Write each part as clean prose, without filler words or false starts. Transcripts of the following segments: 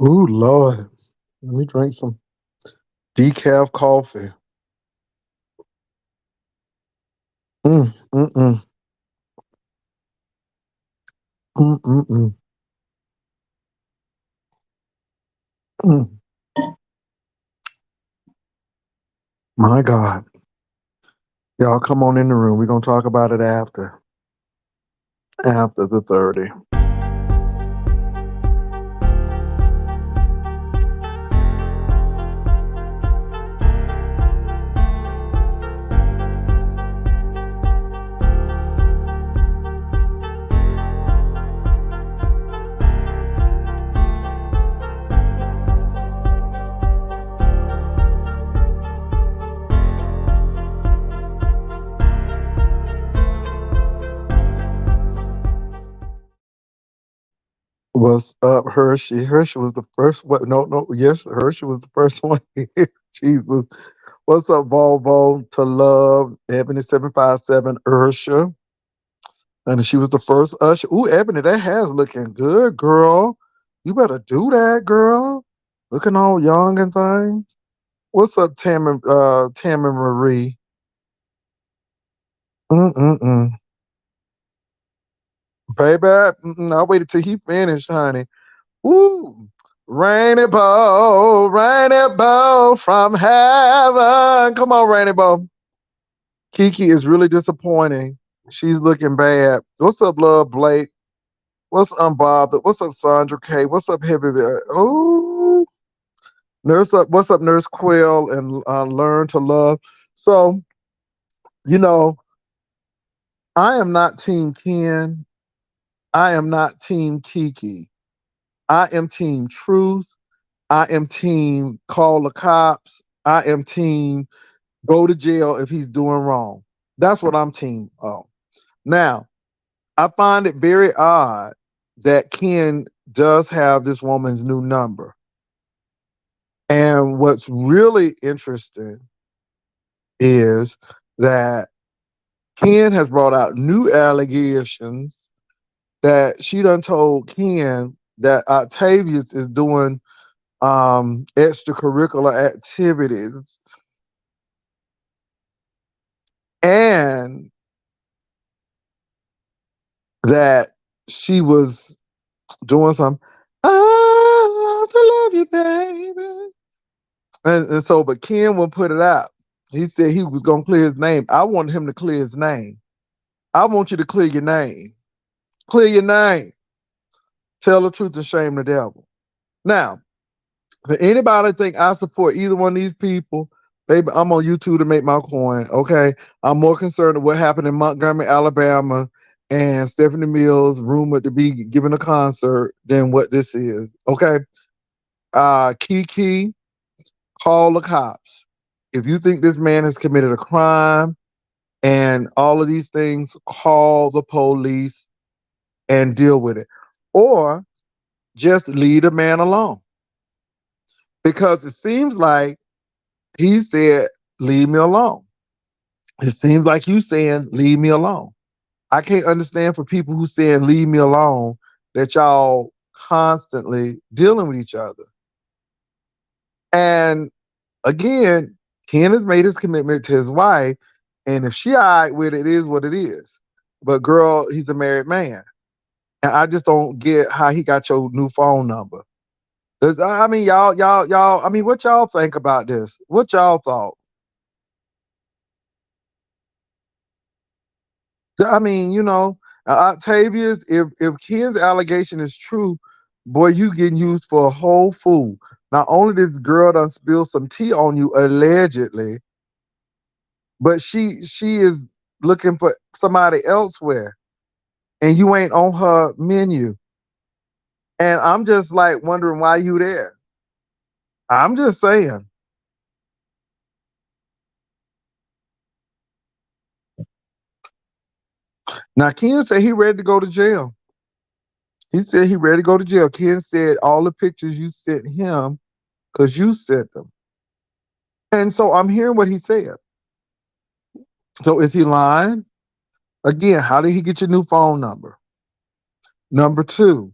Ooh, Lord. Let me drink some decaf coffee. Mm, mm, mm, mm, mm, mm, mm. My God. Y'all come on in the room. We're going to talk about it after the 30. What's up, Hershey? Hershey was the first one. No, no, yes, Hershey was the first one here. Jesus. What's up, Volvo? To love, Ebony 757, Ursha. And she was the first usher. Ooh, Ebony, that hair's looking good, girl. You better do that, girl. Looking all young and things. What's up, Tammy Marie? Mm-mm-mm. Baby, I waited till he finished, honey. Woo! Rainy bow from heaven. Come on, Rainy bow. Kiki is really disappointing. She's looking bad. What's up, love Blake? What's unbothered? What's up, Sandra K? What's up, Heavy? Oh, what's up, Nurse Quill and Learn to Love. So, you know, I am not Team Ken. I am not Team Kiki. I am Team Truth. I am Team Call the Cops. I am Team Go to jail if he's doing wrong. That's what I'm team of. Now, I find it very odd that Ken does have this woman's new number. And what's really interesting is that Ken has brought out new allegations that she done told Ken that Octavius is doing extracurricular activities and that she was doing some I love to love you, baby. And so, but Ken will put it out. He said he was gonna clear his name. I wanted him to clear his name. I want you to clear your name. Clear your name. Tell the truth and shame the devil. Now, for anybody think I support either one of these people, baby, I'm on YouTube to make my coin. Okay. I'm more concerned with what happened in Montgomery, Alabama, and Stephanie Mills rumored to be giving a concert than what this is. Okay. Kiki, call the cops. If you think this man has committed a crime and all of these things, call the police and deal with it. Or just leave the man alone. Because it seems like he said, leave me alone. It seems like you saying, leave me alone. I can't understand for people who saying, leave me alone, that y'all constantly dealing with each other. And again, Ken has made his commitment to his wife, and if she all right with it, it is what it is. But girl, he's a married man, and I just don't get how he got your new phone number. I mean, y'all. I mean, what y'all think about this? What y'all thought? I mean, Octavius, if Ken's allegation is true, boy, you getting used for a whole fool. Not only did this girl done spill some tea on you allegedly, but she is looking for somebody elsewhere, and you ain't on her menu. And I'm just like wondering why you there. I'm just saying. Now Ken said he ready to go to jail. He said he ready to go to jail. Ken said all the pictures you sent him because you sent them. And so I'm hearing what he said. So is he lying? Again, how did he get your new phone number? Number two,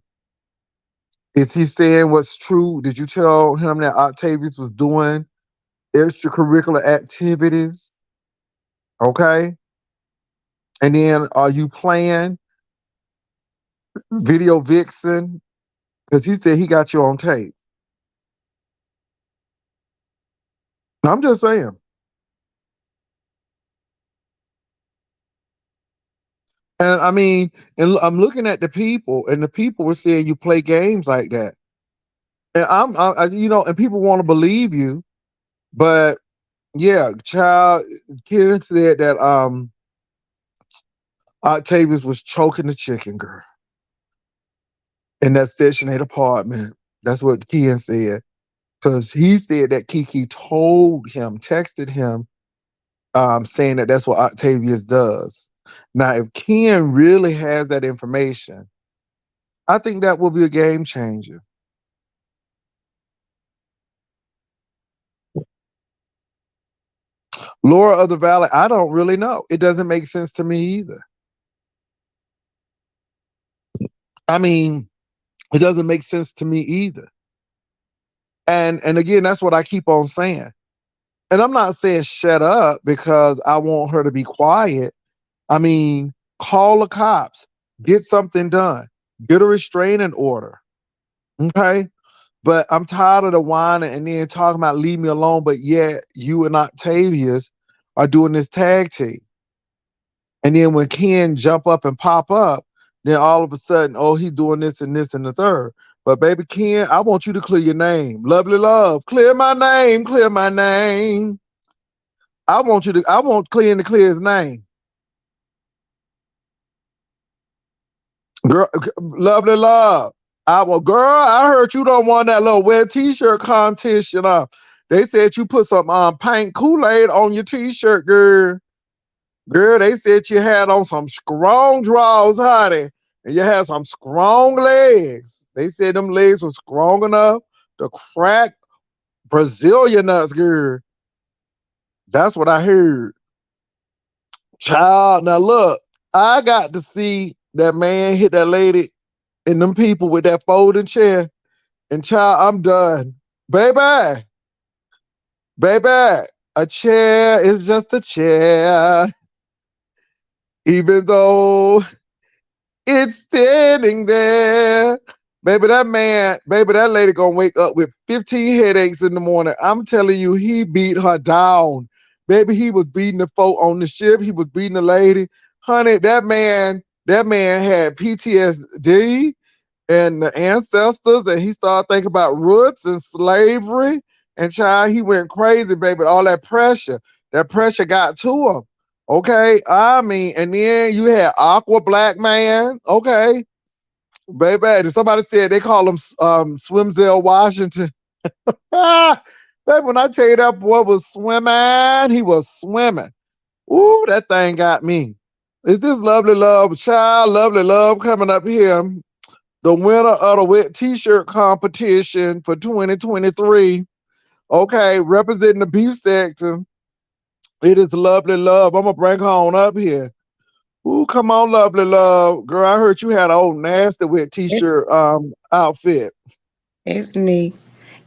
Is he saying what's true? Did you tell him that Octavius was doing extracurricular activities? Okay. And then are you playing video vixen? Because he said he got you on tape. I'm just saying. And I mean, and I'm looking at the people, and the people were saying you play games like that. And and people want to believe you, but yeah, child, Ken said that Octavius was choking the chicken girl in that Section 8 apartment. That's what Ken said. Because he said that Kiki told him, texted him, saying that that's what Octavius does. Now, if Ken really has that information, I think that will be a game changer. Laura of the Valley, I don't really know. It doesn't make sense to me either. I mean, it doesn't make sense to me either. And again, that's what I keep on saying. And I'm not saying shut up because I want her to be quiet. I mean, call the cops, get something done, get a restraining order. Okay. But I'm tired of the whining and then talking about leave me alone, but yet you and Octavius are doing this tag team. And then when Ken jump up and pop up, then all of a sudden, oh, he's doing this and this and the third. But baby Ken, I want you to clear your name. Lovely love. Clear my name. Clear my name. I want Clean to clear his name. Girl, lovely love. Girl, I heard you don't want that little wet t-shirt competition. They said you put some pink Kool-Aid on your t-shirt, girl. Girl, they said you had on some strong drawers, honey. And you had some strong legs. They said them legs were strong enough to crack Brazilian nuts, girl. That's what I heard. Child, now look, I got to see that man hit that lady and them people with that folding chair. And child, I'm done. Baby, baby, a chair is just a chair. Even though it's standing there. Baby, that lady gonna wake up with 15 headaches in the morning. I'm telling you, he beat her down. Baby, he was beating the folk on the ship. He was beating the lady. Honey, that man had PTSD and the ancestors, and he started thinking about roots and slavery. And child, he went crazy, baby. All that pressure got to him. Okay, I mean, and then you had Aqua Black Man. Okay, baby. And somebody said they call him Swimzell Washington. Baby, when I tell you that boy was swimming, he was swimming. Ooh, that thing got me. Is this lovely love, child? Lovely love coming up here. The winner of the wet t-shirt competition for 2023. Okay, representing the beef sector. It is lovely love. I'm gonna bring her on up here. Ooh, come on, lovely love. Girl, I heard you had an old nasty wet t-shirt outfit. It's me.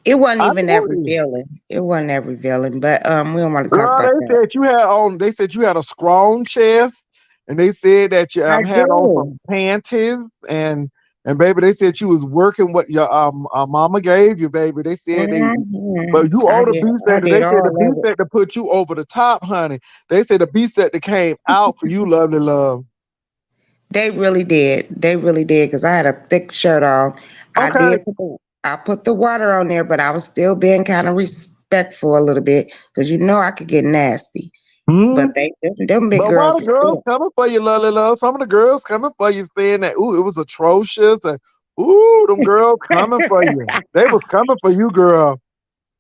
It wasn't I even that told you. revealing. It wasn't that revealing, but we don't want to talk Girl, about that. they said you had a strong chest, and they said that you I had on some do. panties, and baby, they said you was working what your mama gave you, baby. They said but you I owe the did. B I sector. did They said the all B of it. sector put you over the top, honey. They said the B sector came out for you, lovely love. They really did. They really did because I had a thick shirt on. Okay. I put the water on there, but I was still being kind of respectful a little bit because I could get nasty. Hmm. But them big But why girls the were girls still. coming for you, lovely love? Some of the girls coming for you saying that, ooh, it was atrocious. And, ooh, them girls coming for you. They was coming for you, girl.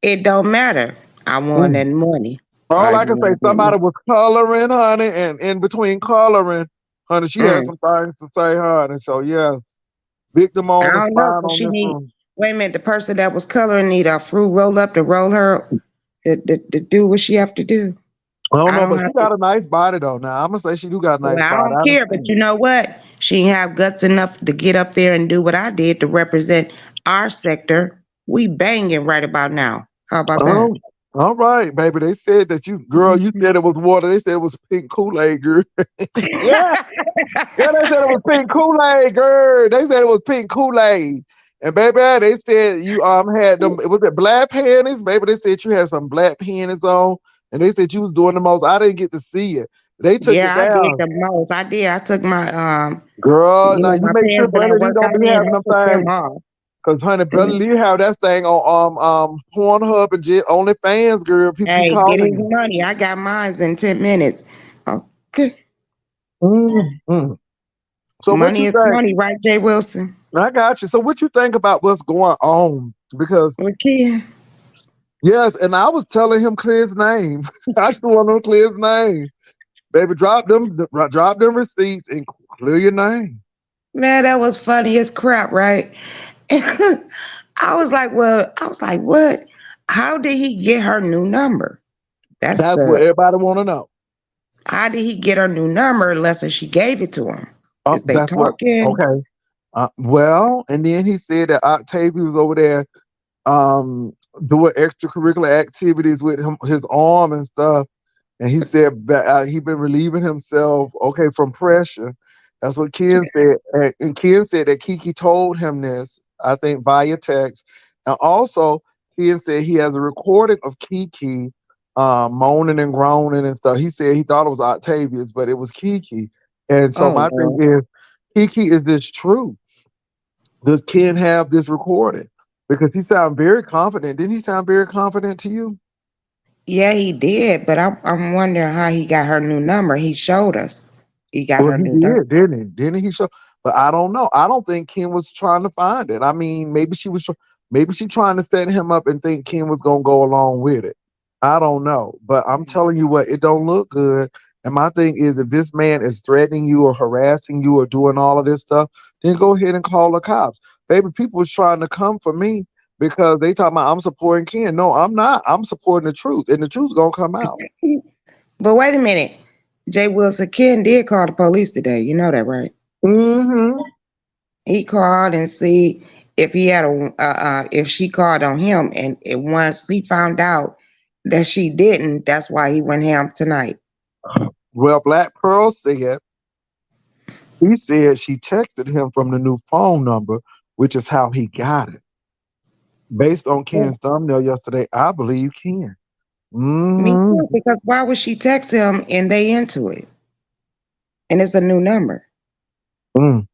It don't matter. I won Mm. that money. All I I can say, won that somebody money. was coloring, honey, and in between coloring, honey, she had Mm. some things to say, honey. So, yes, victim I on the don't know spot because on she this need. one. Wait a minute. The person that was coloring need a fruit roll up to roll her to do what she have to do. I don't I know, don't but she have to. got a nice body, though. Now, I'm going to say she do got a Well, nice I body. don't I done care, but seen you it. know what? She didn't have guts enough to get up there and do what I did to represent our sector, we banging right about now. How about that? Oh, all right, baby. They said that you, girl, you said it was water. They said it was pink Kool-Aid, girl. Yeah. Yeah, they said it was pink Kool-Aid, girl. They said it was pink Kool-Aid. And baby, they said you had them, was it black panties? Baby, they said you had some black panties on. And they said you was doing the most. I didn't get to see it. They took it Yeah, I did down. the most. I did. I took my Girl, now you my make sure pants that I Brother Lee work don't out be in. having I them took them things. off. Cause honey, Brother Mhm. Lee have that thing on Pornhub and OnlyFans, girl. People be Hey, get calling his you. money. I got mine in 10 minutes. Okay, Mm. So what money you is think? money, right, Jay Wilson? I got you. So what you think about what's going on? Because Okay. yes, and I was telling him clear his name. I just want him to clear his name. Baby, drop them receipts and clear your name. Man, that was funny as crap, right? I was like, well, I was like, what? How did he get her new number? That's That's what the everybody want to know. how did he get her new number unless she gave it to him? Is they That's what. talking? Okay. Well, and then he said that Octavia was over there doing extracurricular activities with his arm and stuff. And he said that he been relieving himself, okay, from pressure. That's what Ken said. And Ken said that Kiki told him this, I think, via text. And also, Ken said he has a recording of Kiki moaning and groaning and stuff. He said he thought it was Octavius, but it was Kiki. And so Oh my thing Lord. is, Kiki, is this true? Does Ken have this recorded? Because he sounded very confident. Didn't he sound very confident to you? Yeah, he did, but I'm wondering how he got her new number. He showed us. He got Well, her he new number. did, didn't he? Didn't he show? But I don't know. I don't think Ken was trying to find it. I mean, maybe she was. Maybe she trying to set him up and think Ken was gonna go along with it. I don't know. But I'm telling you what, it don't look good. And my thing is, if this man is threatening you or harassing you or doing all of this stuff, then go ahead and call the cops. Baby, people was trying to come for me because they talking about I'm supporting Ken. No, I'm not. I'm supporting the truth, and the truth's gonna come out. But wait a minute, Jay Wilson, Ken did call the police today. You know that, right? Hmm. He called and see if he had if she called on him, and once he found out that she didn't, that's why he went ham tonight. Well, Black Pearl said he said she texted him from the new phone number, which is how he got it. Based on Oh, Ken's thumbnail yesterday, I believe Ken. me Hmm. too, because why would she text him and they into it? And it's a new number. Mm.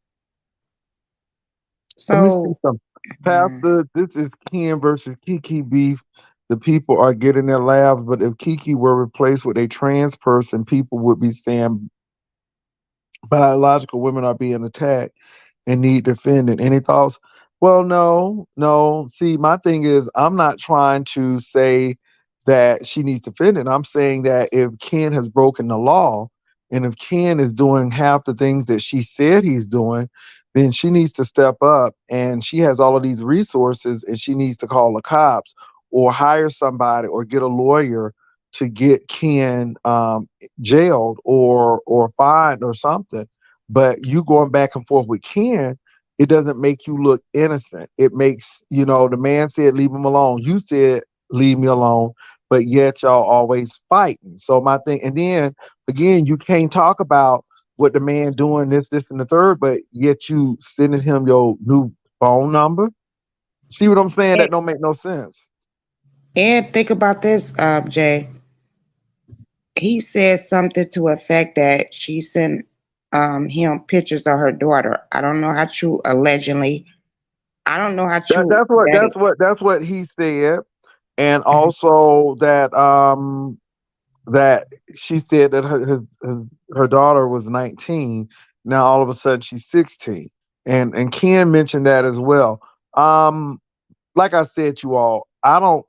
Let me see So something. mm, Pastor, this is Ken versus Kiki beef. The people are getting their laughs, but if Kiki were replaced with a trans person, people would be saying biological women are being attacked and need defending. Any thoughts? Well, no, no. See, my thing is, I'm not trying to say that she needs defending. I'm saying that if Ken has broken the law and if Ken is doing half the things that she said he's doing, then she needs to step up and she has all of these resources and she needs to call the cops or hire somebody or get a lawyer to get Ken jailed or fined or something. But you going back and forth with Ken, it doesn't make you look innocent. It makes, the man said, leave him alone. You said, leave me alone. But yet y'all always fighting. So my thing, and then again, you can't talk about what the man doing this, and the third, but yet you sending him your new phone number. See what I'm saying? and, That don't make no sense. and think about this, Jay. He said something to effect that she sent him pictures of her daughter. I don't know how true allegedly. I don't know how That, true that's what that that's is. what that's what he said. And also that she said that her daughter was 19. Now all of a sudden she's 16. And Ken mentioned that as well. Um, like I said, you all, I don't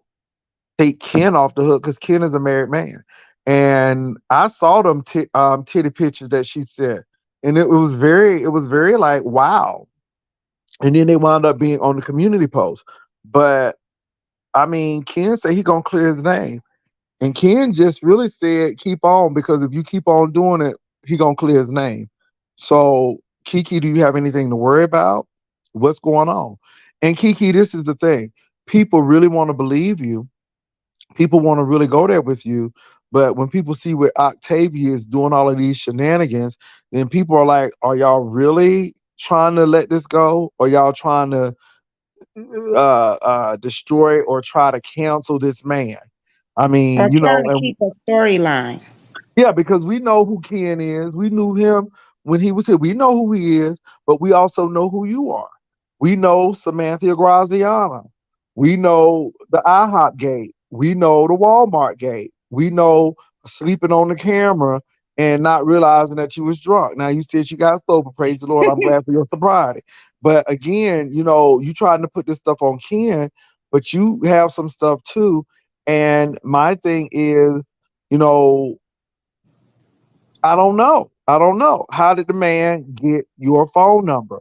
take Ken off the hook because Ken is a married man. And I saw them titty pictures that she sent. And it was very like wow. And then they wound up being on the community post. But I mean, Ken said he gonna clear his name. And Ken just really said, keep on, because if you keep on doing it, he gonna clear his name. So, Kiki, do you have anything to worry about? What's going on? And Kiki, this is the thing. People really want to believe you. People want to really go there with you. But when people see what Octavia is doing all of these shenanigans, then people are like, are y'all really trying to let this go? Or y'all trying to destroy or try to cancel this man? I Or mean, trying to and keep a storyline. yeah, because we know who Ken is. We knew him when he was here. We know who he is, but we also know who you are. We know Samantha Graziano. We know the IHOP gate. We know the Walmart gate. We know sleeping on the camera and not realizing that you was drunk. Now you said you got sober. Praise the Lord. I'm glad for your sobriety. But again, you trying to put this stuff on Ken, but you have some stuff too. And my thing is, you know, I don't know. I don't know. How did the man get your phone number?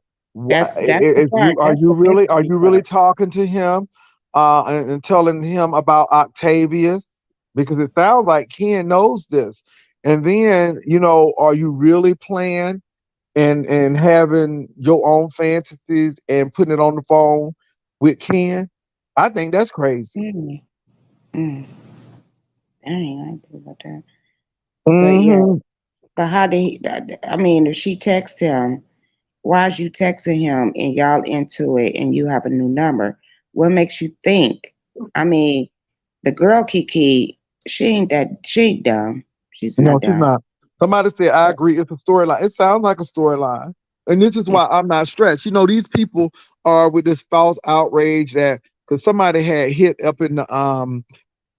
That's the If you part. That's the are mystery you really part. talking to him and telling him about Octavius? Because it sounds like Ken knows this. And then, are you really playing and having your own fantasies and putting it on the phone with Ken? I think that's crazy. Mm, mm. Dang, I didn't think about that. But yeah, Hmm. but how did he? I mean, if she texts him, why is you texting him and y'all into it and you have a new number? What makes you think? I mean, the girl Kiki, she ain't dumb. She's No, not she's dumb. not. Somebody said, I agree, it's a storyline. It sounds like a storyline. And this is why I'm not stressed. These people are with this false outrage that because somebody had hit up in the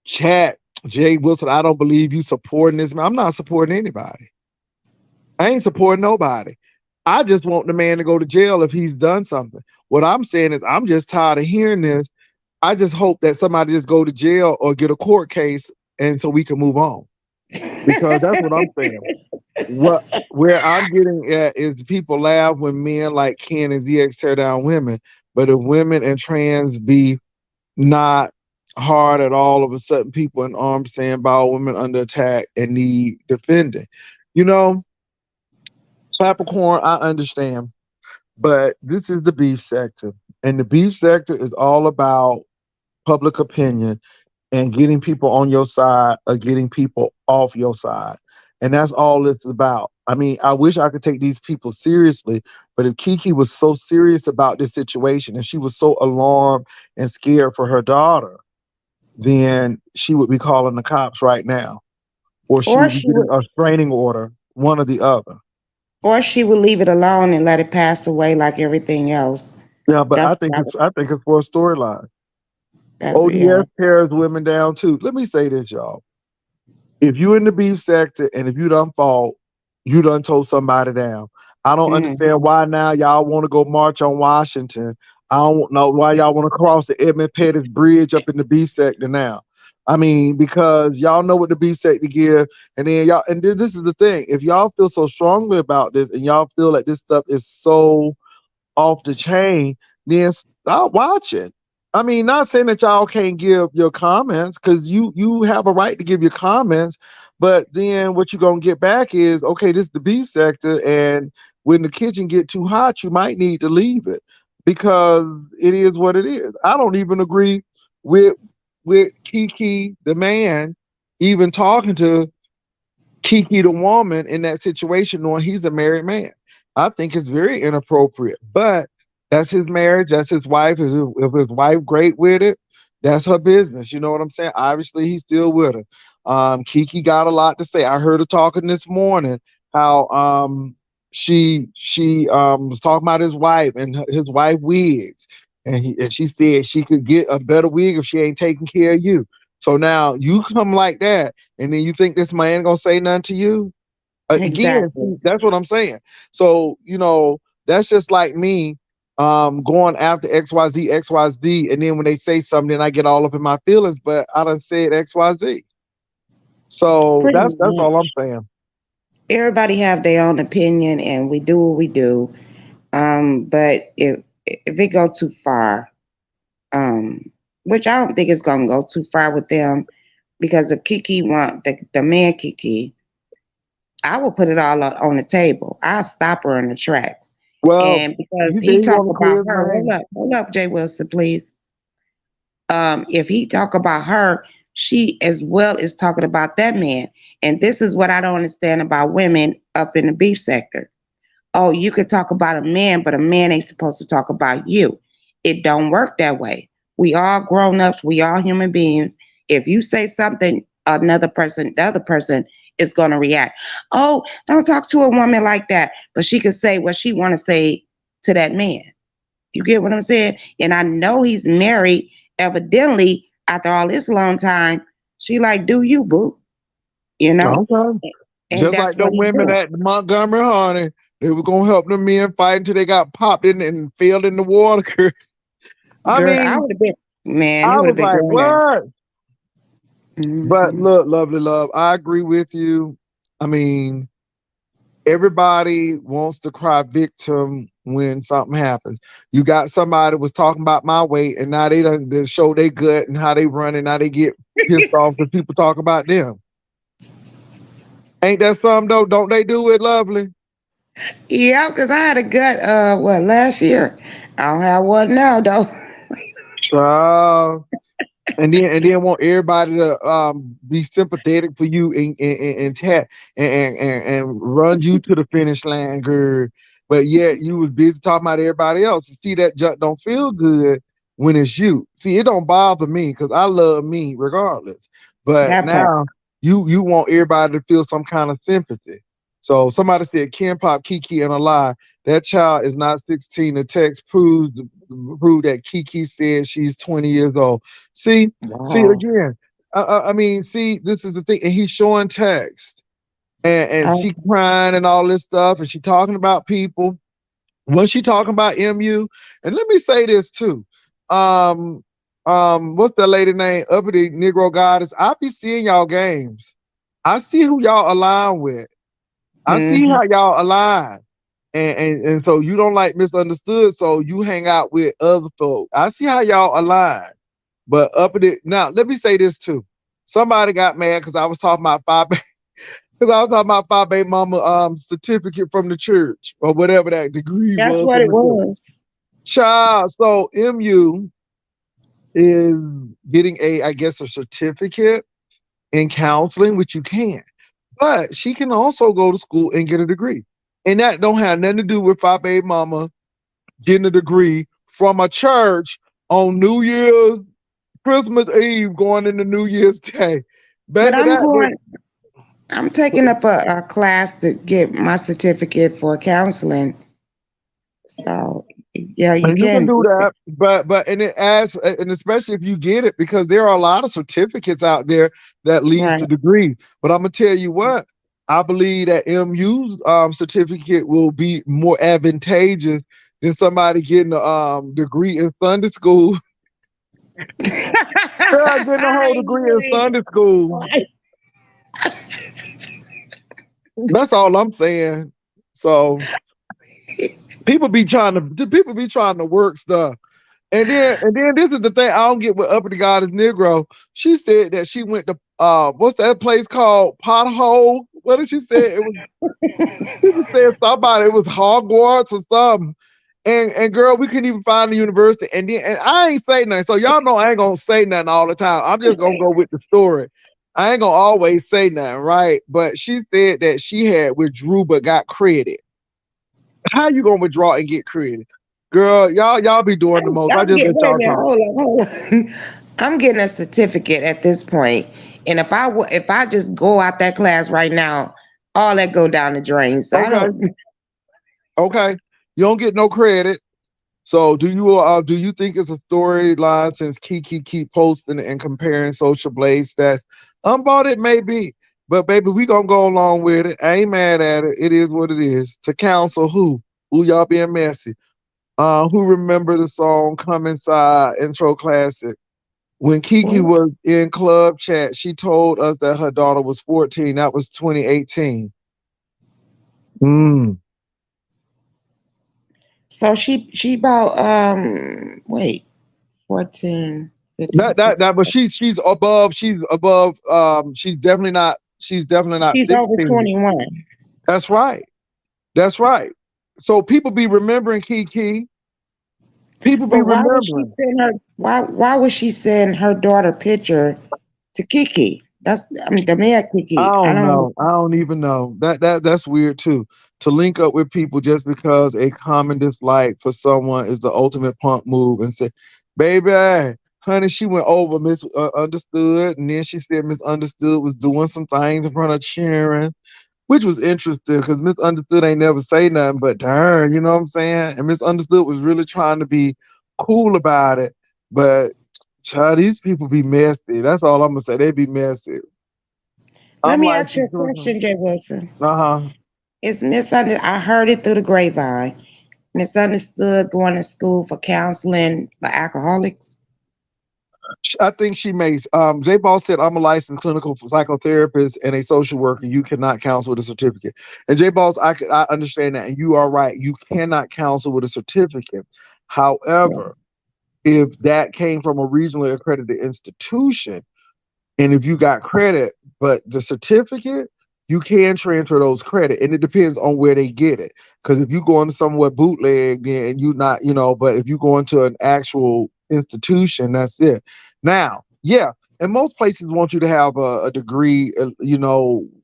chat, Jay Wilson, I don't believe you supporting this man. I'm not supporting anybody. I ain't supporting nobody. I just want the man to go to jail if he's done something. What I'm saying is I'm just tired of hearing this. I just hope that somebody just go to jail or get a court case and so we can move on. Because that's what I'm saying. What where I'm getting at is the people laugh when men like Ken and ZX tear down women, but if women and trans be not hard at all of a sudden people in arms saying about women under attack and need defending. You know, Capricorn, I understand, but this is the beef sector. And the beef sector is all about public opinion and getting people on your side or getting people off your side. And that's all it's about. I mean, I wish I could take these people seriously, but if Kiki was so serious about this situation and she was so alarmed and scared for her daughter, then she would be calling the cops right now, or she Or would be she getting would, a restraining order, one or the other. or she would leave it alone and let it pass away like everything else. Yeah, but I That's think what it's I think it's for a storyline. yeah. ODS tears women down too. Let me say this, y'all. If you in the beef sector and if you done fought, you done told somebody down. I don't Mm. understand why now y'all want to go march on Washington. I don't know why y'all want to cross the Edmund Pettus Bridge up in the beef sector now. I mean, because y'all know what the beef sector give, and then y'all, and this is the thing. If y'all feel so strongly about this, and y'all feel like this stuff is so off the chain, then stop watching. I mean, not saying that y'all can't give your comments because you have a right to give your comments, but then what you're gonna get back is okay, this is the beef sector, and when the kitchen get too hot, you might need to leave it because it is what it is. I don't even agree with Kiki the man even talking to Kiki the woman in that situation, knowing he's a married man. I think it's very inappropriate. But that's his marriage. That's his wife. If his wife great with it, that's her business. You know what I'm saying? Obviously, he's still with her. Kiki got a lot to say. I heard her talking this morning how she was talking about his wife and his wife wigs, and she said she could get a better wig if she ain't taking care of you. So now you come like that and then you think this man gonna say nothing to you again. Exactly. See, that's what I'm saying. So that's just like me going after XYZ, and then when they say something then I get all up in my feelings, but I done said XYZ. So Pretty that's all I'm much. saying. Everybody have their own opinion, and we do what we do. But if it go too far, which I don't think it's gonna go too far with them, because if Kiki want the man Kiki, I will put it all on the table. I'll stop her in the tracks. Well, And because he said he he talk want to about clear his her, name. hold up, Jay Wilson, please. If he talk about her, she as well is talking about that man. And this is what I don't understand about women up in the beef sector. Oh, you could talk about a man, but a man ain't supposed to talk about you. It don't work that way. We all grown ups, we all human beings. If you say something, another person, the other person is gonna react. Oh, don't talk to a woman like that. But she can say what she wanna say to that man. You get what I'm saying? And I know he's married. Evidently, after all this long time, she like, do you, boo? You know? Okay. And Just that's like what them he women do. at Montgomery, honey, they were gonna help them men fight until they got popped in and fell in the water. I Girl, I mean, would have been, man, you I would have was been like, going there. what? But Hmm. look, lovely love, I agree with you. I mean, everybody wants to cry victim when something happens. You got somebody was talking about my weight, and now they done they show they gut and how they run, and now they get pissed off because people talk about them. Ain't that something though? Don't they do it, lovely? Yeah, because I had a gut, what, last year. I don't have one now, though. Child. And then want everybody to be sympathetic for you and tap and run you to the finish line, girl. But yet you was busy talking about everybody else. You see that junk don't feel good when it's you. See, it don't bother me because I love me regardless. But That part. now you want everybody to feel some kind of sympathy. So somebody said Ken Pop Kiki and a lie. That child is not 16. The text proved that Kiki said she's 20 years old. See, see Wow. again. I mean, see, this is the thing, and he's showing text, and Oh, she crying and all this stuff, and she talking about people. Was she talking about MU? And let me say this too. Um, what's that lady name? Uppity Negro Goddess. I be seeing y'all games. I see who y'all align with. I see hmm. how y'all align. And so you don't like misunderstood, so you hang out with other folk. I see how y'all align. But up at it now, let me say this too. Somebody got mad because I was talking about because I was talking about five baby mama certificate from the church or whatever that degree That's was what from it the church. was. Child, so MU is getting I guess a certificate in counseling, which you can. But she can also go to school and get a degree. And that don't have nothing to do with five baby mama getting a degree from a church on New Year's Christmas Eve going into New Year's Day. But Baby, I'm taking up a class to get my certificate for counseling. So, yeah, you and you can can. do that, but and it adds, and especially if you get it, because there are a lot of certificates out there that leads Right. to degree. But I'm gonna tell you what, I believe that MU's certificate will be more advantageous than somebody getting a degree in Sunday school. Girl, getting a whole degree in Sunday school. That's all I'm saying. So people be trying to work stuff. And then this is the thing I don't get with Uppity Goddess Negro. She said that she went to what's that place called? Pothole? What did she say? It was She said somebody, it was Hogwarts or something. And girl, we couldn't even find the university. And I ain't say nothing. So y'all know I ain't gonna say nothing all the time. I'm just gonna go with the story. I ain't gonna always say nothing, right? But she said that she had withdrew but got credit. How you gonna withdraw and get credit? Girl, y'all be doing the most. I I'm just getting, let wait a y'all minute, talk. hold on. I'm getting a certificate at this point, and if I just go out that class right now, all that go down the drain. So I Okay, don't. okay. You don't get no credit. So do you think it's a storyline since Kiki keep posting and comparing social blade stats? Unbought it may be, but baby, we gonna go along with it. I ain't mad at it. It is what it is. To counsel who? Who y'all being messy? Who remember the song "Come Inside" intro classic? When Kiki What? was in club chat, she told us that her daughter was 14. That was 2018. Mm. So she about wait 14, 15, That 16. but she's above she's definitely not She's over 16. 21. That's right. That's right. So people be remembering Kiki. People be But why would she remembering. send her? Why would she send her daughter picture to Kiki? That's I mean the man I Kiki. I don't don't. know. I don't even know. That's weird too. To link up with people just because a common dislike for someone is the ultimate punk move, and say, "Baby, honey, she went over misunderstood," and then she said misunderstood was doing some things in front of Sharon, which was interesting because misunderstood ain't never say nothing but to her. You know what I'm saying? And misunderstood was really trying to be cool about it, but child, these people be messy. That's all I'm gonna say. They be messy. Let I'm me ask you a licensed tourism. question, Jay Wilson. Uh-huh. It's misunderstood. I heard it through the grapevine. Misunderstood going to school for counseling for alcoholics. I think she makes J Ball said I'm a licensed clinical psychotherapist and a social worker. You cannot counsel with a certificate. And J Balls, I understand that, and you are right. You cannot counsel with a certificate. However, if that came from a regionally accredited institution, and if you got credit, but the certificate, you can transfer those credit, and it depends on where they get it. Because if you go into somewhere bootleg, then you not, but if you go into an actual institution, that's it. Now, yeah, and most places want you to have a degree,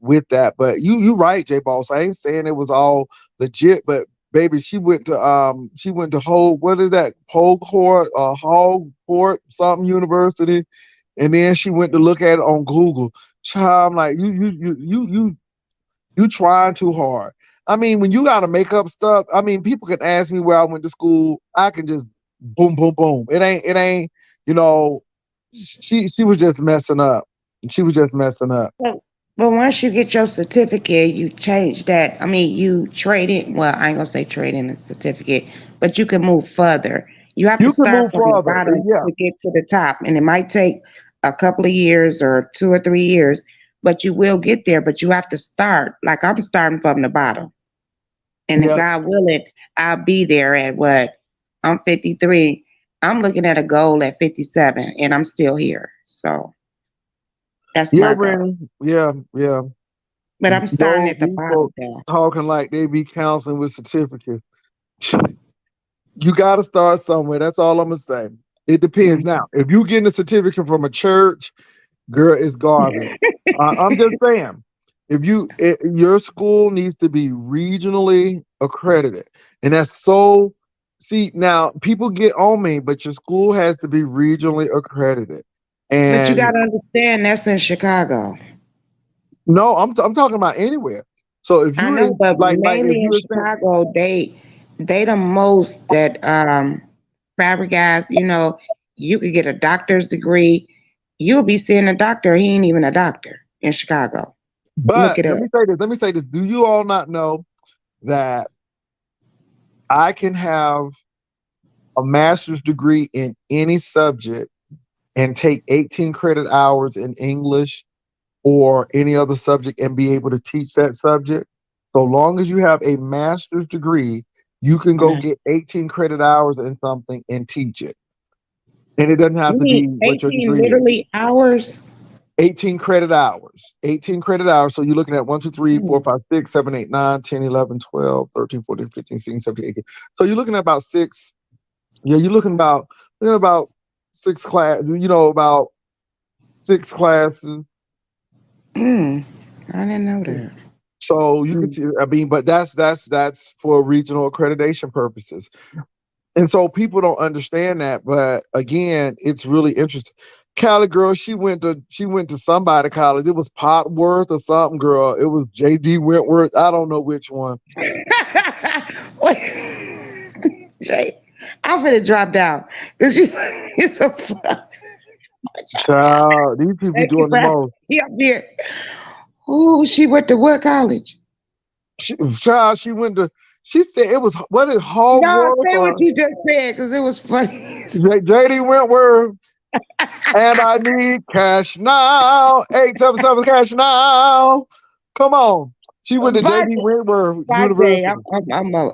with that. But you right, J Boss. I ain't saying it was all legit, but baby, she went to whole what is that Hogport something university, and then she went to look at it on Google. Child, I'm like, you trying too hard. I mean, when you gotta make up stuff, I mean, people can ask me where I went to school. I can just boom, boom, boom. It ain't, you know, she was just messing up. She was just messing up. But, but once you get your certificate, you change that. I mean, you trade it. Well, I ain't gonna say trade in a certificate, but you can move further. You have to You can start move from the further. bottom Yeah. to get to the top, and it might take a couple of years or 2 or 3 years, but you will get there. But you have to start. Like I'm starting from the bottom, and if Yeah. God willing, I'll be there at what? I'm 53. I'm looking at a goal at 57, and I'm still here. So that's Yeah, my goal. Rennie. Yeah, yeah. But I'm starting at the These bottom folks there. talking like they be counseling with certificates. You got to start somewhere. That's all I'm gonna say. It depends. Mm. Now, if you getting a certificate from a church, girl, it's garbage. I'm just saying, your school needs to be regionally accredited, and that's so. See, now people get on me, but your school has to be regionally accredited. But you got And to understand that's in Chicago. no, I'm talking about anywhere. So if I you know, in but like if mainly you in were saying, Chicago, they the most that fabric guys. You could get a doctor's degree. You'll be seeing a doctor. He ain't even a doctor in Chicago. Look but it let up. me say this. Let me say this. Do you all not know that I can have a master's degree in any subject and take 18 credit hours in English or any other subject and be able to teach that subject? So long as you have a master's degree, you can go Uh-huh. get 18 credit hours in something and teach it. And it doesn't have You to be need what your 18 degree is. literally hours. 18 credit hours. 18 credit hours. So you're looking at 1, 2, 3, 4, Mm. 5, 6, 7, 8, 9, 10, 11, 12, 13, 14, 15, 16, 17, 18. So you're looking at about six. Yeah, you're looking about about 6 classes. Mm. I didn't know that. So you could, Mm. I mean, but that's for regional accreditation purposes. And so people don't understand that, but again, it's really interesting. Cali girl, she went to somebody college. It was Potworth or something, girl. It was JD Wentworth. I don't know which one. Wait, Jay, I'm finna drop down because you're so fun. Child, these people be Thank you doing the for having most. me up here. Oh, she went to what college? Child, she said it was what is No, Hogwarts say what or you just said because it was funny. JD Wentworth. And I need cash now. 877 cash now. Come on. She went to Bye, JD Wentworth bye, Jay. University.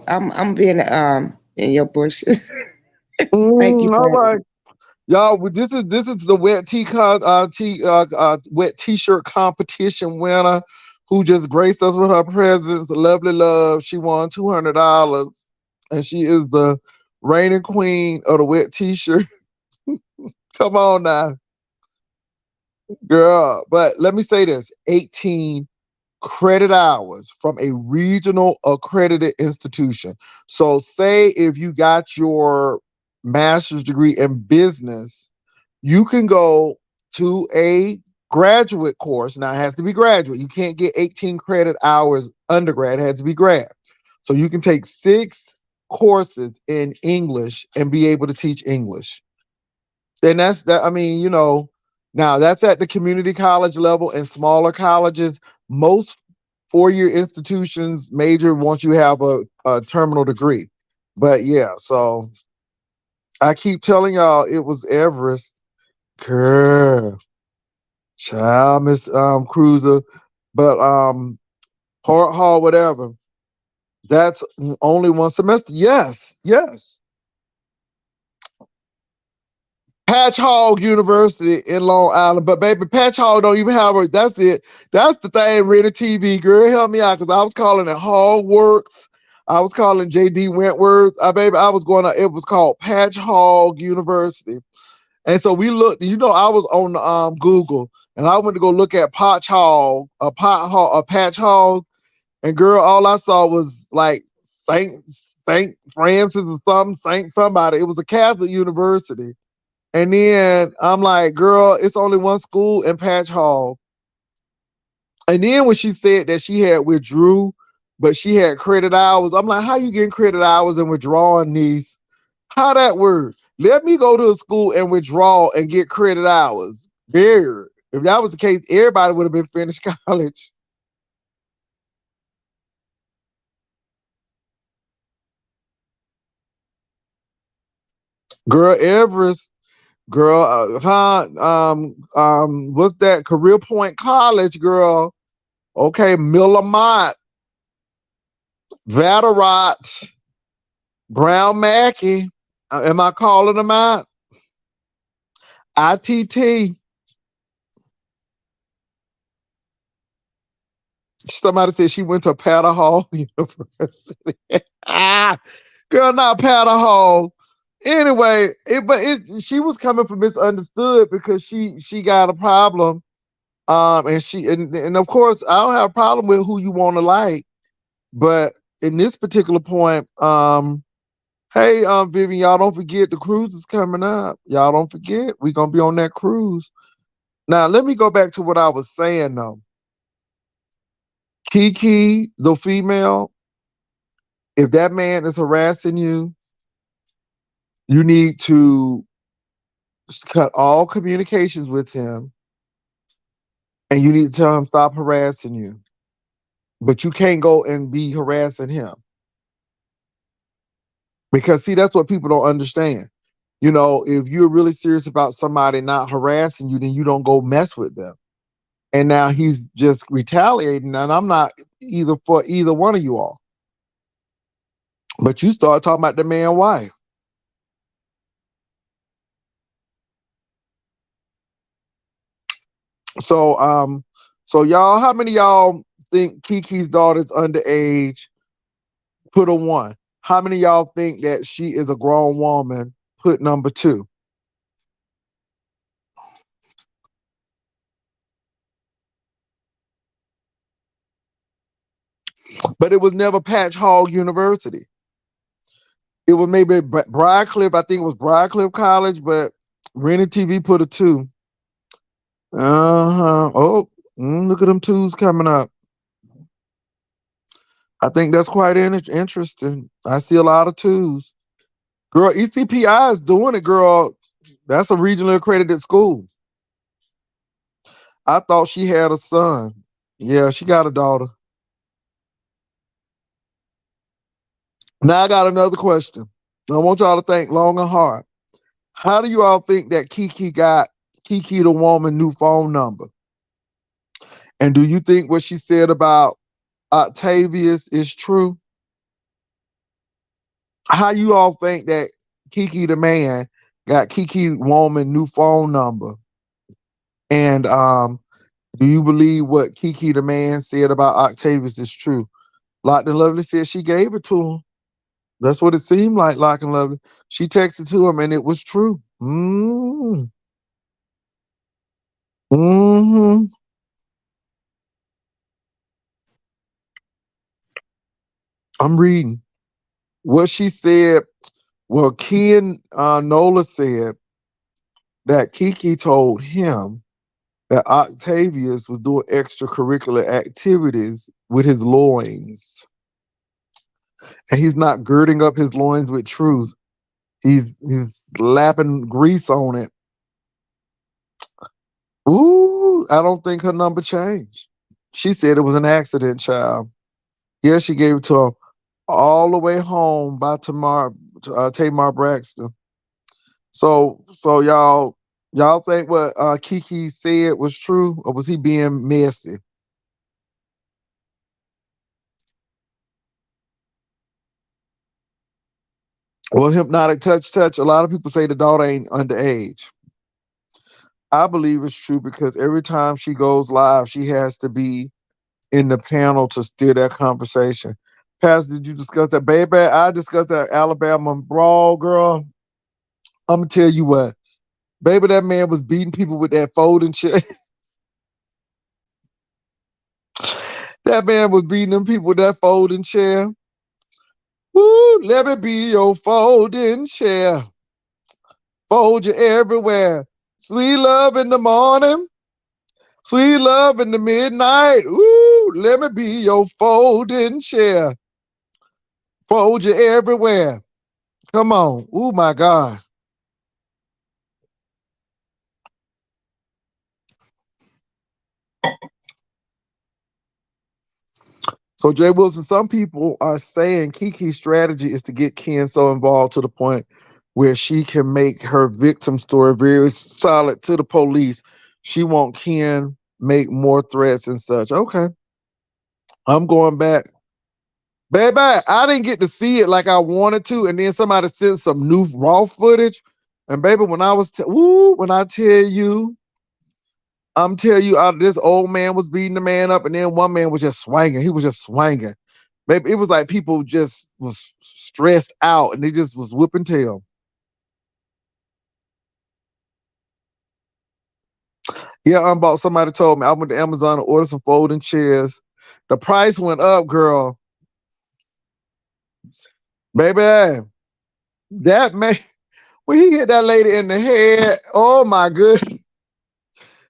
I'm being in your bushes. Thank you for All having right. me. Y'all, this is the wet t-shirt competition winner who just graced us with her presence. Lovely love. She won $200, and she is the reigning queen of the wet t-shirt. Come on now, girl. But let me say this: 18 credit hours from a regional accredited institution. So, say if you got your master's degree in business, you can go to a graduate course. Now, it has to be graduate. You can't get 18 credit hours undergrad, it has to be grad. So, you can take 6 courses in English and be able to teach English. And that's that. I mean, now that's at the community college level and smaller colleges. Most 4-year institutions major once you have a terminal degree. But yeah, so I keep telling y'all it was Everest. Girl, child, Miss Cruiser. But Port Hall, whatever. That's only one semester. Yes, yes. Patch Hog University in Long Island. But baby, Patch Hog don't even have a, that's it. That's the thing, Ready TV. Girl, help me out. Cause I was calling it Hog Works. I was calling JD Wentworth. Baby, I was going to, it was called Patch Hog University. And so we looked, I was on Google and I went to go look at Patch Hog, a Patch Hog. And girl, all I saw was like Saint Francis or something, Saint somebody. It was a Catholic university. And then I'm like, girl, it's only one school in Patch Hall. And then when she said that she had withdrew, but she had credit hours, I'm like, how you getting credit hours and withdrawing these? How that work? Let me go to a school and withdraw and get credit hours. There. If that was the case, everybody would have been finished college. Girl, Everest, girl, what's that? Career Point College, girl. Okay, Millamont, Vatterott, Brown Mackey. Am I calling them out? ITT. Somebody said she went to Powder Hall University. Ah, girl, not Powder Hall. Anyway, she was coming from misunderstood because she got a problem. And of course I don't have a problem with who you want to like, but in this particular point, hey, Vivian, y'all don't forget the cruise is coming up. Y'all don't forget. We're gonna be on that cruise. Now, let me go back to what I was saying though. Kiki, the female, if that man is harassing you, you need to cut all communications with him and you need to tell him stop harassing you. But you can't go and be harassing him. Because see, that's what people don't understand. If you're really serious about somebody not harassing you, then you don't go mess with them. And now he's just retaliating, and I'm not either for either one of you all. But you start talking about the man wife. So so y'all, how many of y'all think Kiki's daughter's underage? Put a 1. How many of y'all think that she is a grown woman? Put number 2. But it was never Patch Hall University. It was maybe Briarcliff. I think it was Briarcliff College, but Rennie TV put a 2. Oh, look at them 2s coming up. I think that's quite interesting. I see a lot of 2s. Girl, ECPI is doing it, girl. That's a regionally accredited school. I thought she had a son. Yeah, she got a daughter. Now I got another question. I want y'all to think long and hard. How do you all think that Kiki got Kiki the woman new phone number? And do you think what she said about Octavius is true? How you all think that Kiki the man got Kiki woman new phone number? And Do you believe what Kiki the man said about Octavius is true? Locked and Lovely said she gave it to him. That's what it seemed like, Lock and Lovely. She texted to him and it was true. Mm-hmm. Mm-hmm. I'm reading. What she said, well, Ken Nola said that Kiki told him that Octavius was doing extracurricular activities with his loins. And he's not girding up his loins with truth. He's lapping grease on it. Ooh, I don't think her number changed. She said it was an accident, child. Yeah, she gave it to him all the way home by Tamar Braxton. So y'all think what Kiki said was true, or was he being messy? Well, hypnotic touch. A lot of people say the daughter ain't underage. I believe it's true because every time she goes live, she has to be in the panel to steer that conversation. Pastor, did you discuss that? Baby, I discussed that Alabama brawl, girl. I'm gonna tell you what, baby, that man was beating people with that folding chair. That man was beating them people with that folding chair. Woo, let me be your folding chair. Fold you everywhere. Sweet love in the morning. Sweet love in the midnight. Ooh, let me be your folding chair. Fold you everywhere. Come on. Oh my God. So Jay Wilson, some people are saying Kiki's strategy is to get Ken so involved to the point where she can make her victim story very solid to the police. She won't Ken make more threats and such. Okay. I'm going back. Baby, I didn't get to see it like I wanted to, and then somebody sent some new raw footage. And baby, when I was when I tell you, I'm telling you, this old man was beating the man up, and then one man was just swinging. He was just swinging. Baby, it was like people just was stressed out, and they just was whooping tail. Yeah, bought. Somebody told me I went to Amazon to order some folding chairs. The price went up, girl. Baby, that man. When he hit that lady in the head, oh my goodness.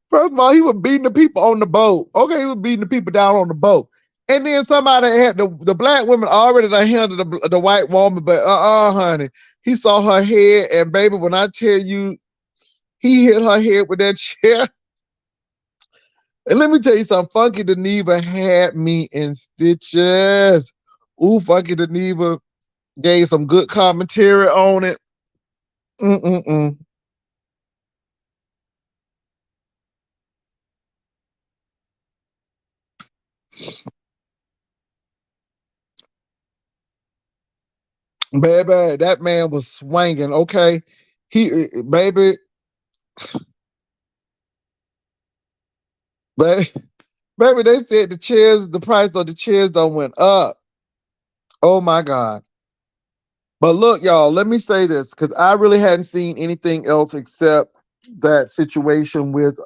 First of all, he was beating the people on the boat. Okay, he was beating the people down on the boat. And then somebody had the black women already done handled the white woman, but honey. He saw her head, and baby, when I tell you, he hit her head with that chair. And let me tell you something, Funky Deneva had me in stitches. Ooh, Funky Deneva gave some good commentary on it. Mm-mm-mm. Baby, that man was swinging. Okay, baby, baby, baby. They said the price of the chairs don't went up. Oh my God! But look, y'all, let me say this because I really hadn't seen anything else except that situation with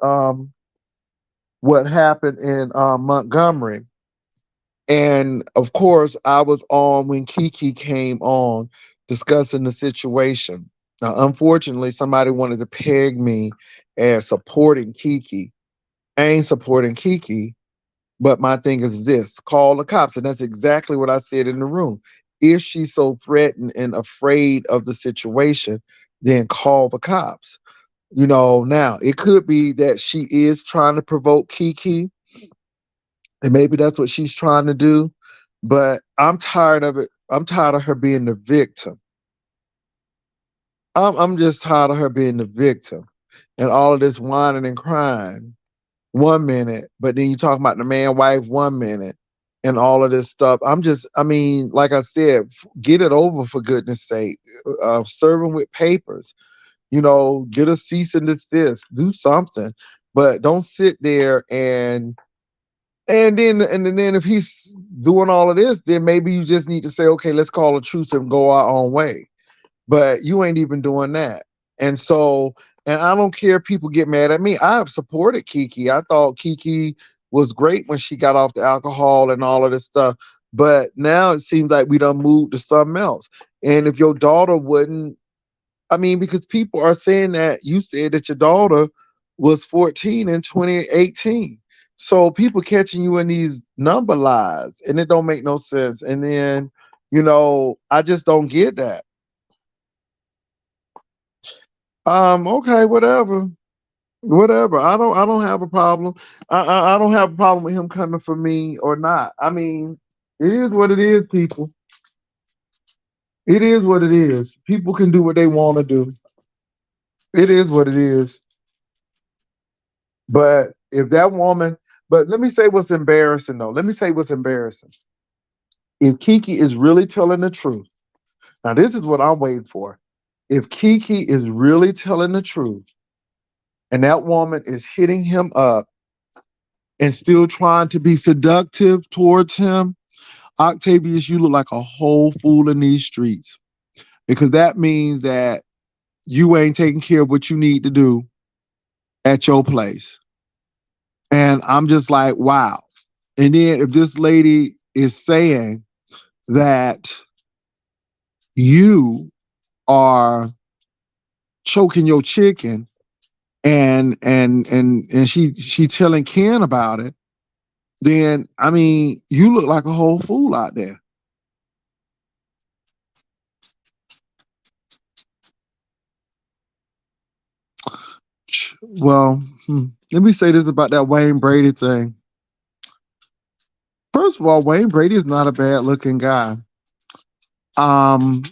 what happened in Montgomery. And of course, I was on when Kiki came on discussing the situation. Now, unfortunately, somebody wanted to peg me as supporting Kiki. I ain't supporting Kiki, but my thing is this: call the cops. And that's exactly what I said in the room. If she's so threatened and afraid of the situation, then call the cops. Now it could be that she is trying to provoke Kiki, and maybe that's what she's trying to do. But I'm tired of it. I'm tired of her being the victim. I'm just tired of her being the victim and all of this whining and crying 1 minute, but then you talk about the man wife 1 minute and all of this stuff. I mean, like I said, get it over for goodness sake. Serve them with papers. Get a cease and desist. Do something. But don't sit there and then if he's doing all of this, then maybe you just need to say, okay, let's call a truce and go our own way. But you ain't even doing that. And so, and I don't care if people get mad at me. I have supported Kiki. I thought Kiki was great when she got off the alcohol and all of this stuff. But now it seems like we done moved to something else. And if your daughter wouldn't, I mean, because people are saying that you said that your daughter was 14 in 2018. So people catching you in these number lies and it don't make no sense. And then, I just don't get that. Okay, whatever. Whatever. I don't have a problem. I don't have a problem with him coming for me or not. I mean, it is what it is, people. It is what it is. People can do what they want to do. It is what it is. But if that woman, but let me say what's embarrassing though. Let me say what's embarrassing. If Kiki is really telling the truth, now this is what I'm waiting for. If Kiki is really telling the truth and that woman is hitting him up and still trying to be seductive towards him, Octavius, you look like a whole fool in these streets because that means that you ain't taking care of what you need to do at your place. And I'm just like, wow. And then if this lady is saying that you are choking your chicken and she telling Ken about it, then I mean you look like a whole fool out there. Well, let me say this about that Wayne Brady thing. First of all, Wayne Brady is not a bad looking guy. Um,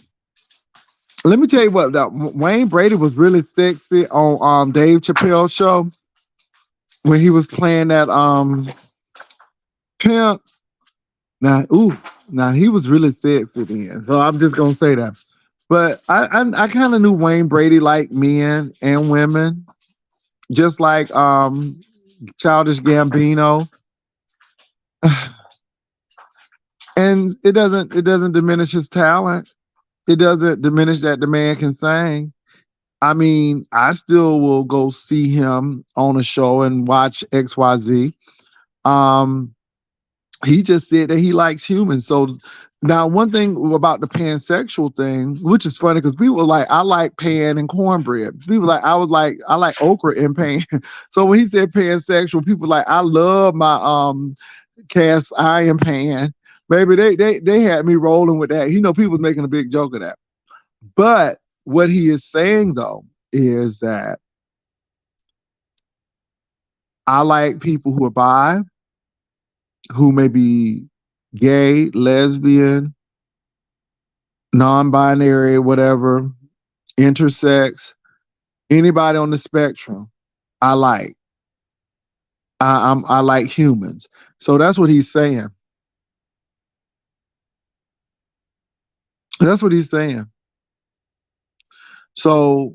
Let me tell you what, that Wayne Brady was really sexy on Dave Chappelle's show when he was playing that pimp. Now he was really sexy then. So I'm just gonna say that. But I kind of knew Wayne Brady liked men and women, just like Childish Gambino. And it doesn't diminish his talent. It doesn't diminish that the man can sing. I mean, I still will go see him on a show and watch XYZ. Um, he just said that he likes humans. So now one thing about the pansexual thing, which is funny because people were like, I like pan and cornbread. People like, I like okra and pan. So when he said pansexual, people like, I love my cast iron pan. Maybe they had me rolling with that. People was making a big joke of that. But what he is saying though is that I like people who are bi, who may be gay, lesbian, non-binary, whatever, intersex, anybody on the spectrum. I like. I like humans. So that's what he's saying. That's what he's saying. So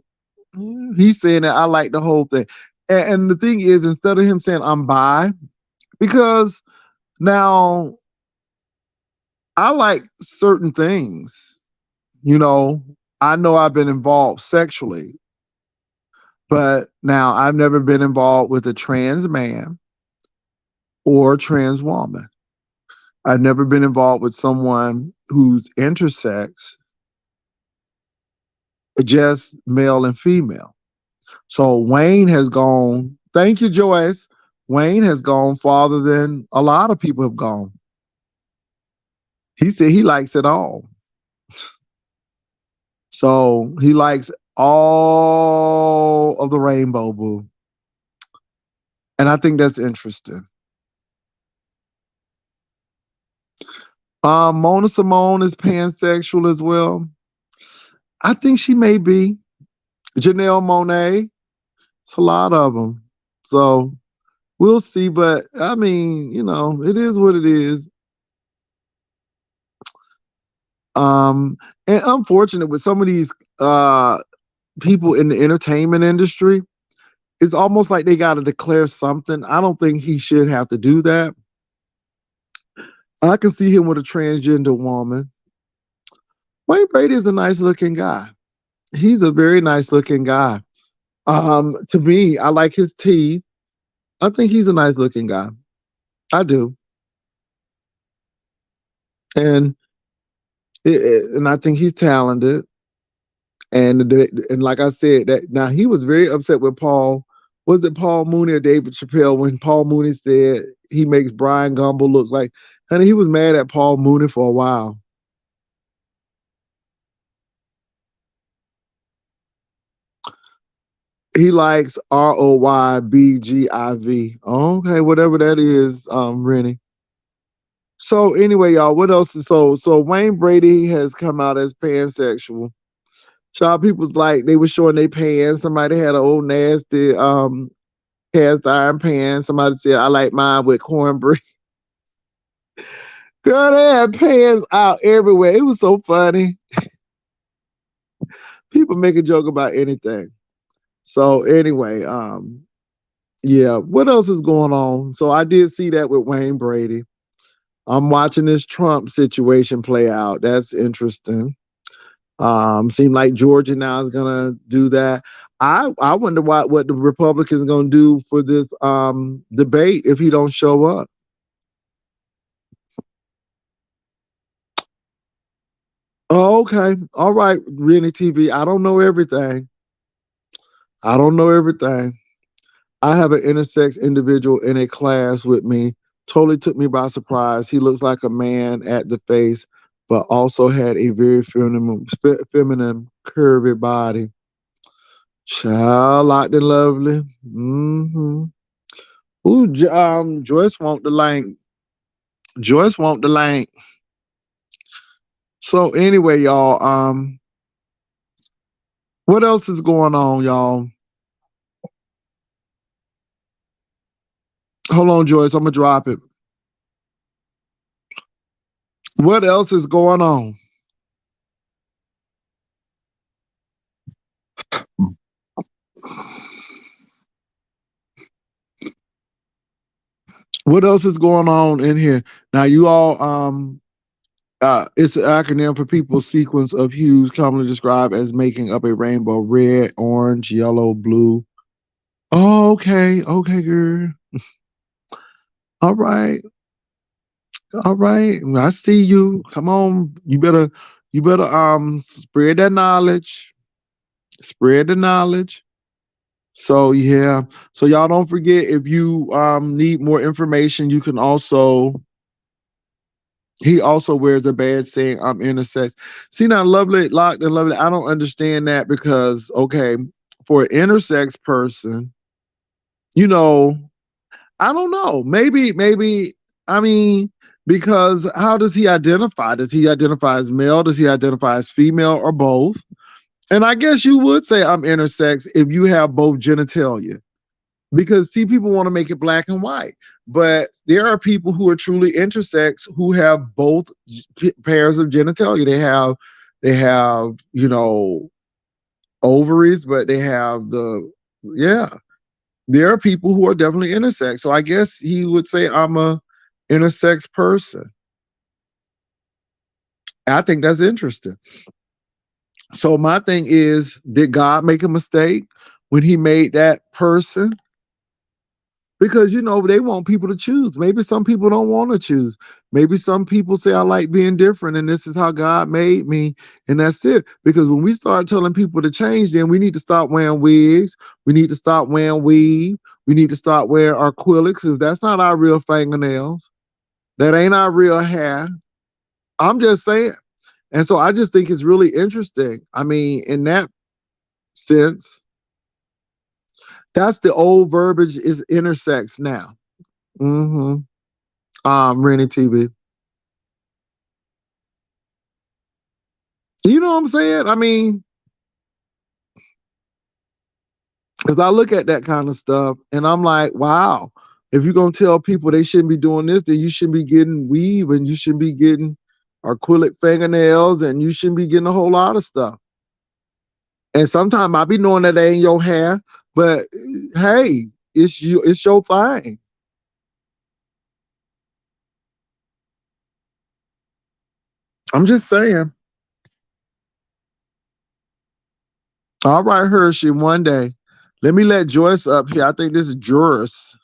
he's saying that I like the whole thing. And the thing is, instead of him saying I'm bi, because now I like certain things, I know I've been involved sexually, but now I've never been involved with a trans man or a trans woman. I've never been involved with someone who's intersex, just male and female. So Wayne has gone, thank you, Joyce. Wayne has gone farther than a lot of people have gone. He said he likes it all. So he likes all of the rainbow, boo. And I think that's interesting. Mona Simone is pansexual as well. I think she may be. Janelle Monáe. It's a lot of them. So we'll see. But I mean, it is what it is. And unfortunate with some of these people in the entertainment industry, It's almost like they got to declare something. I don't think he should have to do that. I can see him with a transgender woman. Wayne Brady is a nice looking guy. He's a very nice looking guy. To me, I like his teeth. I think he's a nice looking guy. I do. And and I think he's talented. And like I said, that now he was very upset with Paul. Was it Paul Mooney or David Chappelle when Paul Mooney said he makes Brian Gumble look like? Honey, he was mad at Paul Mooney for a while. He likes ROYBGIV. Okay, whatever that is, Rennie. So anyway, y'all, what else? So Wayne Brady has come out as pansexual. Child people's like they were showing their pants. Somebody had an old nasty cast iron pan. Somebody said, I like mine with cornbread. Girl, they had pans out everywhere. It was so funny. People make a joke about anything. So anyway, yeah, what else is going on? So I did see that with Wayne Brady. I'm watching this Trump situation play out. That's interesting. Seem like Georgia now is gonna do that. I wonder what the Republicans are gonna do for this debate if he don't show up. Oh, okay. All right, Rennie TV. I don't know everything. I don't know everything. I have an intersex individual in a class with me. Totally took me by surprise. He looks like a man at the face, but also had a very feminine curvy body. Child, locked and lovely. Mm-hmm. Ooh, Joyce want the link. Joyce want the link. So anyway, y'all, what else is going on, y'all? Hold on, Joyce. I'm gonna drop it. What else is going on? What else is going on in here? Now you all it's an acronym for people's sequence of hues commonly described as making up a rainbow: red, orange, yellow, blue. Oh, okay, okay, girl. All right, all right. I see you. Come on. You better spread that knowledge. Spread the knowledge. So yeah. So y'all don't forget if you need more information, you can also he also wears a badge saying I'm intersex. See now, lovely, locked and lovely. I don't understand that because okay, for an intersex person, you know, I don't know. Maybe I mean, because how does he identify? Does he identify as male? Does he identify as female or both? And I guess you would say I'm intersex if you have both genitalia. Because see, people want to make it black and white, but there are people who are truly intersex who have both pairs of genitalia. They have ovaries, but they have yeah. There are people who are definitely intersex. So I guess he would say I'm a intersex person. I think that's interesting. So my thing is, did God make a mistake when he made that person? Because they want people to choose. Maybe some people don't want to choose. Maybe some people say I like being different and this is how God made me and that's it. Because when we start telling people to change, then we need to stop wearing wigs. We need to stop wearing weave. We need to stop wearing acrylics because that's not our real fingernails. That ain't our real hair. I'm just saying. And so I just think it's really interesting. I mean, in that sense, that's the old verbiage is intersex now. Mm-hmm. Rennie TV. You know what I'm saying? I mean, because I look at that kind of stuff and I'm like, wow, if you're going to tell people they shouldn't be doing this, then you shouldn't be getting weave and you shouldn't be getting acrylic fingernails and you shouldn't be getting a whole lot of stuff. And sometimes I be knowing that they ain't your hair, but hey, it's your thing. I'm just saying. All right, Hershey, one day. Let me let Joyce up here. I think this is Joyce.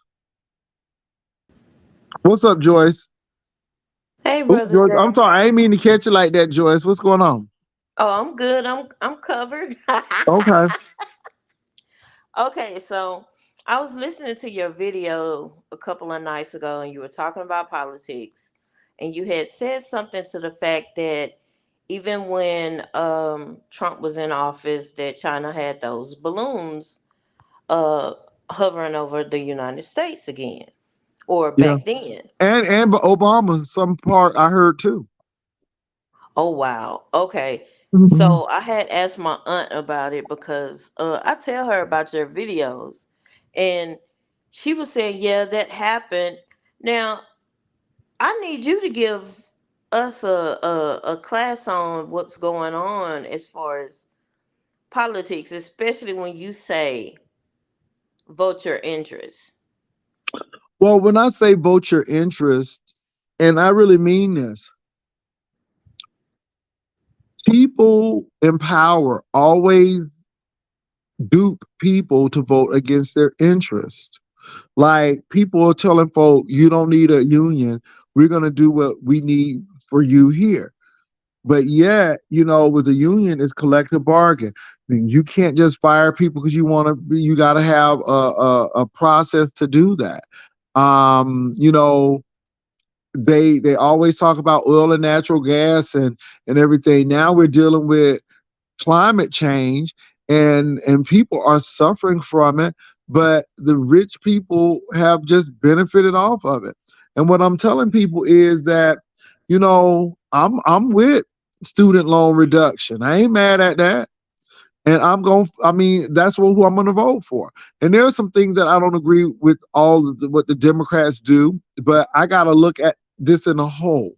What's up, Joyce? Hey, Oh, brother Joyce, I'm Jay. sorry. I ain't mean to catch you like that, Joyce. What's going on? Oh, I'm good. I'm covered. Okay. Okay, so I was listening to your video a couple of nights ago, and you were talking about politics, and you had said something to the fact that even when Trump was in office, that China had those balloons uh, hovering over the United States again, or Yeah. back then. And Obama, some part I heard too. Oh wow. Okay. Mhm. So I had asked my aunt about it because I tell her about your videos, and she was saying, "Yeah, that happened." Now I need you to give us a class on what's going on as far as politics, especially when you say vote your interest. Well, when I say vote your interest, and I really mean this, people in power always dupe people to vote against their interest. Like people are telling folk, you don't need a union. We're going to do what we need for you here. But yet, with a union, it's collective bargain. I mean, you can't just fire people because you want to. You got to have a process to do that. Um, you know, they always talk about oil and natural gas and everything. Now we're dealing with climate change, and people are suffering from it, but the rich people have just benefited off of it. And what I'm telling people is that, I'm with student loan reduction. I ain't mad at that. And I mean, that's who I'm going to vote for. And there are some things that I don't agree with all of what the Democrats do, but I got to look at this in a whole.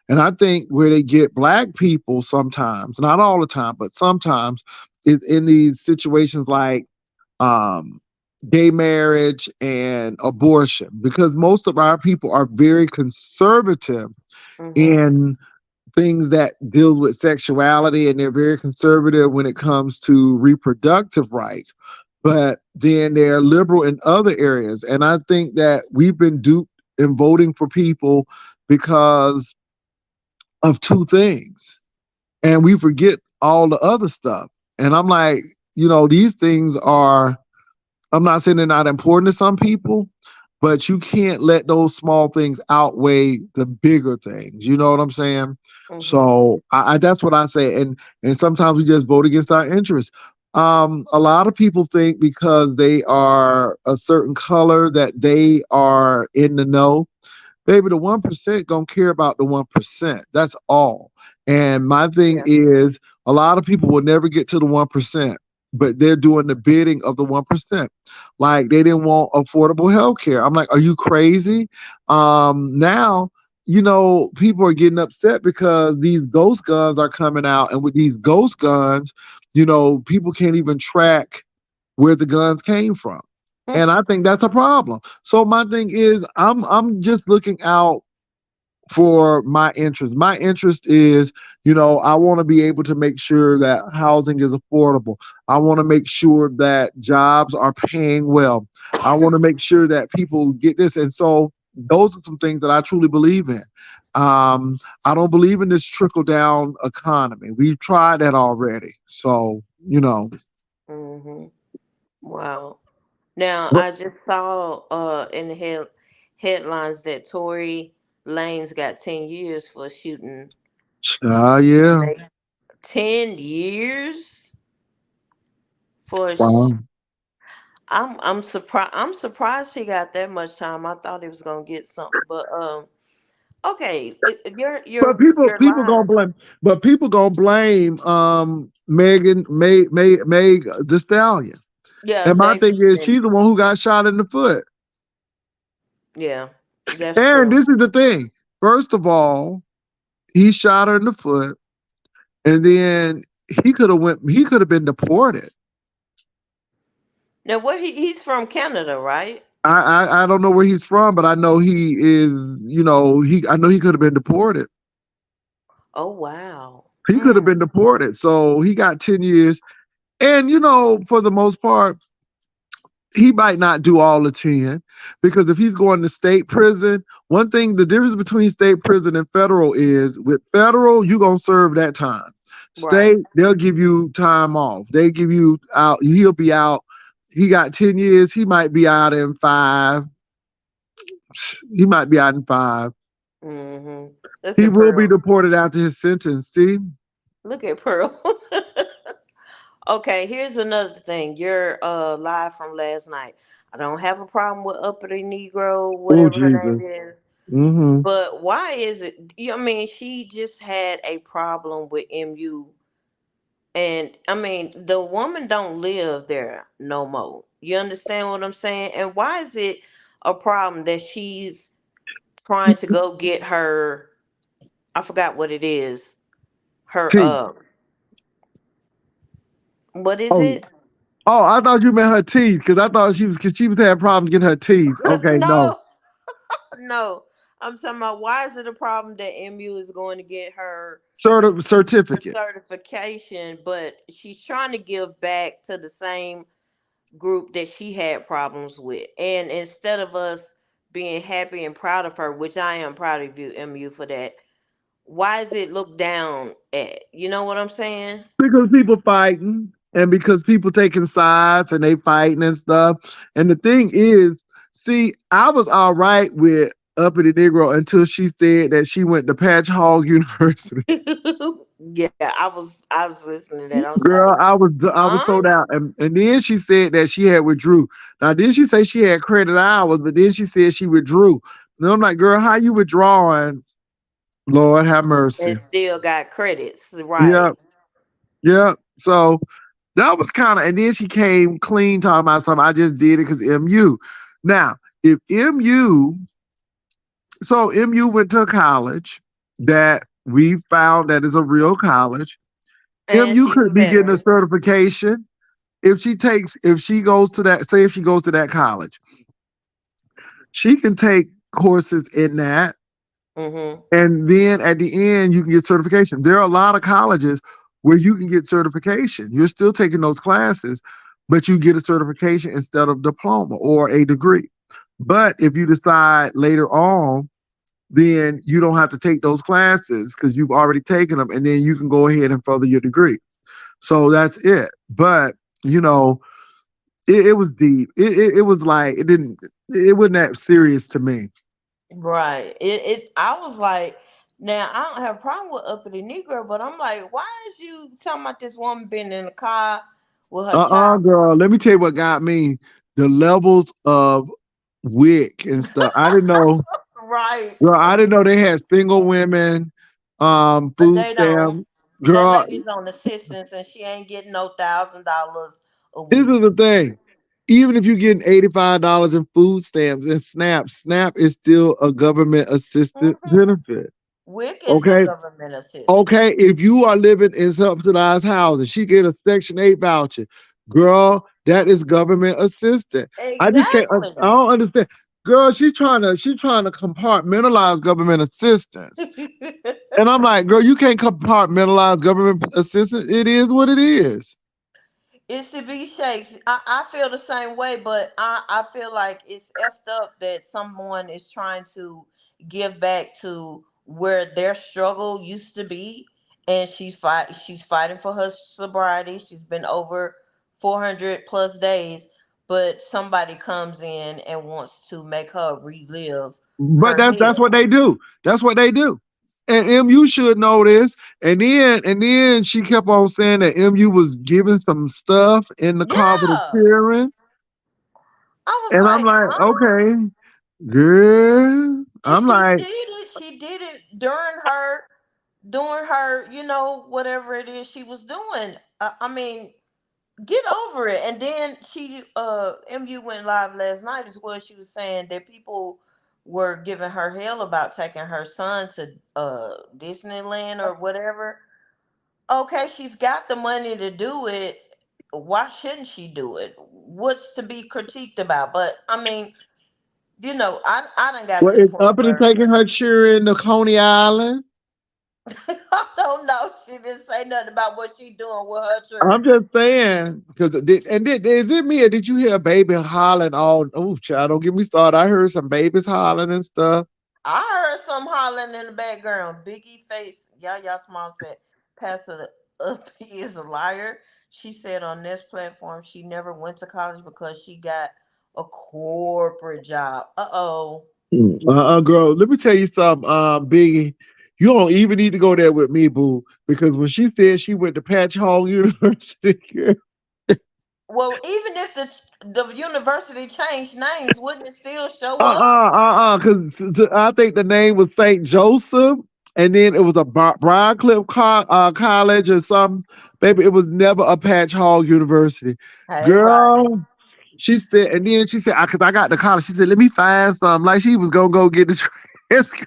And I think where they get black people sometimes, not all the time, but sometimes, is in these situations like um, gay marriage and abortion, because most of our people are very conservative Mm-hmm. in things that deals with sexuality, and they're very conservative when it comes to reproductive rights, but then they're liberal in other areas. And I think that we've been duped in voting for people because of two things, and we forget all the other stuff. And I'm like, these things are, I'm not saying they're not important to some people, but you can't let those small things outweigh the bigger things. You know what I'm saying? Mm-hmm. So that's what I say. And sometimes we just vote against our interests. A lot of people think because they are a certain color that they are in the know. Baby, the 1% gonna care about the 1%. That's all. And my thing Yeah. is, a lot of people will never get to the 1%, but they're doing the bidding of the 1%. Like they didn't want affordable health care. I'm like, are you crazy? Now, people are getting upset because these ghost guns are coming out. And with these ghost guns, people can't even track where the guns came from. And I think that's a problem. So my thing is, I'm just looking out for my interest. My interest is, I want to be able to make sure that housing is affordable. I want to make sure that jobs are paying well. I want to make sure that people get this. And so those are some things that I truly believe in. I don't believe in this trickle down economy. We've tried that already. So, Mm-hmm. Wow. Now I just saw in the headlines that Tory Lane's got 10 years for shooting. yeah. 10 years for. Wow. I'm surprised. I'm surprised he got that much time. I thought he was gonna get something, but okay, But your people gonna line. blame, Megan Meg the Stallion. Yeah, And my Meg. thing is, she's the one who got shot in the foot. Yeah, that's And true. this is the thing. First of all, he shot her in the foot, and then he could have been deported. Now, he's from Canada, right? I don't know where he's from, but I know he is, I know he could have been deported. Oh wow. He could have Mm, been deported. So he got 10 years. And for the most part, he might not do all the 10 because if he's going to state prison, one thing, the difference between state prison and federal is with federal, you're going to serve that time. right. State, they'll give you time off. They give you out, he'll be out. He got 10 years. He might be out in 5. He might be out in 5. Mm-hmm. Look He at will be Pearl. deported after his sentence. See? Look at Pearl. Okay, here's another thing. Your live from last night. I don't have a problem with uppity Negro, Oh, whatever her name Jesus. is. Mm-hmm. But why is it? I mean, she just had a problem with MU, and I mean, the woman don't live there no more. You understand what I'm saying? And why is it a problem that she's trying to go get her? I forgot what it is. Her Teeth. what is Oh, it? oh, I thought you meant her teeth because I thought cause she was having problems getting her teeth. Okay, no. No, no. I'm talking about why is it a problem that MU is going to get her Certificate. certification, but she's trying to give back to the same group that she had problems with. And instead of us being happy and proud of her, which I am proud of you, MU, for that, why is it looked down at? You know what I'm saying? Because people fighting and because people taking sides and they fighting and stuff. And the thing is, see, I was all right with Uppity Negro until she said that she went to Patch Hall University. Yeah, I was listening to that. I was Girl, like, I was huh? told out, and then she said that she had withdrew. Now, then she say she had credit hours, but then she said she withdrew. And I'm like, girl, how you withdrawing? Lord have mercy. And still got credits, Yeah, right? yeah. So that was kind of, and then she came clean talking about something. I just did it because MU. Now, if MU, so MU went to a college that we found that is a real college. And MU she's a could be getting a veteran. certification if she goes to that, say if she goes to that college, she can take courses in that. Mm-hmm. And then at the end, you can get certification. There are a lot of colleges where you can get certification. You're still taking those classes, but you get a certification instead of diploma or a degree. But if you decide later on, then you don't have to take those classes because you've already taken them, and then you can go ahead and further your degree. So that's it. But you know, it was deep. It was like it wasn't that serious to me. Right. I was like, now I don't have a problem with uppity Negro, but I'm like, why is you talking about this woman being in the car with her child? Girl. Let me tell you what got me. The levels of wick and stuff. I didn't know, Right. girl. I didn't know they had single women, food They don't. stamp. That Girl, lady's on assistance and she ain't getting no $1,000 a this week. is the thing. Even if you're getting $85 in food stamps and SNAP is still a government assisted Hmm. benefit. WIC is a Okay. government assistance. Okay, if you are living in subsidized housing, she get a Section 8 voucher. Girl, that is government assistance. I just can't, I Exactly. don't understand. Girl, she's trying to compartmentalize government assistance. And I'm like, girl, you can't compartmentalize government assistance. It is what it is. It's to be shakes. I feel the same way, but I feel like it's effed up that someone is trying to give back to where their struggle used to be, and she's fighting for her sobriety. She's been over 400 plus days, but somebody comes in and wants to make her relive But her that's what hell. they do. That's what they do. And MU should know this. And then she kept on saying that MU was giving some stuff in the car with a Yeah, cheering. I was And I'm like, like, huh? okay, girl. And I'm like, she did it during her, whatever it is she was doing. I mean, get over it. And then MU went live last night as well. She was saying that people were giving her hell about taking her son to Disneyland or whatever. Okay, she's got the money to do it. Why shouldn't she do it? What's to be critiqued about? But I mean, I done got Well, to the is point Uppity where taking her cheering to Coney Island? I don't know. She didn't say nothing about what she doing with her I'm children. just saying, because is it me or did you hear a baby hollering all? Oh, child, don't get me started. I heard some babies hollering and stuff. I heard some hollering in the background. Biggie face. Y'all small said, Pastor Up is a liar. She said on this platform she never went to college because she got a corporate job. Uh-oh. Girl, let me tell you something, Biggie. You don't even need to go there with me, boo, because when she said she went to Patch Hall University, girl, Well, even if the university changed names, wouldn't it still show up? because I think the name was St. Joseph, and then it was a Briarcliff College or something. Baby, it was never a Patch Hall University. Hey, Rodney. Girl, she said, and then she said, because I got to college, she said, let me find something. Like she was going to go get the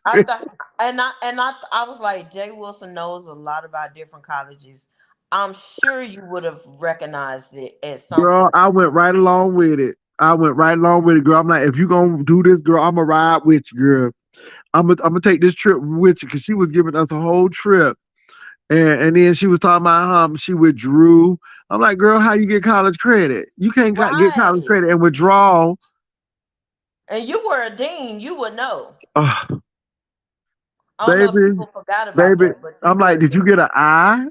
I transcript. thought, I was like, Jay Wilson knows a lot about different colleges. I'm sure you would have recognized it at some Girl, point. I went right along with it. I went right along with it, girl. I'm like, if you gonna do this, girl, I'm gonna ride with you, girl. I'm gonna take this trip with you because she was giving us a whole trip, and then she was talking about how she withdrew. I'm like, girl, how you get college credit? You can't get college Right. credit and withdraw. And you were a dean, you would know. Oh, I don't know if baby, people forgot about baby. that, but you I'm were like, a did you dean. get an I?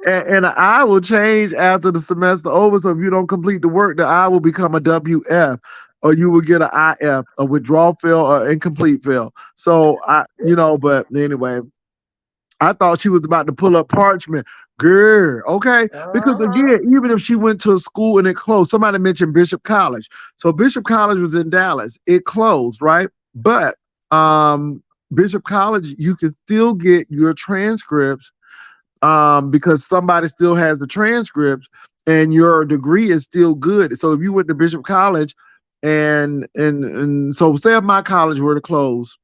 And the I will change after the semester over. So if you don't complete the work, the I will become a WF, or you will get an IF, a withdrawal fail or incomplete fail. So but anyway, I thought she was about to pull up parchment. Girl, okay. Because Uh-huh. again, even if she went to a school and it closed, somebody mentioned Bishop College. So Bishop College was in Dallas. It closed, right? But Bishop College, you can still get your transcripts because somebody still has the transcripts and your degree is still good. So if you went to Bishop College and so say if my college were to close,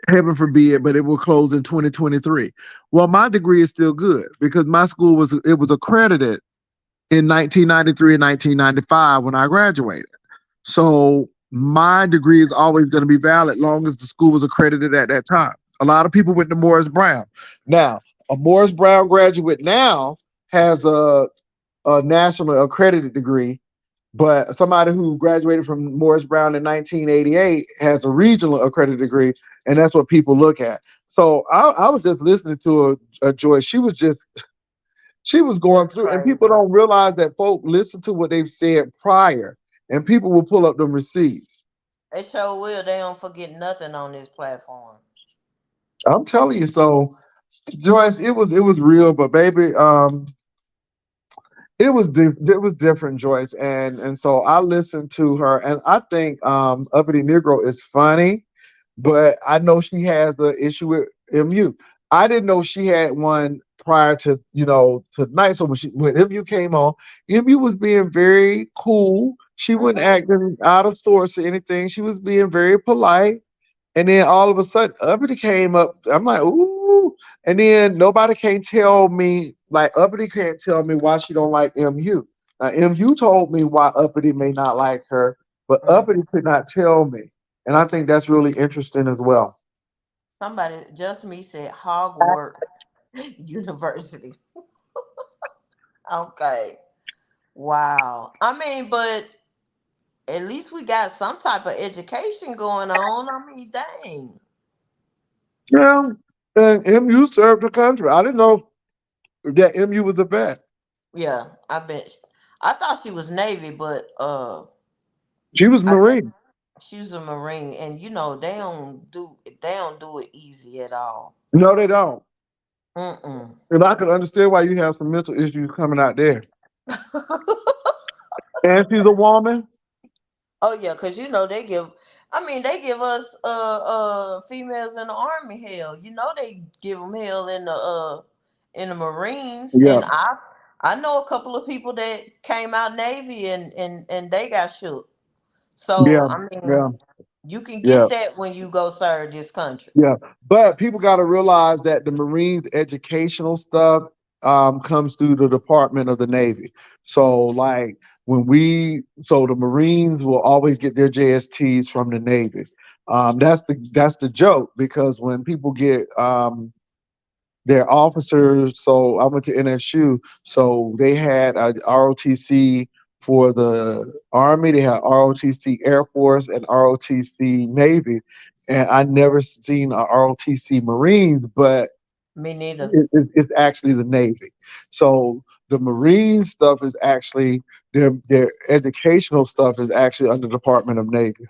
heaven forbid, but it will close in 2023. Well, my degree is still good because my school was accredited in 1993 and 1995 when I graduated. So my degree is always going to be valid long as the school was accredited at that time. A lot of people went to Morris Brown. Now, a Morris Brown graduate now has a national accredited degree, but somebody who graduated from Morris Brown in 1988 has a regional accredited degree, and that's what people look at. So I was just listening to a Joyce. She was going That's through, and people crazy. don't realize that folk listen to what they've said prior, and people will pull up them receipts. They sure will. They don't forget nothing on this platform. I'm telling you, so Joyce, it was real, but baby, it was different, Joyce, and so I listened to her, and I think Uppity Negro is funny, but I know she has the issue with MU. I didn't know she had one prior to tonight. So when MU came on, MU was being very cool. She wasn't Hmm. acting out of sorts or anything. She was being very polite. And then all of a sudden, Uppity came up. I'm like, ooh. And then nobody can tell me, like Uppity can't tell me why she don't like MU. Now, MU told me why Uppity may not like her, but Uppity could not tell me. And I think that's really interesting as well. Somebody just me said Hogwarts University. Okay. Wow. I mean, but at least we got some type of education going on. I mean, dang. Yeah. And MU served the country. I didn't know that MU was a vet. Yeah, I thought she was Navy, but She was I think Marine. she was a Marine, and they don't do it easy at all. No, they don't. Mm-mm. And I can understand why you have some mental issues coming out there. And she's a woman. Oh yeah, because they give us females in the army hell. They give them hell in the Marines, Yeah. and I know a couple of people that came out Navy and they got shook. So Yeah. I mean, Yeah. You can Yeah. get that when you go serve this country. Yeah, but people got to realize that the Marines educational stuff comes through the Department of the Navy. So, like so the Marines will always get their JSTs from the Navy. That's the joke because when people get their officers. So I went to NSU. So they had a ROTC for the Army. They had ROTC Air Force and ROTC Navy. And I never seen a ROTC Marines, but Me neither. it's actually the Navy. So the Marine stuff is actually their educational stuff is actually under Department of Navy.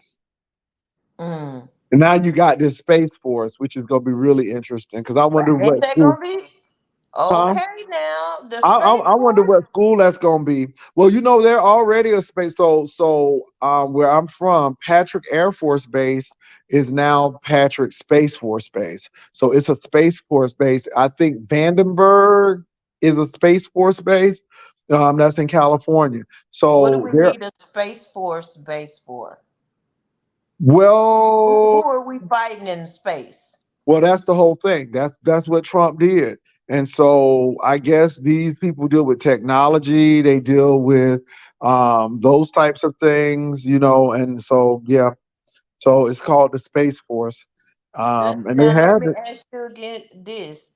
Mm. And now you got this Space Force, which is going to be really interesting because I wonder Ain't what that school. gonna be Huh? okay now? The I, Space I wonder Force. what school that's gonna be. Well, they're already a space. So where I'm from, Patrick Air Force Base is now Patrick Space Force Base. So it's a Space Force base. I think Vandenberg is a Space Force base. That's in California. What do So we they're need a Space Force base for? Who well, are we fighting in space? Well, that's the whole thing. That's what Trump did. And so I guess these people deal with technology, they deal with those types of things. And so yeah, so it's called the Space Force. And they Now let have me it. ask you again this.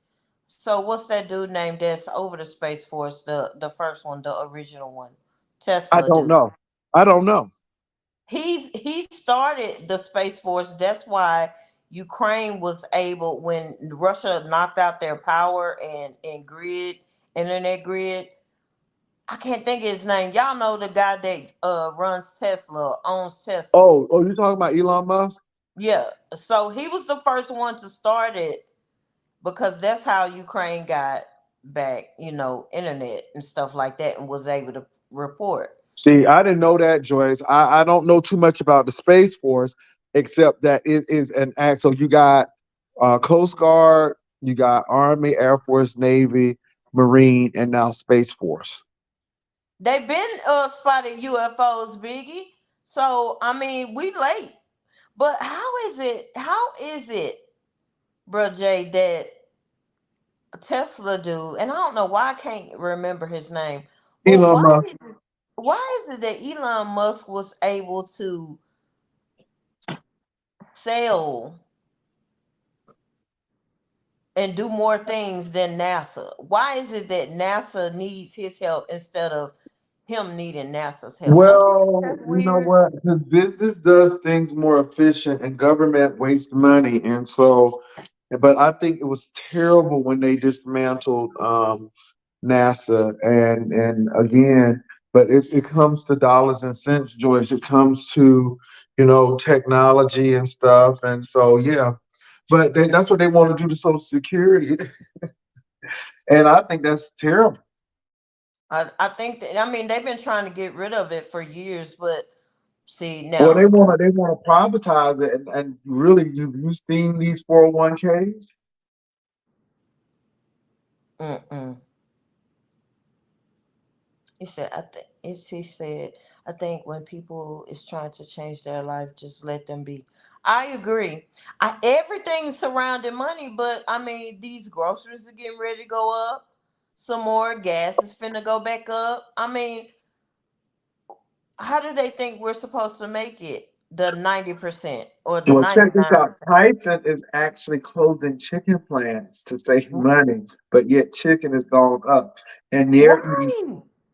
So what's that dude named that's over the Space Force? The first one, the original one, I Tesla don't dude. know. I don't know. He started the Space Force. That's why Ukraine was able, when Russia knocked out their power and grid, internet grid. I can't think of his name. Y'all know the guy that runs Tesla, owns Tesla. Oh, you talking about Elon Musk? Yeah. So he was the first one to start it because that's how Ukraine got back, internet and stuff like that, and was able to report. See, I didn't know that, Joyce. I don't know too much about the Space Force, except that it is an act. So you got Coast Guard, you got Army, Air Force, Navy, Marine, and now Space Force. They've been spotted UFOs, Biggie. So I mean, we late. But how is it, bro Jay, that Tesla dude, and I don't know why I can't remember his name, but Elon why Musk. is it, why is it that Elon Musk was able to sell and do more things than NASA? Why is it that NASA needs his help instead of him needing NASA's help? Don't you think Well, that's you know weird? what? Because business does things more efficient and government wastes money. And so, but I think it was terrible when they dismantled NASA. And again, but it comes to dollars and cents, Joyce. It comes to, technology and stuff. And so, yeah, but that's what they want to do to Social Security. And I think that's terrible. I think that, I mean, they've been trying to get rid of it for years, but see Well, they now. want to they want to privatize it, and really, you seen these 401ks? Mm-mm. He said, I think when people is trying to change their life, just let them be. I agree. Everything surrounding money, but I mean, these groceries are getting ready to go up. Some more gas is finna go back up. I mean, how do they think we're supposed to make it? The 90% or the Well, check this 99%? out. Tyson is actually closing chicken plants to save money, but yet chicken has gone up, and Why?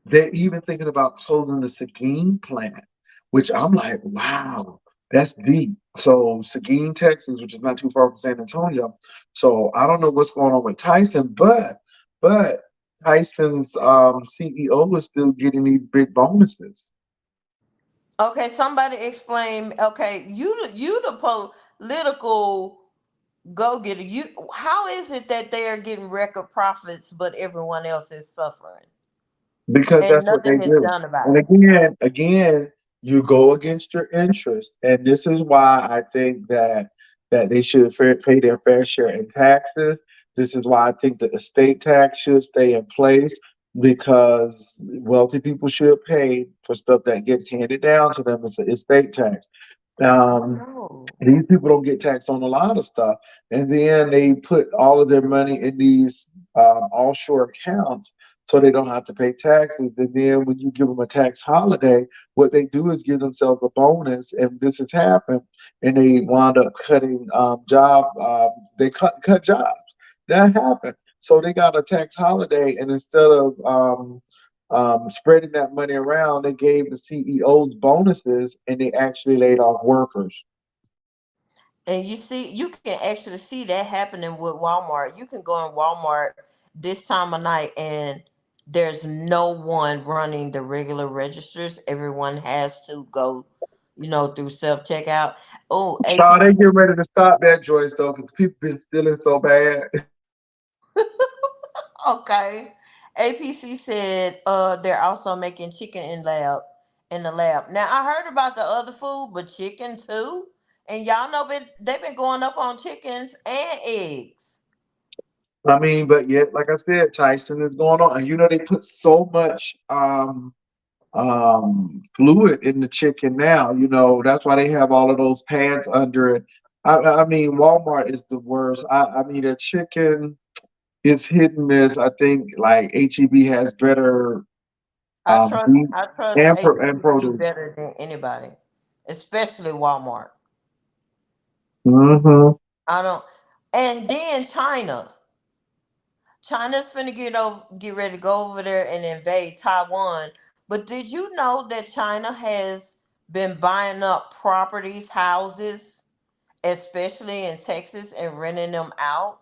they're even thinking about closing the Seguin plant, which I'm like, wow, that's deep. So Seguin, Texas, which is not too far from San Antonio. So I don't know what's going on with Tyson, but Tyson's CEO is still getting these big bonuses Okay, somebody explain. Okay, you the political go getter. How is it that they are getting record profits, but everyone else is suffering because and that's what they nothing is do. done about And it? again, you go against your interest, and this is why I think that they should pay their fair share in taxes. This is why I think that the estate tax should stay in place because wealthy people should pay for stuff that gets handed down to them as an estate tax. Um, No. these people don't get taxed on a lot of stuff, and then they put all of their money in these offshore accounts so they don't have to pay taxes. And then when you give them a tax holiday, what they do is give themselves a bonus, and this has happened, and they wind up cutting they cut jobs. That happened. So they got a tax holiday, and instead of spreading that money around, they gave the CEOs bonuses, and they actually laid off workers. And you can actually see that happening with Walmart. You can go in Walmart this time of night and there's no one running the regular registers. Everyone has to go, through self checkout. Oh, Child, they APC. get ready to stop that joint though, because people been stealing so bad. Okay. APC said they're also making chicken in the lab. Now I heard about the other food, but chicken too. And y'all know they've been going up on chickens and eggs. I mean, but yet, like I said, Tyson is going on, and they put so much fluid in the chicken now. That's why they have all of those pads under it. I mean, Walmart is the worst. I mean, the chicken is hit and miss. I think like HEB has better beef I trust and HEB produce. better than anybody, especially Walmart. Hmm. I don't. And then China. China's finna get ready to go over there and invade Taiwan. But did you know that China has been buying up properties, houses, especially in Texas, and renting them out?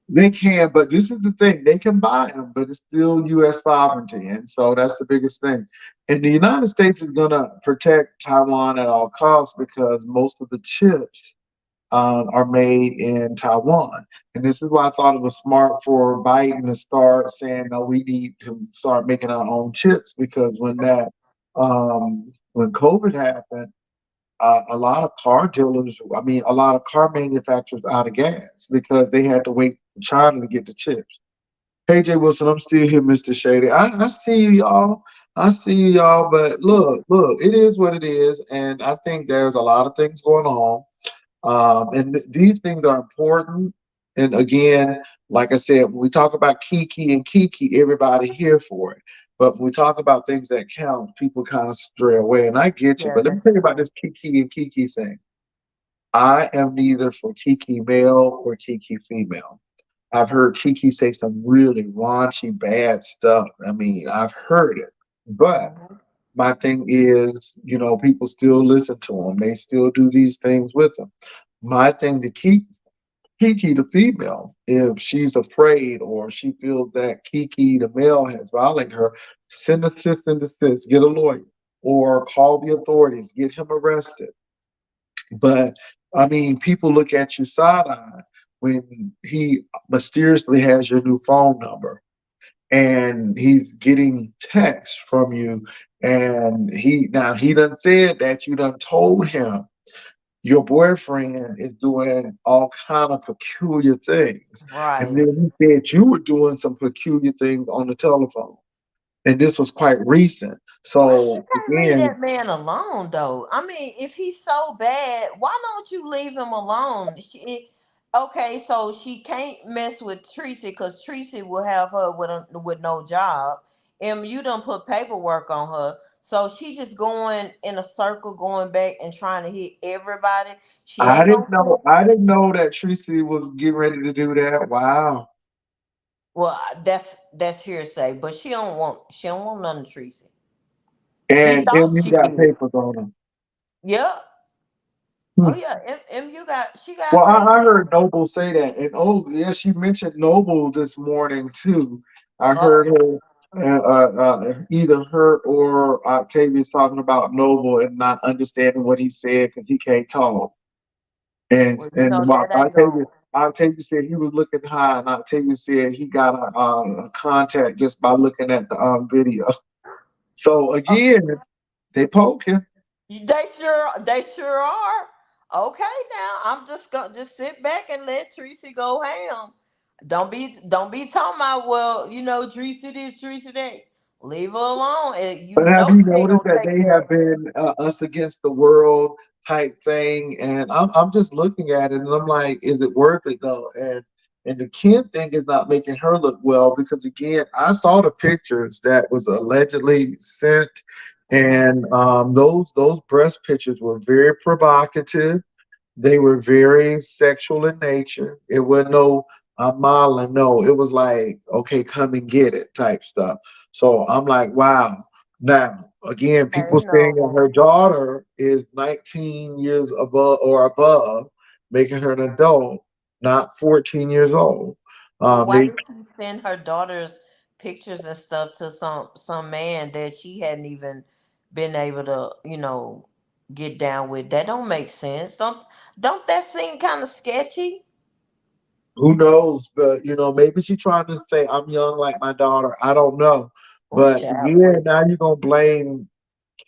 They can, but this is the thing. They can buy them, but it's still U.S. sovereignty. And so that's the biggest thing. And the United States is going to protect Taiwan at all costs because most of the chips are made in Taiwan. And this is why I thought it was smart for Biden to start saying, no, we need to start making our own chips because when COVID happened, a lot of car dealers, I mean, a lot of car manufacturers out of gas because they had to wait for China to get the chips. Hey, Jay Wilson, I'm still here, Mr. Shady. I see you, y'all. I see you, y'all. But look, it is what it is. And I think there's a lot of things going on. And these things are important. And again, like I said, when we talk about Kiki, everybody here for it. But when we talk about things that count, people kind of stray away. And I get you. Yeah, But let me that's tell you about true. this Kiki thing. I am neither for Kiki male or Kiki female. I've heard Kiki say some really raunchy, bad stuff. I mean, I've heard it. But Mhm. my thing is, people still listen to them. They still do these things with them. My thing to keep Kiki the female, if she's afraid or she feels that Kiki the male has violated her, send a cease and desist, get a lawyer, or call the authorities, get him arrested. But I mean, people look at you side eye when he mysteriously has your new phone number and he's getting texts from you. And he done said that you done told him your boyfriend is doing all kind of peculiar things. And Right. then he said you were doing some peculiar things on the telephone. And this was quite recent. Why you So can't leave again, that man alone though? I mean, if he's so bad, why don't you leave him alone? Okay, so she can't mess with Tracy because Tracy will have her with no job. And you done put paperwork on her. So she just going in a circle, going back and trying to hit everybody. She I ain't didn't gonna know. quit. I didn't know that Tracy was getting ready to do that. Wow. Well, that's hearsay, but she don't want none of Tracy. She And thought you she got did. papers on him. Yep. Oh Hmm. yeah, you got she Well, got I paper. heard Noble say that, and oh, yeah, she mentioned Noble this morning too. I Uh heard her, either her or Octavius talking about Noble and not understanding what he said because he can't talk. And well, while that ain't going. Octavius said he was looking high, and Octavius said he got a contact just by looking at the video. So Uh, again, they poke him. they sure are. Okay, now I'm just gonna just sit back and let Tracy go ham. Don't be talking about well, Tracy this, Tracy that. Leave her alone. And But have you they noticed gonna that take they have that. been us against the world? type thing. And I'm just looking at it and I'm like, is it worth it though? And the Kim thing is not making her look well because again, I saw the pictures that was allegedly sent, and those breast pictures were very provocative. They were very sexual in nature. It wasn't no modeling. No, it was like, okay, come and get it type stuff. So I'm like, wow. Now, again, Hey, people saying that her no. daughter is 19 years above, making her an adult, not 14 years old. But why They did she send her daughter's pictures and stuff to some man that she hadn't even been able to, get down with? That don't make sense. Don't that seem kind of sketchy? Who knows? But maybe she trying to say I'm young like my daughter. I don't know. Ooh, But child, yeah, please. now you're gonna blame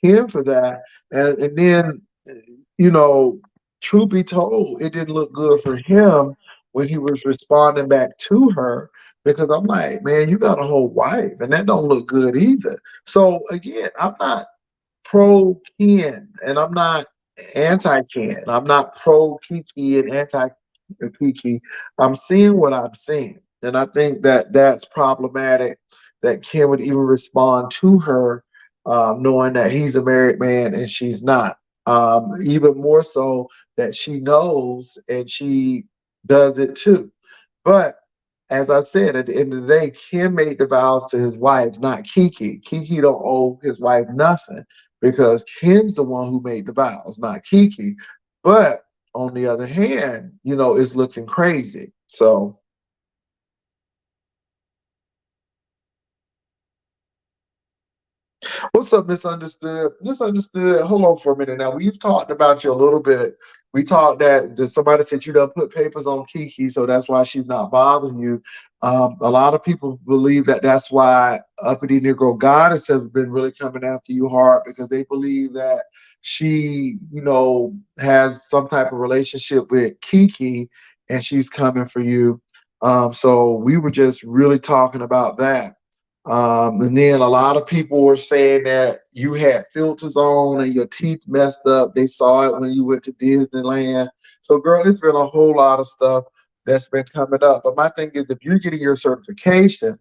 him for that. And then, you know, truth be told, it didn't look good for him when he was responding back to her because I'm like, man, you got a whole wife, and that don't look good either. So again, I'm not pro Ken and I'm not anti Ken. I'm not pro Kiki and anti Kiki. I'm seeing what I'm seeing. And I think that that's problematic that Ken would even respond to her knowing that he's a married man and she's not. Even more so that she knows and she does it too. But as I said, at the end of the day, Kim made the vows to his wife, not Kiki. Kiki don't owe his wife nothing because Kim's the one who made the vows, not Kiki. But on the other hand, it's looking crazy. So what's up, Misunderstood? Misunderstood. Hold on for a minute. Now we've talked about you a little bit. We talked that somebody said you done put papers on Kiki, so that's why she's not bothering you. A lot of people believe that that's why uppity Negro goddess have been really coming after you hard because they believe that she, has some type of relationship with Kiki and she's coming for you. So we were just really talking about that. And then a lot of people were saying that you had filters on and your teeth messed up. They saw it when you went to Disneyland. So, girl, it's been a whole lot of stuff that's been coming up. But my thing is, if you're getting your certification,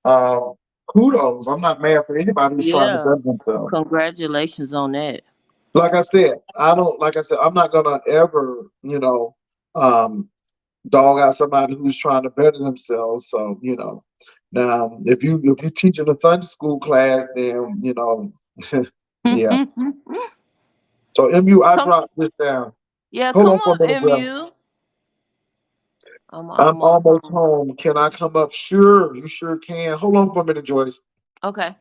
um, kudos. I'm not mad for anybody who's trying to Yeah. better themselves. Congratulations on that. Like I said, I don't. Like I said, I'm not gonna ever, um, dog out somebody who's trying to better themselves. So, now if you're teaching a Sunday school class, then yeah. So MU, I Come, dropped this down. yeah, Hold come on for a on, minute, bro. MU. I'm I'm almost almost home. home. Can I come up? Sure, you sure can. Hold on for a minute, Joyce. Okay.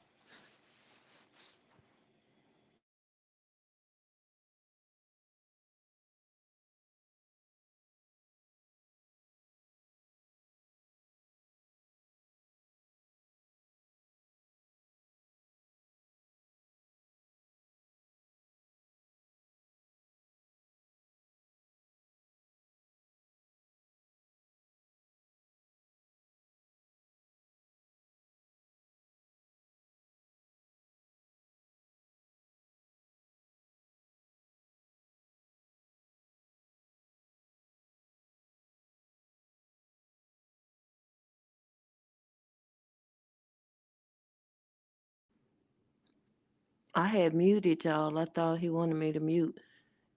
I had muted y'all. I thought he wanted me to mute.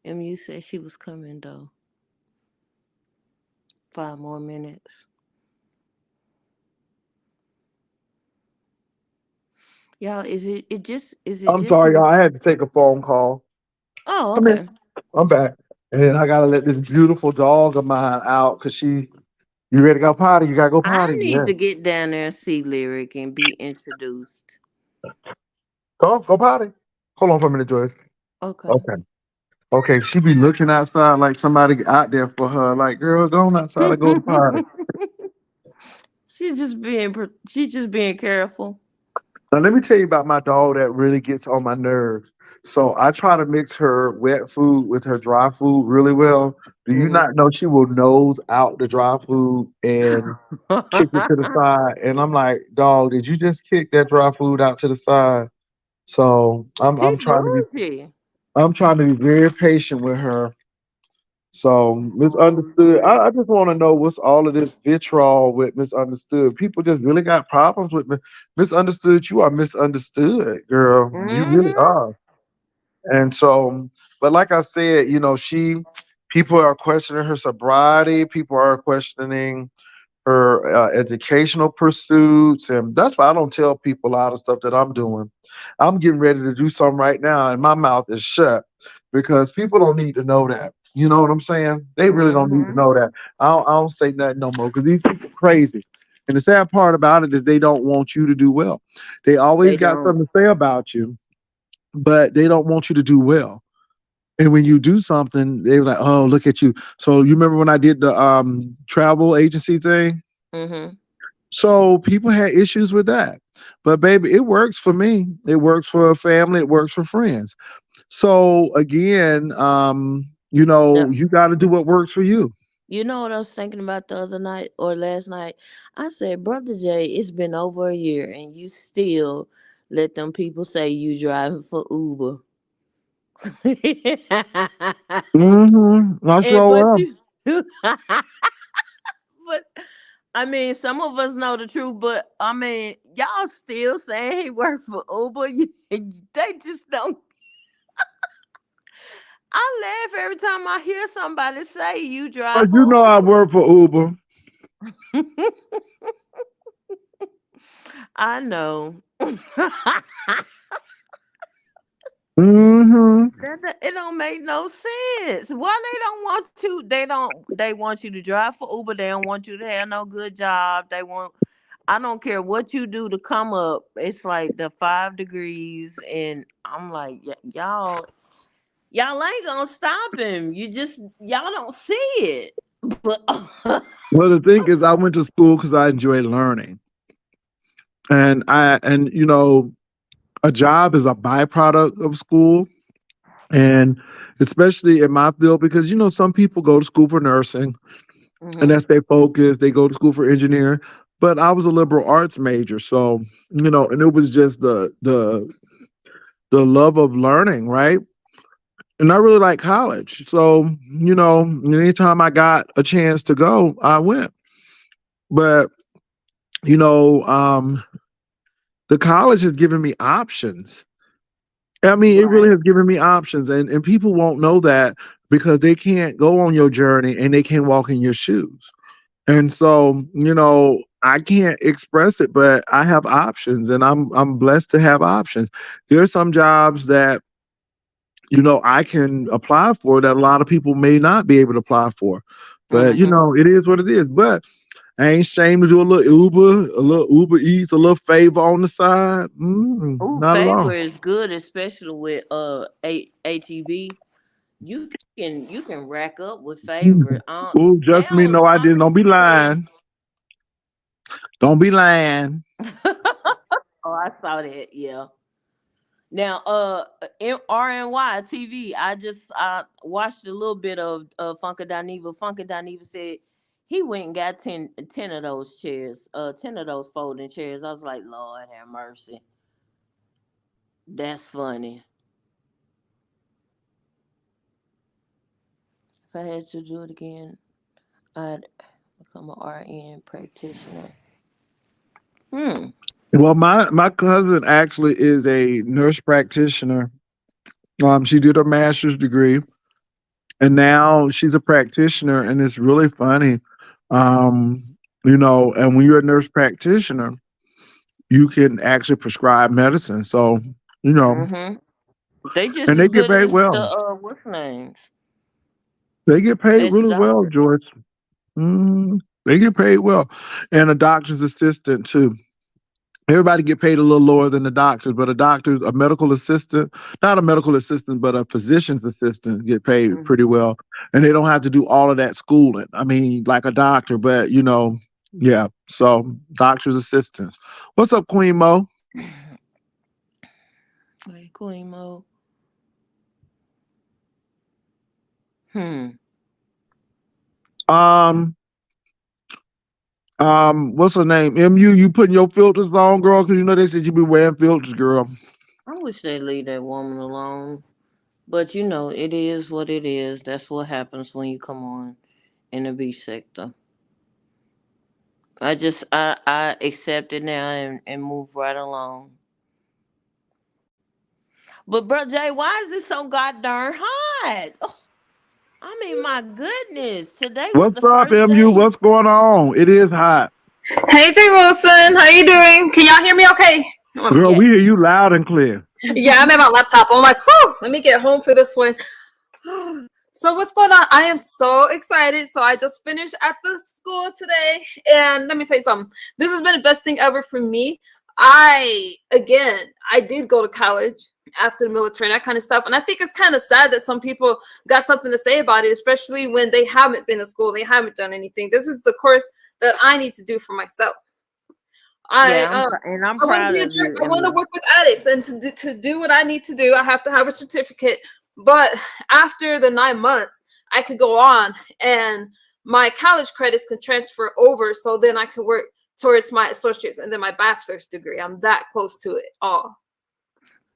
MU said she was coming though. 5 more minutes. Y'all, is it I'm just sorry, me? y'all. I had to take a phone call. Oh, Come here. okay. I'm back. And then I gotta let this beautiful dog of mine out because you ready to go potty? You gotta go I potty. need Yeah. to get down there and see Lyric and be introduced. Go potty. Hold on for a minute, Joyce. Okay. Okay. Okay, she be looking outside like somebody out there for her. Like, girl, go on outside and go to potty. She just being careful. Now, let me tell you about my dog that really gets on my nerves. So I try to mix her wet food with her dry food really well. Do you Hmm. not know she will nose out the dry food and kick it to the side? And I'm like, dog, did you just kick that dry food out to the side? So I'm She trying to be bougie. I'm trying to be very patient with her. So Oh, misunderstood. I just want to know what's all of this vitriol with misunderstood. People just really got problems with misunderstood. You are misunderstood, girl. You really mm-hmm. are. And so, but like I said, people are questioning her sobriety. People are questioning her educational pursuits, and that's why I don't tell people a lot of stuff that I'm doing. I'm getting ready to do something right now, and my mouth is shut because people don't need to know that. You know what I'm saying? They really don't need to Mm-hmm. know that. I don't say nothing no more because these people crazy. And the sad part about it is they don't want you to do well. They always They got don't. something to say about you, but they don't want you to do well. And when you do something, they're like, "Oh, look at you." So you remember when I did the travel agency thing? Mm-hmm. So people had issues with that. But baby, it works for me. It works for a family, it works for friends. So again, Yeah. you got to do what works for you. You know what I was thinking about the other night or last night? I said, Brother Jay, it's been over a year and you still let them people say you driving for Uber. I and sure but am. you but I mean some of us know the truth, but I mean y'all still saying he worked for Uber. They just don't. I laugh every time I hear somebody say you drive But you know for I work for Uber. Uber. I know. Hmm. It don't make no sense. Why they don't want to? They want you to drive for Uber. They don't want you to have no good job. They want. I don't care what you do to come up. It's like the 5 degrees, and I'm like, y'all ain't gonna stop him. Y'all don't see it. But Well, the thing is, I went to school because I enjoy learning, and a job is a byproduct of school, and especially in my field because some people go to school for nursing and hmm that's their focus. They go to school for engineering, but I was a liberal arts major, so and it was just the love of learning, right? And I really like college, so anytime I got a chance to go, I went. But you know, um, the college has given me options. I mean, it really right. has given me options, and people won't know that because they can't go on your journey and they can't walk in your shoes. And so, I can't express it, but I have options and I'm blessed to have options. There are some jobs that, I can apply for that a lot of people may not be able to apply for. But, hmm it is what it is. But I ain't ashamed to do a little Uber Eats, a little favor on the side. Ooh, Not at favor all. is good, especially with ATV. You can rack up with favor. Oh, They just me. don't No, I didn't. Don't be pay. lying. Don't be lying. Oh, I saw that. Yeah. Now, RNY TV. I watched a little bit of Funkadiniva. Funkadiniva said he went and got ten of those chairs, 10 of those folding chairs. I was like, Lord have mercy. That's funny. If I had to do it again, I'd become an RN practitioner. Hmm. Well, my cousin actually is a nurse practitioner. She did her master's degree, and now she's a practitioner, and it's really funny. Um, and when you're a nurse practitioner, you can actually prescribe medicine. So, you know, Mm-hmm. They just and they as get good paid as the well. what's names They get paid as the really well, doctor. Joyce. They get paid well, and a doctor's assistant too. Everybody get paid a little lower than the doctors, but a medical assistant, not a medical assistant, but a physician's assistant get paid pretty Mm-hmm. well. And they don't have to do all of that schooling. I mean, like a doctor, but yeah. So doctor's assistants. What's up, Queen Mo? Like Queen Mo. Hmm. Um, what's her name? MU, you putting your filters on, girl? Because they said you be wearing filters, girl. I wish they leave that woman alone. But you know, it is what it is. That's what happens when you come on in the B sector. I accept it now and move right along. But bro Jay, why is it so goddamn hot? Oh, I mean, my goodness, today was What's the up, first MU? day. What's going on? It is hot. Hey Jay Wilson, how you doing? Can y'all hear me okay? Girl, we hear Yes. you loud and clear. Yeah, I'm at my laptop. I'm like, whew, let me get home for this one. So what's going on? I am so excited. So I just finished at the school today. And let me tell you something. This has been the best thing ever for me. I did go to college after the military and that kind of stuff. And I think it's kind of sad that some people got something to say about it, especially when they haven't been to school, they haven't done anything. This is the course that I need to do for myself. I Yeah, and I'm I want to proud be a of drug. you, I want to Emmy. work with addicts, and to do what I need to do, I have to have a certificate. But after the 9 months, I could go on, and my college credits can transfer over, so then I can work towards my associates and then my bachelor's degree. I'm that close to it all.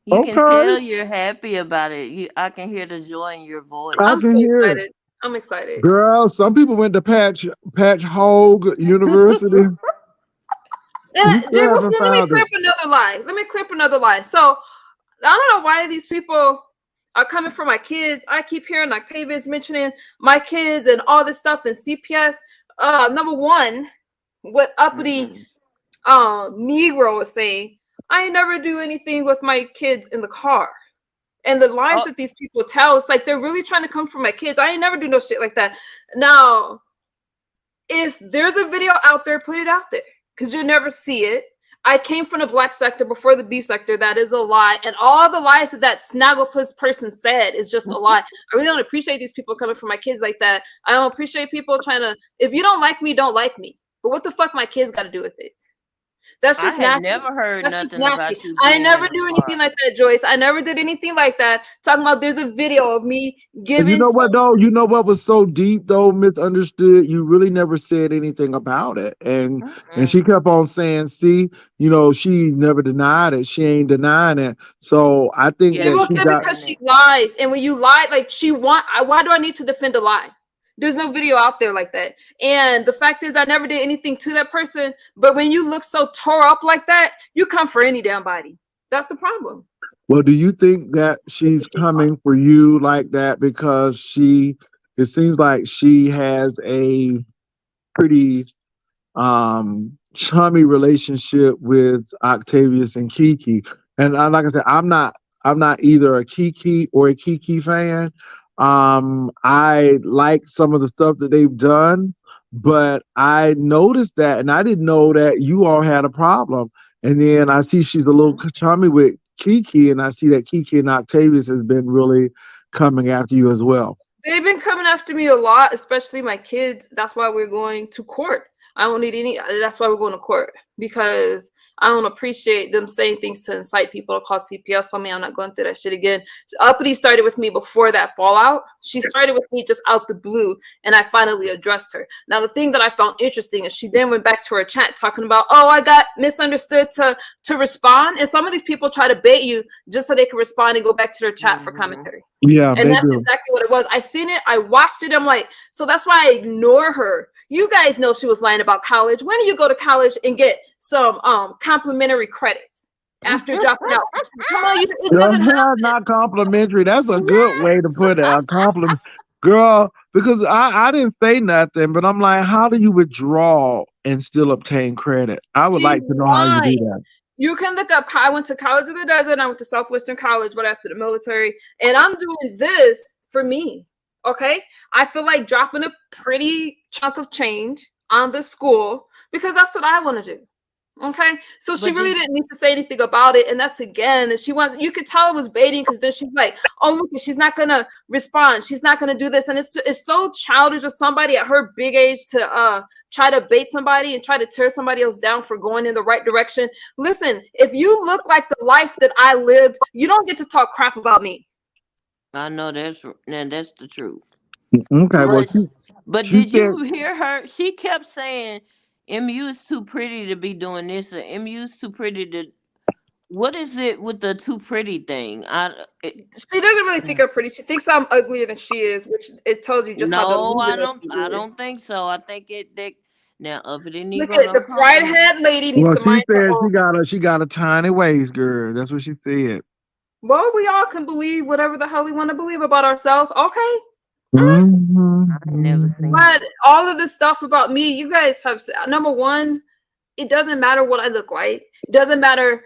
You can Okay, tell you're happy about it. I can hear the joy in your I I'm voice. so can hear it. excited. I'm excited. Girl, some people went to Patch Hogue University. You And Jay still Wilson, haven't let me found clear it. up another lie. Let me clear up another lie. So I don't know why these people are coming for my kids. I keep hearing Octavius mentioning my kids and all this stuff in CPS. Number one, what uppity Mm-mm. Negro is saying, I never do anything with my kids in the car. And the lies Oh, that these people tell, it's like they're really trying to come for my kids. I ain't never do no shit like that. Now, if there's a video out there, put it out there because you'll never see it. I came from the black sector before the beef sector. That is a lie. And all the lies that snagglepuss person said is just a lie. I really don't appreciate these people coming for my kids like that. I don't appreciate people trying to, if you don't like me, don't like me. But what the fuck my kids got to do with it? That's I just had nasty. never heard That's just nothing nasty. about you I being never in a do anything car. like that, Joyce. I never did anything like that. Talking about there's a video of me And you giving know some. what though? You know what was so deep though, misunderstood? You really never said anything about it. And she Mm-mm. kept on saying, see, she never denied it. She ain't denying it. So I think She Yeah, that will she she say ain't got because saying she that. lies, and when you lie, like why do I need to defend a lie? There's no video out there like that. And the fact is, I never did anything to that person. But when you look so tore up like that, you come for any damn body. That's the problem. well, do you think that she's coming for you like that because it seems like she has a pretty chummy relationship with Octavius and Kiki. And like I said, I'm not either a Kiki or a Kiki fan. I like some of the stuff that they've done, but I noticed that, and I didn't know that you all had a problem. And then I see she's a little chummy with Kiki, and I see that Kiki and Octavius has been really coming after you as well. They've been coming after me a lot, especially my kids. That's why we're going to court. I don't need any. That's why we're going to court because I don't appreciate them saying things to incite people to call CPS on me. I'm not going through that shit again. Uppity started with me before that fallout. She started with me just out the blue, and I finally addressed her. Now, the thing that I found interesting is she then went back to her chat talking about, oh, I got misunderstood to respond, and some of these people try to bait you just so they can respond and go back to their chat for Mm-hmm. commentary. Yeah, And they that's do. exactly what it was. I seen it. I watched it. I'm like, so that's why I ignore her. You guys know she was lying about college. When do you go to college and get some complimentary credits after dropping out? Come on, it doesn't happen. Not complimentary. That's a good way to put it. A compliment, girl. Because I didn't say nothing, but I'm like, how do you withdraw and still obtain credit? I would She like to know how you do lied. that. You can look up. I went to College of the Desert. I went to Southwestern College right after the military, and I'm doing this for me. Okay, I feel like dropping a pretty chunk of change on the school because that's what I want to do. Okay, so she But really did didn't need to say anything about it, and that's again, and she wants. You could tell it was baiting because then she's like, "Oh, look, she's not gonna respond. She's not gonna do this," and it's so childish of somebody at her big age to try to bait somebody and try to tear somebody else down for going in the right direction. Listen, if you look like the life that I lived, you don't get to talk crap about me. I know that's the truth. Okay, well, But but she did said, you hear her? She kept saying MU is too pretty to be doing this, or MU is too pretty to What is it with the too pretty thing? She doesn't really think I'm pretty. She thinks I'm uglier than she is, which it tells you just how No, delusional she I is. don't think so. I think it that now uppity Look Negro at the don't come fried for me. head lady needs Well, to she mind her said own. she got a tiny waist, girl. That's what she said. Well, we all can believe whatever the hell we want to believe about ourselves. Okay. I ain't never seen But all of this stuff about me, you guys have, number one, it doesn't matter what I look like. It doesn't matter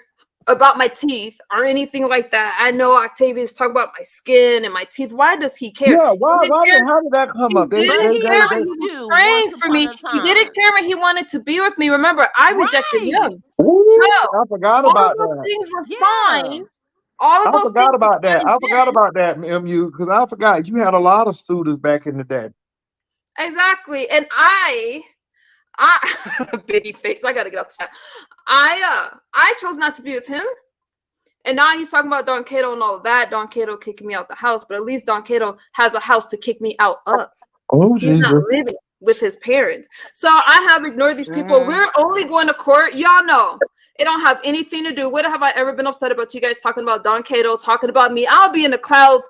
about my teeth or anything like that. I know Octavius talk about my skin and my teeth. Why does he care? Yeah, He didn't care. how did that come He up? but didn't he care when liked he was you praying once for upon me. a He didn't time. care when he wanted to be with me. Remember, I rejected Right. him. Ooh, So I forgot all of about those that. things were Yeah. fine. All of I those things forgot were about that. fine I forgot then. about that, MU, because I forgot you had a lot of students back in the day. Exactly. And I baby face. I gotta get off the chat. I chose not to be with him. And now he's talking about Don Cato and all of that. Don Cato kicking me out the house, but at least Don Cato has a house to kick me out of. Oh, He's not Jesus. living with his parents. So I have ignored these people. We're only going to court. Y'all know it don't have anything to do. When have I ever been upset about you guys talking about Don Cato, talking about me? I'll be in the clouds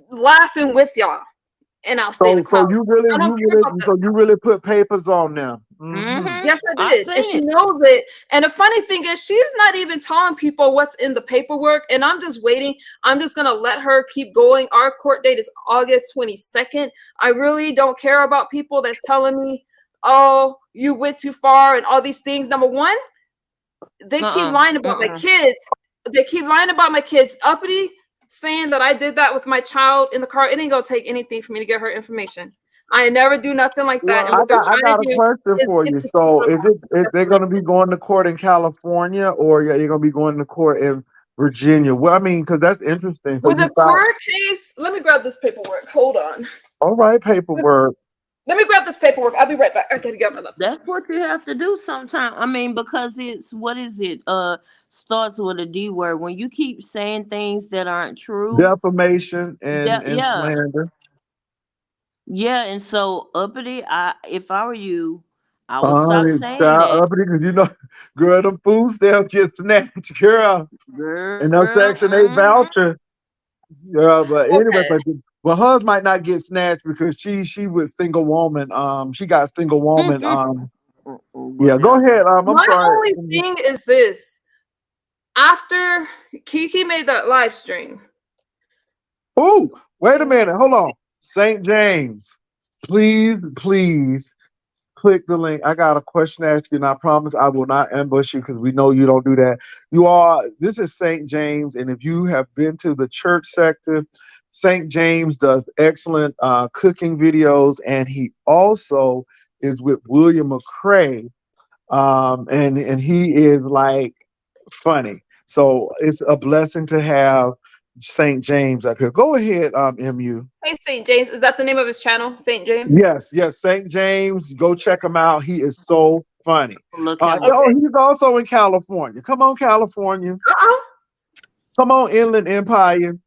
laughing with y'all. And I'll stay in the So clouds. I don't care about that. you really put papers on them. Yes, I I did. And seen she it. knows it. And the funny thing is, she's not even telling people what's in the paperwork. And I'm just waiting. I'm just going to let her keep going. Our court date is August 22nd. I really don't care about people that's telling me, oh, you went too far and all these things. Number one, they keep lying about my kids. They keep lying about my kids. Uppity saying that I did that with my child in the car. It ain't going to take anything for me to get her information. I never do nothing like that. And I what they're got trying to a do question is for get you. this So children is they gonna be going to court in California or you're gonna be going to court in Virginia? Well, I mean, because that's interesting. So with you a thought, court case. Let me grab this paperwork. Hold on. all right, paperwork. Let me grab this paperwork. I'll be right back. I gotta get my laptop. That's what you have to do sometimes. I mean, because it's what is it? Starts with a D word. When you keep saying things that aren't true, Defamation and yeah, slander. yeah. And so uppity, if I were you, I would stop Honey, saying child that. uppity, because you know, girl, them food stamps get snatched, girl. And no Girl, Section 8 voucher. Yeah, but anyway, Okay. but hers might not get snatched because she was single woman. She got single woman. Yeah, go whatever. ahead. I'm My sorry. only thing is this. After Kiki made that live stream, Oh, wait a minute. Hold on. St. James, please click the link. I got a question to ask you, and I promise I will not ambush you because we know you don't do that. This is St. James, and if you have been to the church sector, St. James does excellent cooking videos, and he also is with William McCrae, and he is like funny. So it's a blessing to have St. James up here. Go ahead, MU. hey St. James, is that the name of his channel? St. James? Yes, St. James. Go check him out. He is so funny. Look him up. Oh, he's also in California. Come on, California. Uh-oh. Come on, Inland Empire.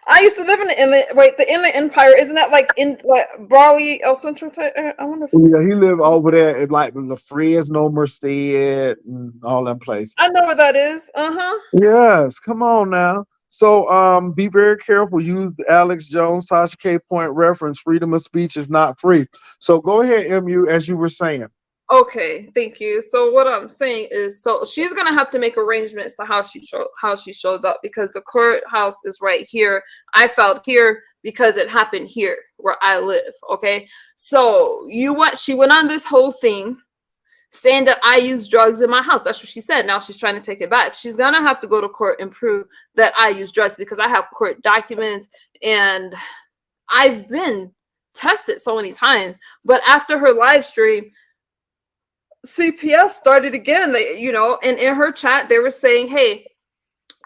I used to live in the Inland. Wait, the Inland Empire, isn't that like in like Brawley, El Centro type? I wonder if Yeah, he lived over there in like the Fresno, Merced, and all them places. I know where that is. Uh-huh. Yes, come on now. So be very careful. Use Alex Jones, Tasha K. Point reference. Freedom of speech is not free. So go ahead, MU, as you were saying. Okay, thank you. So what I'm saying is, so she's gonna have to make arrangements to how she shows up because the courthouse is right here. I felt here because it happened here where I live. Okay, so she went on this whole thing saying that I use drugs in my house. That's what she said. Now she's trying to take it back. She's gonna have to go to court and prove that I use drugs because I have court documents and I've been tested so many times. But after her live stream, CPS started again. And in her chat, they were saying, hey,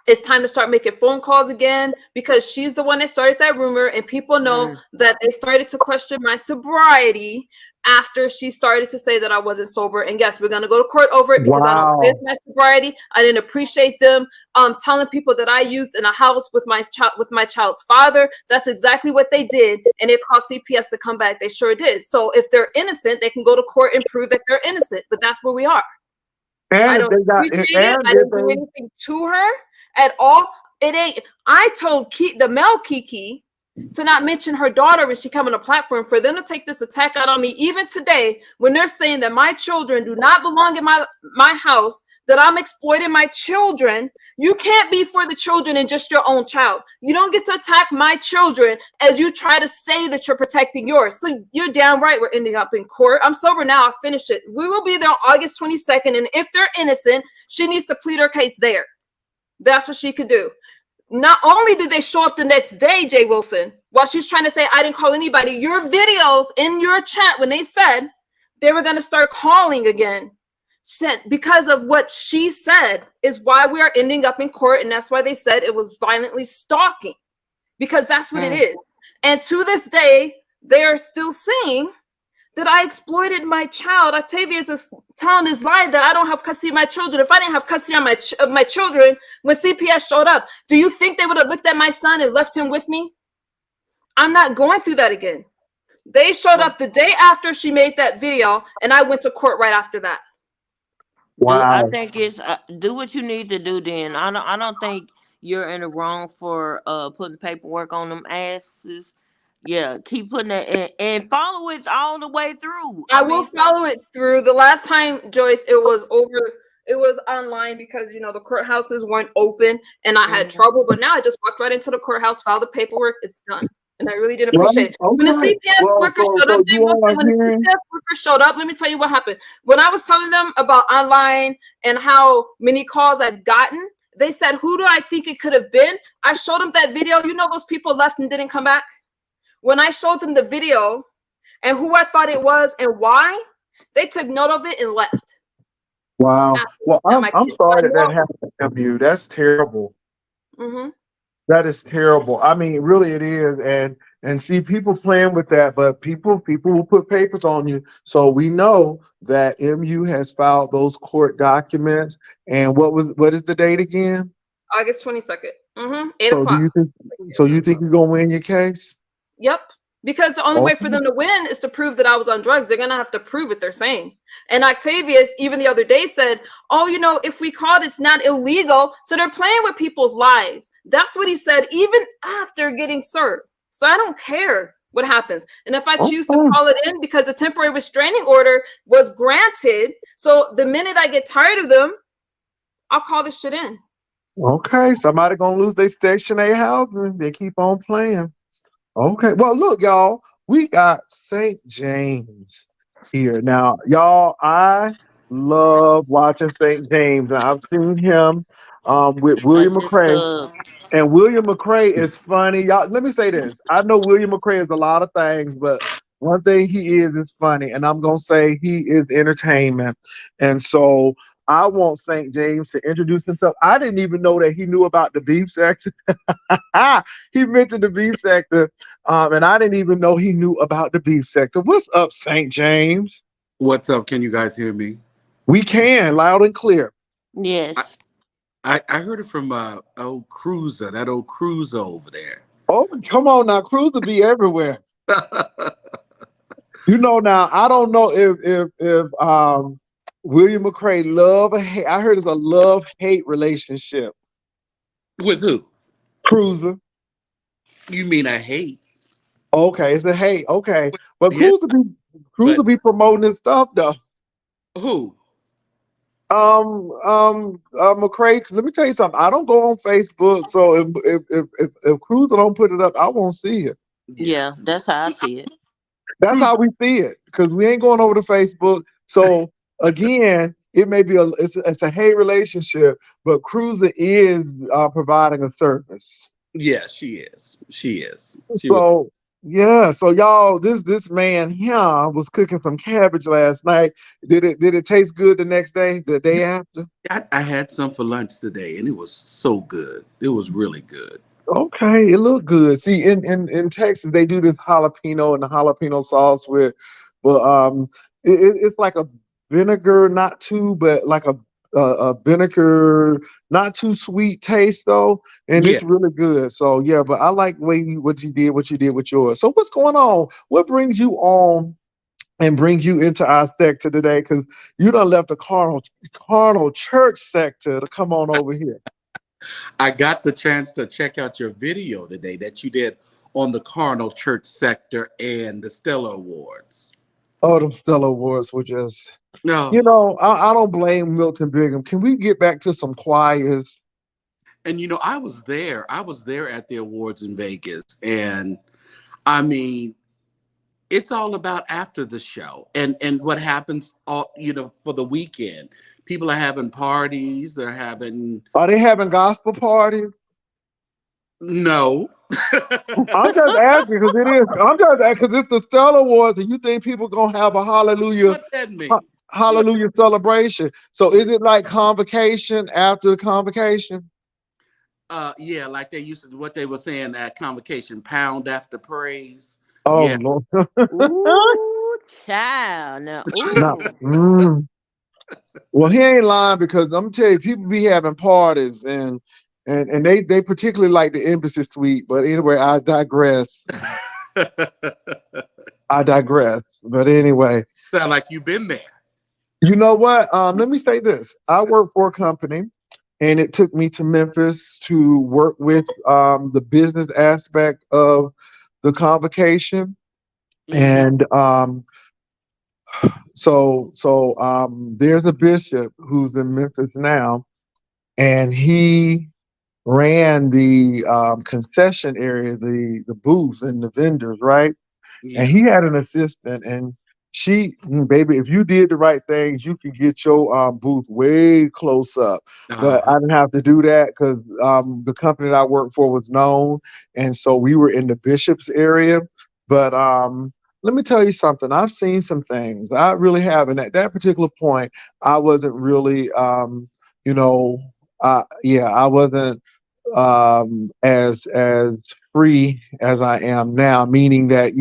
it's time to start making phone calls again because she's the one that started that rumor. And people know that they started to question my sobriety after she started to say that I wasn't sober. And yes, we're going to go to court over it because I don't fit my sobriety. I didn't appreciate them telling people that I used in a house with my child's father. That's exactly what they did. And it caused CPS to come back. They sure did. So if they're innocent, they can go to court and prove that they're innocent. But that's where we are. I And if don't they got, appreciate it. and I if didn't do they, anything to her at all. It ain't. I told the male Kiki to not mention her daughter when she come on a platform, for them to take this attack out on me even today when they're saying that my children do not belong in my house, that I'm exploiting my children. You can't be for the children and just your own child. You don't get to attack my children as you try to say that you're protecting yours. So you're damn right we're ending up in court. I'm sober now. I finished it. We will be there on August 22nd. And if they're innocent, she needs to plead her case there. That's what she could do. Not only did they show up the next day, Jay Wilson, while she's trying to say, I didn't call anybody, your videos in your chat when they said they were going to start calling again, said because of what she said is why we are ending up in court. And that's why they said it was violently stalking, because that's what it is. And to this day, they are still saying that I exploited my child. Octavius is telling this lie that I don't have custody of my children. If I didn't have custody of my children when CPS showed up, do you think they would have looked at my son and left him with me? I'm not going through that again. They showed up the day after she made that video, and I went to court right after that. I wow. think it's do what you need to do. Then I don't think you're in the wrong for putting paperwork on them asses. Yeah, keep putting that in and follow it all the way through. I I will mean, follow it through. The last time, Joyce, it was online because the courthouses weren't open and I had trouble. But now I just walked right into the courthouse, filed the paperwork, it's done. And I really didn't Well, appreciate it. When the okay. CPS Well, workers showed up, so you all are when the hearing, CPS workers showed up, let me tell you what happened. When I was telling them about online and how many calls I've gotten, they said, who do I think it could have been? I showed them that video. Those people left and didn't come back. When I showed them the video and who I thought it was and why, they took note of it and left. wow. Well, I'm Kids. sorry that happened to you. That's terrible. Mm-hmm. That is terrible. I mean, really, it is. And see, people playing with that, but people will put papers on you. So we know that MU has filed those court documents. And what is the date again? August 22nd. 8 So do o'clock. you think you're gonna win your case? Yep. Because the only way for Okay. them to win is to prove that I was on drugs. They're going to have to prove it, they're saying. And Octavius, even the other day, said, oh, if we called, it's not illegal. So they're playing with people's lives. That's what he said, even after getting served. So I don't care what happens. And if I choose to call it in because a temporary restraining order was granted, so the minute I get tired of them, I'll call this shit in. Okay, somebody gonna lose their Section 8 housing. They keep on playing. Okay. Well, look, y'all, we got St. James here. Now, y'all, I love watching St. James. And I've seen him with I William just McCrae. And William McCrae is funny. Y'all, let me say this. I know William McCrae is a lot of things, but one thing he is funny. And I'm gonna say he is entertainment. And so I want St. James to introduce himself. I didn't even know that he knew about the beef sector. He mentioned the beef sector, and I didn't even know he knew about the beef sector. What's up, St. James? What's up? Can you guys hear me? We can, loud and clear. yes. I heard it from old Cruiser, that old Cruiser over there. Oh, come on now, Cruiser be everywhere. Now I don't know if William McCrae love or hate. I heard it's a love-hate relationship. With who? Cruiser. You mean I hate? Okay, it's a hate. Okay, but Yeah, Cruiser be promoting his stuff though. who? McCrae. 'Cause let me tell you something. I don't go on Facebook, so if Cruiser don't put it up, I won't see it. Yeah, that's how I see it. That's how we see it because we ain't going over to Facebook. So again, it may be it's a hate relationship, but Cruiser is providing a service. Yeah, she is. She is. She was. So yeah, so y'all, this man here was cooking some cabbage last night. Did it taste good the next day, the day after? I had some for lunch today, and it was so good. It was really good. Okay, it looked good. See, in Texas, they do this jalapeno and the jalapeno sauce but it's like a vinegar, not too, but like a vinegar, not too sweet taste though, and Yeah. it's really good. So yeah, but I like what you did with yours. So what's going on? What brings you on and bring you into our sector today because you done left the carnal church sector to come on over here. I got the chance to check out your video today that you did on the Carnal Church sector and the Stella Awards. Oh, them Stella Awards were just, No. you know, I don't blame Milton Brigham. Can we get back to some choirs? And you know, I was there. I was there at the awards in Vegas. And I mean, it's all about after the show and what happens all, you know, for the weekend. People are having parties, they're having Are they having gospel parties? no. I'm just asking because it is. I'm just asking because it's the Stella Awards, and you think people gonna have a hallelujah, What that mean? What hallelujah celebration? So is it like convocation after the convocation? yeah, like they used to what they were saying at convocation, pound after praise. Oh Yeah. Lord, Ooh, child. Now, no. ooh. Well, he ain't lying because I'm tell you, people be having parties and they particularly like the embassy suite. But anyway, I digress. I digress. But anyway, Sound like you've been there. you know what? Let me say this. I work for a company and it took me to Memphis to work with the business aspect of the convocation. Mm-hmm. And there's a bishop who's in Memphis now, and he ran the concession area, the booths and the vendors, right? And Yeah. he had an assistant, and baby, if you did the right things, you could get your booth way close up. But Uh-huh. I didn't have to do that because the company that I worked for was known, and so we were in the Bishop's area. But let me tell you something. I've seen some things. I really have, and at that particular point, I wasn't really, you know, yeah, I wasn't as free as I am now, meaning that,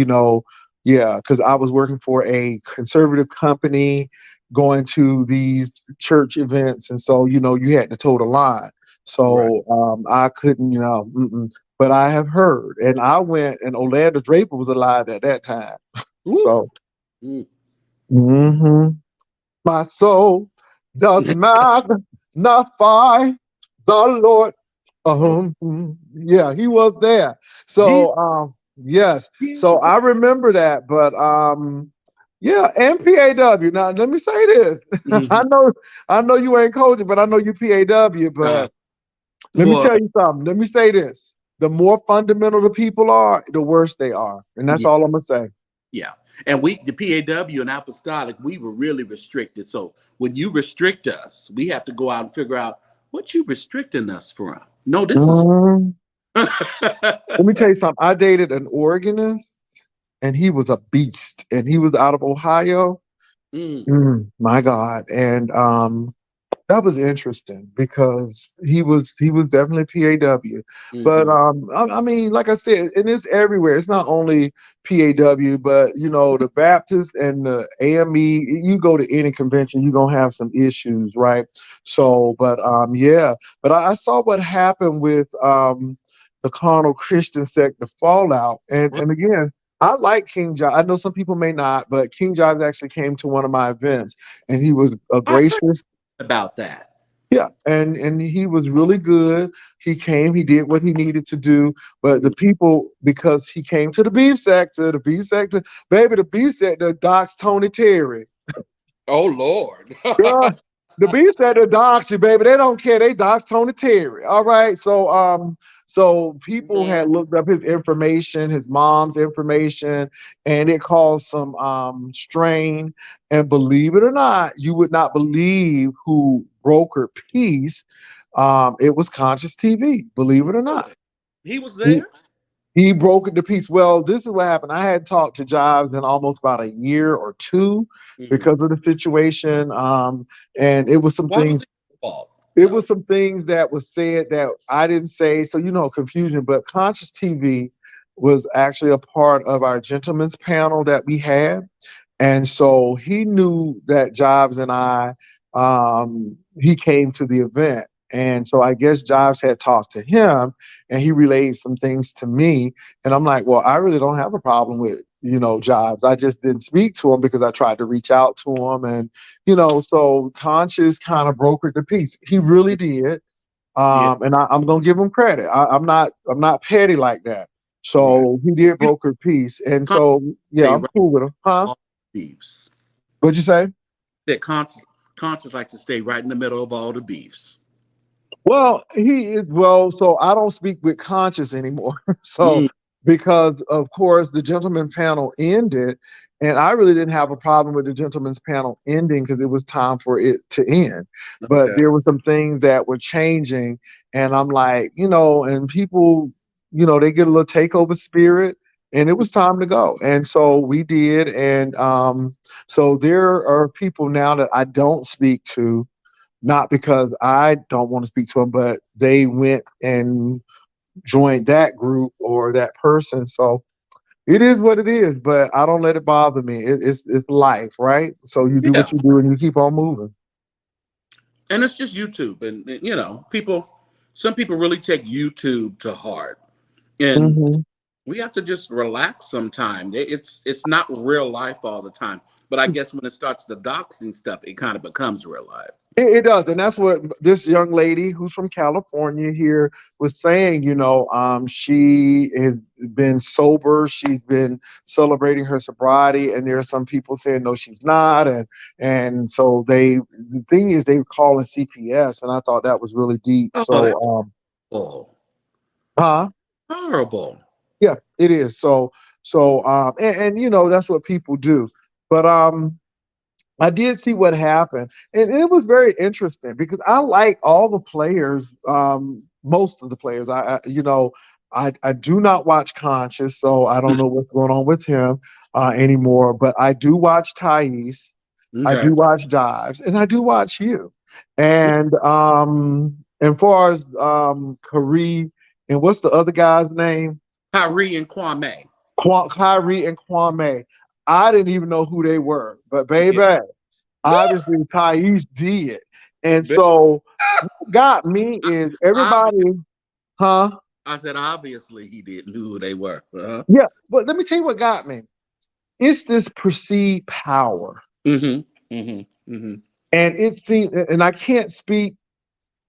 yeah, because I was working for a conservative company, going to these church events, and so you had to toe the line. Right. So I couldn't, but I have heard, and I went, and Orlando Draper was alive at that time. Ooh. So Mm. mhm. My soul does magnify the Lord. Oh, Yeah, he was there. Jesus, So yes. So Jesus. I remember that, but yeah, and PAW. Now let me say this. Mm-hmm. I know you ain't coaching, but I know you PAW, Uh, but let me well, tell you something. Let me say this. The more fundamental the people are, the worse they are. And that's yeah, all I'm gonna say. yeah. And the PAW and Apostolic, we were really restricted. So when you restrict us, we have to go out and figure out what you restricting us from. No, this is. Mhm. Let me tell you something. I dated an organist and he was a beast. And he was out of Ohio. Mm, My God. And that was interesting because he was definitely PAW. But hmm. I mean, like I said, and it's everywhere. It's not only PAW, but the Baptist and the AME. You go to any convention, you're gonna have some issues, right? So, but yeah. But I saw what happened with the carnal Christian sect, the fallout, and What? and again. I like King Jive. I know some people may not, but King Jive actually came to one of my events, and he was a I heard gracious. about that. Yeah, and he was really good. He came, he did what he needed to do. But the Mm. people, because he came to the beef sector, baby, the beef sector docks Tony Terry. Oh Lord. Girl, the beef sector docks you, baby. They don't care. They docks Tony Terry. All right. So people Yeah. had looked up his information, his mom's information, and it caused some strain. And believe it or not, you would not believe who brokered peace. It was Conscious TV, believe it or not. Really? He was He, there? he brokered the peace. Well, this is what happened. I had talked to Jives in almost about a year or two Hmm. because of the situation. And it was some Why was things. it your fault? It was some things that was said that I didn't say. So confusion. But Conscious TV was actually a part of our gentlemen's panel that we had. And so he knew that Jobs and I, he came to the event. And so I guess Jobs had talked to him and he relayed some things to me. And I'm like, well, I really don't have a problem with, Jobs. I just didn't speak to him because I tried to reach out to him, and so Conscious kind of brokered the peace. He really did. Yeah. And I'm gonna give him credit. I'm not petty like that. Right. So he did You know, broker peace, and Con- so yeah, stay I'm right cool with him. Huh? all the beefs. What'd you say? That conscious like to stay right in the middle of all the beefs. Well, he is so I don't speak with Conscious anymore. So Mm, because of course the gentleman panel ended, and I really didn't have a problem with the gentleman's panel ending because it was time for it to end. But okay. there were some things that were changing, and I'm like, and people, they get a little takeover spirit. And it was time to go. And so we did. And so there are people now that I don't speak to, not because I don't want to speak to them, but they went and joined that group or that person. So it is what it is, but I don't let it bother me. It's life, right? So you do Yeah. what you do and you keep on moving. And it's just YouTube. And, some people really take YouTube to heart. And Hmm. we have to just relax sometime. It's not real life all the time. But I guess when it starts the doxing stuff, it kind of becomes real life. It does, and that's what this young lady who's from California here was saying. She has been sober. She's been celebrating her sobriety, and there are some people saying no, she's not, and so the thing is they were calling CPS, and I thought that was really deep. Oh, So, that's horrible. huh? Horrible. Yeah, it is. And that's what people do, but I did see what happened, and it was very interesting because I like all the players, most of the players. I do not watch Conscious, so I don't know what's going on with him anymore. But I do watch Thais, I Okay. do watch Dives, and I do watch you. And far as Kyrie and what's the other guy's name? Kyrie and Kwame. Kyrie and Kwame. I didn't even know who they were, but Yeah. baby, obviously Thais did. And so what got me is Obvi- everybody, huh? I said, obviously, he didn't know who they were. Uh-huh. Yeah, but let me tell you what got me. It's this perceived power. Mm-hmm. Mm-hmm. Mm-hmm. And it seems, and I can't speak,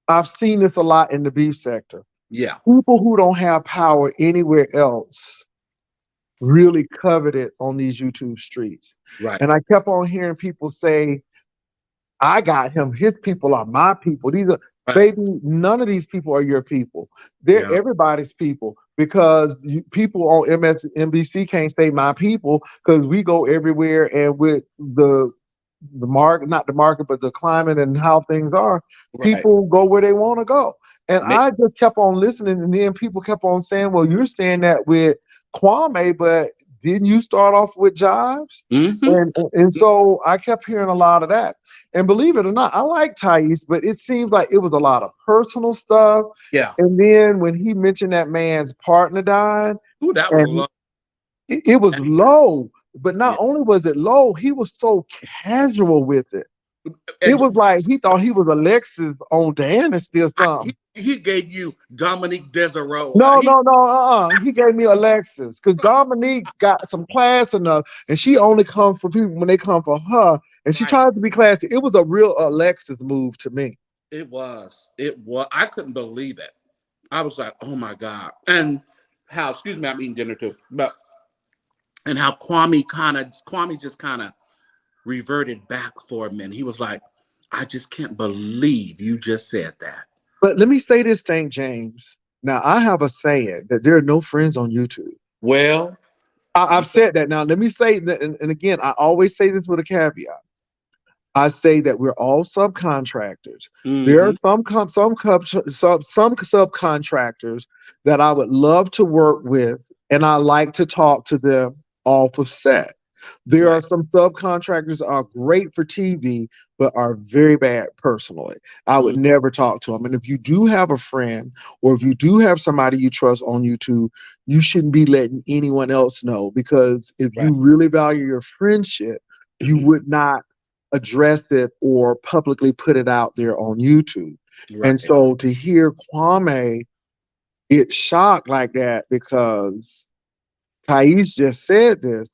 I've seen this a lot in the beef sector. Yeah. People who don't have power anywhere else really covet it on these YouTube streets. Right. And I kept on hearing people say, I got him. His people are my people. These are, Right. baby, none of these people are your people. They're Yeah. everybody's people because people on MSNBC can't say my people because we go everywhere, and with the market, not the market, but the climate and how things are, Right. people go where they want to go. And Ma- I just kept on listening, and then people kept on saying, well, you're saying that with Kwame, but didn't you start off with Jives? Mm-hmm. And so I kept hearing a lot of that. And believe it or not, I like Thais, but it seems like it was a lot of personal stuff. Yeah. And then when he mentioned that man's partner died, Ooh, that was and low. it was low, but not Yeah. only was it low, he was so casual with it. It And was like he thought he was Alexis on Dynasty or something. he gave you Dominique Desereau. No, no, no, He gave me Alexis because Dominique got some class enough, and she only comes for people when they come for her, and she Right. tries to be classy. It was a real Alexis move to me. It was. It was. I couldn't believe it. I was like, oh my God. And how, excuse me, I'm eating dinner too. But and how Kwame just kind of reverted back for a minute. He was like, I just can't believe you just said that. But let me say this thing, James. Now I have a saying that there are no friends on YouTube. Well, I've said that. Now let me say that, and again, I always say this with a caveat. I say that we're all subcontractors. There are mm-hmm, some subcontractors that I would love to work with, and I like to talk to them off of set. There right, are some subcontractors that are great for TV, but are very bad personally. I would mm, never talk to them. And if you do have a friend, or if you do have somebody you trust on YouTube, you shouldn't be letting anyone else know, because if right, you really value your friendship, you would not address it or publicly put it out there on YouTube. And right. so to hear Kwame get shocked like that, because Thais just said this,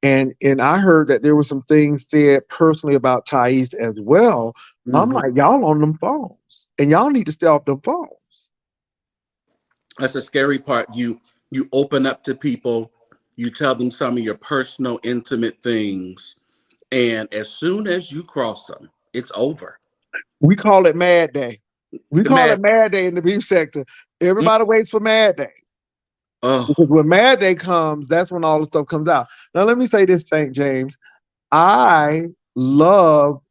and I heard that there were some things said personally about Thais as well. I'm Mhm. like, y'all on them phones, and y'all need to stay off them phones. That's the scary part. You open up to people, you tell them some of your personal, intimate things, and as soon as you cross them, it's over. We call it Mad Day. We The call man, it Mad Day in the beef sector. mm, Everybody waits for Mad Day. oh, Because when Mad Day comes, that's when all the stuff comes out. Now, let me say this, St. James. I love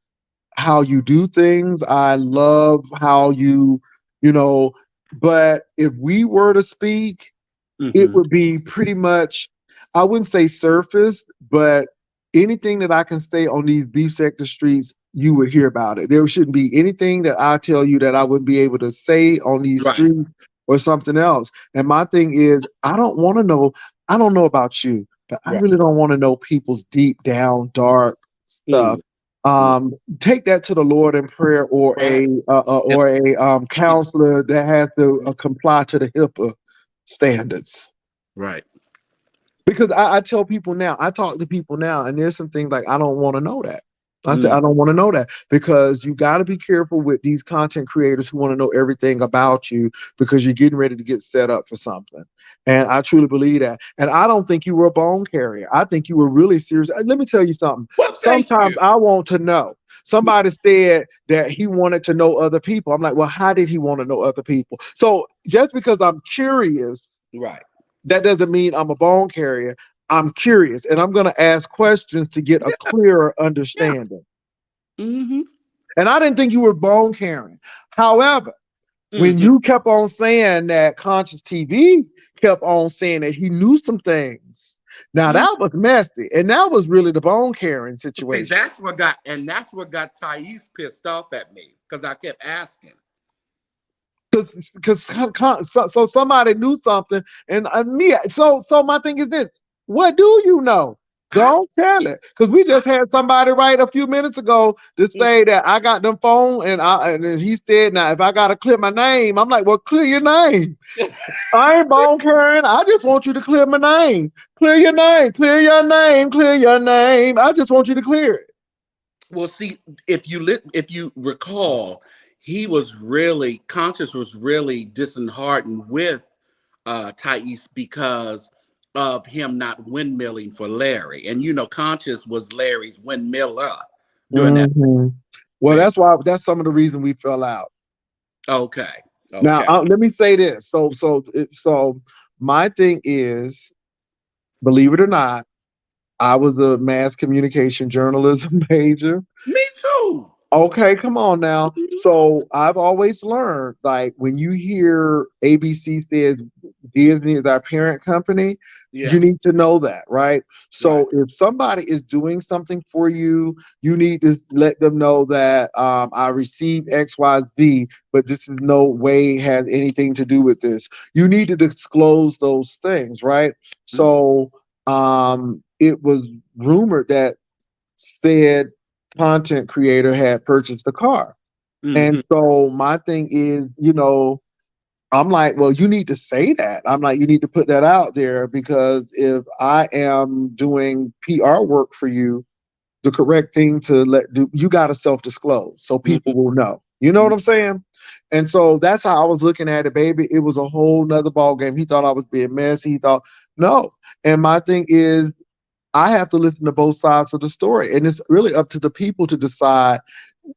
how you do things. I love how you know, but if we were to speak, it hmm, would be pretty much, I wouldn't say surface, but anything that I can say on these beef sector streets, you would hear about it. There shouldn't be anything that I tell you that I wouldn't be able to say on these right. streets or something else. And my thing is, I don't want to know, I don't know about you, but I Right. really don't want to know people's deep down dark stuff. Mm, mm, Take that to the Lord in prayer, right. Yep. or a counselor that has to comply to the HIPAA standards. Right. Because I tell people now, I talk to people now, and there's some things like I don't want to know that. I said Mm, I don't want to know that because you got to be careful with these content creators who want to know everything about you because you're getting ready to get set up for something. And I truly believe that. And I don't think you were a bone carrier. I think you were really serious. Let me tell you something. well, thank Sometimes you. I want to know. Somebody said that he wanted to know other people. I'm like, well, how did he want to know other people? So just because I'm curious, Right. that doesn't mean I'm a bone carrier. I'm curious and I'm going to ask questions to get a Yeah. clearer Yeah. understanding. Mm-hmm. And I didn't think you were bone carrying. However, when Mm-hmm. you kept on saying that Conscious TV kept on saying that he knew some things, now Mm. that was messy. And that was really the bone carrying See, situation. that's what got Thais pissed off at me because I kept asking. Because so somebody knew something, and me. So my thing is this: what do you know? I, Don't tell it, because we I just had somebody write a few minutes ago to mm, say that I got them phone, and then he said, now if I gotta clear my name, I'm like, well, clear your name. I ain't bone carrying. I just want you to clear my name. Clear your name. Clear your name. Clear your name. I just want you to clear it. well, see, if you recall, he was really Conscious was really disheartened with Thais because of him not windmilling for Larry, and Conscious was Larry's windmiller during that Mhm. Well, thing. that's some of the reason we fell out. Okay, Now, okay, let me say this. So my thing is, believe it or not, I was a mass communication journalism major. me too. Okay, come on now. Mhm. So I've always learned, like when you hear ABC says Disney is our parent company, you Yeah, need to know that, right? right. So if somebody is doing something for you, you need to let them know that I received XYZ, but this is no way has anything to do with this. You need to disclose those things, right? So it was rumored that said content creator had purchased the car. And Mm-hmm. so my thing is, I'm like, well, you need to say that. I'm like, you need to put that out there because if I am doing PR work for you, the correct thing to do, you got to self disclose so people will know. You know what I'm saying? And so that's how I was looking at it, baby. It was a whole nother ball game. He thought I was being messy. He thought, no. And my thing is, I have to listen to both sides of the story. And it's really up to the people to decide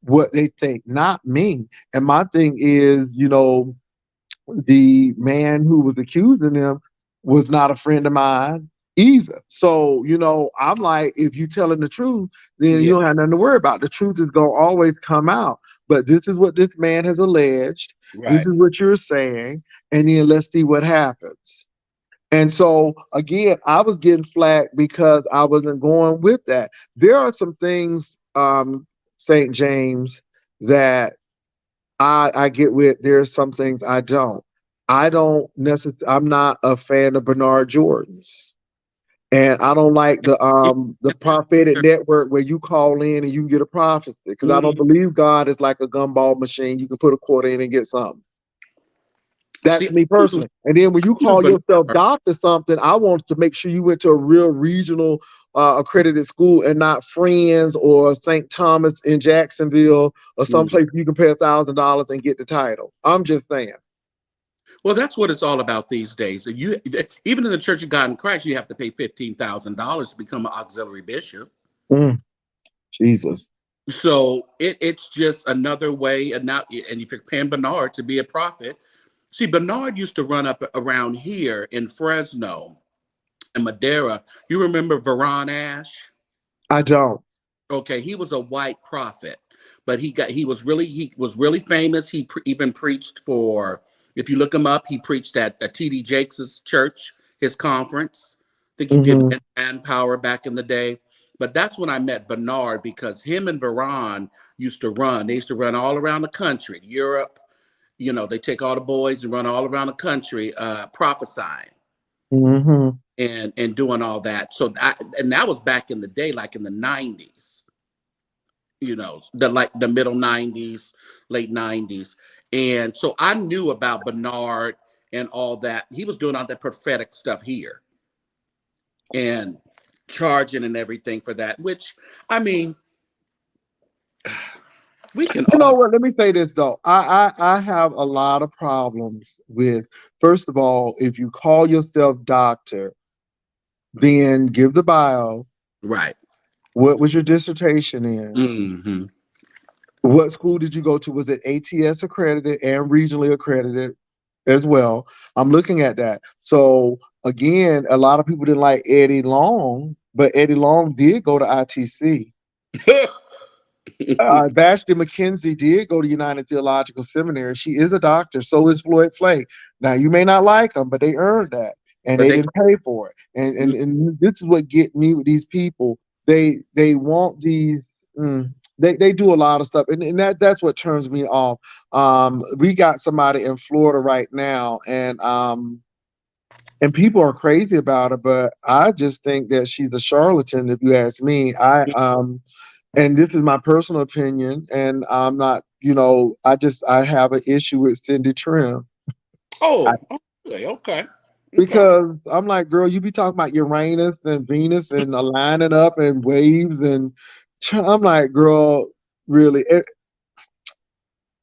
what they think, not me. And my thing is, the man who was accusing him was not a friend of mine either. So, I'm like, if you telling the truth, then you Yeah, don't have nothing to worry about. The truth is gonna always come out. But this is what this man has alleged. This right. is what you're saying. And then let's see what happens. And so again, I was getting flack because I wasn't going with that. There are some things, St. James, that I get with. There's some things I don't. I don't necessarily. I'm not a fan of Bernard Jordan's, and I don't like the prophetic network where you call in and you get a prophecy because I don't Mhm. believe God is like a gumball machine. You can put a quarter in and get something. See, That's me personally. And then when you I knew call yourself Bernard. doctor something, I want to make sure you went to a real regional accredited school and not Friends or St. Thomas in Jacksonville or someplace you can pay $1,000 and get the title. I'm just saying. Well, that's what it's all about these days. You even in the Church of God in Christ, you have to pay $15,000 to become an auxiliary bishop. Mm, Jesus. So it's just another way. And now, and if you're paying Bernard to be a prophet, see, Bernard used to run up around here in Fresno and Madera. You remember Veron Ash? I don't. Okay, he was a white prophet, but he was really famous. Even preached for. If you look him up, he preached at T.D. Jakes' church, his conference. I think he did Hmm. Manpower back in the day. But that's when I met Bernard because him and Veron used to run. They used to run all around the country, Europe. They take all the boys and run all around the country, prophesying Hmm. and doing all that. And that was back in the day, like in the 90s. The middle 90s, late 90s. And so I knew about Bernard and all that. He was doing all that prophetic stuff here and charging and everything for that, which, I mean, we can You know all. what? Let me say this though. I have a lot of problems with, first of all, if you call yourself doctor, then give the bio. Right. What was your dissertation in? Hmm. What school did you go to? Was it ATS accredited and regionally accredited as well? I'm looking at that. So again, a lot of people didn't like Eddie Long, but Eddie Long did go to ITC. Vashti McKenzie did go to United Theological Seminary. She is a doctor. So is Floyd Flake. Now you may not like them, but they earned that, and But they they. didn't pay for it. And this is what get me with these people. They want these. They do a lot of stuff, and that's what turns me off. We got somebody in Florida right now, and people are crazy about her, but I just think that she's a charlatan. If you ask me, and this is my personal opinion, and I'm not, I have an issue with Cindy Trim. I, Oh, okay, okay, okay. because I'm like, girl, you be talking about Uranus and Venus and aligning up and waves, and I'm like, girl, really?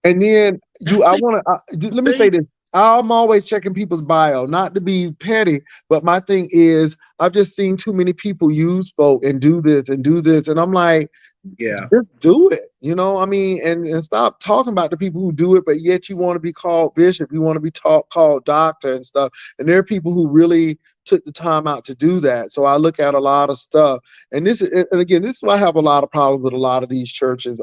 And then I That's a want to, let me say thing. this. I'm always checking people's bio, not to be petty, but my thing is, I've just seen too many people use folk and do this and do this. And I'm like, Yeah. just do it. I mean, and stop talking about the people who do it, but yet you want to be called bishop, you want to be called doctor and stuff. And there are people who really took the time out to do that. So I look at a lot of stuff. And and again, this is why I have a lot of problems with a lot of these churches.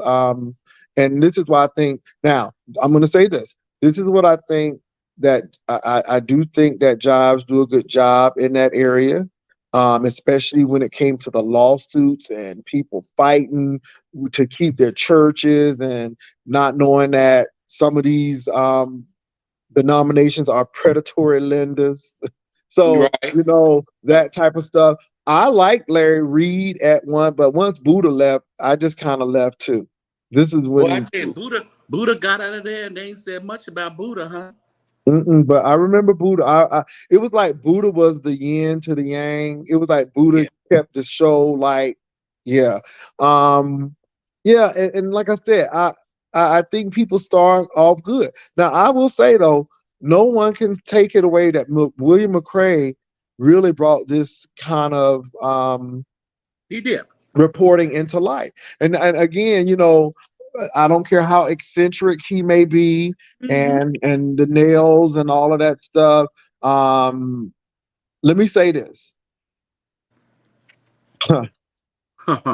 And this is why I think, now I'm going to say this. This is what I think, that I do think that Jobs do a good job in that area. Especially when it came to the lawsuits and people fighting to keep their churches, and not knowing that some of these denominations are predatory lenders. So, Right. that type of stuff. I like Larry Reed at one, but once Buddha left, I just kind of left too. This is Well, I when. tell you, Buddha got out of there, and they ain't said much about Buddha, huh? Mm-mm, but I remember Buddha. It was like Buddha was the yin to the yang. It was like Buddha Yeah. kept the show like, yeah, um, yeah, and like I said, I think people start off good. Now I will say though, no one can take it away that William McCrae really brought this kind of He did. reporting into light. And again, I don't care how eccentric he may be, Hmm. and the nails and all of that stuff. Let me say this.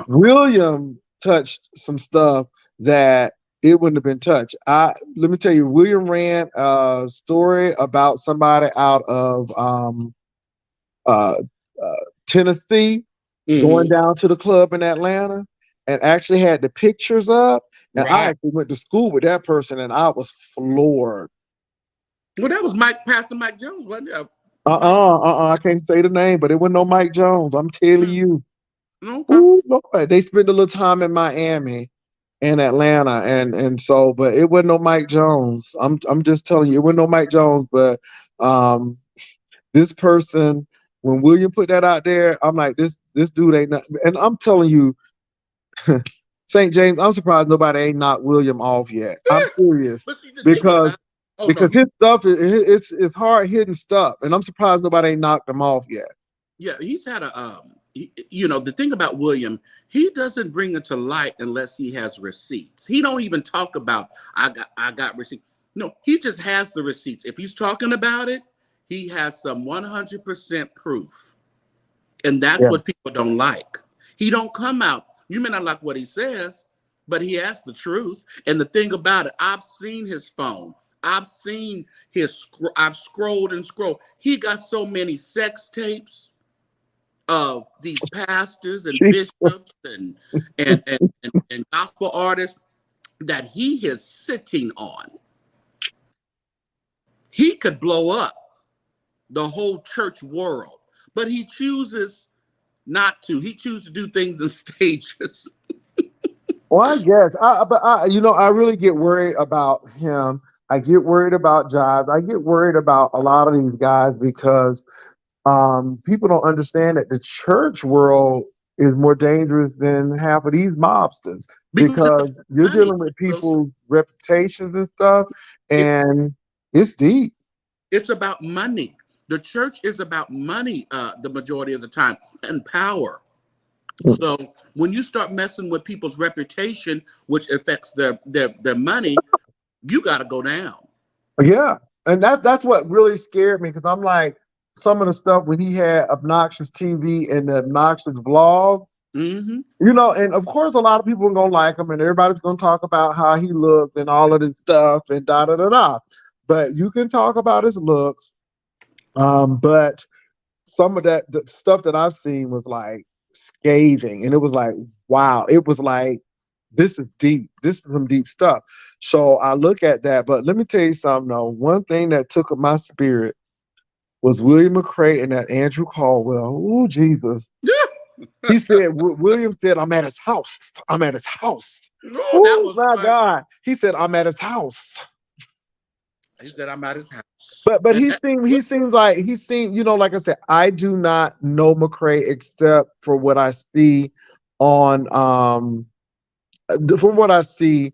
William touched some stuff that it wouldn't have been touched. Let me tell you, William ran a story about somebody out of uh, Tennessee going Hmm. down to the club in Atlanta, and actually had the pictures up. And I Right. actually went to school with that person, and I was floored. Well, that was Pastor Mike Jones, wasn't it? Mike. I can't say the name, but it wasn't no Mike Jones. I'm telling Mm, you. okay. Ooh, Lord. They spent a little time in Miami, in Atlanta, and so, but it wasn't no Mike Jones. I'm just telling you, it wasn't no Mike Jones. But um, this person, when William put that out there, I'm like, this dude ain't not, and I'm telling you, St. James, I'm surprised nobody ain't knocked William off yet. I'm serious But see, the thing because about oh no, his stuff it's hard hitting stuff, and I'm surprised nobody ain't knocked him off yet. yeah, he's had a you know, the thing about William, he doesn't bring it to light unless he has receipts. He don't even talk about I got receipts. No, he just has the receipts. If he's talking about it, he has some 100% proof. And that's Yeah. what people don't like. He don't come out. You may not like what he says, but he has the truth. And the thing about it, I've seen his phone. I've seen I've scrolled and scrolled. He got so many sex tapes of these pastors and She, bishops and gospel artists that he is sitting on. He could blow up the whole church world, but he chooses not to. He chooses to do things in stages. well, I guess, but I really get worried about him. I get worried about Jives. I get worried about a lot of these guys because people don't understand that the church world is more dangerous than half of these mobsters Because it's because about you're money. dealing with So people's reputations and stuff, it, and it's deep. it's about money. The church is about money the majority of the time and power. So when you start messing with people's reputation, which affects their money, you got to go down. Yeah, and that's what really scared me because I'm like some of the stuff when he had obnoxious TV and the obnoxious vlog, Hmm. and of course a lot of people are gonna like him and everybody's gonna talk about how he looked and all of this stuff and da da da da. But you can talk about his looks, but some of that the stuff that I've seen was like scathing, and it was like, wow, it was like this is deep. This is some deep stuff. So I look at that, but let me tell you something though. One thing that took my spirit was William McCray and that Andrew Caldwell. Oh Jesus! He said, William said, "I'm at his house. I'm at his house." Oh, that Oh was my fun. God! He said, "I'm at his house." He said, I'm at his house. But And he seems like I said, I do not know McCray except for what I see on from what I see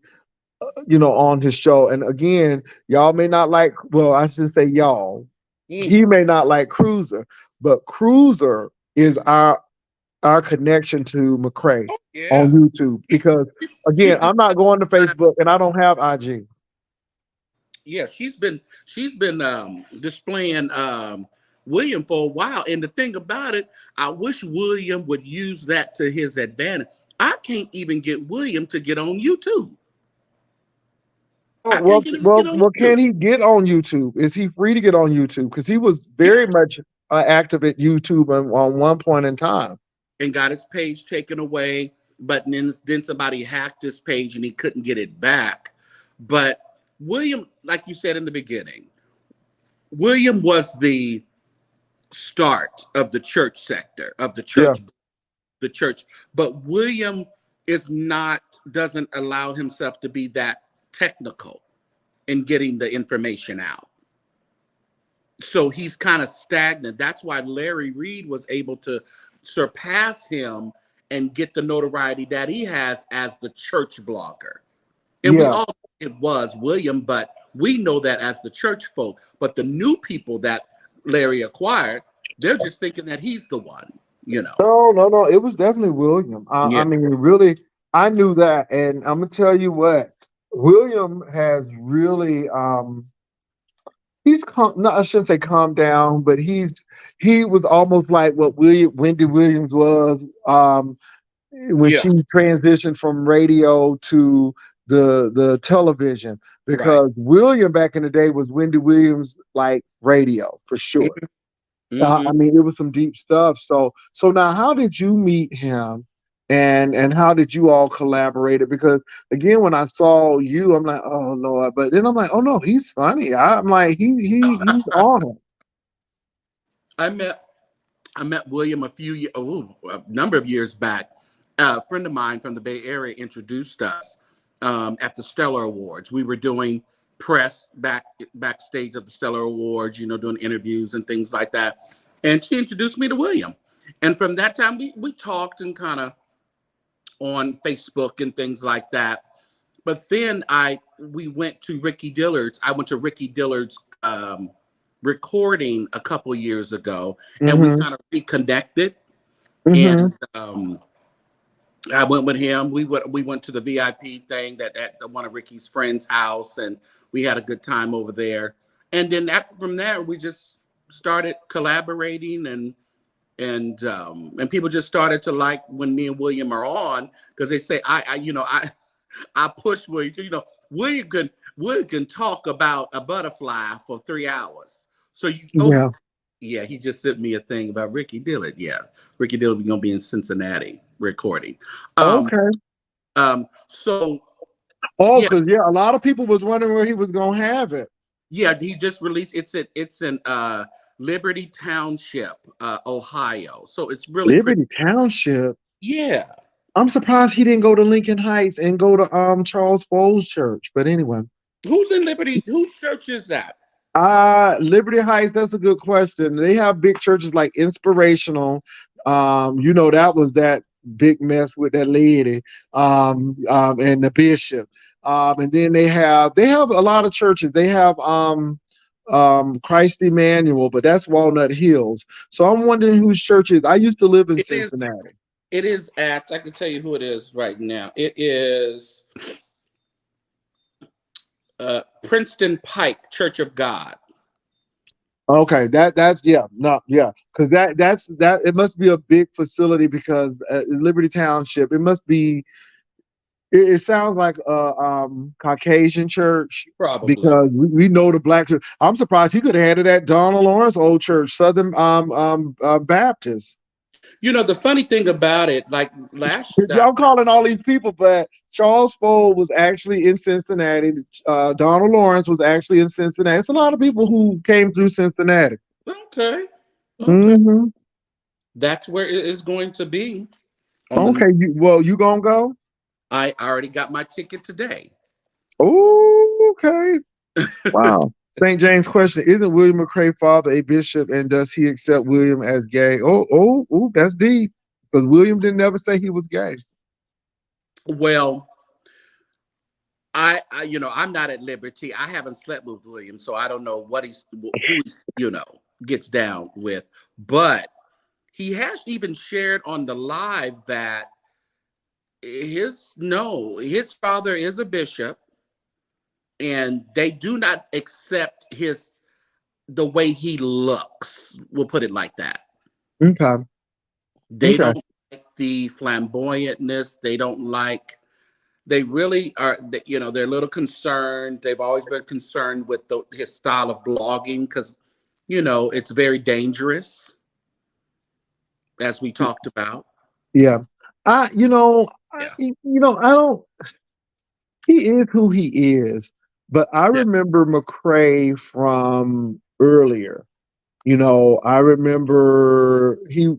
on his show. And again, y'all may not like, well, I should say y'all, he may not like Cruiser, but Cruiser is our connection to McCray on yeah. YouTube because She's again, been I'm not going to Facebook and I don't have IG. yeah, she's been displaying William for a while. And the thing about it, I wish William would use that to his advantage. I can't even get William to get on YouTube. Oh, I can't get him to get on well, YouTube. can he get on YouTube? Is he free to get on YouTube? Because he was very Yeah. much active at YouTube on one point in time. And got his page taken away, but then somebody hacked his page and he couldn't get it back. But William, like you said in the beginning, William was the start of the church sector of Yeah, the church. But William is not doesn't allow himself to be that technical in getting the information out. So he's kind of stagnant. That's why Larry Reed was able to surpass him and get the notoriety that he has as the church blogger. And we yeah. all it was William, but we know that as the church folk. But the new people that Larry acquired, they're just thinking that he's the one, you know. No, no, no. It was definitely William. I Yeah. mean, really, I knew that, and I'm gonna tell you what, William has really he's calm. No, I shouldn't say calm down, but he was almost like what Wendy Williams was when Yeah. she transitioned from radio to the television. Right. Because William back in the day was Wendy Williams like radio for sure. Mm-hmm. I mean, it was some deep stuff. So now, how did you meet him, and how did you all collaborate? Because again, when I saw you, I'm like, oh Lord, but then I'm like, oh no, he's funny. I'm like, he's on it. I met I met William a number of years back. A friend of mine from the Bay Area introduced us, at the Stellar Awards. We were doing press backstage of the Stellar Awards, doing interviews and things like that. And she introduced me to William. And from that time, we talked and kind of on Facebook and things like that. But then we went to Ricky Dillard's. I went to Ricky Dillard's recording a couple years ago, and we kind of reconnected. And I went with him. We went to the VIP thing at one of Ricky's friends' house, and we had a good time over there. And then from there, we just started collaborating, and people just started to like when me and William are on, because they say I push William. William can talk about a butterfly for 3 hours. So yeah, he just sent me a thing about Ricky Dillard. Yeah, Ricky Dillard is gonna be in Cincinnati recording. Okay. So. Oh, because a lot of people was wondering where he was gonna have it. Yeah, he just released. It's in Liberty Township, Ohio. So it's really Liberty Township. Yeah. I'm surprised he didn't go to Lincoln Heights and go to Charles Foles Church. But anyway. Who's in Liberty? Whose church is that? Liberty Heights, that's a good question. They have big churches like Inspirational. That was that big mess with that lady, and the bishop. And then they have a lot of churches. They have Christ Emmanuel, but that's Walnut Hills. So I'm wondering whose church is. I used to live in Cincinnati. It is I can tell you who it is right now. It is Princeton Pike Church of God. Okay, because it must be a big facility, because Liberty Township, it must be. It sounds like a Caucasian church, probably, because we know the black church. I'm surprised he could have had it at Donald Lawrence old church, Southern Baptist. The funny thing about it, like last year, I'm calling all these people, but Charles Foles was actually in Cincinnati. Donald Lawrence was actually in Cincinnati. It's a lot of people who came through Cincinnati. Okay. That's where it is going to be. Okay, you gonna go? I already got my ticket today. Oh, okay. Wow. St. James question: isn't William McCrae's father a bishop, and does he accept William as gay? Oh, that's deep, because William didn't ever say he was gay. Well, I'm not at liberty. I haven't slept with William, so I don't know who he's gets down with. But he has even shared on the live that his father is a bishop, and they do not accept the way he looks. We'll put it like that. Okay. They don't like the flamboyantness. They really are, they're a little concerned. They've always been concerned with his style of blogging, because, it's very dangerous, as we talked about. Yeah. I don't, he is who he is. But I remember McCrae from earlier. I remember he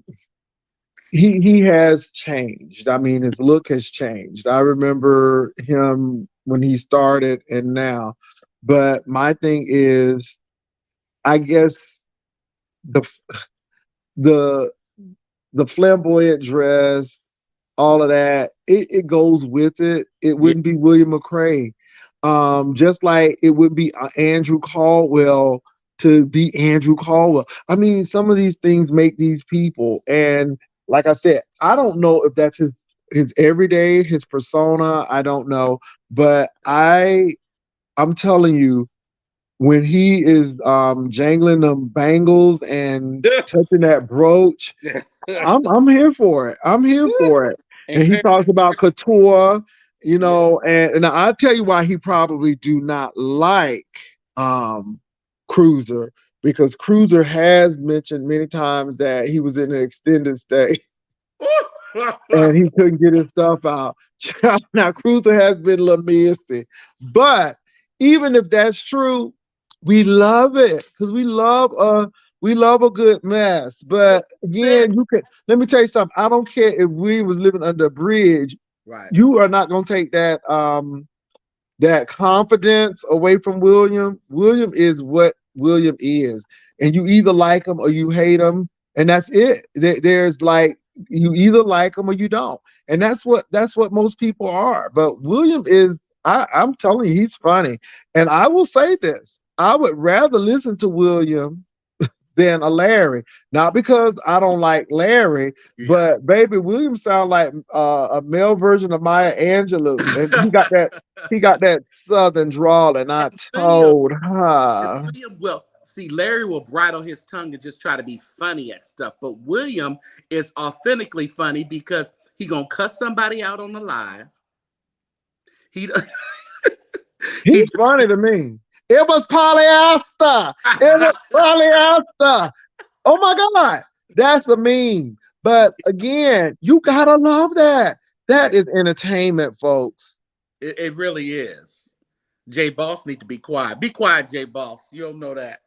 has changed. I mean, his look has changed. I remember him when he started and now. But my thing is, I guess the flamboyant dress, all of that, it goes with it. It wouldn't be William McCrae. Just like it would be Andrew Caldwell to be Andrew Caldwell. I mean, some of these things make these people. And like I said, I don't know if that's his everyday, his persona. I don't know. But I'm telling you, when he is jangling them bangles and touching that brooch, I'm here for it. I'm here for it. And he talks about couture, and I'll tell you why he probably do not like Cruiser, because Cruiser has mentioned many times that he was in an extended stay and he couldn't get his stuff out. Now Cruiser has been a little messy, but even if that's true, we love it, because we love a good mess. But again, let me tell you something. I don't care if we was living under a bridge. Right. You are not gonna take that that confidence away from William. William is what William is, and you either like him or you hate him, and that's it. There's like you either like him or you don't, and that's what most people are. But William is. I'm telling you, he's funny, and I will say this: I would rather listen to William than a Larry. Not because I don't like Larry, Yeah. but baby, William sound like a male version of Maya Angelou, and he got that southern drawl, and I And William, told and her. William will see Larry will bridle his tongue and just try to be funny at stuff, but William is authentically funny because he gonna cuss somebody out on the live. He he He's just funny to me. It was polyester. It was polyester. Oh my God. That's a meme. But again, you gotta love that. That is entertainment, folks. it really is. J Boss need to be quiet. Be quiet, J Boss. You don't know that.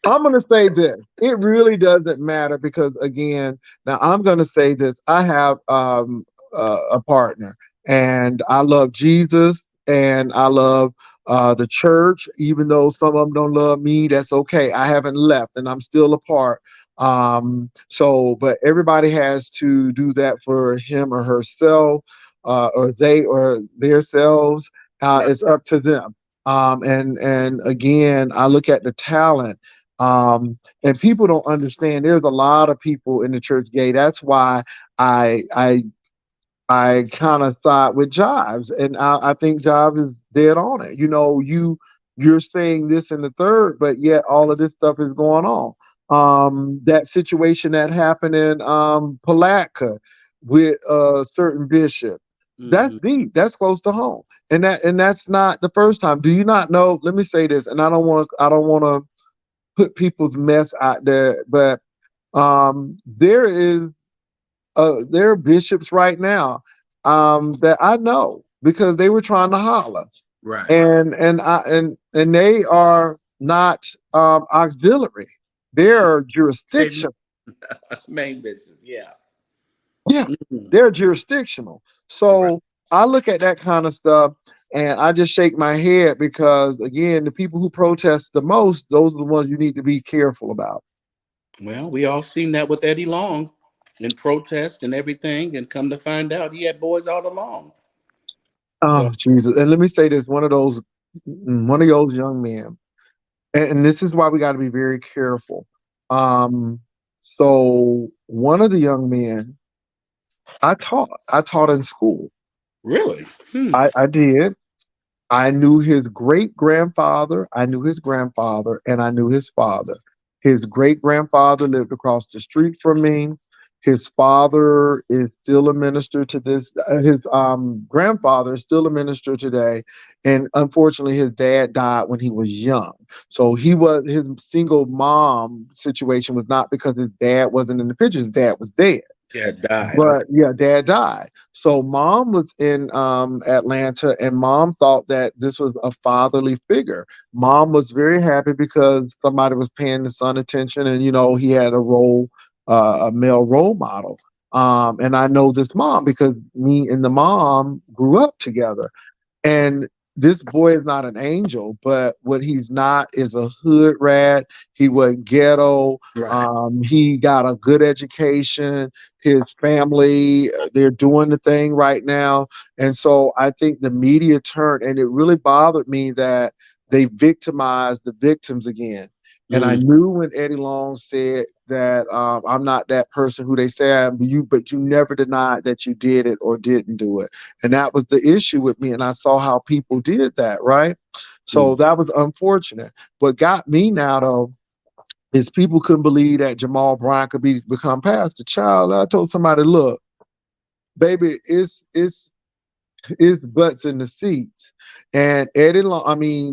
I'm going to say this. It really doesn't matter because, again, now I'm going to say this. I have a partner, and I love Jesus, and I love the church. Even though some of them don't love me, that's okay. I haven't left, and I'm still a part. But everybody has to do that for him or herself, or they or their selves. Right. It's up to them. And again, I look at the talent. And people don't understand. There's a lot of people in the church gay. That's why I I I kind of side with Jives, and I think Jives is dead on it. You're saying this and the third, but yet all of this stuff is going on. That situation that happened in Palatka with a certain bishop. That's Hmm. deep. That's close to home, and that's not the first time. Do you not know? Let me say this, and I don't want to put people's mess out there, but there are bishops right now that I know because they were trying to holler, Right. and they are not auxiliary. They're They jurisdictional. main business. Yeah. Yeah, Mhm. they're jurisdictional. Right. So I look at that kind of stuff and I just shake my head because again, the people who protest the most, those are the ones you need to be careful about. Well, we all seen that with Eddie Long in protest and everything, and come to find out he had boys all along. So Oh Jesus! And let me say this: one of those young men, and this is why we got to be very careful. So one of the young men I taught in school. really, I did. I knew his great grandfather, I knew his grandfather, and I knew his father. His great grandfather lived across the street from me. His father is still a minister to this. His grandfather is still a minister today, and unfortunately, his dad died when he was young. So his single mom situation was not because his dad wasn't in the picture. His dad was dead. yeah, died. But yeah, dad died. So mom was in Atlanta, and mom thought that this was a fatherly figure. Mom was very happy because somebody was paying the son attention, and he had a male role model. And I know this mom because me and the mom grew up together. And this boy is not an angel, but what he's not is a hood rat. He was ghetto. Right. He got a good education. His family, they're doing the thing right now. And so I think the media turned, and it really bothered me that they victimized the victims again. And I Mm, knew when Eddie Long said that I'm not that person who they say I am, but you never denied that you did it or didn't do it. And that was the issue with me. And I saw how people did that, right? So mm. that was unfortunate. What got me now, though, is people couldn't believe that Jamal Bryant could become pastor. Child, I told somebody, look, baby, it's butts in the seats. And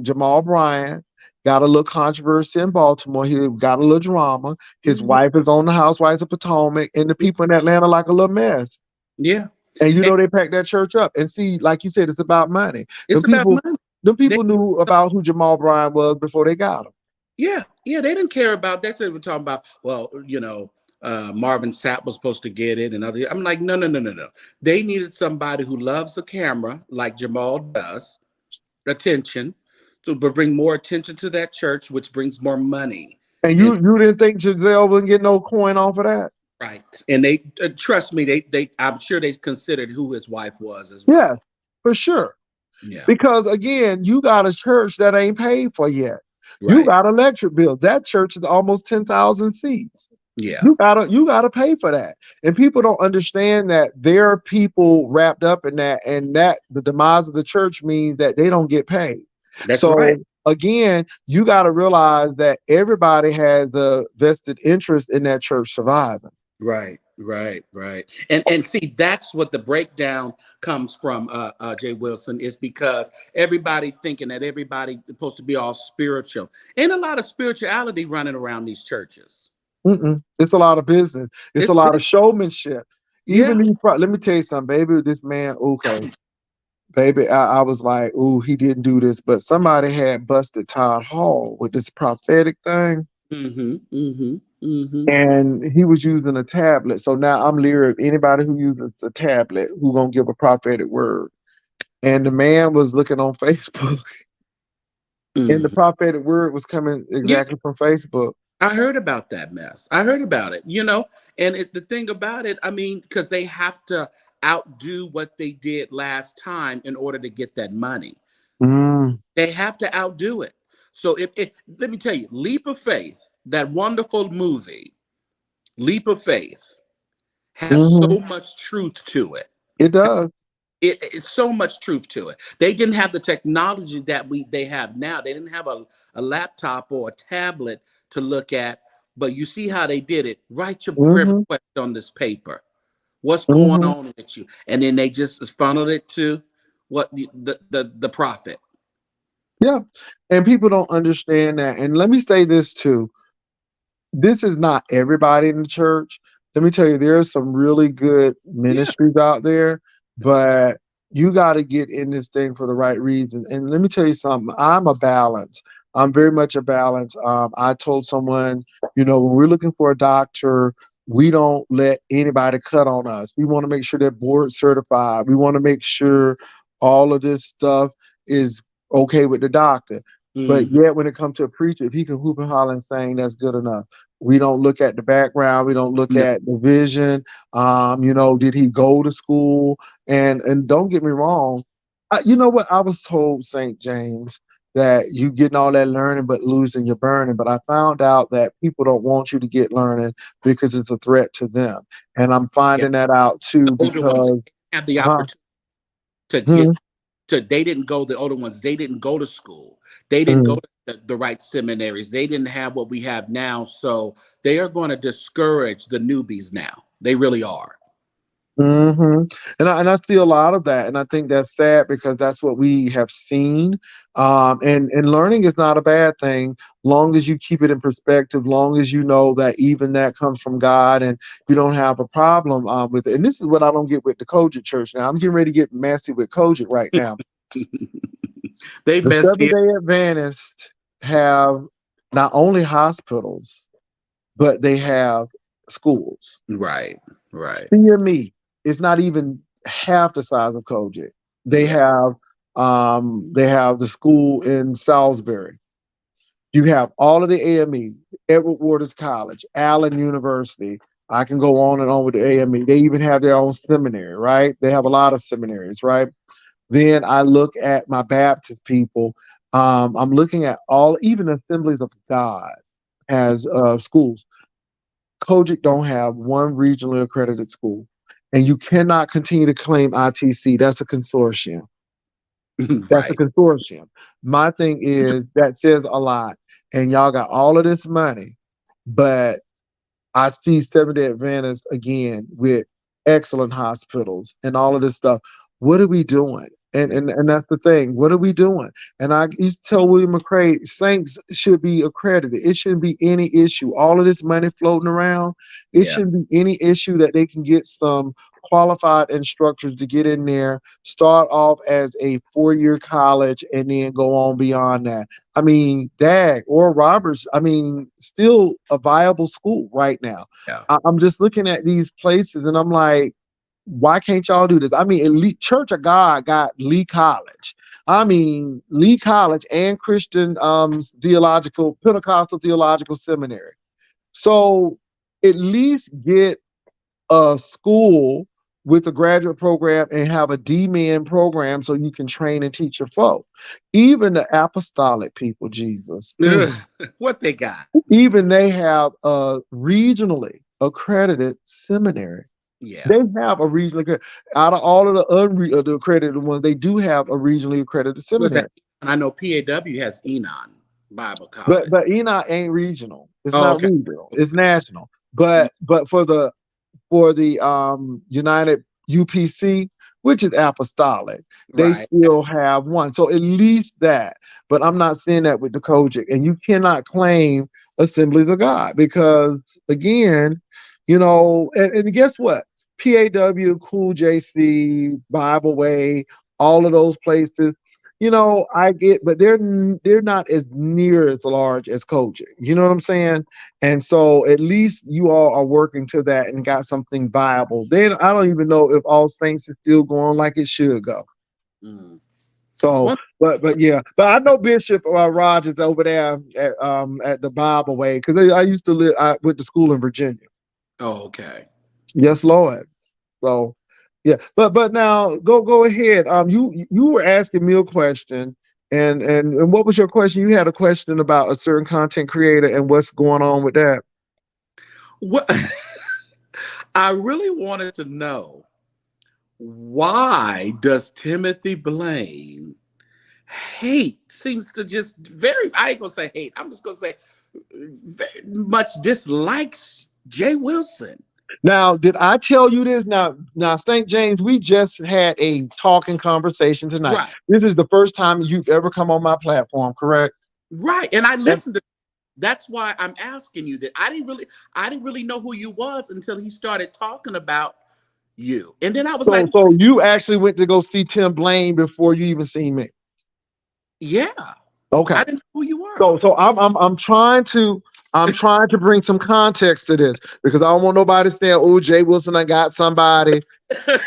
Jamal Bryant got a little controversy in Baltimore. He got a little drama. His Mhm. wife is on the Housewives of Potomac, and the people in Atlanta like a little mess. Yeah. And And they packed that church up. And see, like you said, it's about money. it's Them about people, money. them They, people knew about who Jamal Bryant was before they got him. yeah, yeah, they didn't care about that's what we're talking about. Well, Marvin Sapp was supposed to get it and other. I'm like, no, no, no, no, no. They needed somebody who loves the camera like Jamal does, attention, to bring more attention to that church, which brings more money. And And you didn't think Giselle wouldn't get no coin off of that? right, and they trust me, they I'm sure they considered who his wife was as Yeah, well. for sure. Yeah, Because again, you got a church that ain't paid for yet. You right. got electric bills. That church is almost 10,000 seats. Yeah, You gotta pay for that. And people don't understand that there are people wrapped up in that, and that the demise of the church means that they don't get paid. that's right. So again, you gotta realize that everybody has a vested interest in that church surviving. Right, right, right. And see, that's what the breakdown comes from, Jay Wilson, is because everybody thinking that everybody's supposed to be all spiritual. Ain't a lot of spirituality running around these churches. Mm-mm. It's a lot of business. It's a It's lot of been, showmanship. yeah. Even these, let me tell you something, baby. This man, okay, baby, I was like, ooh, he didn't do this, but somebody had busted Todd Hall with this prophetic thing, Mm-hmm, mm-hmm, mm-hmm. and he was using a tablet. So now I'm leery of anybody who uses a tablet who gonna give a prophetic word. And the man was looking on Facebook, and the Mm-hmm. prophetic word was coming Yeah, exactly from Facebook. I heard about that mess. I heard about it, and the thing about it, I mean, because they have to outdo what they did last time in order to get that money. Mm, They have to outdo it. So if let me tell you, Leap of Faith, that wonderful movie, Leap of Faith, has hmm. so much truth to it. It does. It's so much truth to it. They didn't have the technology that they have now. They didn't have a laptop or a tablet to look at. But you see how they did it. Write your prayer Hmm. request on this paper. What's going Hmm. on with you? And then they just funneled it to what the prophet. Yeah. And people don't understand that. And let me say this too. This is not everybody in the church. Let me tell you, there are some really good Yeah. ministries out there, but you got to get in this thing for the right reason. And let me tell you something. I'm a balance. I'm very much a balance. I told someone, when we're looking for a doctor, we don't let anybody cut on us. We want to make sure they're board certified. We want to make sure all of this stuff is okay with the doctor. But Mhm. yet, when it comes to a preacher, if he can hoop and holler and sing, that's good enough. We don't look at the background. We don't look No. at the vision. Did he go to school? And don't get me wrong. You know what? I was told, St. James, that you getting all that learning but losing your burning. But I found out that people don't want you to get learning because it's a threat to them. And I'm Yeah. finding that out The too older ones because, have the huh? opportunity to Hmm. get to. They didn't go. The older ones. They didn't go to school. They didn't go Hmm. to the right seminaries. They didn't have what we have now. So they are going to discourage the newbies now. They really are. Hmm. And I see a lot of that, and I think that's sad because that's what we have seen. And learning is not a bad thing, long as you keep it in perspective, long as you know that even that comes from God, and you don't have a problem with it. And this is what I don't get with the Kojic Church. Now I'm getting ready to get messy with Kojic right now. They The mess Seventh here. Day Adventists have not only hospitals, but they have schools. Right. Right. CME is not even half the size of Kojic. They Yeah. have the school in Salisbury. You have all of the AME, Edward Waters College, Allen University. I can go on and on with the AME. They even have their own seminary, right? They have a lot of seminaries, right? Then I look at my Baptist people. I'm looking at even Assemblies of God has schools. Kojic don't have one regionally accredited school. And you cannot continue to claim ITC. That's a consortium. That's a Right. consortium. My thing is that says a lot. And y'all got all of this money, but I see Seventh Day Adventists again with excellent hospitals and all of this stuff. What are we doing? And that's the thing. What are we doing? And I used to tell William McCrae, Saints should be accredited. It shouldn't be any issue. All of this money floating around, it Yeah. shouldn't be any issue that they can get some qualified instructors to get in there, start off as a 4-year college, and then go on beyond that. I mean, DAG or Roberts, I mean, still a viable school right now. Yeah. I'm just looking at these places and I'm like, why can't y'all do this? I mean, Elite Church of God got Lee College. I mean, Lee College and Christian theological, Pentecostal theological seminary. So at least get a school with a graduate program and have a D-Min program so you can train and teach your folk. Even the apostolic people, Jesus, What they got? even they have a regionally accredited seminary. Yeah. They have a regionally out of all of the accredited ones, they do have a regionally accredited Was seminary. that? And I know PAW has Enon Bible College. But Enoch ain't regional. It's Oh, not okay. regional. It's national. But for the United UPC, which is apostolic, they Right. still have one. So at least that. But I'm not seeing that with the Kojic. And you cannot claim Assemblies of God because, again, and guess what? PAW, Cool JC, Bible Way, all of those places. I get, but they're not as near as large as Kojic. You know what I'm saying? And so at least you all are working to that and got something viable. Then I don't even know if All Saints is still going like it should go. Mm. So, but yeah, but I know Bishop Rogers over there at the Bible Way because I used to live. I went to school in Virginia. Oh, okay. Yes, Lord. So, yeah, but now go ahead. You were asking me a question, and what was your question? You had a question about a certain content creator and what's going on with that. What I really wanted to know, why does Timothy Blaine seems to just I ain't gonna say hate, I'm just gonna say very much dislikes Jay Wilson. Now, did I tell you this? Now, St. James, we just had a talking conversation tonight. Right. This is the first time you've ever come on my platform, correct? Right. And I listened to that's why I'm asking you that. I didn't really know who you was until he started talking about you. And then I was like, So you actually went to go see Tim Blaine before you even seen me. yeah. Okay. I didn't know who you were. So I'm trying to bring some context to this because I don't want nobody saying, "Oh, Jay Wilson, I got somebody."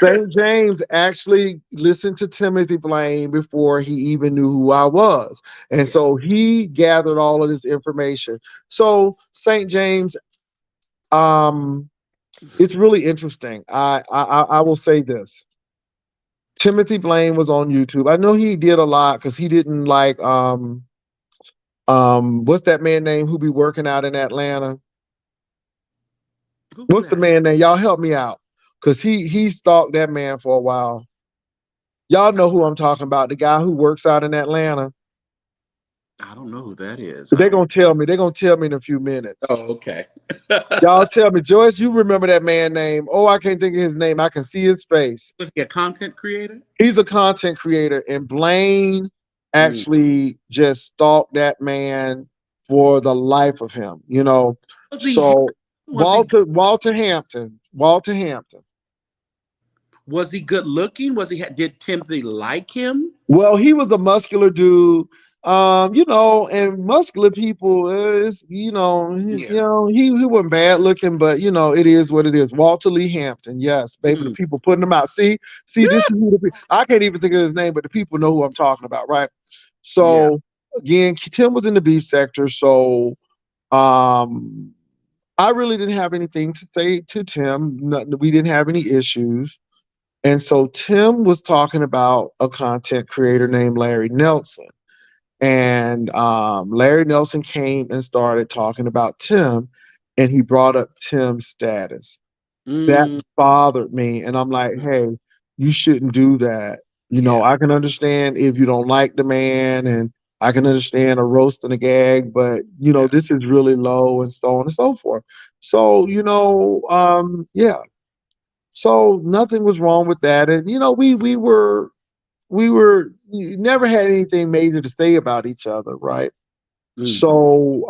St. James actually listened to Timothy Blaine before he even knew who I was. And so he gathered all of this information. So St. James, it's really interesting. I will say this. Timothy Blaine was on YouTube. I know he did a lot because he didn't like what's that man name who be working out in Atlanta? What's the man name? Y'all help me out. Cause he stalked that man for a while. Y'all know who I'm talking about, the guy who works out in Atlanta. I don't know who that is. They're gonna tell me. They're gonna tell me in a few minutes. Oh, okay. Y'all tell me. Joyce, you remember that man name? Oh, I can't think of his name. I can see his face. Was he a content creator? He's a content creator, and Blaine actually just stalked that man for the life of him. So Walter Hampton. Was he good looking? Did Timothy like him? Well, he was a muscular dude. And muscular people he wasn't bad looking, but it is what it is. Walter Lee Hampton, yes, baby. The people putting him out. See, this is who I can't even think of his name, but the people know who I'm talking about, right? So again, Tim was in the beef sector, so I really didn't have anything to say to Tim. We didn't have any issues. And so Tim was talking about a content creator named Larry Nelson. And Larry Nelson came and started talking about Tim, and he brought up Tim's status. That bothered me. And I'm like, hey, you shouldn't do that. I can understand if you don't like the man, and I can understand a roast and a gag, but this is really low and so on and so forth. So, so nothing was wrong with that. And, we never had anything major to say about each other, right? So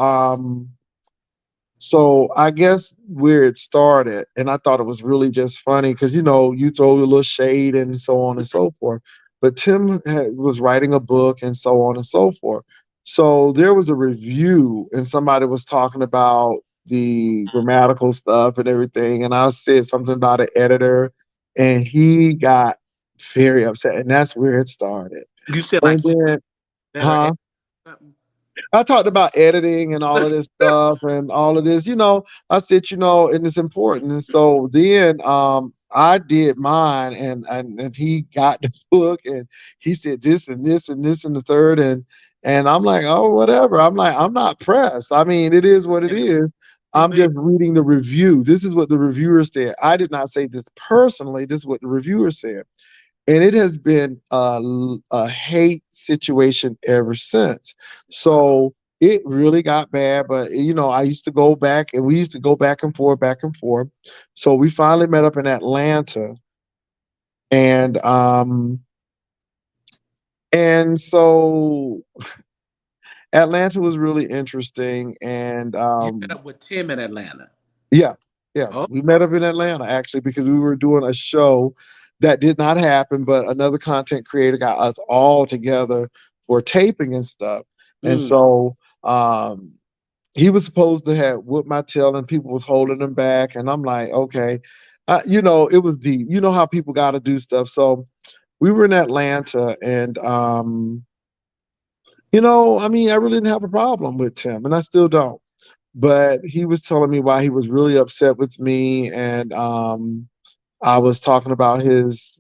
I guess where it started, and I thought it was really just funny because you throw a little shade and so on and so forth. But Tim was writing a book and so on and so forth. So there was a review, and somebody was talking about the grammatical stuff and everything, and I said something about an editor. and he got very upset, and that's where it started. You said like And he then, better huh? at something. I talked about editing and all of this stuff and all of this, I said, and it's important. And so then I did mine and he got the book and he said this and this and this and the third and I'm like, oh, whatever. I'm like, I'm not pressed. I mean, it is what it And is. he I'm made just reading the review. This is what the reviewer said. I did not say this personally. This is what the reviewer said. And it has been a hate situation ever since. So it really got bad. But I used to go back, and we used to go back and forth, back and forth. So we finally met up in Atlanta, and so Atlanta was really interesting, and you met up with Tim in Atlanta. yeah, yeah. Oh, We met up in Atlanta actually because we were doing a show that did not happen, but another content creator got us all together for taping and stuff. And mm, so he was supposed to have whooped my tail and people was holding him back. And I'm like, okay. It was deep. You know how people got to do stuff. So we were in Atlanta and I mean, I really didn't have a problem with Tim and I still don't. But he was telling me why he was really upset with me, and I was talking about his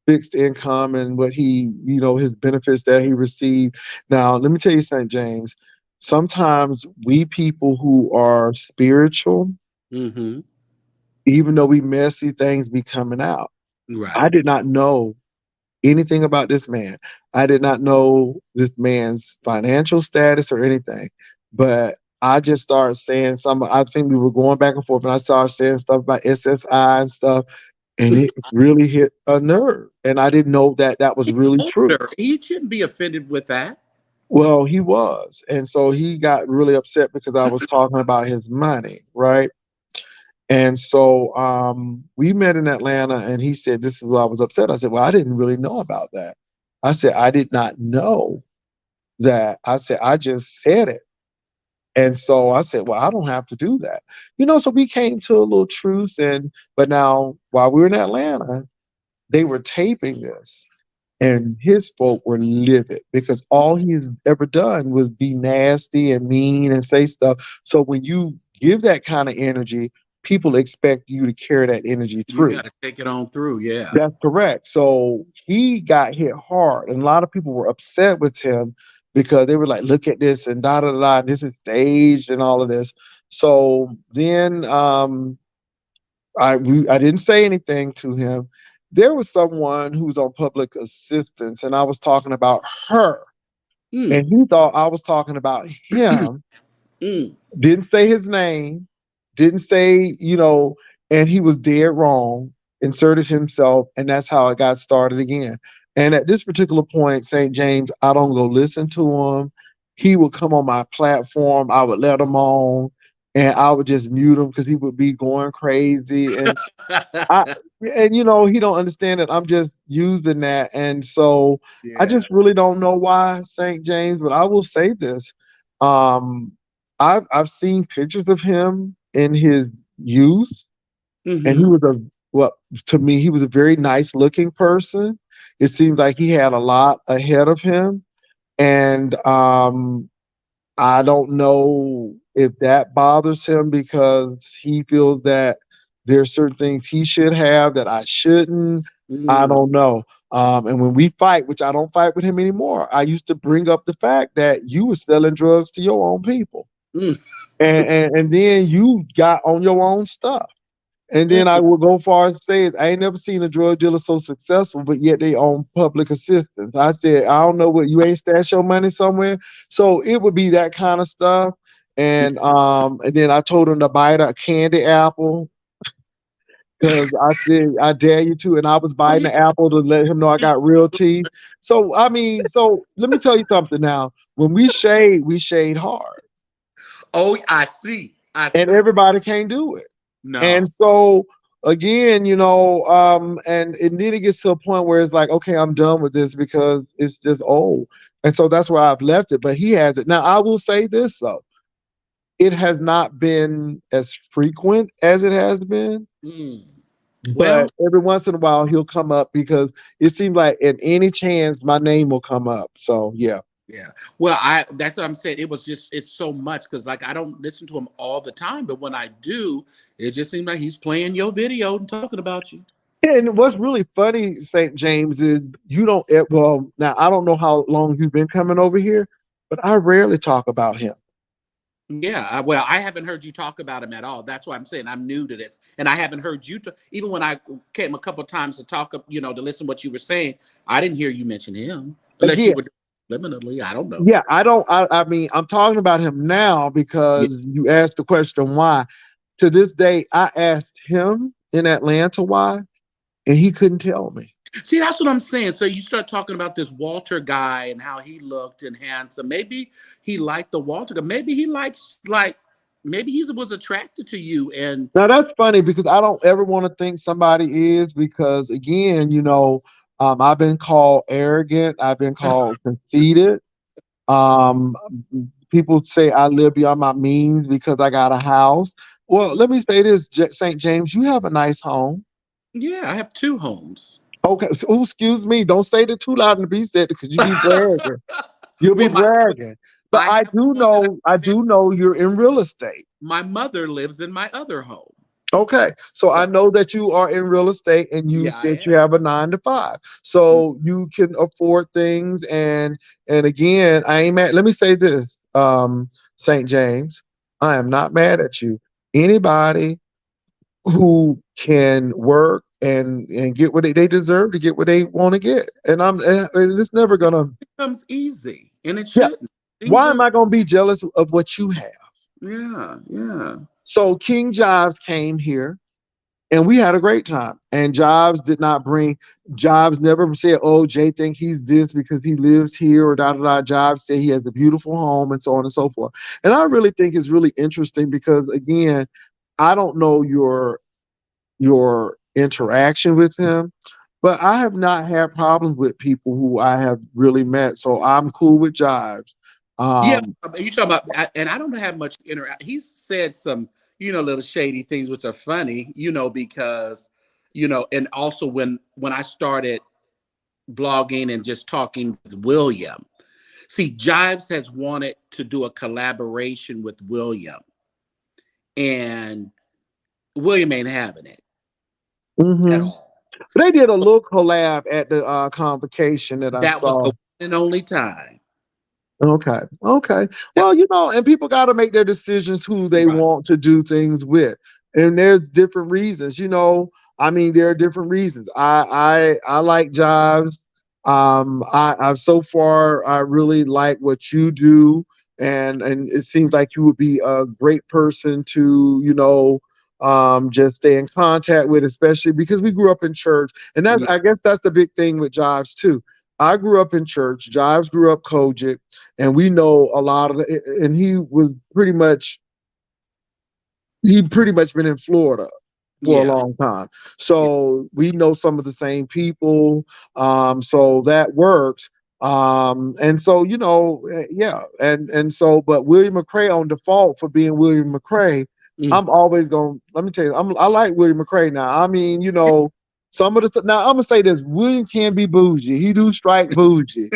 fixed income and what his benefits that he received. Now, let me tell you, St. James. Sometimes we people who are spiritual, mm-hmm. even though we messy, things be coming out. Right. I did not know anything about this man. I did not know this man's financial status or anything, but I just started saying some. I think we were going back and forth, and I started saying stuff about SSI and stuff, and it really hit a nerve. And I didn't know that that was He's really true. older. He shouldn't be offended with that. Well, he was, and so he got really upset because I was talking about his money, right? And so we met in Atlanta, and he said, "This is why I was upset." I said, "Well, I didn't really know about that." I said, "I did not know that." I said, "I just said it." And so I said, "Well, I don't have to do that." So we came to a little truce. But now, while we were in Atlanta, they were taping this, and his folk were livid because all he's ever done was be nasty and mean and say stuff. So when you give that kind of energy, people expect you to carry that energy You through. got to take it on through. Yeah. That's correct. So he got hit hard, and a lot of people were upset with him because they were like, "Look at this," and da da da. And this is staged and all of this. So then I didn't say anything to him. There was someone who's on public assistance, and I was talking about her, Mm, and he thought I was talking about him. mm. Didn't say his name, didn't say, and he was dead wrong, inserted himself, and that's how it got started again. And at this particular point, St. James, I don't go listen to him. He would come on my platform, I would let him on, and I would just mute him because he would be going crazy. I he don't understand that I'm just using that. And so I Yeah. just really don't know why, St. James, but I will say this. Um, I've seen pictures of him in his youth, and he Mm-hmm. was well, to me, he was a very nice looking person. It seems like he had a lot ahead of him. And I don't know if that bothers him because he feels that there's certain things he should have that I shouldn't. I Mm, don't know. And when we fight, which I don't fight with him anymore, I used to bring up the fact that you were selling drugs to your own people. mm, And then you got on your own stuff. And then I mm, will go far as to say, I ain't never seen a drug dealer so successful, but yet they own public assistance. I said, I don't know what you ain't stash your money somewhere. So it would be that kind of stuff. And then I told him to bite a candy apple because I said I dare you to, and I was biting the apple to let him know I got real teeth. So I mean, so let me tell you something now. When we shade hard, oh, I see. I and see. everybody can't do it. No. And so again, and then it gets to a point where it's like, okay, I'm done with this because it's just old. And so that's where I've left it. But he has it. Now I will say this though. It has not been as frequent as it has been. Mm. But Well, every once in a while he'll come up because it seems like at any chance my name will come up. So yeah. yeah. Well, I that's what I'm saying. It was just it's so much because like I don't listen to him all the time, but when I do, it just seems like he's playing your video and talking about you. And what's really funny, St. James, is you don't, well, now I don't know how long you've been coming over here, but I rarely talk about him. Yeah, well, I haven't heard you talk about him at all. That's why I'm saying I'm new to this, and I haven't heard you even when I came a couple of times to talk, to listen what you were saying. I didn't hear you mention him, unless you Again, were liminally. I don't know. yeah, I don't, I mean, I'm talking about him now Yeah, because you asked the question why. To this day, I asked him in Atlanta why, and he couldn't tell me. see, that's what I'm saying. So you start talking about this Walter guy and how he looked and handsome. Maybe he liked the Walter guy. Maybe he likes maybe he was attracted to you and Now that's funny because I don't ever want to think somebody is because again, I've been called arrogant, I've been called conceited. Um, People say I live beyond my means because I got a house. Well, let me say this, St. James, you have a nice home. yeah, I have two homes. Okay, so, oh, excuse me, don't say it too loud and be said because you be bragging. You'll be Well, bragging. But I have one that I I do know you're in real estate. my mother lives in my other home. Okay, so I So know that you are in real estate and you yeah, I said you am. have a 9 to 5. So you can afford things and again, I ain't mad. Let me say this, St. James, I am not mad at you. Anybody who can work and get what they deserve to get what they want to get. And it's never gonna. It comes easy, and it Yeah. shouldn't. Things Why am are I gonna be jealous of what you have? yeah, yeah, So King Jives came here and we had a great time. And Jobs did not bring. Jobs never said, "Oh, Jay think he's this because he lives here," or da da da. Jobs said he has a beautiful home and so on and so forth. And I really think it's really interesting because again, I don't know your interaction with him, but I have not had problems with people who I have really met. So I'm cool with Jobs. yeah. Um, You talk about, and I don't have much interact. He said some, little shady things which are funny, because, and also when I started blogging and just talking with William. See, Jives has wanted to do a collaboration with William, and William ain't having it at mhm. all. They did a little collab at the convocation that I That was the saw. one and only time. Okay. Okay. That, Well, and people got to make their decisions who they right. want to do things with. And there's different reasons, I mean, there are different reasons. I like Jives. I've so far I really like what you do, and it seems like you would be a great person to, just stay in contact with, especially because we grew up in church. And Yeah. I guess that's the big thing with Jives too. I grew up in church. Jives grew up Kojic, and we know a lot of and he pretty much been in Florida for a Yeah. long time. Yeah. So we know some of the same people. So that works. And so, yeah. And so, but William McCray on default for being William McCray, Mm. I'm always going, let me tell you, I like William McCray now. I mean, some of the, now I'm gonna say this, William can be bougie. He do strike bougie.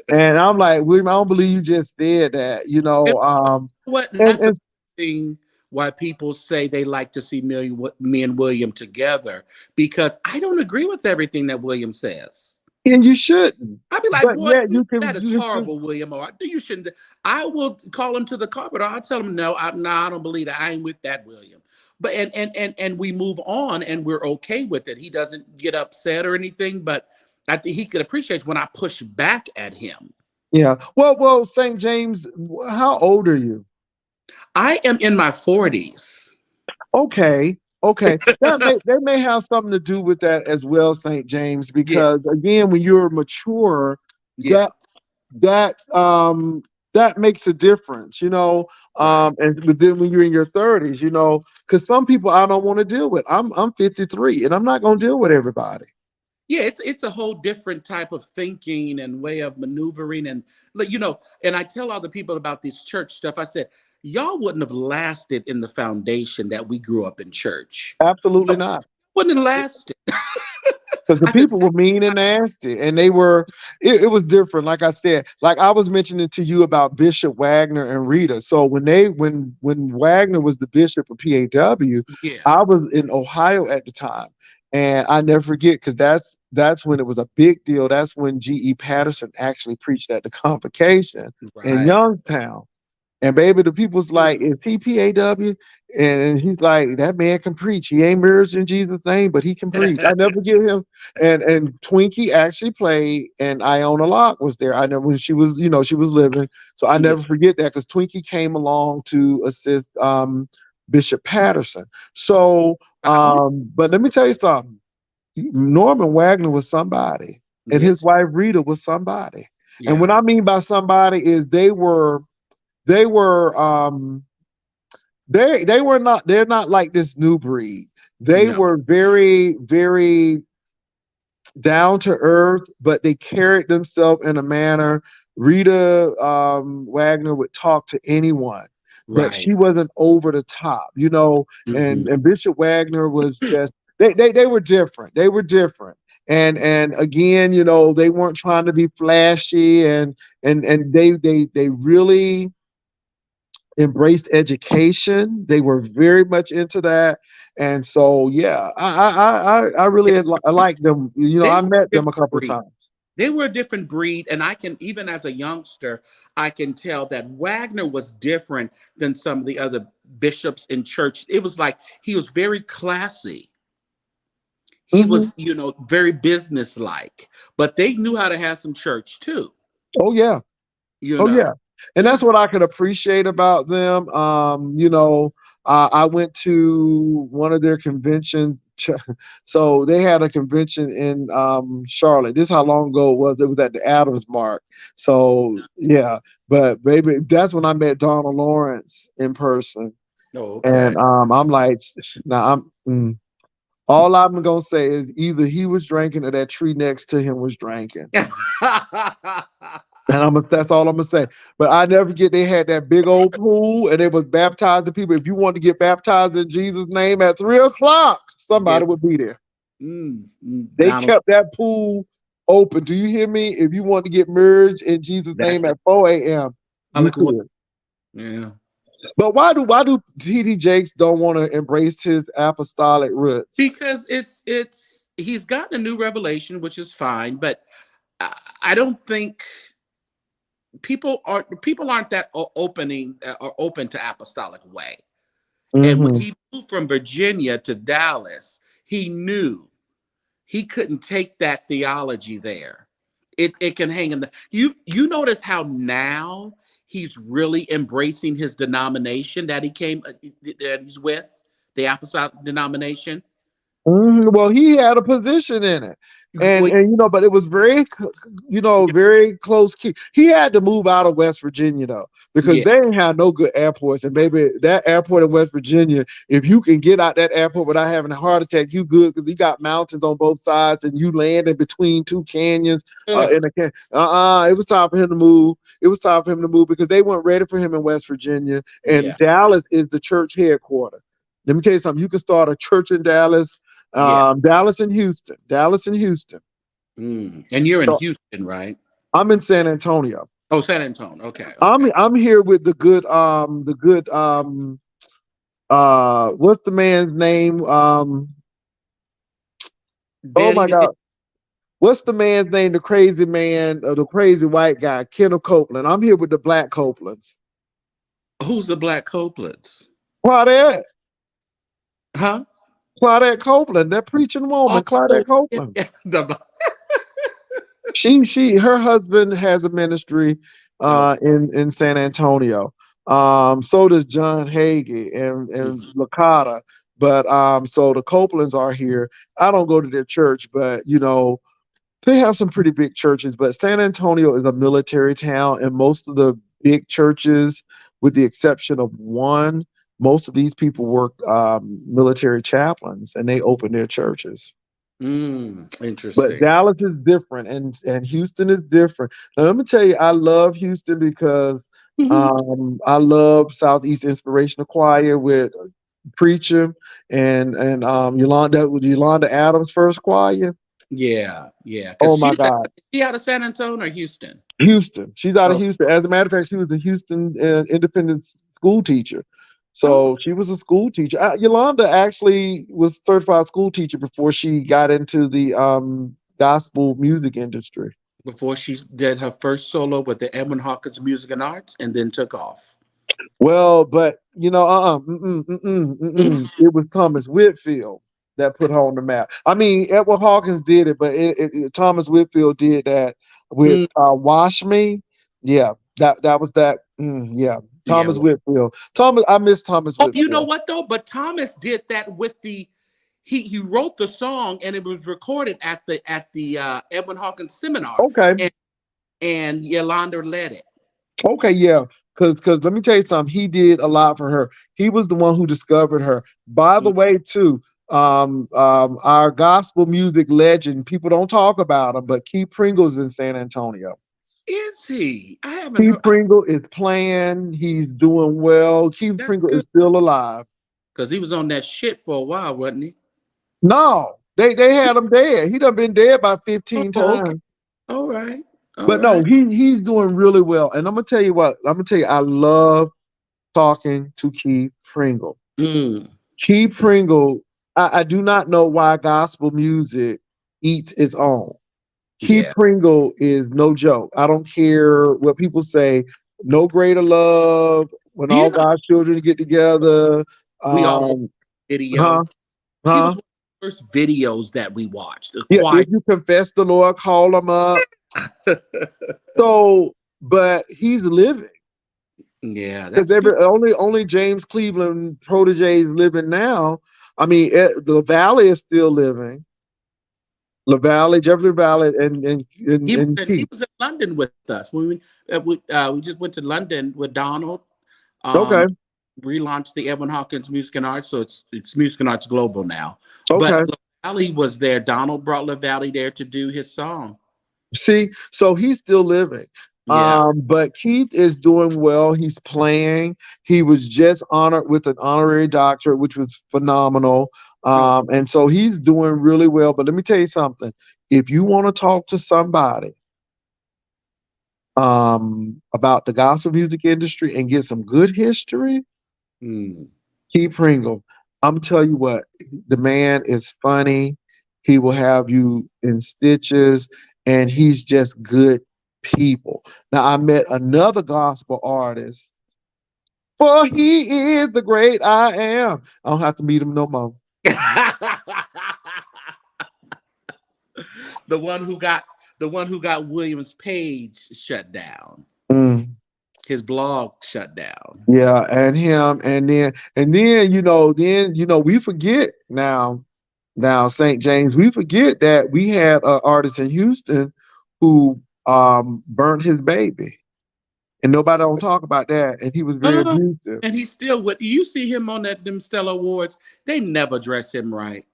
And I'm like, William, I don't believe you just said that, And what? And and, that's a and thing why people say they like to see me and William together because I don't agree with everything that William says. and you shouldn't. I'd be like, But boy, yeah, that is horrible, William. Or you shouldn't. I will call him to the carpet. Or I'll tell him, no, I don't believe that. I ain't with that, William. But and we move on, and we're okay with it. He doesn't get upset or anything. But I think he could appreciate when I push back at him. yeah. Well, St. James, how old are you? I am in my 40s. Okay. Okay. That may have something to do with that as well, St. James, Yeah, because again, when you're mature, yeah, that that that makes a difference, right. but then when you're in your 30s, because some people I don't want to deal with. I'm 53 and I'm not gonna deal with everybody. Yeah, it's a whole different type of thinking and way of maneuvering and and I tell other people about this church stuff. I said, y'all wouldn't have lasted in the foundation that we grew up in church. Absolutely not. Wouldn't have lasted. Because the I said, people were mean and nasty, and they were. It was different. Like I said, like I was mentioning to you about Bishop Wagner and Rita. So when Wagner was the bishop of PAW, yeah, I was in Ohio at the time, and I never forget because that's when it was a big deal. That's when G.E. Patterson actually preached at the convocation in right. Youngstown. And baby, the people's like, Mm. is he PAW? And he's like, that man can preach. He ain't merged in Jesus' name, but he can preach. I never forget him. And Twinkie actually played, and Iona Locke was there. I know when she was, she was living. So I Yeah. never forget that because Twinkie came along to assist Bishop Patterson. So, Oh, but let me tell you something. Norman Wagner was somebody, and his yes, wife Rita was somebody. And yeah, what I mean by somebody is they were they were not they're not like this new breed. They no, were very, very down to earth, but they carried themselves in a manner. Rita Wagner would talk to anyone, but right. she wasn't over the top, Hmm. and Bishop Wagner was just they were different. They were different. And again, they weren't trying to be flashy, and they really embraced education. They were very much into that, and so yeah, I Yeah, really I like them. they I were met a them a different couple of breed. times. They were a different breed, and I can even as a youngster, I can tell that Wagner was different than some of the other bishops in church. It was like he was very classy. He Hmm. was, very businesslike, but they knew how to have some church too. Oh yeah, You oh know, yeah, and it that's was what I could appreciate about them. I went to one of their conventions. So they had a convention in Charlotte. This is how long ago it was. It was at the Adams Mark. So yeah, but baby, that's when I met Donald Lawrence in person. oh, okay. And I'm like, now all I'm gonna say is either he was drinking or that tree next to him was drinking. And that's all I'm gonna say. But I never get they had that big old pool and they was baptizing people. If you want to get baptized in Jesus' name at 3 o'clock, Yeah. somebody would be there. They Donald, kept that pool open. Do you hear me? If you want to get merged in Jesus' name that's it. at 4 a.m., you Public wa- could. Yeah. But why do TD Jakes don't want to embrace his apostolic roots? Because it's he's gotten a new revelation, which is fine, but I don't think people aren't that opening or open to apostolic way. And when Hmm. he moved from Virginia to Dallas, he knew he couldn't take that theology there. It can hang in the you notice how now he's really embracing his denomination that he came that he's with, the apostolic denomination. Well, he had a position in it, and Well, but it was very, very close. Key. He had to move out of West Virginia though, because yeah, they ain't had no good airports. And baby, that airport in West Virginia, if you can get out that airport without having a heart attack, you good because you got mountains on both sides, and you land in between two canyons. yeah, In a can. It was time for him to move. It was time for him to move because they weren't ready for him in West Virginia, and yeah, Dallas is the church headquarters. Let me tell you something. You can start a church in Dallas. yeah. Dallas and Houston. And you're in So Houston, right? I'm in San Antonio. Oh, San Antonio. Okay, I'm okay. I'm here with what's the man's name? Oh Daddy, my God. What's the man's name? The crazy man, the crazy white guy, Kenneth Copeland. I'm here with the black Copelands. who's the Black Copelands? Claudette, Huh? Claudette Copeland, that preaching woman, Oh, Claudette yeah, Copeland. yeah. Her husband has a ministry Oh, in San Antonio. So does John Hagee and mhm. Lakata. But so the Copelands are here. I don't go to their church, but they have some pretty big churches. But San Antonio is a military town, and most of the big churches, with the exception of one, most of these people work military chaplains, and they open their churches. But Interesting. Dallas is different, and Houston is different. Now, let me tell you, I love Houston because I love Southeast Inspirational Choir with Preacher, and Yolanda Adams' first choir. Yeah, yeah. Because Oh my God. she out of San Antonio or Houston? Houston. She's out of Oh, Houston. As a matter of fact, she was a Houston independent school teacher. oh, So she was a school teacher. Yolanda actually was certified school teacher before she got into the gospel music industry. before she did her first solo with the Edwin Hawkins Music and Arts, and then took off. Well, but it was Thomas Whitfield that put her on the map. I mean, Edward Hawkins did it, but Thomas Whitfield did that with Mm, "Wash Me." Yeah, that was that. Yeah, yeah. Thomas Whitfield. I miss Thomas Oh, you know Whitfield. what though? But Thomas did that with the he wrote the song and it was recorded at the Edwin Hawkins seminar, Okay, and Yolanda led it. okay, yeah. Because let me tell you something. He did a lot for her. He was the one who discovered her. By the Mm. way, too, our gospel music legend. People don't talk about him, but Keith Pringle's in San Antonio. Is he? I haven't Keith heard. Pringle is playing. He's doing well. Keith That's Pringle good is still alive. because he was on that shit for a while, wasn't he? No, they had him dead. He done been dead about 15 Oh, okay. times. All right. All But no, right. he's doing really well. And I'm gonna tell you what. I'm gonna tell you, I love talking to Keith Pringle. Mm, Keith Pringle. I do not know why gospel music eats its own. Keith yeah. Pringle is no joke. I don't care what people say. No greater love when Do you all know God's children get together. we all watched Um, the huh, video? He huh. was one of the first videos that we watched. The Yeah, quiet. if you confess the Lord, call him up. So, but he's living Yeah, because that's good. only James Cleveland proteges living now. I mean, the Valley is still living. LaValle, Jeffrey Valley, and He Keith. was in London with us when we just went to London with Donald. Okay, Um, relaunched the Edwin Hawkins Music and Arts, so it's Music and Arts Global now. okay. But LaValle was there. Donald brought LaValle there to do his song. See, so he's still living. Yeah. But Keith is doing well. He's playing. He was just honored with an honorary doctorate, which was phenomenal. Oh, And so he's doing really well. But let me tell you something. If you want to talk to somebody about the gospel music industry and get some good history, mm, Keith Pringle, I'm telling you what, the man is funny. He will have you in stitches, and he's just good people. Now, I met another gospel artist, for he is the great I am. I don't have to meet him no more. the one who got Williams Page shut down. Mm, His blog shut down. yeah, and him, and then we forget now St. James, we forget that we had an artist in Houston who burnt his baby. And nobody don't talk about that. And he was very Uh, abusive. and he's still with you. See him on them Stella Awards. They never dress him right.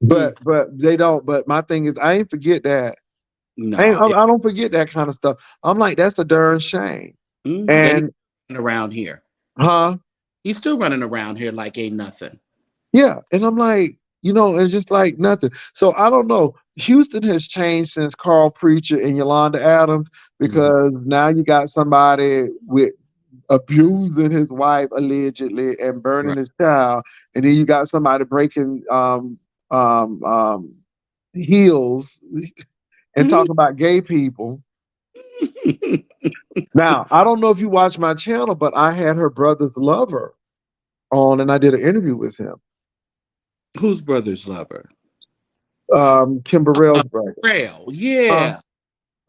Mm, But they don't. But my thing is, I ain't forget that. no, I don't forget that kind of stuff. I'm like, that's a darn shame. and he's And around here. huh? He's still running around here like ain't nothing. Yeah. And I'm like, it's just like nothing. So I don't know. Houston has changed since Carl Preacher and Yolanda Adams Mhm. because now you got somebody with abusing his wife allegedly and burning Right. his child, and then you got somebody breaking um, um, heels and talking about gay people. Now, I don't know if you watch my channel, but I had her brother's lover on, and I did an interview with him. Who's brother's lover? Kim Burrell's brother. Rail. Uh Yeah.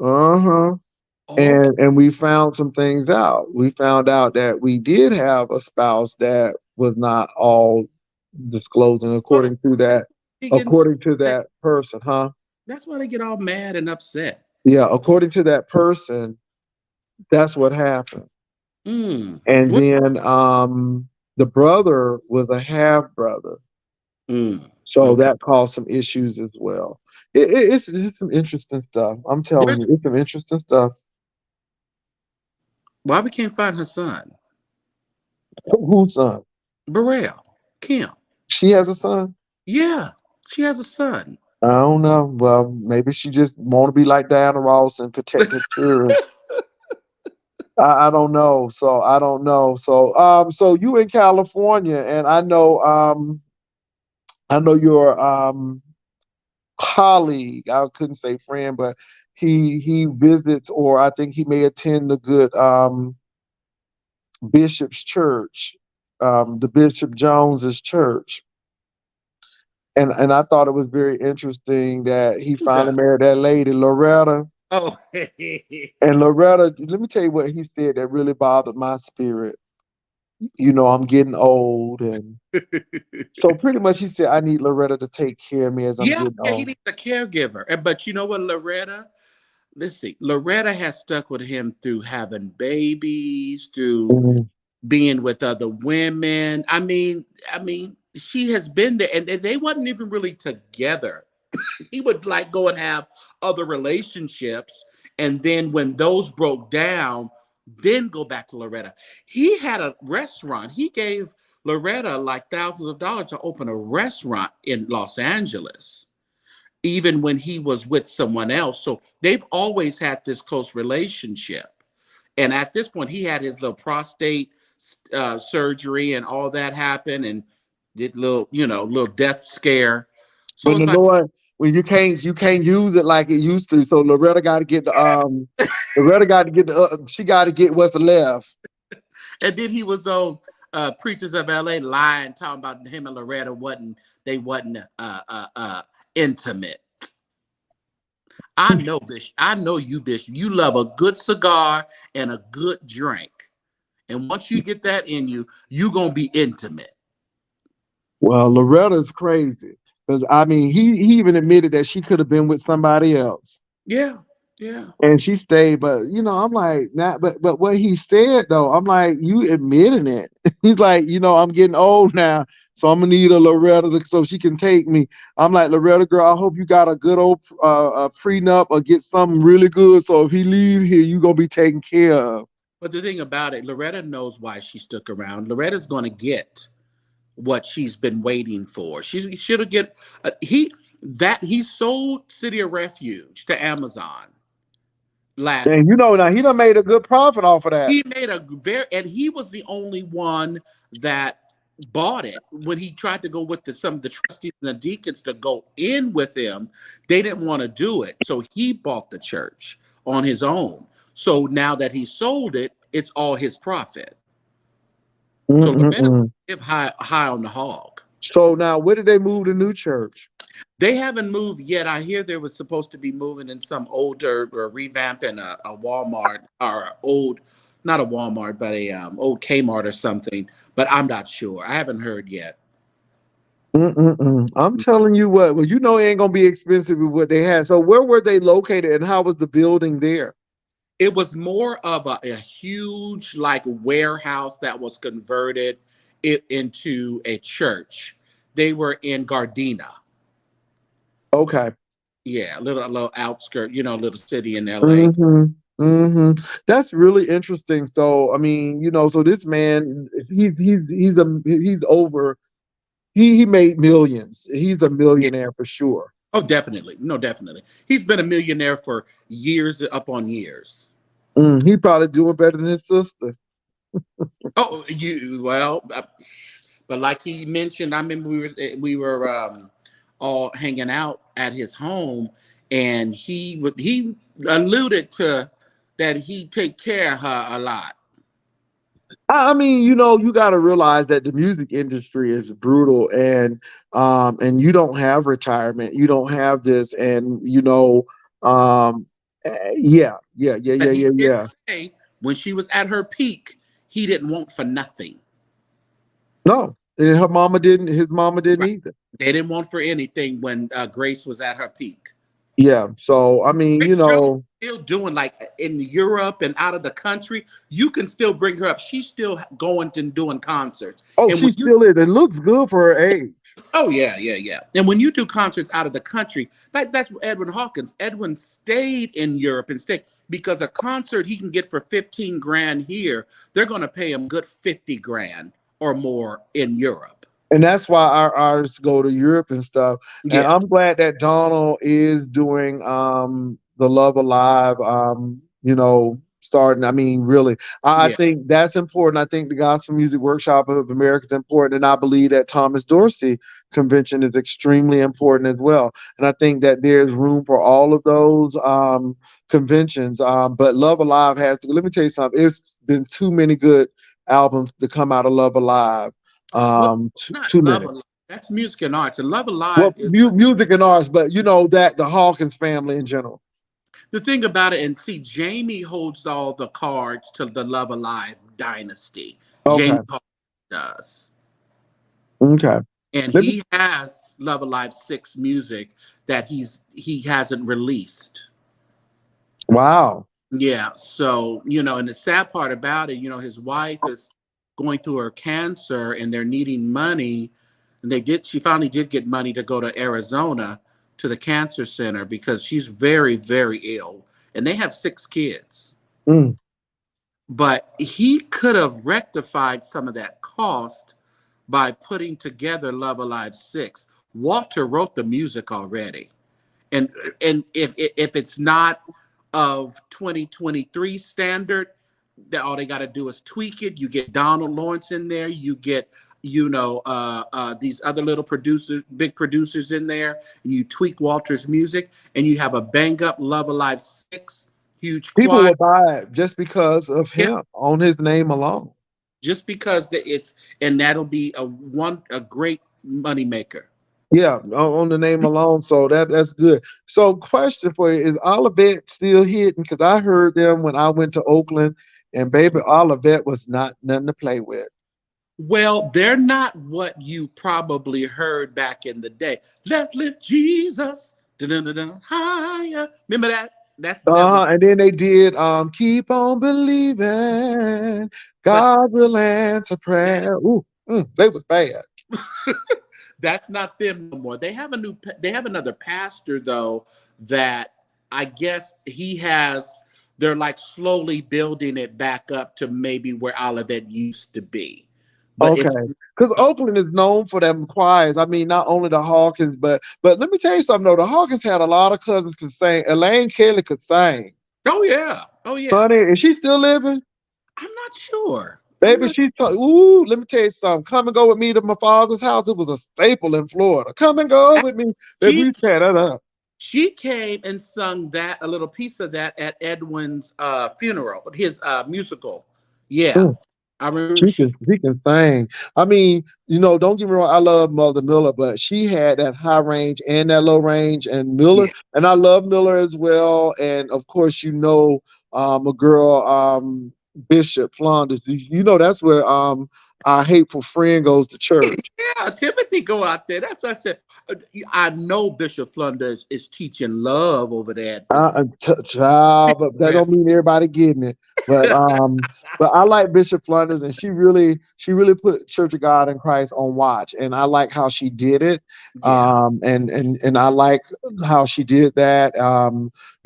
huh. Okay. And we found some things out. We found out that we did have a spouse that was not all disclosing Well, they getting so according to mad. that person, huh? That's why they get all mad and upset. Yeah, according to that person, that's what happened. Mm. And What? then the brother was a half brother. Mm. So Okay. that caused some issues as well. It's some interesting stuff. I'm telling Where's you, it's some interesting stuff. why we can't find her son? Whose son? Burrell, Kim. She has a son. Yeah, she has a son. I don't know. Well, maybe she just want to be like Diana Ross and protect her children. I don't know. So I don't know. So you in California, and I know your colleague. I couldn't say friend, but he visits, or I think he may attend the good Bishop's church, the Bishop Jones's church. And I thought it was very interesting that he finally Yeah. married that lady, Loretta. Oh, And Loretta, let me tell you what he said that really bothered my spirit. You know, I'm getting old. And so pretty much he said, I need Loretta to take care of me as I'm yeah, getting yeah. He old. needs a caregiver. But you know what, Loretta? Let's see. Loretta has stuck with him through having babies, through Mhm. being with other women. I mean, she has been there, and they wasn't even really together. He would like go and have other relationships, and then when those broke down, then go back to Loretta. He had a restaurant. He gave Loretta like thousands of dollars to open a restaurant in Los Angeles, even when he was with someone else. So they've always had this close relationship. And at this point, he had his little prostate surgery and all that happen, and did little death scare. So But it's the like, Lord, well, you can't use it like it used to. So Loretta got to get the Loretta got to get the she got to get what's left. and then he was on Preachers of LA lying, talking about him and Loretta wasn't intimate. I know, Bishop. I know you, Bishop. You love a good cigar and a good drink. And once you get that in you, you're gonna be intimate. Well, Loretta's crazy because I mean he even admitted that she could have been with somebody else. Yeah, yeah. And she stayed, but I'm like, not, but what he said though, I'm like, you admitting it. He's like, I'm getting old now, so I'm gonna need a Loretta so she can take me. I'm like, Loretta girl, I hope you got a good old prenup or get something really good, so if he leave here, you gonna be taken care of. But the thing about it, Loretta knows why she stuck around. Loretta's gonna get what she's been waiting for. She should have get he sold City of Refuge to Amazon last. And now he done made a good profit off of that. He made a very, and he was the only one that bought it. When he tried to go with some of the trustees and the deacons to go in with him, they didn't want to do it. So he bought the church on his own. So now that he sold it, it's all his profit. So Loretta Mm-mm-mm. live high on the hog. So now, where did they move the new church? They haven't moved yet. I hear they were supposed to be moving in some older or revamping a Walmart or not a Walmart, but a old Kmart or something. But I'm not sure. I haven't heard yet. Mm-mm-mm. I'm telling you what. Well, it ain't gonna be expensive with what they had. So where were they located, and how was the building there? It was more of a huge like warehouse that was converted into a church. They were in Gardena. Okay. Yeah, a little outskirt, little city in LA. Mm-hmm. Mm-hmm. That's really interesting. So I mean, so this man, he's over. He made millions. He's a Yeah. millionaire for sure. Oh, definitely. No, definitely. He's been a millionaire for years upon years. He probably doing better than his sister. Oh, but like he mentioned, I remember we were all hanging out at his home, and he alluded to that he take care of her a lot. I mean, you got to realize that the music industry is brutal, and you don't have retirement, you don't have this, and yeah, yeah, yeah, But yeah, he yeah, did yeah. say when she was at her peak, he didn't want for nothing. No, and her mama didn't. His mama didn't Right. either. They didn't want for anything when Grace was at her peak. Yeah. So I mean, Grace Jones still doing like in Europe and out of the country. You can still bring her up. She's still going and doing concerts. Oh, And she when you still is. It looks good for her age. Oh yeah, yeah, yeah. And when you do concerts out of the country, like that's Edwin Hawkins. Edwin stayed in Europe and stayed because a concert he can get for 15 grand here, they're gonna pay him good 50 grand or more in Europe. And that's why our artists go to Europe and stuff. And Yeah. I'm glad that Donald is doing the Love Alive starting. I mean, really. I Yeah. think that's important. I think the Gospel Music Workshop of America is important. And I believe that Thomas Dorsey convention is extremely important as well. And I think that there's room for all of those conventions. But Love Alive let me tell you something, it's been too many good albums to come out of Love Alive. Well, Too, not too Love many. Alive. That's music and arts. And Love Alive Well, is music and arts, but you know that the Hawkins family in general. the thing about it. And see, Jamie holds all the cards to the Love Alive dynasty. Okay, Jamie Hawkins does. okay. And Let me, he has Love Alive 6 music that he hasn't released. wow. Yeah, so and the sad part about it, his wife is going through her cancer and they're needing money. And she finally did get money to go to Arizona to the cancer center because she's very, very ill. And they have 6 kids. Mm. But he could have rectified some of that cost by putting together Love Alive 6. Walter wrote the music already. And if it's not of 2023 standard, that all they got to do is tweak it. You get Donald Lawrence in there. You get these other little producers, big producers in there, and you tweak Walter's music, and you have a bang up Love Alive 6, huge People choir. will buy it just because of Yeah, him on his name alone. just because and that'll be a great money maker. Yeah, on the name alone. So that's good. So, question for you: is Olivet still hitting? Because I heard them when I went to Oakland, and baby, Olivet was not nothing to play with. Well, they're not what you probably heard back in the day. Let's lift Jesus higher. Remember that? That was And then they did "Keep on Believing, but God Will Answer that Prayer." Ooh, they was bad. that's not them no more. They have another pastor though that I guess they're like slowly building it back up to maybe where Olivet used to be. But Okay, it's because Oakland is known for them choirs. I mean, not only the Hawkins, but let me tell you something though. The Hawkins had a lot of cousins could sing. Elaine Kelly could sing. oh yeah. Oh yeah. Honey, is she still living? I'm not sure. I'm Baby, not she's ooh. Let me tell you something. Come and go with me to my father's house. It was a staple in Florida. Come and go with me. Baby, she we tear that up. She came and sung a little piece of that at Edwin's funeral, his musical. Yeah, Mm. I remember She can sing. I mean, don't get me wrong. I love Mother Miller, but she had that high range and that low range, and Miller, Yeah, and I love Miller as well. And of course, a girl, Bishop Flanders. That's where our hateful friend goes to church. yeah. Timothy go out there. That's what I said. I know Bishop Flunders is teaching love over there at the Child, but that don't mean everybody getting it. But I like Bishop Flanders, and she really put Church of God in Christ on watch, and I like how she did it. yeah. And I like how she did that.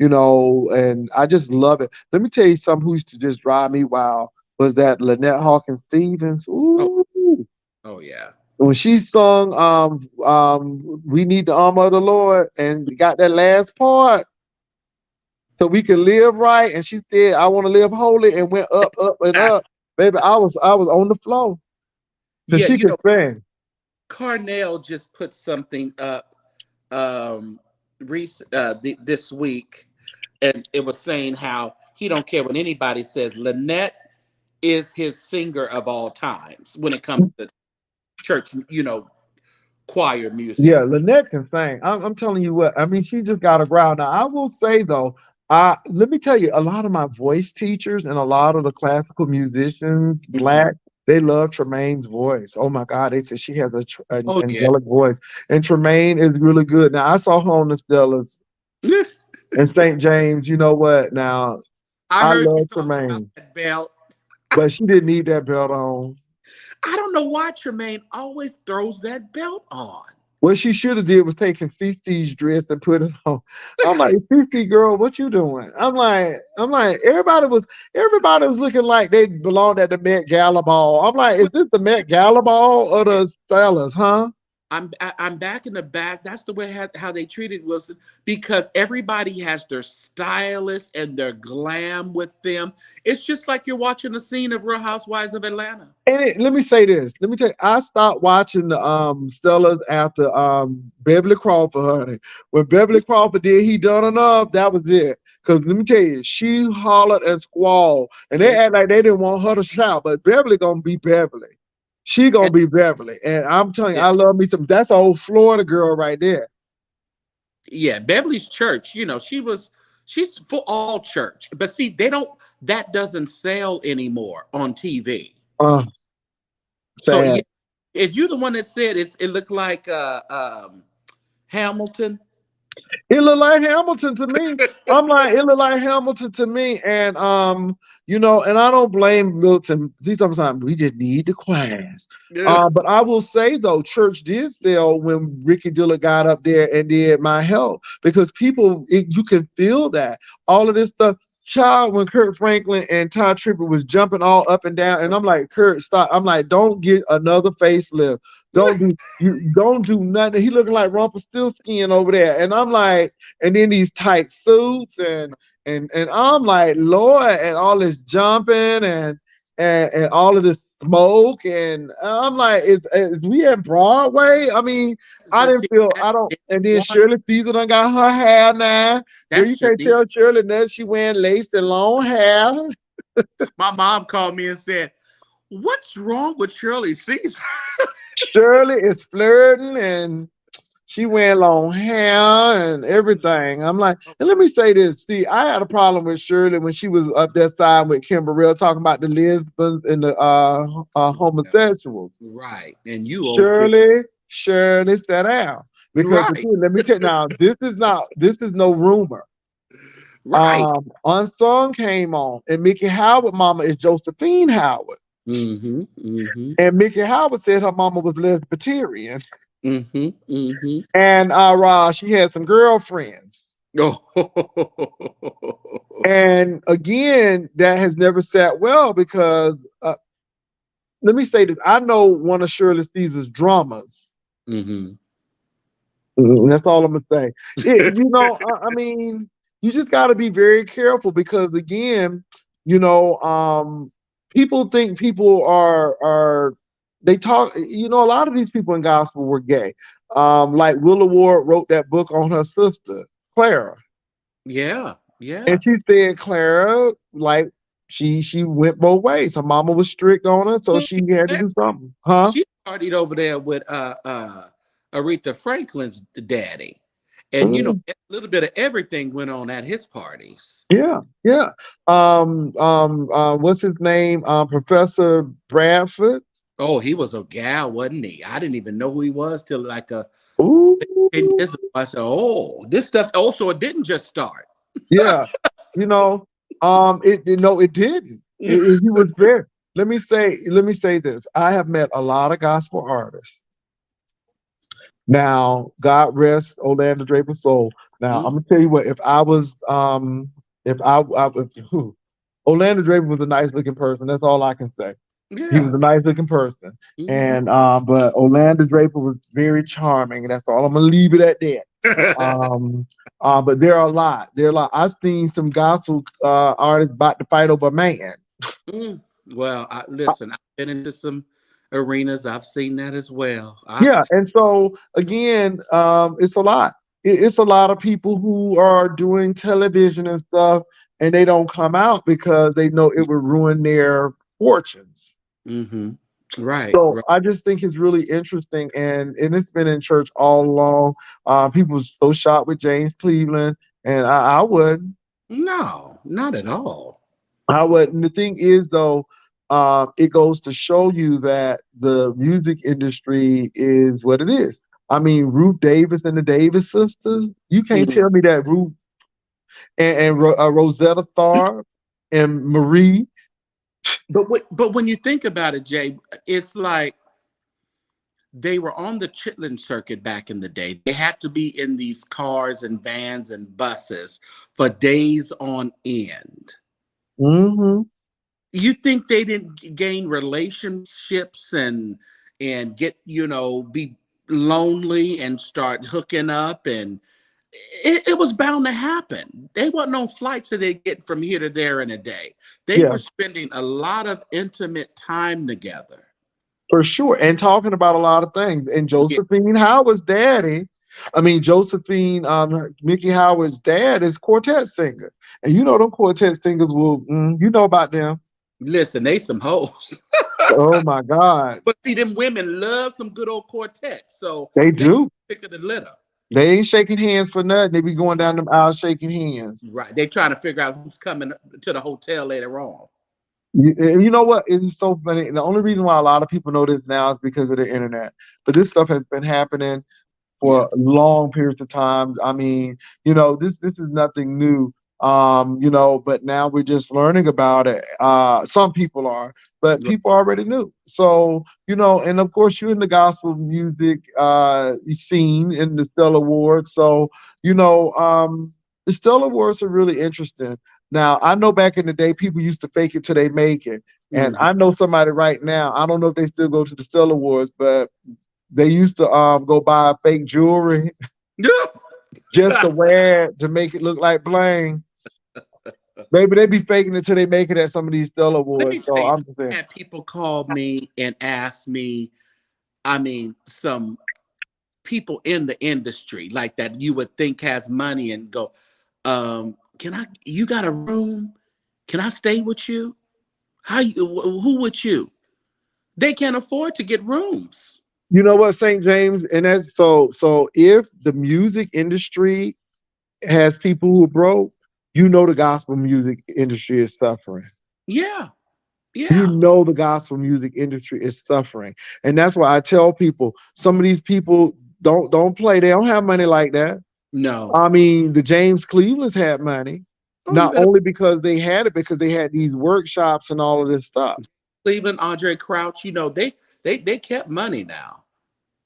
And I just love it. Let me tell you something who used to just drive me wild was that Lynette Hawkins Stevens. Oh, Ooh. oh yeah. When she sung "We Need the Armor of the Lord" and got that last part, so we can live right, and she said, "I want to live holy," and went up, up, and up. Baby, I was on the floor because Yeah, she could sing. Carnell just put something up this week, and it was saying how he don't care what anybody says. Lynette is his singer of all times when it comes to church, choir music. Yeah, Lynette can sing. I'm telling you what. I mean, she just got a growl. Now, I will say though, let me tell you, a lot of my voice teachers and a lot of the classical musicians, Mhm. black, they love Tremaine's voice. Oh my God, they said she has an Oh yeah. angelic voice, and Tremaine is really good. Now, I saw her on the Stellars. And St. James, you know what? Now I I heard you love talking about Tremaine, that belt. but she didn't need that belt on. I don't know why Tremaine always throws that belt on. What she should have did was taken Fifi's dress and put it on. I'm like, Fifi girl, what you doing? I'm like, everybody was looking like they belonged at the Met Gala ball. I'm like, is this the Met Gala ball or the Stellas, huh? I'm back in the back. That's the way how they treated Wilson, because everybody has their stylist and their glam with them. It's just like you're watching a scene of Real Housewives of Atlanta. And let me say this. Let me tell you, I stopped watching the Stellas after Beverly Crawford, honey. When Beverly Crawford did He Done Enough, that was it. Because let me tell you, she hollered and squalled. And they Yes, act like they didn't want her to shout, but Beverly gonna be Beverly. She gonna and, be Beverly. And I'm telling you, yeah, I love me some. That's a whole Florida girl right there. yeah. Beverly's church. She's for all church, but see, they don't. That doesn't sell anymore on TV. Uh, So sad. yeah, if you the one that said it looked like Hamilton. It looked like Hamilton to me. I'm like, it looked like Hamilton to me. And and I don't blame Milton. These sometimes we just need the class. Yeah, But I will say though, church did sell when Ricky Diller got up there and did My Help, because you can feel that all of this stuff. Child, when Kurt Franklin and Todd Trippett was jumping all up and down, and I'm like, Kurt, stop. I'm like, don't get another facelift. Don't do nothing. He looking like Rumpelstiltskin over there. And I'm like, and then these tight suits and I'm like, Lord, and all this jumping and all of this smoke. And I'm like, is we at Broadway? I mean, I but didn't see, feel that I don't is and then one. Shirley Caesar done got her hair now. Girl, That's you can't Shirley. tell Shirley that she wearing lace and long hair. My mom called me and said, "What's wrong with Shirley Caesar?" Shirley is flirting and she wearing long hair and everything. I'm like, and let me say this. See, I had a problem with Shirley when she was up that side with Kim Burrell talking about the lesbians and the homosexuals. Right, and you over here. Shirley, sit down. Because Right, again, let me tell you now, this is no rumor. right. Unsung came on, and Mickey Howard mama is Josephine Howard. Mm-hmm. Mm-hmm. And Mickey Howard said her mama was lesbian. Mm-hmm. Mm-hmm. And she had some girlfriends. Oh. And again, that has never sat well because let me say this. I know one of Shirley Caesar's dramas. Mm-hmm. That's all I'm gonna say. I mean, you just got to be very careful because again, people think people are they talk. A lot of these people in gospel were gay. Like Willa Ward wrote that book on her sister Clara, Yeah, and yeah. she said Clara, like she went both ways. Her mama was strict on her, so Well, she had to do something, huh? she started over there with Aretha Franklin's daddy, and Mm. a little bit of everything went on at his parties. Yeah, yeah. What's his name? Professor Bradford. Oh, he was a gal, wasn't he? I didn't even know who he was till like a Ooh, 10 years ago. I said, "Oh, this stuff." Also, it didn't just start. yeah. You know, it didn't. He was very. Let me say this. I have met a lot of gospel artists. Now, God rest Orlando Draper's soul. Now, I'm gonna tell you what. If whew, Orlando Draper was a nice looking person. That's all I can say. He was Yeah. a nice looking person, Mhm. and but Orlando Draper was very charming, and that's all. I'm gonna leave it at that. But there are a lot. There are a lot. I've seen some gospel artists about to fight over a man. Mm. Well, listen, I've been into some arenas. I've seen that as well. Yeah, and so again, it's a lot. It's a lot of people who are doing television and stuff, and they don't come out because they know it would ruin their fortunes. Mm-hmm. Right, So right. I just think it's really interesting, and it's been in church all along. People were so shocked with James Cleveland, and I wouldn't. No, not at all. I would. And the thing is, though, it goes to show you that the music industry is what it is. I mean, Ruth Davis and the Davis sisters. You can't Mm. tell me that Ruth. and Rosetta Tharpe and Marie. But when you think about it, Jay, it's like they were on the Chitlin circuit back in the day. They had to be in these cars and vans and buses for days on end. Mm-hmm. You think they didn't gain relationships and get, be lonely and start hooking up, and it was bound to happen. They wasn't on flights that they get from here to there in a day. They Yeah, were spending a lot of intimate time together. for sure. And talking about a lot of things. And Yeah. Josephine Howard's daddy, I mean Josephine, Mickey Howard's dad is quartet singer. And you know them quartet singers will, you know about them. Listen, they some hoes. Oh my God. But see, them women love some good old quartet. So They they do. pick of the litter. They ain't shaking hands for nothing. They be going down them aisles shaking hands. Right. They trying to figure out who's coming to the hotel later on. You know what? It's so funny. The only reason why a lot of people know this now is because of the internet. But this stuff has been happening Yeah. for long periods of time. I mean, this is nothing new. But now we're just learning about it. Some people are, but people already knew. So, and of course you're in the gospel music scene in the Stellar Awards. So, the Stellar Awards are really interesting. Now, I know back in the day, people used to fake it till they make it. And Mhm. I know somebody right now, I don't know if they still go to the Stellar Awards, but they used to go buy fake jewelry just to wear it to make it look like bling. Maybe they be faking it till they make it at some of these Stellar Let me Awards. So tell you, I'm just saying, I had people call me and ask me, I mean, some people in the industry like that you would think has money and go, you got a room? Can I stay with you? Who with you? They can't afford to get rooms. you know what, St. James, and that's so if the music industry has people who are broke, the gospel music industry is suffering. Yeah. You Yeah. know the gospel music industry is suffering. And that's why I tell people, some of these people don't play. They don't have money like that. No. I mean, the James Clevelands had money, Oh, you not better only because they had it, because they had these workshops and all of this stuff. Cleveland, Andre Crouch, they kept money now.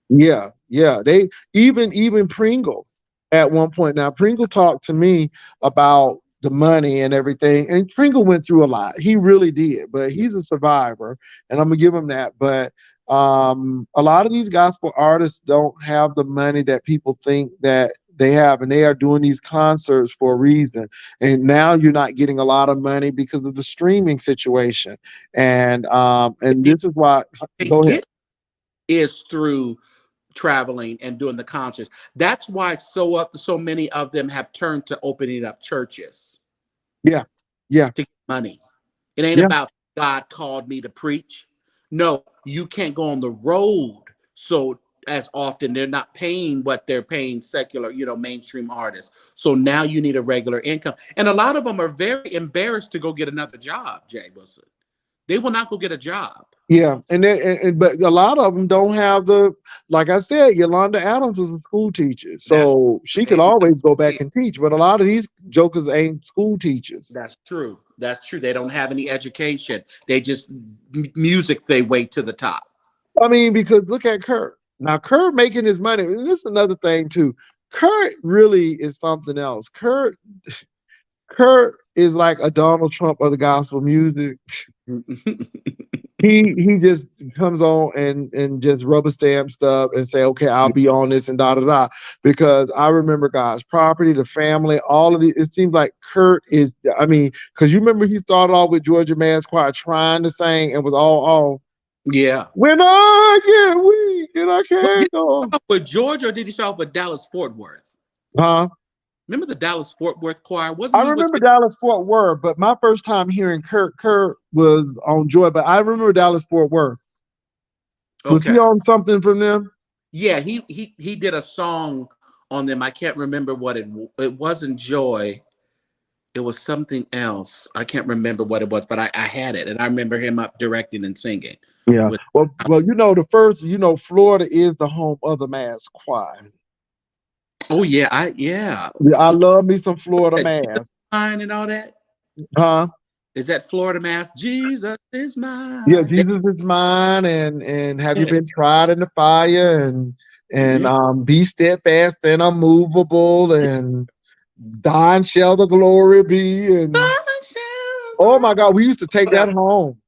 Yeah, yeah. They even Pringle at one point. Now Pringle talked to me about the money and everything, and Pringle went through a lot. He really did, but Yeah. he's a survivor, and I'm gonna give him that. But a lot of these gospel artists don't have the money that people think that they have, and they are doing these concerts for a reason. And now you're not getting a lot of money because of the streaming situation, and The this is why. they Go ahead. get is through traveling and doing the concerts. That's why so many of them have turned to opening up churches Yeah, yeah, to get money. It ain't yeah. about God called me to preach. No, you can't go on the road so as often. They're not paying what they're paying secular, mainstream artists. So now you need a regular income. And a lot of them are very embarrassed to go get another job, Jay Wilson. They will not go get a job. Yeah, but a lot of them don't have like I said, Yolanda Adams was a school teacher, That's so she could Amen. always go back and teach. But a lot of these jokers ain't school teachers. That's true. That's true. They don't have any education. They just music. They wait to the top. I mean, because look at Kurt. Now, Kurt making his money. And this is another thing too. Kurt really is something else. Kurt is like a Donald Trump of the gospel music. He just comes on and just rubber stamp stuff and say, okay, I'll be on this and da da da. Because I remember God's property, the family, all of it. It seems like Kurt is. I mean, because you remember he started off with Georgia Man's Choir trying to sing and was all off. Yeah. When I get weak and I Well, did can't he go. start off with Georgia or did he start off with Dallas Fort Worth? Huh? Remember the Dallas Fort Worth choir? I Wasn't he with? remember Dallas Fort Worth, but my first time hearing Kurt was on Joy. But I remember Dallas Fort Worth. Was he Okay. on something from them? Yeah, he did a song on them. I can't remember what it wasn't Joy. It was something else. I can't remember what it was, but I had it, and I remember him up directing and singing. Yeah. With Well, the first, Florida is the home of the mass choir. Oh yeah, yeah. Yeah, I love me some Florida Mass. Mine and all that. Huh? Is that Florida Mass? Jesus is Yeah, mine. Jesus is mine, and have you Yeah. been tried in the fire, and Yeah. be steadfast and unmovable, and thine shall the glory be, and oh my God, we used to take that home.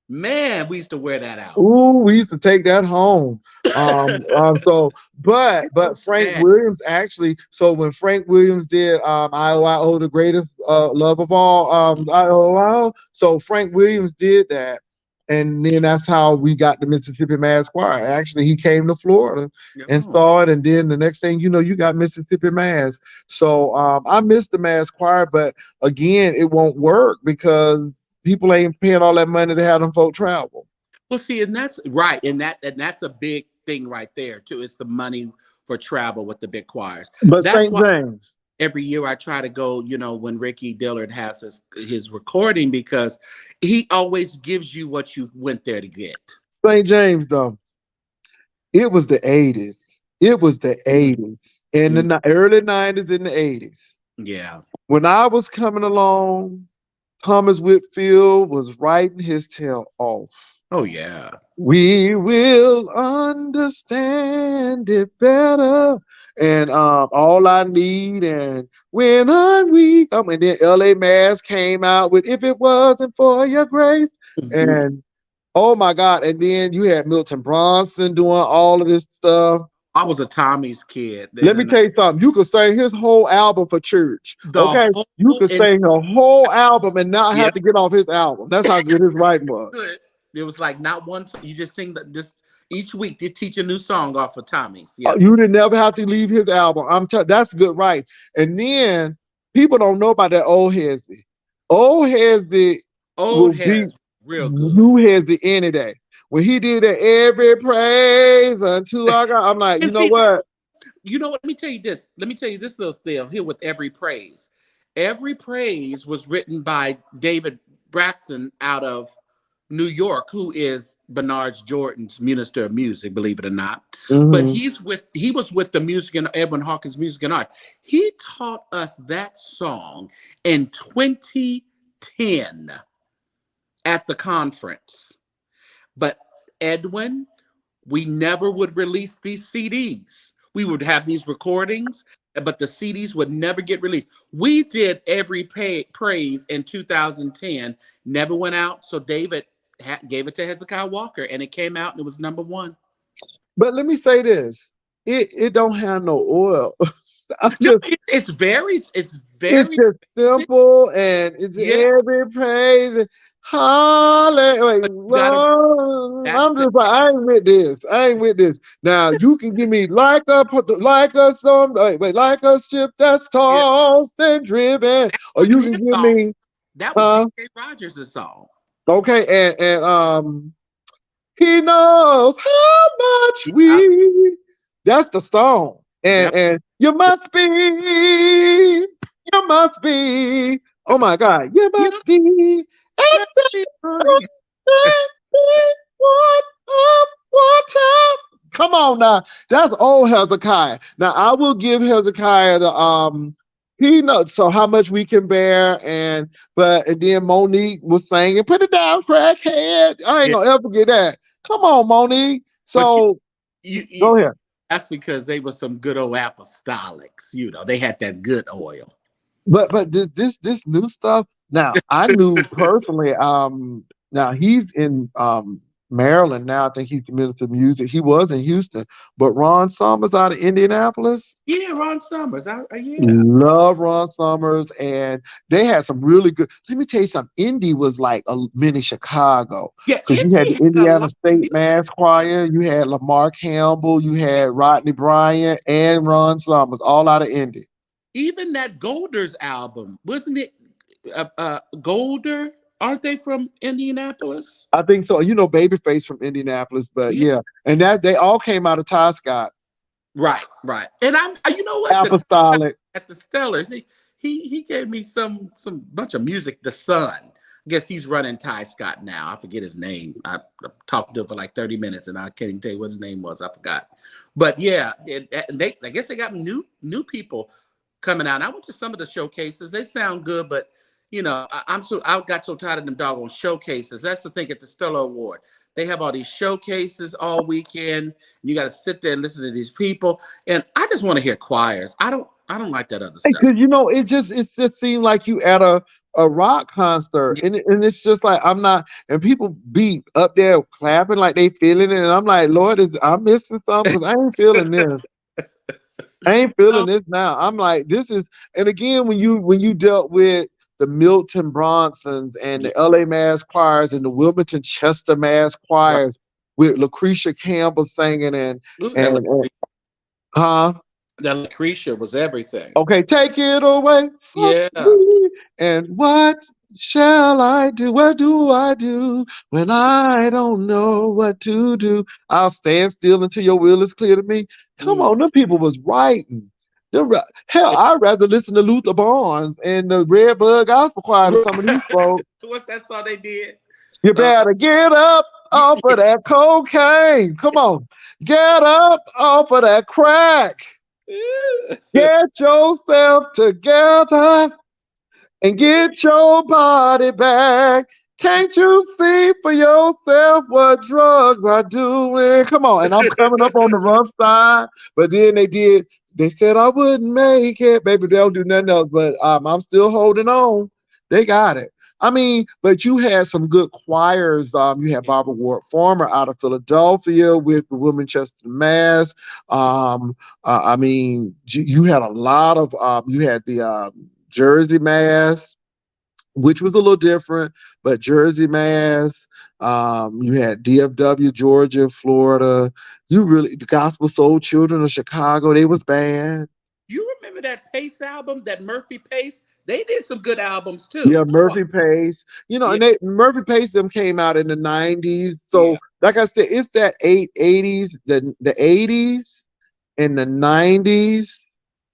Man, we used to wear that out. Ooh, we used to take that home. So, It's so but Frank sad. Williams actually. So when Frank Williams did I.O.I.O. the greatest love of all, I.O.I.O. So Frank Williams did that, and then that's how we got the Mississippi Mass Choir. Actually, he came to Florida and No. saw it, and then the next thing you know, you got Mississippi Mass. So I miss the Mass Choir, but again, it won't work because people ain't paying all that money to have them folk travel. Well, see, and that's right, and that's a big thing right there too. It's the money for travel with the big choirs. But That's St. why James, every year I try to go, when Ricky Dillard has his recording, because he always gives you what you went there to get. St. James, though, it was the 80s. It was the Mhm. 80s. In the Mm, early 90s and the 80s. yeah. When I was coming along, Thomas Whitfield was writing his tail off. Oh yeah. We will understand it better. And all I need, and when I'm weak. And then LA Mass came out with If It Wasn't For Your Grace. Mhm. And oh my God. And then you had Milton Bronson doing all of this stuff. I was a Tommy's kid, Let me and tell you something. You could sing his whole album for church. the Okay. whole You could and sing a whole album and not yeah, have to get off his album. That's how good his writing was. good. It was like not one. You just sing just each week. They teach a new song off of Tommy's. Yeah. You didn't never have to leave his album. That's good, right? And then people don't know about that old Hezzy. Old Hezzy will Old beat has real good. new Hezzy any day. When he did that, every praise unto our God, I'm like, you And know see, what? let me tell you this. Let me tell you this little thing here with Every Praise. Every Praise was written by David Braxton out of New York, who is Bernard Jordan's Minister of Music, believe it or not. But Mm-hmm. he was with the music and Edwin Hawkins Music and Art. He taught us that song in 2010 at the conference. But Edwin, we never would release these CDs. We would have these recordings, but the CDs would never get released. We did Every Praise in 2010, never went out. So David gave it to Hezekiah Walker, and it came out and it was number one. But let me say this: it don't have no oil. I'm No, just it's It's very just basic. simple and it's Yeah, every praise. And hallelujah. but you gotta. That's I'm the just like, I ain't with this. I ain't with this. Now you can give me like a storm, like a ship that's yeah. tossed and driven, That or you wasn't can his give song. me, That was huh? G.K. Rogers' song. Okay, and he knows how much I, we. That's the song. that And you must be. Oh my God, you you know. must be extraordinary one of water. Come on now, that's old Hezekiah. Now I will give Hezekiah the he knows so how much we can bear, and then Monique was saying, "Put it down, crackhead." I ain't Yeah, gonna ever get that. Come on, Monique. but So go you ahead. that's because they were some good old apostolics. They had that good oil. But this new stuff. Now I knew personally. Now he's in Maryland now. I think he's the minister of music. He was in Houston, but Ron Summers out of Indianapolis. Yeah, Ron Summers. Yeah, Love Ron Summers, and they had some really good. Let me tell you something. Indy was like a mini Chicago yeah. because you had Indy the had a Indiana lot of State music. Mass Choir, you had Lamar Campbell, you Yeah, had Rodney Bryant, and Ron Summers, all out of Indy. even that Golder's album, wasn't it? Golder, aren't they from Indianapolis? I think so. You know, Babyface from Indianapolis, but Yeah, yeah, and that they all came out of Ty Scott. right, right. And you know what? Apostolic. At the Stellar, he gave me some bunch of music. The Sun. guess he's running Ty Scott now. I forget his name. I talked to him for like 30 minutes and I can't even tell you what his name was. I forgot. But yeah, I guess they got new people coming out. And I went to some of the showcases. They sound good, but I got so tired of them doggone showcases. That's the thing at the Stella Award. They have all these showcases all weekend. And you got to sit there and listen to these people. And I just want to hear choirs. I don't like that other stuff. Because it just seemed like you at a rock concert, and it's just like I'm not, and people be up there clapping like they feeling it, and I'm like, Lord, I'm missing something because I ain't feeling this. I ain't feeling this now. I'm like, this is, and again, when you dealt with the Milton Bronsons and the LA Mass choirs and the Wilmington Chester Mass choirs with Lucretia Campbell singing and that Lucretia was everything. Okay, take it away from me. And what shall I do? What do I do when I don't know what to do? I'll stand still until your will is clear to me. Come on, them people was writing. Hell, I'd rather listen to Luther Barnes and the Redbud Gospel Choir than some of these folks. What's that song they did? You better get up off of that cocaine. Come on, get up off of that crack. Get yourself together and get your body back. Can't you see for yourself what drugs are doing? Come on. And I'm coming up on the rough side, but then they said I wouldn't make it. Baby, they don't do nothing else, but I'm still holding on. They got it. I mean, but you had some good choirs. You had Barbara Ward Farmer out of Philadelphia with the Wilmington Mass. I mean, you had a lot of, you had the Jersey Mass, which was a little different, but Jersey Mass. You had DFW, Georgia, Florida. The Gospel Soul Children of Chicago, they was bad. You remember that Pace album, that Murphy Pace? They did some good albums too. Yeah, Murphy Pace. And Murphy Pace them came out in the 90s. So like I said, it's that 80s, the 80s and the 90s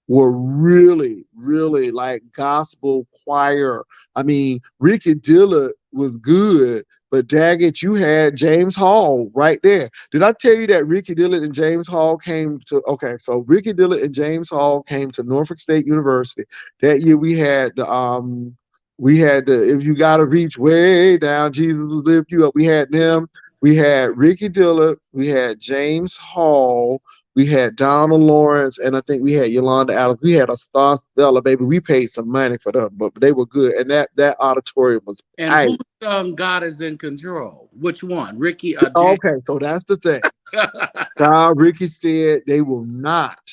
were really, really like gospel choir. I mean, Ricky Dillard was good, but daggett, you had James Hall right there. Did I tell you that Ricky Dillard and James Hall so Ricky Dillard and James Hall came to Norfolk State University. That year we had the if you gotta reach way down, Jesus will lift you up. We had them. We had Ricky Dillard, we had James Hall, we had Donald Lawrence, and I think we had Yolanda Adams. We had a star stellar, baby. We paid some money for them, but they were good. And that auditorium was and tight. Who sung God is in Control? Which one? Ricky or James? Okay, so that's the thing. Ricky said they will not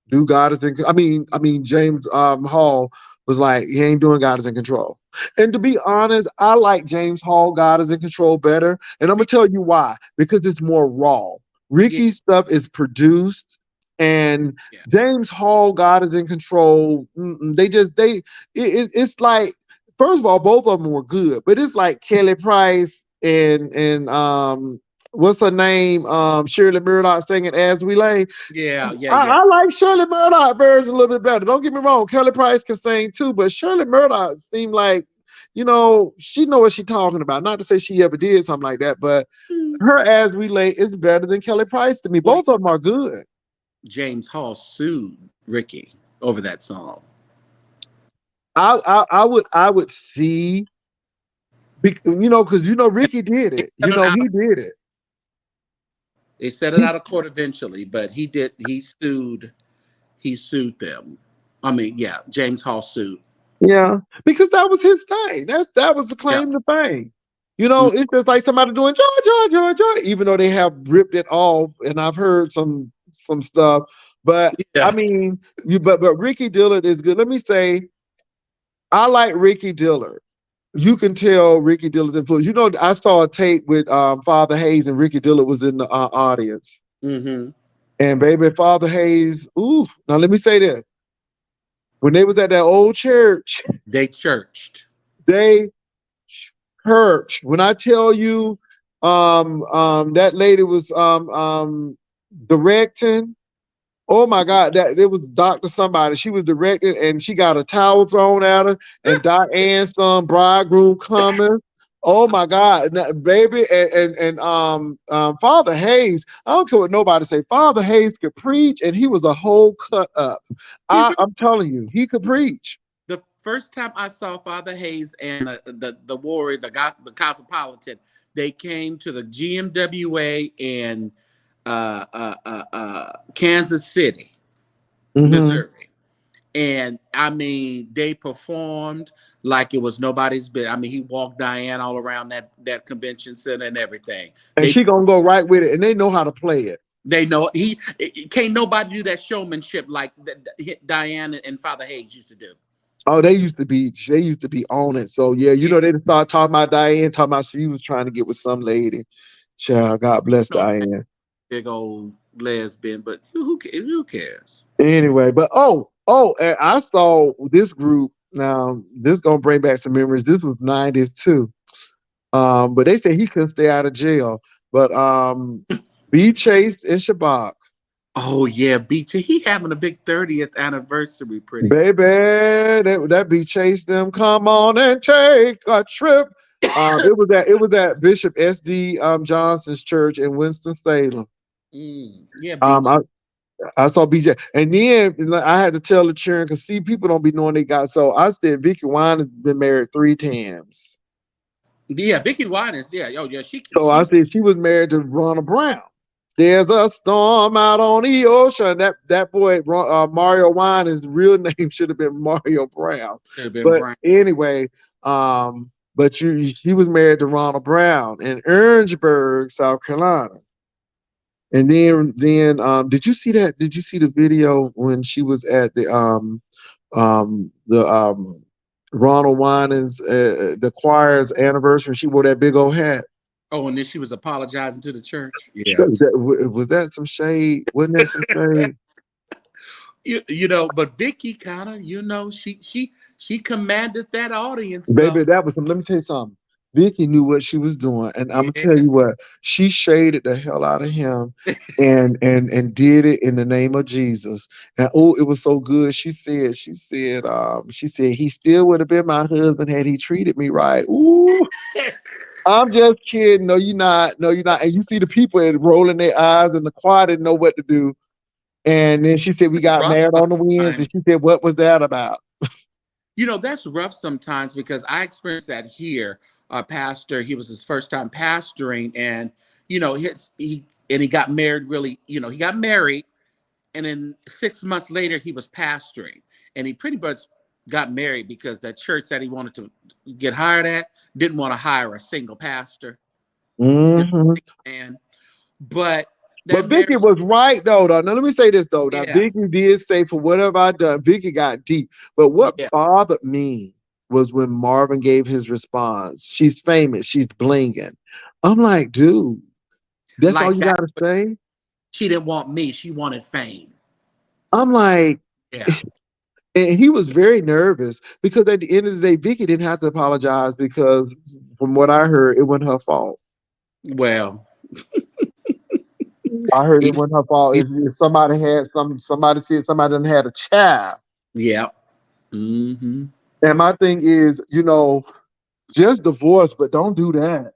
do God is in Control. I mean, James Hall was like, he ain't doing God is in Control. And to be honest, I like James Hall, God is in Control better. And I'm going to tell you why. Because it's more raw. Ricky's stuff is produced, and James Hall, God is in Control. It's like, first of all, both of them were good, but it's like Kelly Price and what's her name? Shirley Murdoch singing As We Lay. I like Shirley Murdoch version a little bit better. Don't get me wrong, Kelly Price can sing too, but Shirley Murdoch seemed like, she know what she's talking about. Not to say she ever did something like that, but her As We Lay is better than Kelly Price to me. Both of them are good. James Hall sued Ricky over that song. I would see, because Ricky did it. He did it. They set it out of court eventually, but he sued them. I mean, James Hall sued. Yeah, because that was his thing. That was the claim to fame. It's just like somebody doing joy, even though they have ripped it off, and I've heard some stuff. But I mean, but Ricky Dillard is good. Let me say, I like Ricky Dillard. You can tell Ricky Dillard's influence. I saw a tape with Father Hayes, and Ricky Dillard was in the audience. Mm-hmm. And baby, Father Hayes. Ooh, now let me say this. When they was at that old church, they churched. When I tell you, that lady was directing, Oh my God, that it was Dr. Somebody. She was directed and she got a towel thrown at her, and Diane's son, bridegroom coming. Oh my God, baby, and Father Hayes. I don't care what nobody say. Father Hayes could preach, and he was a whole cut up. He I'm telling you, he could preach. The first time I saw Father Hayes and the warrior, the cosmopolitan, they came to the GMWA in Kansas City, Hmm. Missouri. And I mean, they performed like it was nobody's bit. I mean, he walked Diane all around that convention center and everything. And she gonna go right with it, and they know how to play it. They know can't nobody do that showmanship like Diane and Father Hayes used to do. Oh, they used to be on it. So yeah, Yeah, they start talking about Diane, talking about she was trying to get with some lady. Child, God bless no Diane. big old lesbian, but who cares? Anyway, but and I saw this group. Now this gonna bring back some memories. This was '90s too. But they said he couldn't stay out of jail. But B Chase and Shabak, Oh yeah, BJ. He having a big 30th anniversary pretty soon. baby, that B Chase them. Come on and take a trip. It was at Bishop S.D. Johnson's church in Winston Salem. Yeah, Um, BJ. I, I saw BJ, and then I had to tell the children because see, people don't be knowing they got. So I said, Vicky Wine has been married 3 times. Yeah, Vicky Waters. Yeah, oh yeah, So I said she was married to Ronald Brown. There's a storm out on the ocean. That boy, Mario Wine, his real name should have been Mario Brown. should have been But Brian. anyway, he was married to Ronald Brown in Orangeburg, South Carolina. And then did you see that? Did you see the video when she was at the Ronald Winans the choir's anniversary? She wore that big old hat. Oh, and then she was apologizing to the church. Yeah. Was that some shade? Wasn't that some shade? But Vicky kind of, she commanded that audience though. Baby, that was some. Let me tell you something. Vicky knew what she was doing, and I'm gonna tell Yes. you what. She shaded the hell out of him, and did it in the name of Jesus. And oh, it was so good. She said he still would have been my husband had he treated me right. Ooh, I'm just kidding. No, you're not. No, you're not. And you see the people rolling their eyes, and the choir didn't know what to do. And then she said, "We got Rough married on the winds." And sometimes. she said, "What was that about?" That's rough sometimes because I experienced that here. A pastor, he was his first time pastoring, and he got married really, he got married, and then 6 months later he was pastoring, and he pretty much got married because that church that he wanted to get hired at didn't want to hire a single pastor. Hmm. And but But that Vicky marriage, was right though. Now let me say this though. Now yeah, Vicky did say, "For whatever I done," Vicky got deep. But what yeah, bothered me was when Marvin gave his response. She's famous. She's blinging. I'm like, dude, that's all like you that. gotta say. She didn't want me; she wanted fame. I'm like, Yeah. and he was very nervous because at the end of the day, Vicky didn't have to apologize because, from what I heard, it wasn't her fault. Well, I heard it he, wasn't her fault. he, If somebody said somebody done had a child. yeah. Hmm. And my thing is, just divorce, but don't do that.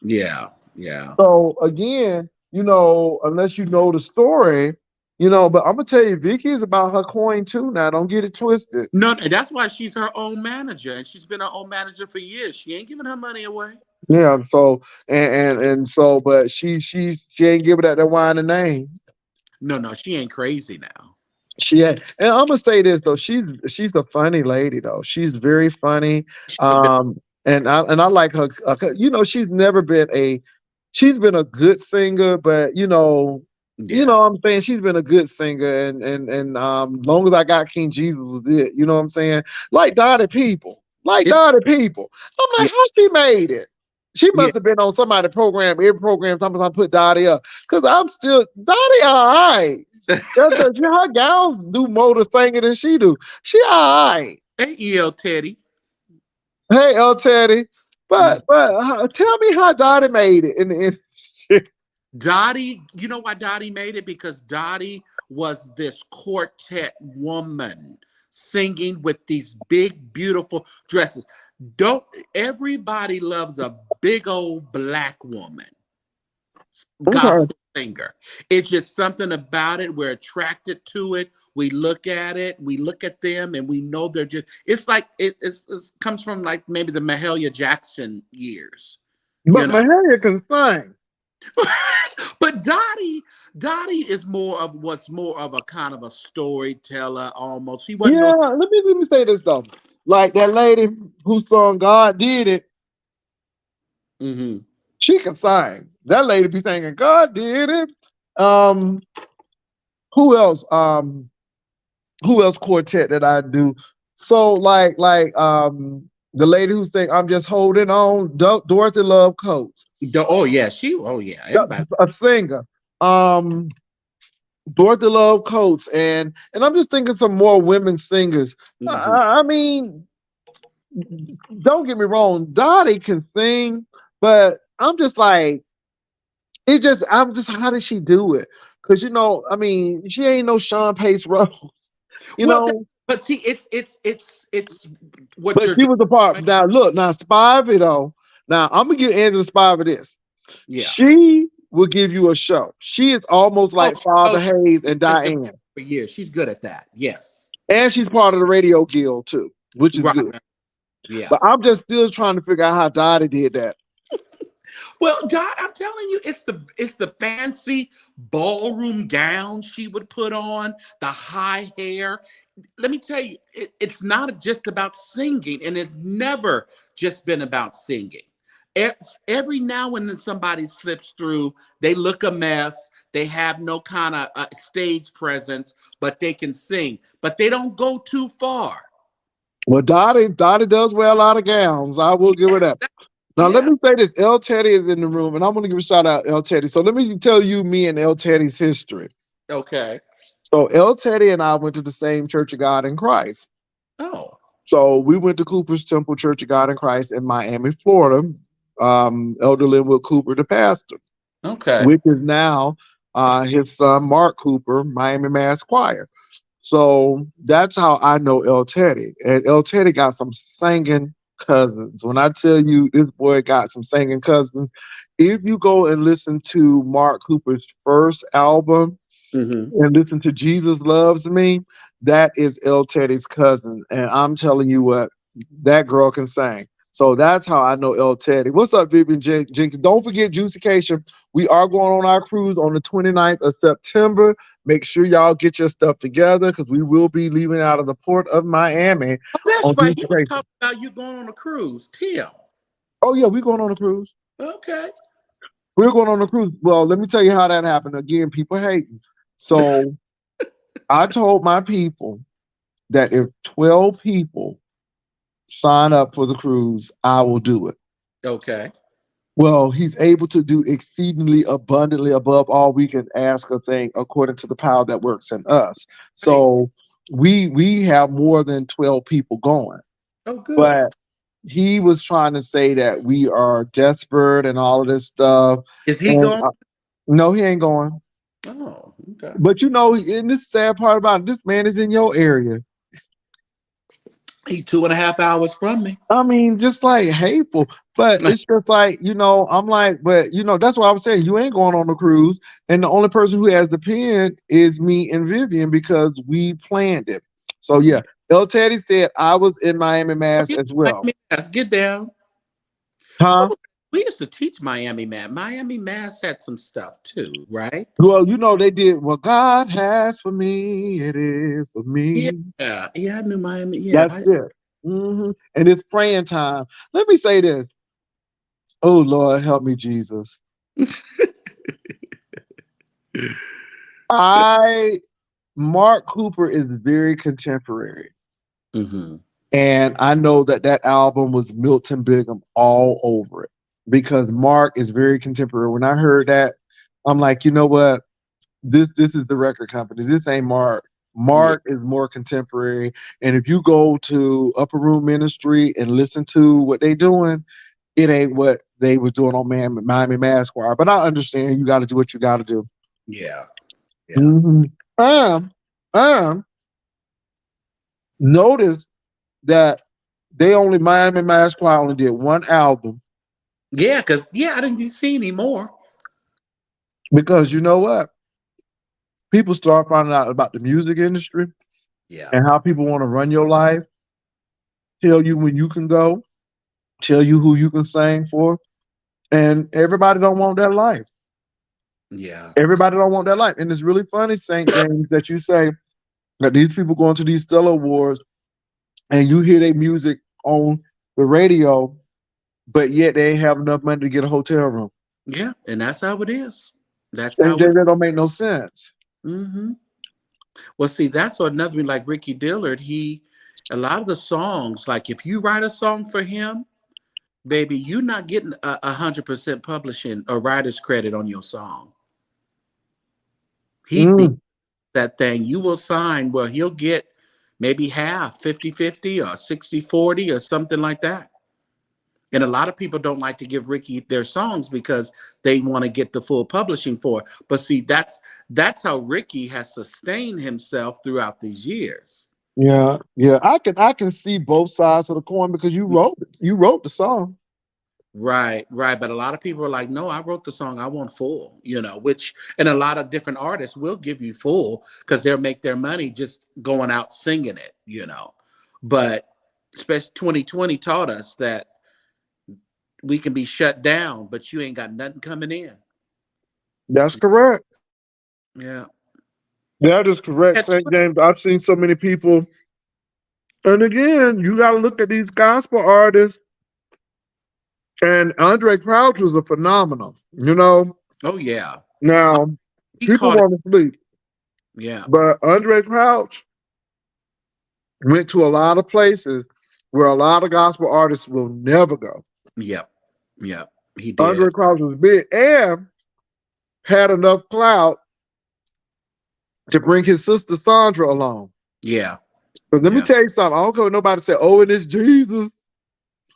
Yeah. Yeah. So again, unless you know the story, but I'm gonna tell you, Vicky is about her coin too. Now, don't get it twisted. No, and that's why she's her own manager, and she's been her own manager for years. She ain't giving her money away. Yeah. So and so, but she ain't giving that wine a name. No, no, she ain't crazy now. She had, and I'm gonna say this though, she's a funny lady though. She's very funny. She have been, And I like her. She's been a good singer, but yeah. what I'm saying, she's been a good singer, and long as I got King Jesus was it. You know what I'm saying? Like It's Dottie people. I'm yeah, like, how she made it? She yeah. must have been on somebody's program. Every program, sometimes I put Dottie up because I'm still Dottie. All right. Her gals do more to singing than she do. She all right. Hey, EL Teddy. Hey, El Teddy. Mm. But tell me how Dottie made it in the industry. Dottie, you know why Dottie made it? Because Dottie was this quartet woman singing with these big, beautiful dresses. Don't everybody loves a big old black woman Okay. gospel singer. It's just something about it. We're attracted to it. We look at it, we look at them, and we know they're just. It's like it comes from like maybe the Mahalia Jackson years, you But know. Mahalia can sing. But Dottie is more of a kind of a storyteller almost. He wasn't Yeah, no. let me say this though. Like that lady who sung God Did It, Mm-hmm. she can sing. That lady be singing God Did It. Um, who else? Who else quartet that I do? So the lady who sang I'm Just Holding On, Dorothy Love Coates. Oh yeah, oh yeah, everybody. A singer. Um Dorothy Love Coates, and I'm just thinking some more women singers. Mm-hmm. I mean, don't get me wrong, Dottie can sing, but I'm just like, I'm just, how did she do it? Because I mean, she ain't no Sean Pace Rose, you Well, know. but see, it's what But you're she doing. was a part. Right? Now look, now Spivey though. Now I'm gonna give Angela Spivey this. Yeah. She will give you a show. She is almost Oh, like Father oh, Hayes and she's been Diane, for years. She's good at that. Yes. and she's part of the Radio Guild too, which is Right. good. Yeah. But I'm just still trying to figure out how Dottie did that. Well, Dot, I'm telling you, it's the fancy ballroom gown she would put on, the high hair. Let me tell you, it's not just about singing, and it's never just been about singing. Every now and then somebody slips through, they look a mess, they have no kind of stage presence, but they can sing, but they don't go too far. Well, Dottie does wear a lot of gowns. I will give her Yes, that. Now, let yeah. me say this. El Teddy is in the room, and I'm going to give a shout out El Teddy. So let me tell you me and El Teddy's history. Okay. So El Teddy and I went to the same Church of God in Christ. Oh, So we went to Cooper's Temple Church of God in Christ in Miami, Florida. Elder Linwood Cooper, the pastor, okay. which is now his son, Mark Cooper, Miami Mass Choir. So that's how I know El Teddy. And El Teddy got some singing cousins. When I tell you this boy got some singing cousins, if you go and listen to Mark Cooper's first album Mm-hmm. and listen to Jesus Loves Me, that is El Teddy's cousin. And I'm telling you what, that girl can sing. So that's how I know El Teddy. What's up, Vivian Jenkins? Don't forget Juicycation. We are going on our cruise on the 29th of September. Make sure y'all get your stuff together because we will be leaving out of the port of Miami Oh, that's on right. He was Juicycation. talking about you going on a cruise. Tim. Oh, yeah, we're going on a cruise. Okay. We're going on a cruise. Well, let me tell you how that happened. Again, people hating. So I told my people that if 12 people sign up for the cruise, I will do it. Okay. Well, he's able to do exceedingly abundantly above all we can ask or think according to the power that works in us. Right. So we have more than 12 people going. Oh, good. But he was trying to say that we are desperate and all of this stuff. Is he And going? no, he ain't going. Oh, okay. But and this sad part about it, this man is in your area. He 2.5 hours from me. I mean, just like hateful, but it's just like, I'm like, but that's what I was saying. You ain't going on the cruise. And the only person who has the pen is me and Vivian because we planned it. So yeah, El Teddy said I was in Miami Oh, Mass yeah, as well. Miami Mass, get down. Huh? Oh, we used to teach Miami Mass. Miami Mass had some stuff too, right? Well, they did what God has for me, it is for Yeah, me. yeah. I knew Miami. Yeah. That's it. And it's praying time. Let me say this. Oh Lord, help me, Jesus. I Mark Cooper is very contemporary. Mm-hmm. And I know that album was Milton Bigham all over it because Mark is very contemporary. When I heard that, I'm like, you know what? This is the record company. This ain't Mark. Yeah. Mark is more contemporary. And if you go to Upper Room Ministry and listen to what they doing, it ain't what they was doing on Miami Mass Choir. But I understand you got to do what you got to do. Yeah. Yeah. Mm-hmm. And notice that Miami Mass Choir only did one album Yeah, because I didn't see any more. because you know what? People start finding out about the music industry Yeah. and how people want to run your life, tell you when you can go, tell you who you can sing for, and everybody don't want that life. Yeah. Everybody don't want that life, and it's really funny, St. James, that you say that these people going to these Stellar Awards and you hear their music on the radio, but yet they ain't have enough money to get a hotel room. Yeah. And that's how it is. That's St. how it James, that don't make no sense. Mm-hmm. Well, see, that's another thing. Like Ricky Dillard, a lot of the songs, like if you write a song for him, baby, you're not getting 100% publishing or writer's credit on your song. He be Mm. that thing. You will sign where he'll get maybe half, 50-50 or 60-40 or something like that. And a lot of people don't like to give Ricky their songs because they want to get the full publishing for it. But see, that's how Ricky has sustained himself throughout these years. Yeah, yeah. I can see both sides of the coin because you wrote the song. Right, right. But a lot of people are like, no, I wrote the song. I want full, and a lot of different artists will give you full because they'll make their money just going out singing it. But especially 2020 taught us that we can be shut down, but you ain't got nothing coming in. That's correct. Yeah. That is correct, At St. James. I've seen so many people. And again, you got to look at these gospel artists. And Andre Crouch was a phenomenal, Oh yeah. Now, He people caught it. want to sleep, Yeah. but Andre Crouch went to a lot of places where a lot of gospel artists will never go. Yep. Yep. He Andre did. Crouch was big and had enough clout to bring his sister Sandra along. Yeah. But let me Yeah. tell you something. I don't care what nobody say, oh, and it's Jesus.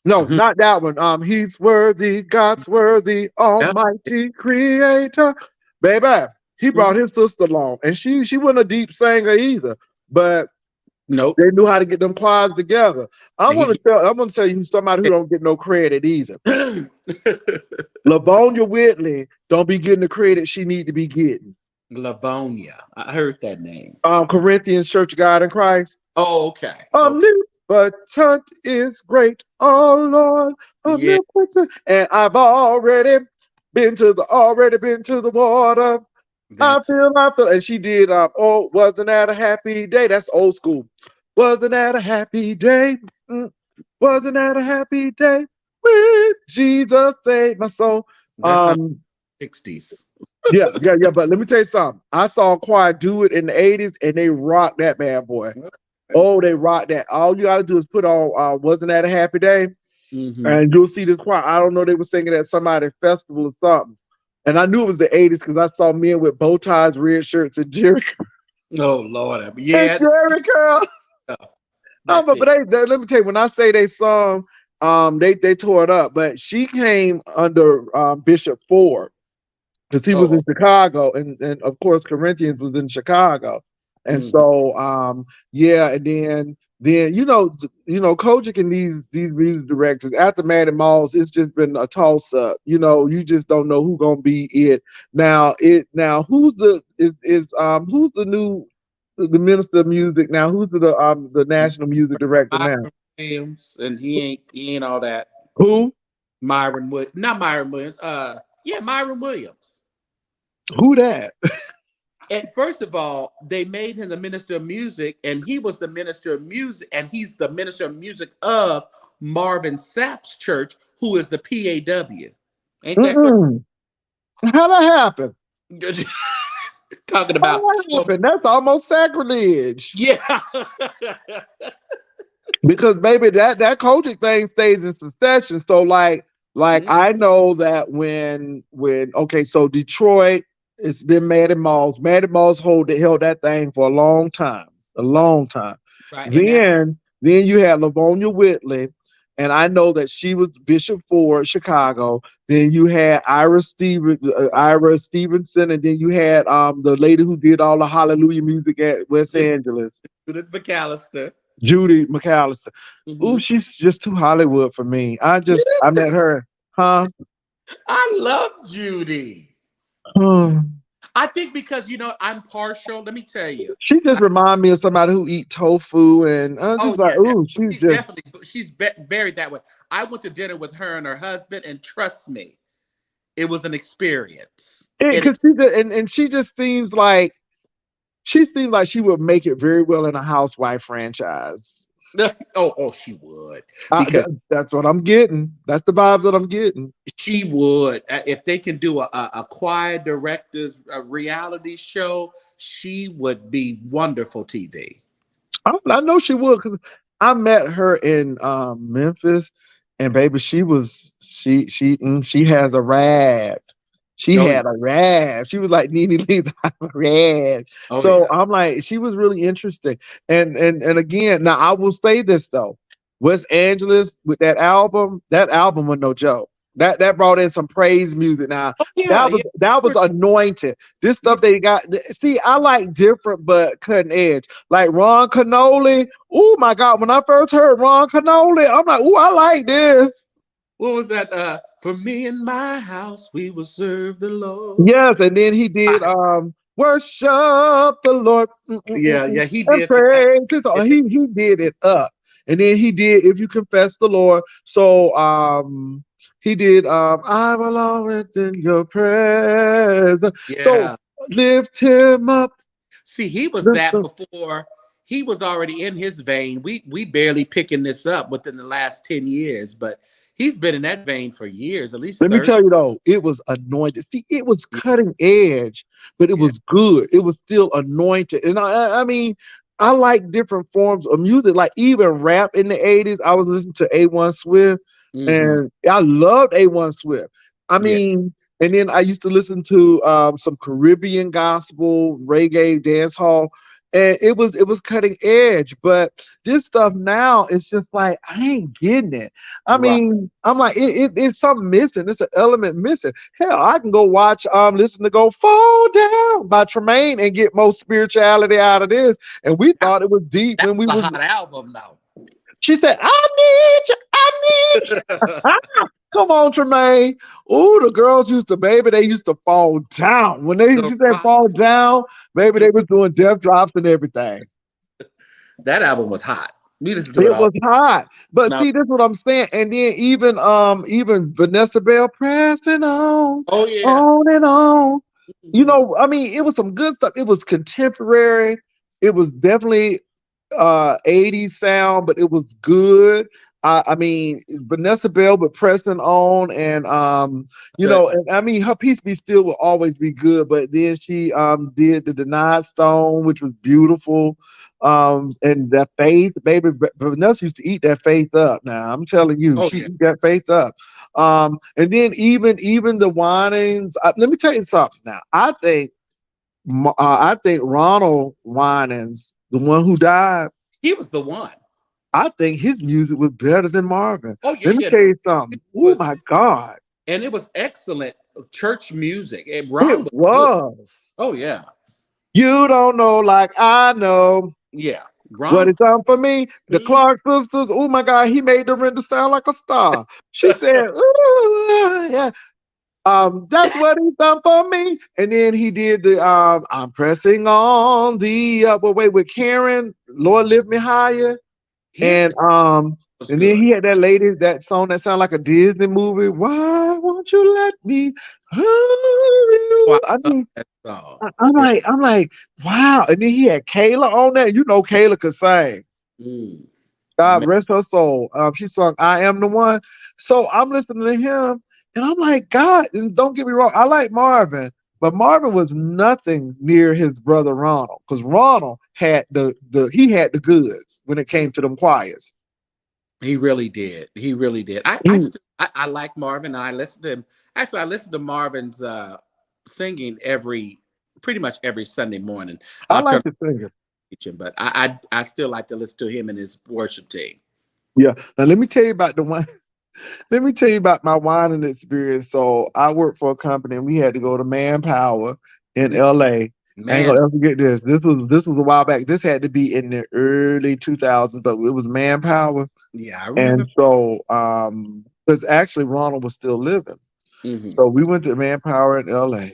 No, Mhm. not that one. He's worthy, God's worthy, Yep. almighty creator. Baby, he brought Mhm. his sister along. And she wasn't a deep singer either. But Nope. they knew how to get them choirs together. I'm And gonna tell you somebody who don't get no credit either. he Lavonia Whitley don't be getting the credit she need to be getting. Livonia. I heard that name. Corinthians Church of God in Christ. Oh, okay. Okay. Omnipotent is great, oh Lord, Yeah. omnipotent. And I've already been to the water. That's I feel. And she did, oh, wasn't that a happy day? That's old school. Wasn't that a happy day? Mm, wasn't that a happy day? When Jesus saved my soul. that's our Um, 60s. yeah. But let me tell you something. I saw a choir do it in the 80s and they rocked that bad boy. Oh, they rock that. All you gotta do is put on Wasn't That a Happy Day? Mm-hmm. And you'll see this choir. I don't know, they were singing at somebody's festival or something. And I knew it was the 80s because I saw men with bow ties, red shirts, and Jerry Oh Lord. and Yeah. Jerry curls. That But thing. let me tell you, when I say they sung, they tore it up. But she came under Bishop Ford because he was Oh. in Chicago, and of course Corinthians was in Chicago, and Mm-hmm. so yeah, and then Kojic and these music directors after Maddie Moss, it's just been a toss up. You just don't know who's gonna be it now. Who's the new the minister of music now? Who's the national music director now? Myron Williams, and he ain't all that. Who? Not Myron Williams. Yeah, Myron Williams. Who that? And first of all, they made him the minister of music, and he was the minister of music, and he's the minister of music of Marvin Sapp's church, who is the PAW. Ain't that crazy? How that happen? Talking How about, that well, happen? That's almost sacrilege. yeah. Because baby, that coaching thing stays in succession. So like Mhm. I know that when okay, so Detroit, it's been Maddie Moss. Maddie Moss held that thing for a long time. A long time. Right, and that Then you had Lavonia Whitley, and I know that she was Bishop Ford, Chicago. Then you had Ira Stevenson, and then you had the lady who did all the Hallelujah music at West Angeles, Judith McAllister. Judy McAllister. Ooh, Mhm. she's just too Hollywood for me. You I didn't met her, huh? I love Judy. Hmm. I think because I'm partial. Let me tell you. She just remind me of somebody who eat tofu, and I'm Oh just like, yeah, ooh, she's she's just definitely very that way. I went to dinner with her and her husband, and trust me, it was an experience. because and she seems like she would make it very well in a housewife franchise. Oh, she would because That's what I'm getting. That's the vibes that I'm getting. she would if they can do a quiet director's reality show. She would be wonderful TV. I know she would because I met her in Memphis, and baby, she has a rad. She Oh yeah, had a rad. She was like Nene Lee's rad. oh So yeah, I'm like, she was really interesting. And again, now I will say this though, West Angeles with that album was no joke. That brought in some praise music. Now oh yeah, yeah. that was anointed. This Yeah. stuff they got. See, I like different but cutting edge. Like Ron Canoli. Oh my God! When I first heard Ron Canoli, I'm like, oh, I like this. What was that? For me and my house, we will serve the Lord. Yes, and then he did worship the Lord Yeah, yeah, he and did that. praise his. He did it up, and then he did if you confess the Lord. So he did I will always in your presence. So Yeah. lift him up. See, he was Lift that him. before. He was already in his vein. We barely picking this up within the last 10 years, but he's been in that vein for years, at least Let me 30. tell you though, it was anointed. See, it was Yeah, cutting edge, but it yeah. was good. It was still anointed. And I mean, I like different forms of music, like even rap in the 80s. I was listening to A1 Swift, Hmm. and I loved A1 Swift. I Yeah. mean, and then I used to listen to some Caribbean gospel, reggae, dance hall. And it was cutting edge, but this stuff now it's just like I ain't getting it. I Right. mean, I'm like, it's something missing. It's an element missing. Hell, I can go watch, listen to Go Fall Down by Tremaine and get more spirituality out of this. And we That, thought it was deep that when we was a was, hot album, though. she said, I need you, I need you. Come on, Tremaine. Oh, the girls used to, baby, they used to fall down. When The she said Rock. fall down, baby, they was doing death drops and everything. That album was hot. We listened to it It all. was hot. But Now, see, this is what I'm saying. And then even Vanessa Bell pressing oh yeah. on and on. You Mhm. know, I mean, it was some good stuff. It was contemporary. It was definitely 80s sound, but it was good. I mean, Vanessa Bell with pressing on, and The, and I mean her piece be still will always be good, but then she did the Denied Stone, which was beautiful. And that faith, baby, Vanessa used to eat that faith up. Now I'm telling you, oh she yeah. eat that faith up. And then even the whinings. Let me tell you something. Now I think Ronald Winans, the one who died, He was the one. I think his music was better than Marvin. Oh yeah, Let me yeah. tell No, you it something. Oh was my God. and it was excellent church music. And It Ron was good. was. Oh yeah. You don't know like I know Yeah. what Ron. it's done for me. The Mhm. Clark sisters, oh my God, he made Dorinda sound like a star. She said, ooh, yeah. That's what he's done for me. And then he did the I'm pressing on the upper way with Karen, Lord lift me higher. His And was and then good. he had that lady, that song that sounded like a Disney movie. Why won't you let me love Oh, you? I I love mean, that song. Yeah. I'm like, wow. And then he had Kayla on that. You know, Kayla could sing. Mm. God Man, rest her soul. She sung "I Am the One." So I'm listening to him, and I'm like, God. And don't get me wrong, I like Marvin, but Marvin was nothing near his brother Ronald, because Ronald had the goods when it came to them choirs. he really did. He really did. He, I like Marvin and I listened to him. Actually, I listened to Marvin's singing pretty much every Sunday morning. I I'll turn like the singer. preaching, but I still like to listen to him and his worship team. Yeah. Now let me tell you about the one. Let me tell you about my whining experience. So I worked for a company and we had to go to Manpower in LA. I ain't Man, gonna ever forget this. This was a while back. This had to be in the early 2000s, but it was Manpower. yeah, I And remember. so because actually Ronald was still living. Hmm. So we went to Manpower in LA.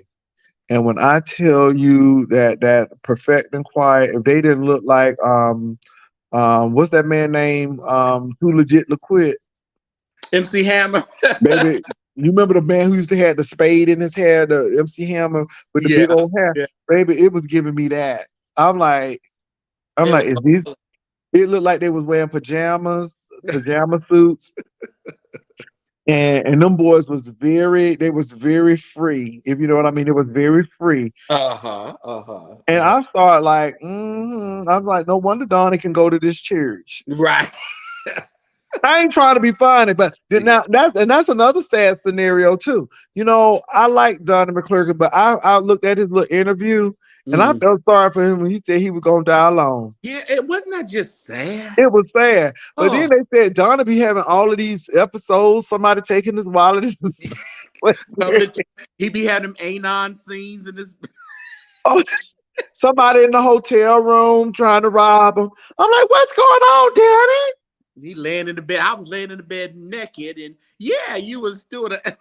And when I tell you that Perfect and Quiet, if they didn't look like what's that man name? Too Legit to Quit. MC Hammer. Baby, you remember the man who used to have the spade in his hair, the MC Hammer with the Yeah, big old hair? yeah. Baby, it was giving me that. I'm like, I'm It like, was. is these it looked like they was wearing pajamas, pajama suits. And them boys was they was very free, if you know what I mean. It was very free. Uh-huh. Uh-huh. And I started like, I was like, no wonder Donnie can go to this church. Right. I ain't trying to be funny, but then Yeah. now that's another sad scenario too. I like Donnie McClurkin, but I looked at his little interview and I Mhm. felt sorry for him when he said he was gonna die alone. Yeah, it wasn't that just sad. It was sad. But then Oh, they said Donnie be having all of these episodes, somebody taking his wallet and his public. He be having them anon scenes in this. oh, somebody in the hotel room trying to rob him. I'm like, what's going on, Danny? He laying in the bed. I was laying in the bed naked, and yeah, you was doing a.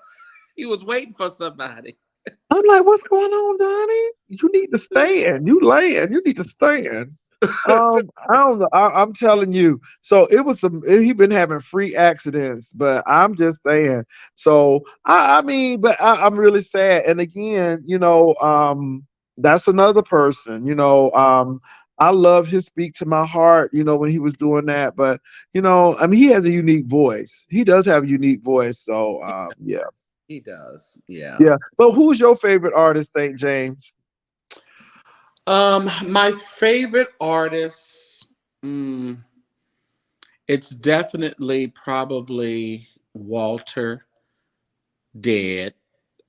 You was waiting for somebody. I'm like, what's going on, Donnie? You need to stand. You laying. You need to stand. I don't know. I'm telling you. So it was some. He been having free accidents, but I'm just saying. So I mean, but I'm really sad. And again, that's another person. I love his "Speak to My Heart." When he was doing that, but I mean, he has a unique voice. He does have a unique voice. So yeah. He does. Yeah. Yeah. But who's your favorite artist, St. James? My favorite artist. It's definitely probably Walter. Dead.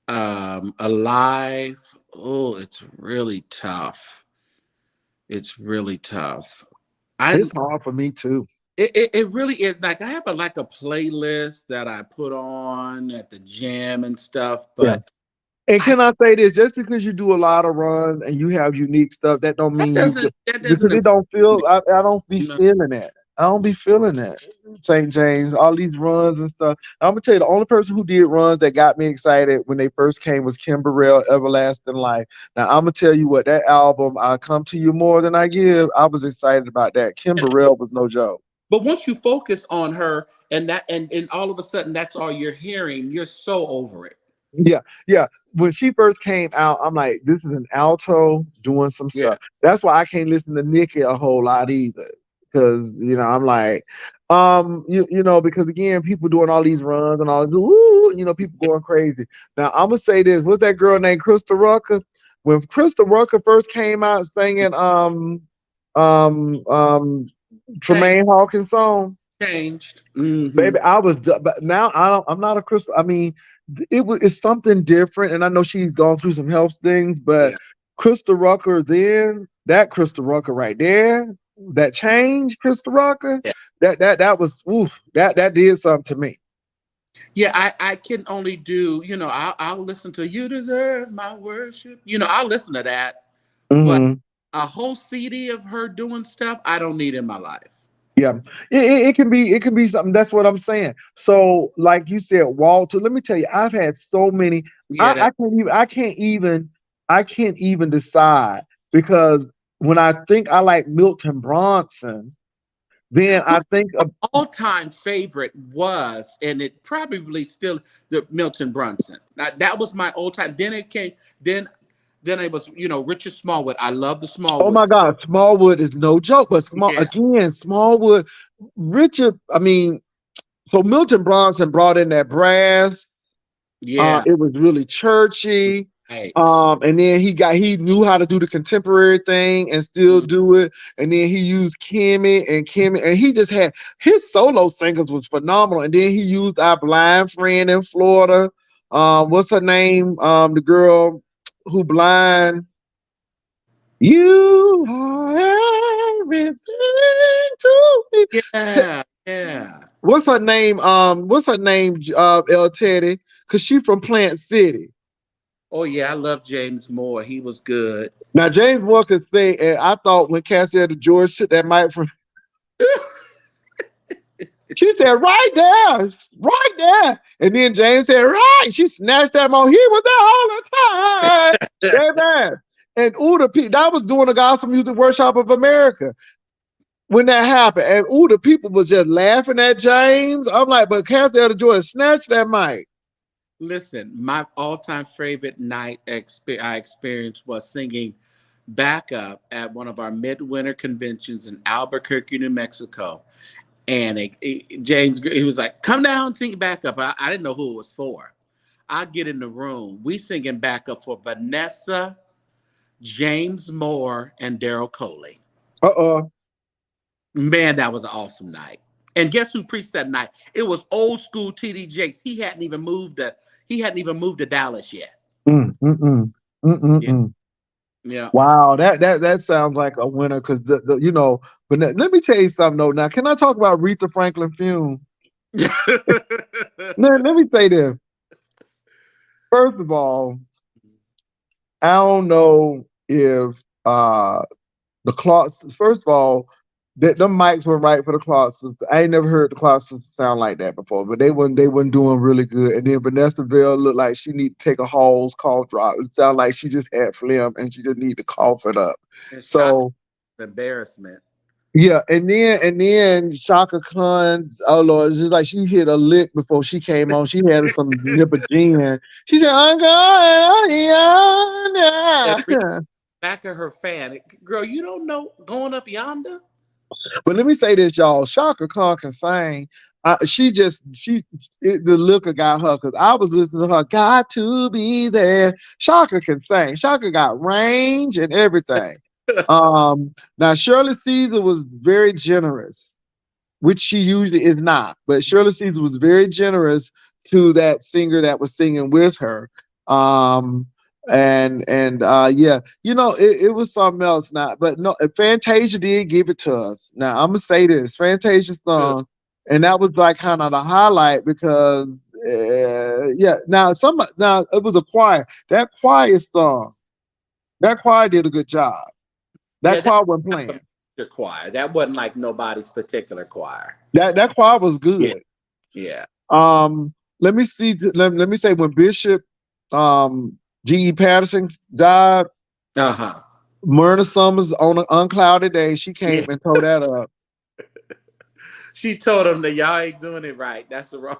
Alive. Oh, it's really tough. It's really tough. I It's hard for me too. it really is. Like I have a playlist that I put on at the gym and stuff, Yeah. but And I can I say this? Just because you do a lot of runs and you have unique stuff, that don't mean that because doesn't it impress don't me, feel. I don't be you know. feeling that. I don't be feeling that. St. James, all these runs and stuff. I'm gonna tell you, the only person who did runs that got me excited when they first came was Kim Burrell, "Everlasting Life." Now I'm gonna tell you what, that album, "I Come to You More Than I Give," I was excited about that. Kim And, Burrell was no joke. but once you focus on her and that and all of a sudden that's all you're hearing, you're so over it. Yeah, yeah. When she first came out, I'm like, this is an alto doing some Yeah. stuff. That's why I can't listen to Nicki a whole lot either. Because, I'm like, because again, people doing all these runs and all this, ooh, people going crazy. Now I'm gonna say this. What's that girl named Krista Rucker? When Krista Rucker first came out singing um um Change, Tremaine Hawkins song, changed. baby, I was, but now I'm not a Crystal. I mean, it's something different, and I know she's gone through some health things, but Yeah. Krista Rucker, then that Krista Rucker right there, that change, Krista Rucker, Yeah. that was, oof, that did something to me. Yeah, I can only do, I'll listen to You Deserve My Worship. I'll listen to that. But Hmm. a whole CD of her doing stuff, I don't need in my life. Yeah, it can be something. That's what I'm saying. So, like you said, Walter. Let me tell you, I've had so many. Yeah, that I can't even decide because when I think I like Milton Bronson, then I think of all-time favorite was, and it probably still the Milton Brunson. That was my old time. Then it came, then it was, Richard Smallwood. I love the oh my Smallwoods. God, Smallwood is no joke, but Yeah, Smallwood, Richard. I mean, so Milton Bronson brought in that brass. yeah, It was really churchy. right. And then he knew how to do the contemporary thing and still Mm. do it. And then he used Kimmy, and he just had his solo singles was phenomenal. And then he used our blind friend in Florida. What's her name? The girl who blind. You are everything to me. Yeah, yeah. What's her name? What's her name? El Teddy, cause she from Plant City. Oh yeah, I love James Moore. He was good. Now James Moore could sing, and I thought when Cassie the George took that mic from, she said right there, right there, and then James said right. She snatched that on. He was there all the time. Baby. And Uda P, that was doing the Gospel Music Workshop of America when that happened. And the people was just laughing at James. I'm like, but Cassie the George snatched that mic. Listen, my all-time favorite night I experienced was singing backup at one of our midwinter conventions in Albuquerque, New Mexico. And James, he was like, come down and sing backup. I didn't know who it was for. I get in the room. We singing backup for Vanessa, James Moore, and Daryl Coley. Man, that was an awesome night. And guess who preached that night? It was old school TD Jakes. He hadn't even moved to Dallas yet. Yeah. Yeah. Wow, that sounds like a winner because the you know. But let me tell you something though. Now, can I talk about Aretha Franklin Fume? let me say this. First of all, I don't know if the Clarks. First of all, that them mics were right for the Clarks. I ain't never heard the Clarks sound like that before, but they wasn't doing really good. And then Vanessa Bell looked like she need to take a Hall's cough drop. It sounded like she just had phlegm and she just need to cough it up. So embarrassment. Yeah, and then Shaka Khan, oh Lord, it's just like she hit a lick before she came on. She had some nip of gin. She said, I'm going back of her fan. Girl, you don't know going up yonder? But let me say this, y'all. Shaka Khan can sing. The looker got her because I was listening to her. Got to be there. Shaka can sing. Shaka got range and everything. Now Shirley Caesar was very generous, which she usually is not. But Shirley Caesar was very generous to that singer that was singing with her. Yeah, you know, it was something else now, but no, Fantasia did give it to us. Now I'm gonna say this Fantasia song, and that was like kind of the highlight because now it was a choir. That choir song, that choir did a good job. That choir wasn't playing. The choir, that wasn't like nobody's particular choir. That choir was good. Yeah. Let me see. Let me say when Bishop G.E. Patterson died. Myrna Summers on an unclouded day, she came and tore that up. She told him that y'all ain't doing it right. That's the wrong.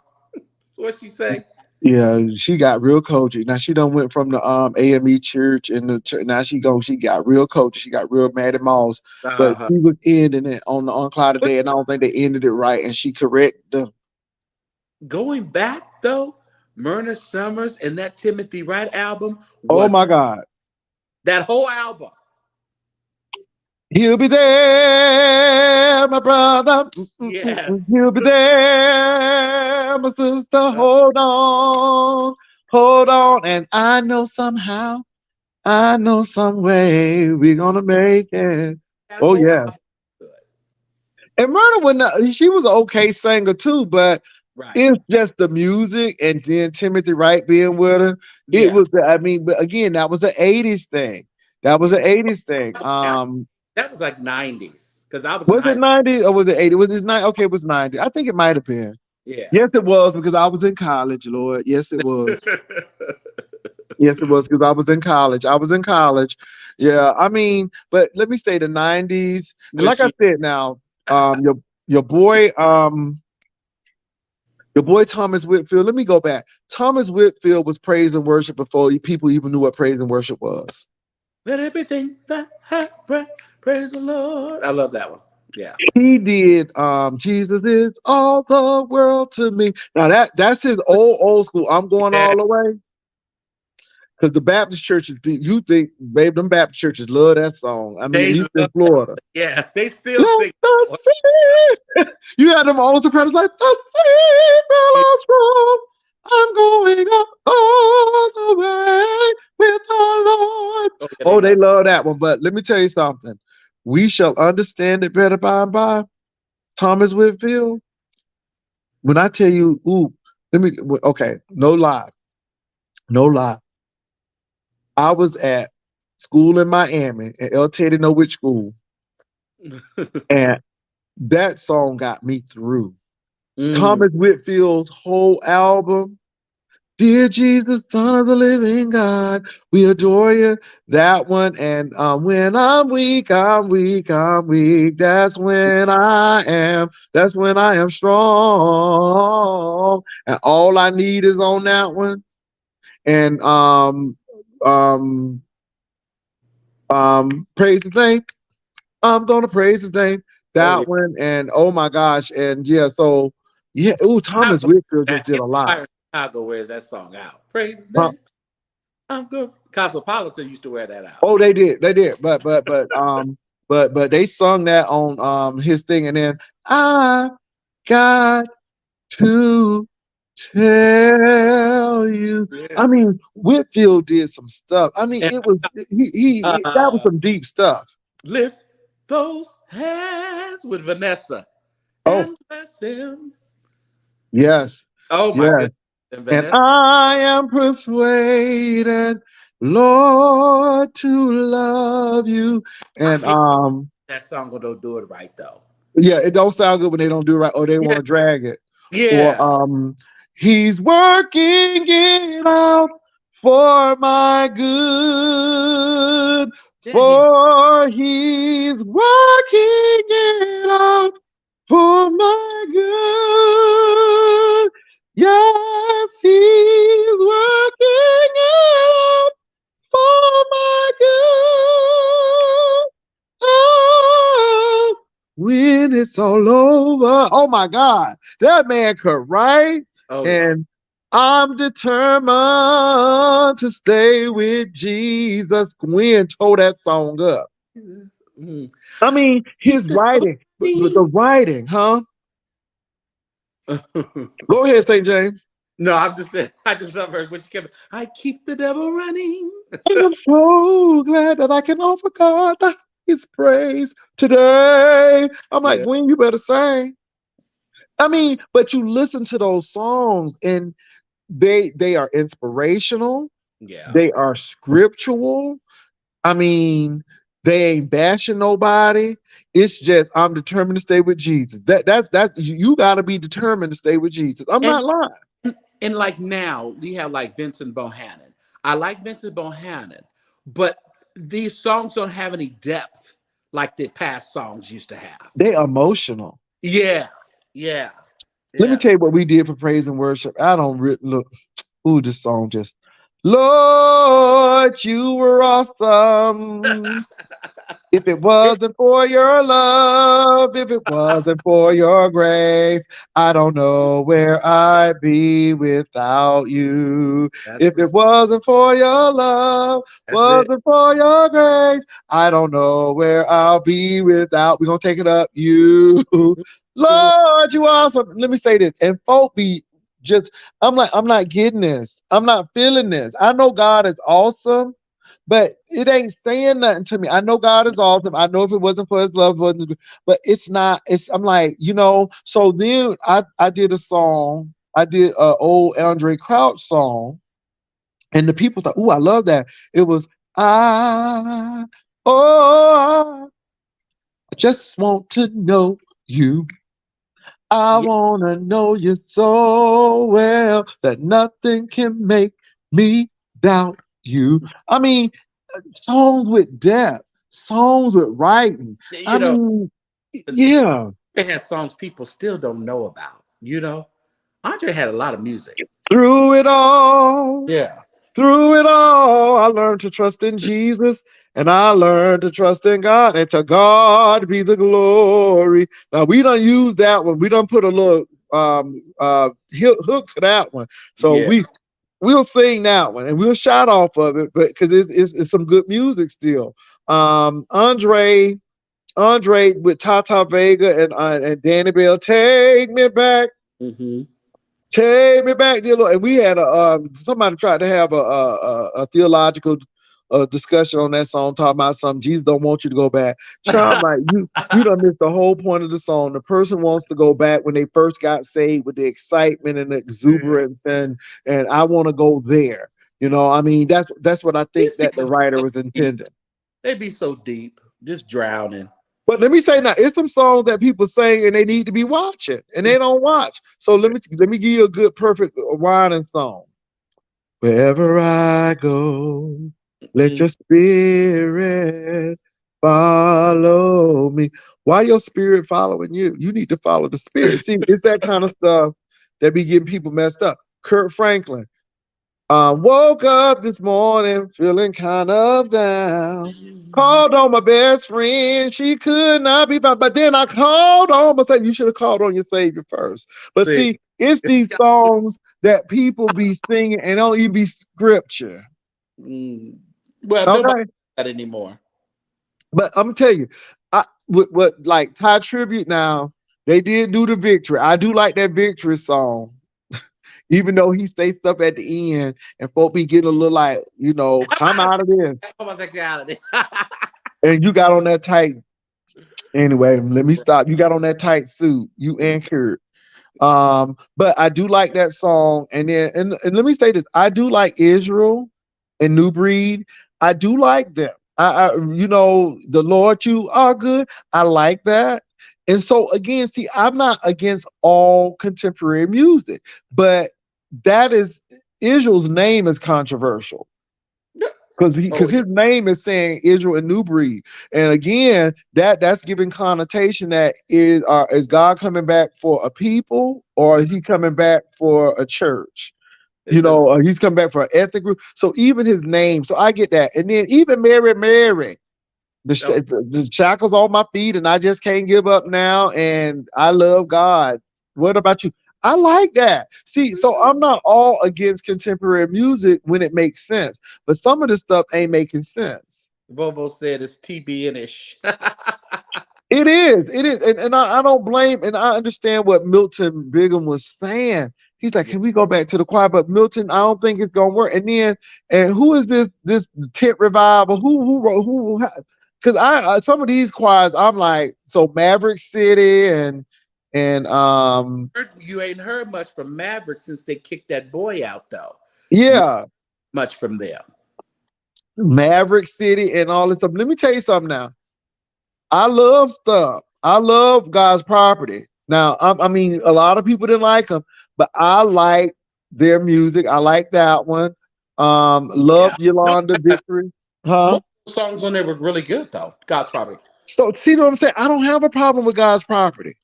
What she say? Yeah, she got real coachy. Now she done went from the AME church and the church. Now she got real coachy. She got real mad at Moss. But she was ending it on the unclouded day, and I don't think they ended it right. And she corrected them. Going back though, Myrna Summers and that Timothy Wright album. Oh my God. That whole album. He'll be there, my brother. Yes. He'll be there, my sister. Hold on. And I know somehow, I know some way we're gonna make it. Oh yes. And Myrna, she was an okay singer too, but it's just the music and then Timothy Wright being with her. It was, I mean, but again, that was an 80s thing. That was an 80s thing. That was like 90s because I was. Was it 90s or was it 80? Was it 90? Okay, it was 90. I think it might have been. Yeah. Yes, it was because I was in college, Lord. Yes, it was. Yes, it was because I was in college. Yeah, I mean, but let me say the 90s. And like I said, now, your boy Thomas Whitfield. Let me go back. Thomas Whitfield was praise and worship before people even knew what praise and worship was. Let everything that has breath praise the Lord. I love that one. Yeah. He did Jesus is all the world to me. Now that's his old school. I'm going all the way. Because the Baptist churches, you think, babe, them Baptist churches love that song. I mean, at least in Florida. Yes, they still sing. You had them all sopranos like the sea billows roll. I'm going up all the way with the Lord. Oh, they love that one. But let me tell you something. We shall understand it better by and by. Thomas Whitfield. when I tell you, ooh, okay, no lie, no lie. I was at school in Miami, and El Teddy know which school, and that song got me through. Mm. Thomas Whitfield's whole album, Dear Jesus, Son of the Living God, we adore you. That one, and when I'm weak, I'm weak, I'm weak. That's when I am strong. And all I need is on that one. And um, praise his name. I'm gonna praise his name. Oh yeah. That one, and oh my gosh, and yeah, so yeah, ooh, Thomas Chicago, Whitfield just that did a lot. Empire Chicago wears that song out. Praise his Huh? name. I'm good. Cosmopolitan used to wear that out. Oh, they did, but they sung that on his thing, and then I got to tell you. Yeah. I mean, Whitfield did some stuff. I mean, And it was that was uh, some deep stuff. lift those hands with Vanessa Oh, and bless him. yes, Oh my yes. goodness. And And Vanessa, I am persuaded, Lord, to love you. I And hate that song when don't do it right though. yeah, it don't sound good when they don't do it right, or they want Yeah. to drag it. Or Yeah. he's working it out for my good. Yeah, he For he's working it out for my good. Yes, he's working it out for my good. Oh, when it's all over. Oh my God, that man could write, oh yeah. and I'm determined to stay with Jesus. Gwen tore that song up. Mm. I mean, his Keep the devil writing, but the writing, huh? running. Go ahead, St. James. No, I'm just saying. I just love her when she kept. I keep the devil running. And I'm so glad that I can offer God his praise today. I'm like, Yeah. Gwen, you better sing. I mean, but you listen to those songs, and they are inspirational. Yeah. They are scriptural. I mean, they ain't bashing nobody. It's just I'm determined to stay with Jesus. That's you got to be determined to stay with Jesus. I'm And not lying. and like now we have like Vincent Bohannon. I like Vincent Bohannon, but these songs don't have any depth like the past songs used to have. They emotional. Yeah. Yeah. Let me Yeah. tell you what we did for praise and worship. I don't look. Ooh, this song just. Lord, you were awesome. If it It's wasn't for your love, if it wasn't for your grace, I don't know where I'd be without you. that's If the it wasn't for your love, that's it. wasn't for your grace, I don't know where I'll be without. We're gonna take it up. You, Lord, you awesome. Let me say this, and folk be just. I'm not getting this. I'm not feeling this. I know God is awesome, but it ain't saying nothing to me. I know God is awesome. I know if it wasn't for his love, but it's not, I'm like, so then I did a song, I did an old Andre Crouch song, and the people thought, "Ooh, I love that." It was, I, oh, I just want to know you. I Yeah. want to know you so well that nothing can make me doubt you. I mean, songs with depth, songs with writing. I You know, mean, yeah. it has songs people still don't know about. Andre had a lot of music. Through it all, Yeah. through it all, I learned to trust in Jesus, and I learned to trust in God, and to God be the glory. Now we don't use that one. We don't put a little hook to that one. So Yeah. we'll sing that one, and we'll shout off of it, but because it's some good music still. Andre with Tata Vega and Danny Bell, take me back. Mm-hmm. Take me back, dear Lord. And we had somebody tried to have a theological a discussion on that song talking about something. Jesus don't want you to go back. Child, like you done missed the whole point of the song. The person wants to go back when they first got saved with the excitement and the exuberance, and I want to go there. You know, I mean, that's what I think These that the people be writer so was deep. intending. They be so deep, just drowning. But let me say now, it's some songs that people sing and they need to be watching, and they don't watch. So let me give you a good, perfect whining song. Wherever I go, let Mm. your spirit follow me. Why your spirit following you? You need to follow the spirit. See, it's that kind of stuff that be getting people messed up. Kurt Franklin. Woke up this morning feeling kind of down. Called on my best friend. She could not be found. But then I called on my Savior. You should have called on your Savior first. But See, see, it's it's, these songs that people be singing and don't even be scripture. mm, well, nobody Okay. does that anymore. But I'm gonna tell you, what like Ty Tribute now, they did do the victory. I do like that victory song. Even though he say stuff at the end and folk be getting a little like, Come come out of out of this. homosexuality. And you got on that tight. Anyway, let me stop. You got on that tight suit. You and Kurt. But I do like that song. And then and let me say this. I do like Israel and New Breed. I do like them. The Lord, you are good. I like that. And so again, see, I'm not against all contemporary music, but that is Israel's name is controversial because Oh yeah, his name is saying Israel and New Breed, and again that's giving connotation that is God coming back for a people or is he coming back for a church? it's a He's coming back for an ethnic group. So even his name, so I get that, and then even Mary. oh, The shackles on my feet, and I just can't give up now. And I love God. What about you? I like that. See, so I'm not all against contemporary music when it makes sense, but some of the stuff ain't making sense. Vovo said it's TBN ish. It is, and I don't blame, and I understand what Milton Bigham was saying. He's like, can we go back to the choir? But Milton, I don't think it's gonna work. And who is this tent revival? Who wrote who? Because some of these choirs, I'm like, so Maverick City and You ain't heard much from Maverick since they kicked that boy out, though. You yeah, much from them. Maverick City and all this stuff. Let me tell you something now. I love stuff. I love God's property. Now, I mean, a lot of people didn't like them, but I like their music. I like that one. Love Yeah. No, Yolanda Victory. Huh? most of the songs on there were really good, though. God's property. So see what I'm saying? I don't have a problem with God's property.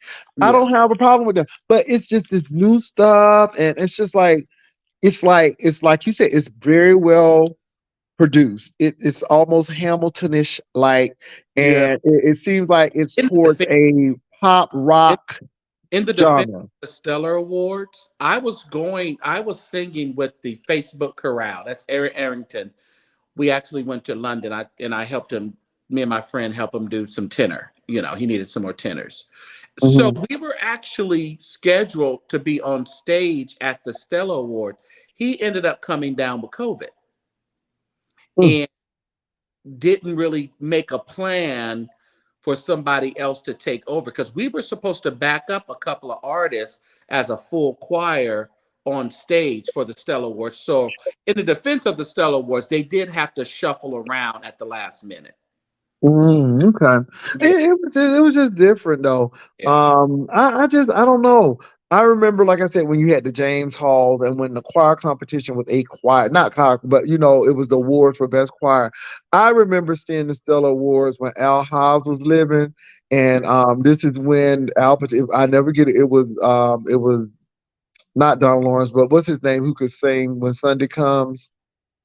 I Yeah. don't have a problem with that. But it's just this new stuff, and it's just like it's like you said, it's very well produced. It's almost Hamiltonish like, Yeah. and it seems like it's In the towards defense, a pop in, rock in the defense genre. of the Stellar Awards, I was singing with the Facebook Chorale. That's Eric Arrington. We actually went to London. I helped him. Me and my friend helped him do some tenor. He needed some more tenors. So Mhm. we were actually scheduled to be on stage at the Stella Award. He ended up coming down with COVID Mm. and didn't really make a plan for somebody else to take over because we were supposed to back up a couple of artists as a full choir on stage for the Stella Awards. So, in the defense of the Stella Awards, they did have to shuffle around at the last minute. Okay. Yeah, It was just different though. yeah, I don't know. I remember, like I said, when you had the James Halls and when the choir competition was a choir, not choir, but it was the awards for best choir. I remember seeing the Stella Awards when Al Hobbs was living, and this is when I never get it. It was not Don Lawrence, but what's his name who could sing When Sunday Comes?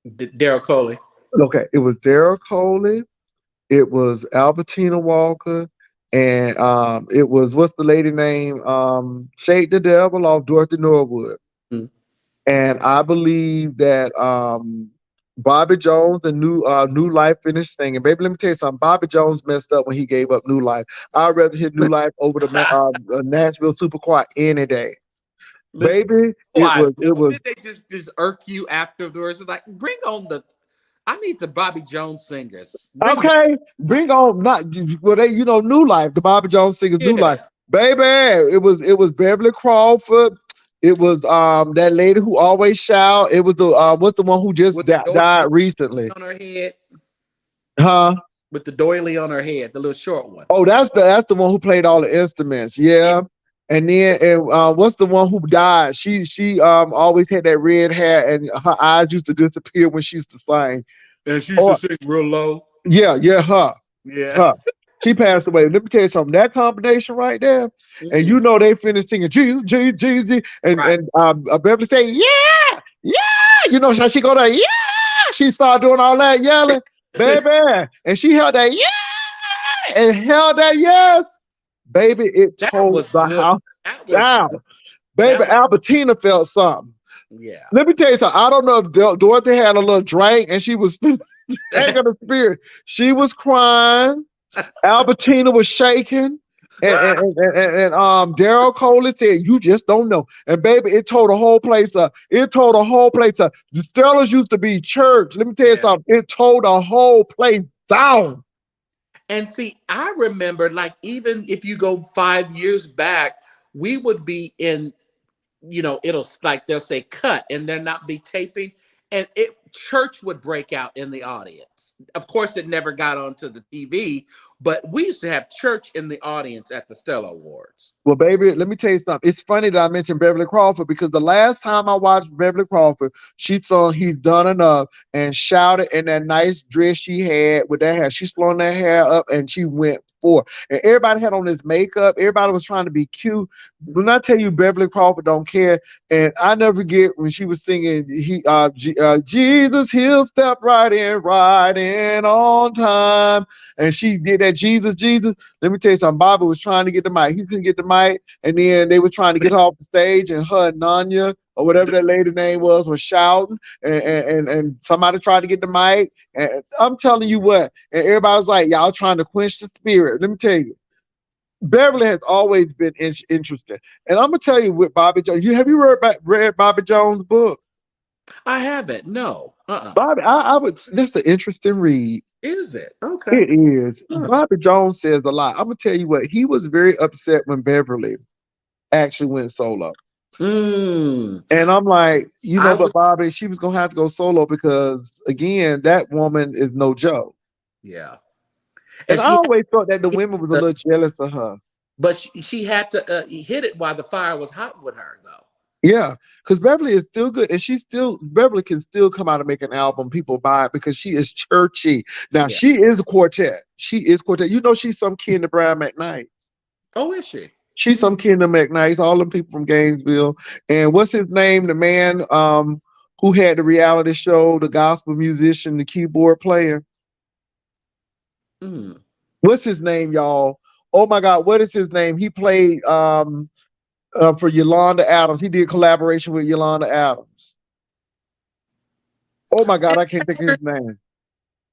Daryl Coley. Okay, it was Daryl Coley. It was Albertina Walker, and it was what's the lady name? Shake the Devil off Dorothy Norwood. Mm. And I believe that Bobby Jones and New Life finished singing. Baby, let me tell you something. Bobby Jones messed up when he gave up New Life. I'd rather hit New Life over the Nashville Super Choir any day. Listen, Baby, oh, I know. it was Did they just irk you afterwards? Like, bring on the. I need the Bobby Jones singers. Bring them Okay, back. bring on not well they New Life, the Bobby Jones singers New Life. Yeah. Baby, it was Beverly Crawford. It was that lady who always shout. It was the what's the one who just With the died recently? on her head. Huh? With the doily on her head, the little short one. Oh, that's the one who played all the instruments. Yeah. Yeah. And what's the one who died? She always had that red hair and her eyes used to disappear when she used to sing. And she used to Oh sing real low. yeah, her. Yeah. Huh. She passed away. Let me tell you something. That combination right there, and Mm. they finished singing Jesus, Jesus, Jesus, Jesus, Right. and Beverly say, yeah, yeah. How she go there, yeah. She started doing all that yelling, baby, and she held that yeah, and held that yes, baby. It That told was the good. house That was down. good. Baby, That was, Albertina felt something. yeah. Let me tell you something. I don't know if Dorothy had a little drink and she was hanging the spirit. She was crying. Albertina was shaking. And Daryl Coley said, "You just don't know." And baby, it told the whole place up. It told the whole place up. The Stellars used to be church. Let me tell you Yeah. something. It told the whole place down. And see, I remember, like, even if you go 5 years back, we would be in, it'll like they'll say cut and there not be taping. And church would break out in the audience. Of course, it never got onto the TV, but we used to have church in the audience at the Stella Awards. Well, baby, let me tell you something. It's funny that I mentioned Beverly Crawford because the last time I watched Beverly Crawford, she sung "He's Done Enough" and shouted in that nice dress she had with that hair. She slung that hair up and she went for it. And everybody had on this makeup. Everybody was trying to be cute. When I tell you Beverly Crawford don't care, and I never forget when she was singing Jesus, he'll step right in on time. And she did that Jesus, Jesus. Let me tell you something. Bobby was trying to get the mic. He couldn't get the mic. And then they were trying to get her off the stage, and her and Nanya, or whatever that lady name was shouting. And somebody tried to get the mic. And I'm telling you what. And everybody was like, y'all trying to quench the spirit. Let me tell you. Beverly has always been interesting. And I'm going to tell you with Bobby Jones. Have you read Bobby Jones' book? I haven't. No. Bobby, I would. That's an interesting read. Is it? Okay. It is. Huh. Bobby Jones says a lot. I'm gonna tell you what. He was very upset when Beverly actually went solo, Mm. and I'm like, I but was. Bobby, she was gonna have to go solo because again, that woman is no joke. Yeah. And And I she always thought that the had women was a to, little jealous of her. but she had to hit it while the fire was hot with her, though. Yeah, because Beverly is still good, and Beverly can still come out and make an album. People buy it because she is churchy. Now Yeah. she is a quartet. She is quartet. She's some kid in the Brown McKnight. Oh, is she? She's Mm. some kid in the McKnights, all them people from Gainesville. And what's his name? The man who had the reality show, the gospel musician, the keyboard player. Mm. What's his name, y'all? Oh my God, what is his name? He played for Yolanda Adams. He did collaboration with Yolanda Adams. Oh my God, I can't think of his name.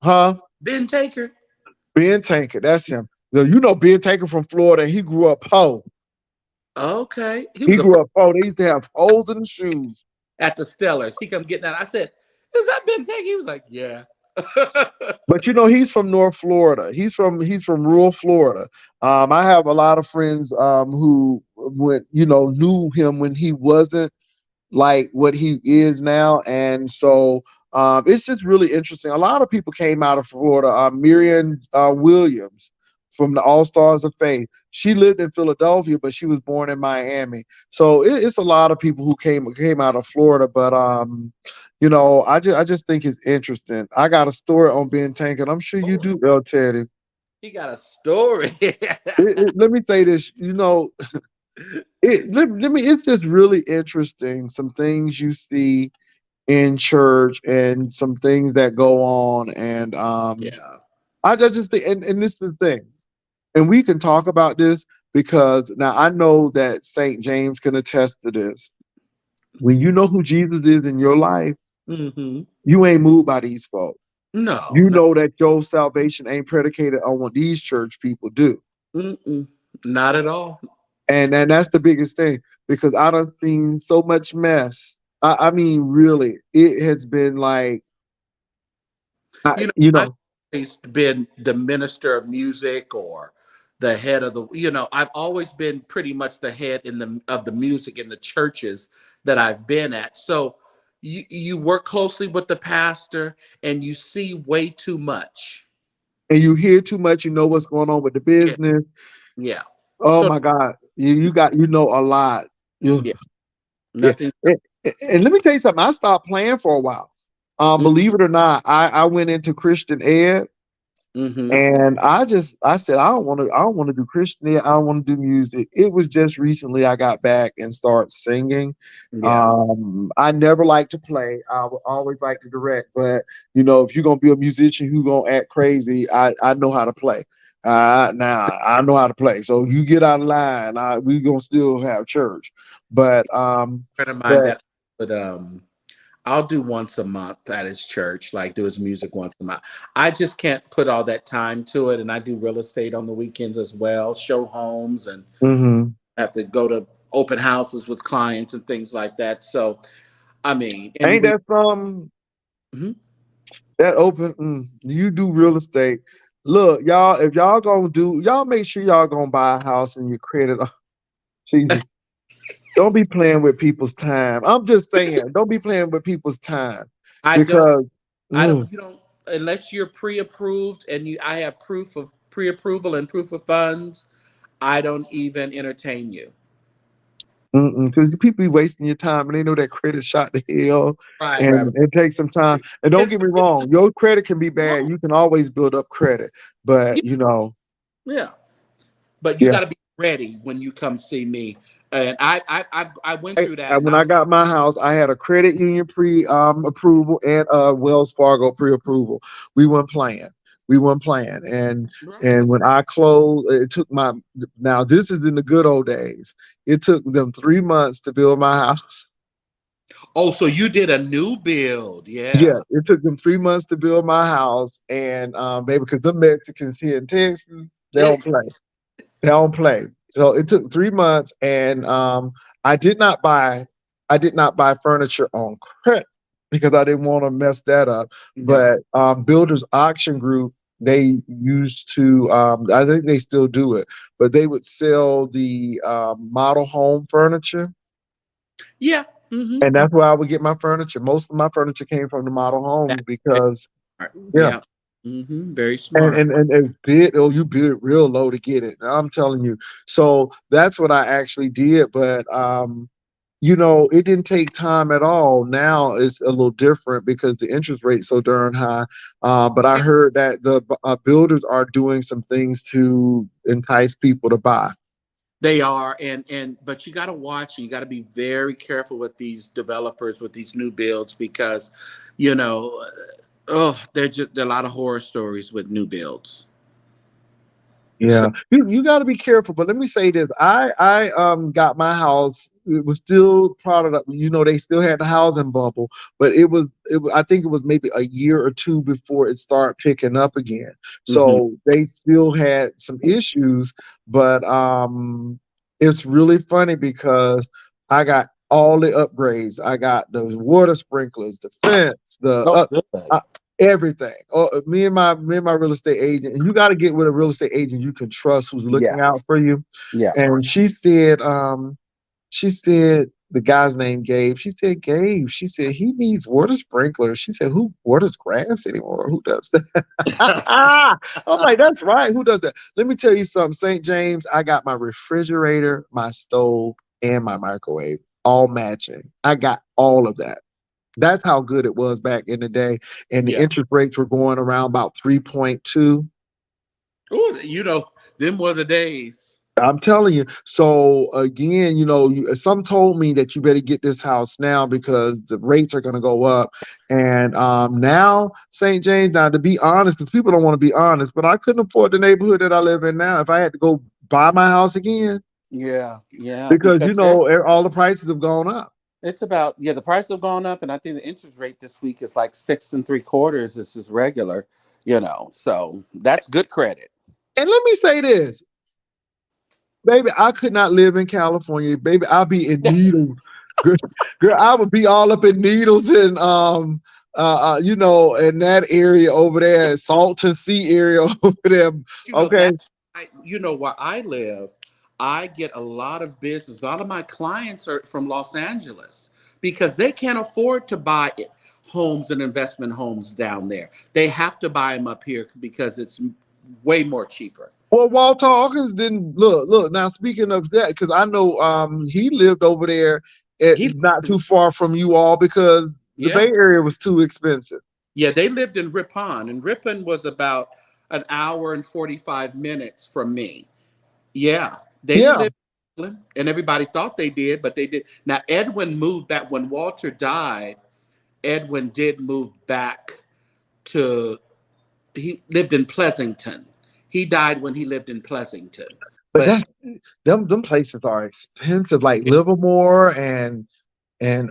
Huh? Ben Taker. Ben Tanker, that's him. Ben Tanker from Florida. He grew up poor. Okay. He He was a grew up poor. They used to have holes in the shoes. at the Stellars. He come getting out. I said, "Is that Ben Taker?" He was like, "Yeah." But he's from North Florida. He's from rural Florida. I have a lot of friends who knew him when he wasn't like what he is now, and so it's just really interesting. A lot of people came out of Florida. Miriam Williams from the All Stars of Faith. She lived in Philadelphia, but she was born in Miami. So it's a lot of people who came out of Florida. But I just think it's interesting. I got a story on Ben Tank, and I'm sure you Oh, do, El Teddy. he got a story. Let me say this. It's just really interesting. Some things you see in church and some things that go on. And Yeah. I just think, and this is the thing, and we can talk about this because now I know that St. James can attest to this. When you know who Jesus is in your life, Mm-hmm. you ain't moved by these folks. No, You no, know that your salvation ain't predicated on what these church people do. mm-mm, not at all. And that's the biggest thing because I done seen so much mess. I mean, really, it has been like You know, You I've know, always been the minister of music or the head of the, I've always been pretty much the head of the music in the churches that I've been at. So you work closely with the pastor and you see way too much. and you hear too much, you know what's going on with the Yeah. business. Yeah. Oh So my God. You know a lot. You yeah, yeah. nothing. And let me tell you something. I stopped playing for a while. Believe it or not, I went into Christian ed. Mm-hmm. And I said, I don't want to do Christian. I don't want to do music. It was just recently I got back and started singing. Yeah. I never liked to play. I would always like to direct, but you know, if you're gonna be a musician who gonna act crazy, I know how to play. Now I know how to play. So you get out of line, we gonna still have church. But Friend of mine but that would I'll do once a month at his church, like do his music once a month. I just can't put all that time to it. And I do real estate on the weekends as well, show homes, and mhm. have to go to open houses with clients and things like that. So, I mean, and Ain't we, that some Mhm. that open? You do real estate. Look, y'all, if y'all gonna do, y'all make sure y'all gonna buy a house and your credit. Jesus, don't be playing with people's time. I'm just saying, don't be playing with people's time I don't, because mm, you don't, unless you're pre-approved and I have proof of pre-approval and proof of funds, I don't even entertain you. because people be wasting your time and they know that credit shot to hell, Right, right, and it takes some time. And don't It's, get me it's wrong, your credit can be bad. long. You can always build up credit, Yeah, but you know, yeah. But you yeah. got to be ready when you come see me. And I went through that, and When I I was got my house, I had a credit union pre approval and a Wells Fargo pre approval. We weren't playing. We weren't playing. And right. when I closed, it took my now this is in the good old days. It took them 3 months to build my house. Oh, so you did a new build? Yeah, Yeah. it took them 3 months to build my house. And baby, because the Mexicans here in Texas, they don't play. They don't play. So it took 3 months, and I did not buy, I did not buy furniture on credit because I didn't want to mess that up. Yeah. But Builders Auction Group, they used to, I think they still do it, but they would sell the model home furniture, Yeah. and Mm-hmm. that's where I would get my furniture. Most of my furniture came from the model That's homes very because smart. yeah. Yeah. Mm-hmm. Very And smart. and and it's bid. Oh, you bid real low to get it. I'm telling you. So that's what I actually did. But you know, it didn't take time at all. Now it's a little different because the interest rate's so darn high. But I Yeah, heard that the builders are doing some things to entice people to buy. they are, and but you got to watch. You got to be very careful with these developers with these new builds because, you know, oh, there are a lot of horror stories with new builds. So Yeah, you got to be careful. But let me say this: I got my house. It was still part of the, you know, they still had the housing bubble, but I think it was maybe a year or two before it started picking up again. mhm. So they still had some issues, but it's really funny because I got all the upgrades. I got the water sprinklers, the fence, Oh, good. uh, everything. Oh, me and my real estate agent, and you got to get with a real estate agent you can trust who's looking out Yes. for you. Yeah. And she said the guy's name Gabe. She said Gabe. She said he needs water sprinklers. She said who waters grass anymore? Who does that? I'm like, that's right. Who does that? Let me tell you something, St. James. I got my refrigerator, my stove, and my microwave all matching. I got all of that. That's how good it was back in the day. And the Yeah. interest rates were going around about 3.2. Oh, them were the days. I'm telling you. So again, you know, some told me that you better get this house now because the rates are going to go up. And now, St. James, now to be honest, because people don't want to be honest, but I couldn't afford the neighborhood that I live in now if I had to go buy my house again Yeah, yeah, because because all the prices have gone up. it's about, the price have gone up, and I think the interest rate this week is like 6.75. This is regular, so that's good credit. And let me say this, baby, I could not live in California. Baby, I'll be in needles. Girl, girl, I would be all up in needles and in that area over there, Salton Sea area over there. Okay. That's where I live. I get a lot of business. A lot of my clients are from Los Angeles because they can't afford to buy homes and investment homes down there. They have to buy them up here because it's way more cheaper. Well, Walter Hawkins didn't look. Now, speaking of that, because I know he lived over there He, not too far from you all because the yeah, Bay Area was too expensive. yeah, they lived in Ripon, and Ripon was about an hour and 45 minutes from me. Yeah, they didn't Yeah. live in England, and everybody thought they did, but they did. Now, Edwin moved back when Walter died. Edwin did move back to, he lived in Pleasanton. He died when he lived in Pleasanton. But But that's them places are expensive, like Livermore and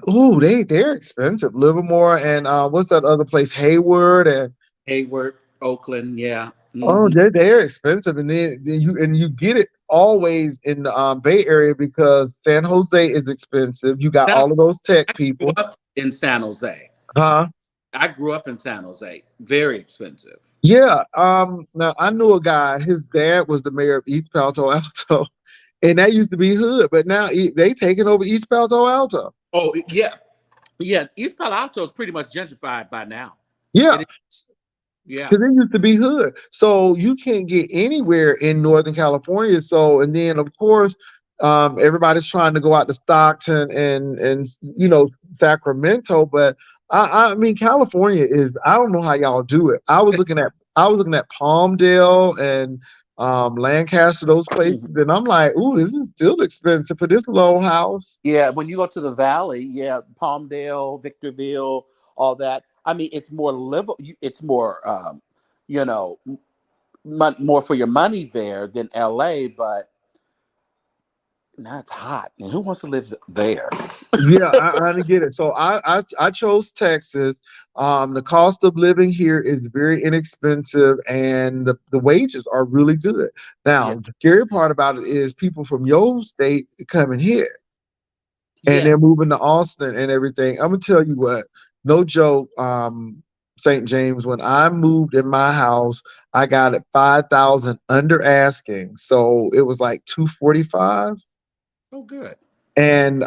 ooh, they're expensive. Livermore and what's that other place? Hayward and Hayward, Oakland, yeah. oh, Hmm. they're expensive, and then you get it always in the Bay Area because San Jose is expensive. You got San, all of those tech I grew people, up in San Jose. huh? I grew up in San Jose. Very expensive. Yeah. Now I knew a guy. His dad was the mayor of East Palo Alto, and that used to be hood, but now they taking over East Palo Alto. Oh, yeah. Yeah. East Palo Alto is pretty much gentrified by now. Yeah. It is, yeah. Because it used to be hood. So you can't get anywhere in Northern California. So, and then of course, everybody's trying to go out to Stockton and Sacramento. But I mean, California is, I don't know how y'all do it. I was looking at Palmdale and Lancaster, those places, and I'm like, ooh, this is still expensive for this low house. Yeah, when you go to the valley, yeah, Palmdale, Victorville, all that. I mean, it's more livable. It's more, you know, more for your money there than LA. But now it's hot, and who wants to live there? Yeah, I didn't get it. So I chose Texas. The cost of living here is very inexpensive, and the wages are really good. Yeah, Now, the scary part about it is people from your state coming here, and yes. they're moving to Austin and everything. I'm gonna tell you what, no joke. St. James, when I moved in my house, I got it 5,000 under asking, so it was like 245, Oh, good. and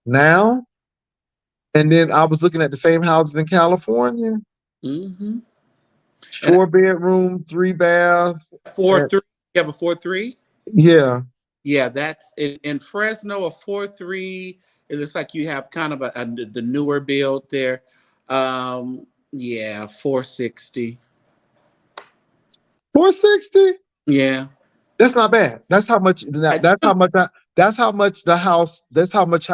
now. And then I was looking at the same houses in California, Mm-hmm. And 4 bedroom, 3 bath. four And three, you have a 4.3. yeah, Yeah, that's in Fresno, a 4.3. It looks like you have kind of the newer build there. Yeah, 460. 460. Yeah, That's not bad. That's how much. that's That's how much. That's how much the house. That's how much.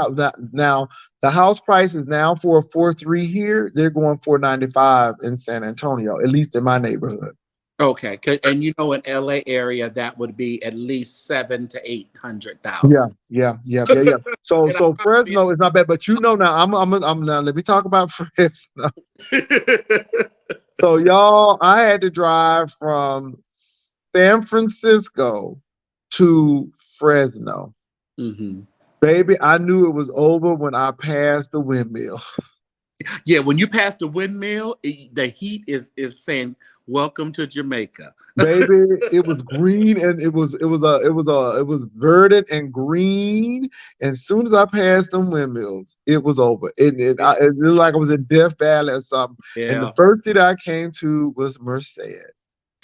Now the house price is now for a 4.3 here. They're going 495 in San Antonio, at least in my neighborhood. okay. And in LA area, that would be at least 7 to 800,000. Yeah, yeah, yeah, yeah, yeah. So And I so probably Fresno is not bad, but now I'm now let me talk about Fresno. So y'all, I had to drive from San Francisco to Fresno. hmm. Baby, I knew it was over when I passed the windmill. Yeah, when you pass the windmill, the heat is saying, "Welcome to Jamaica." Baby, it was green and it was verdant and green. And as soon as I passed them windmills, it was over. It looked like I was in Death Valley or something. And the Yeah. first city I came to was Merced.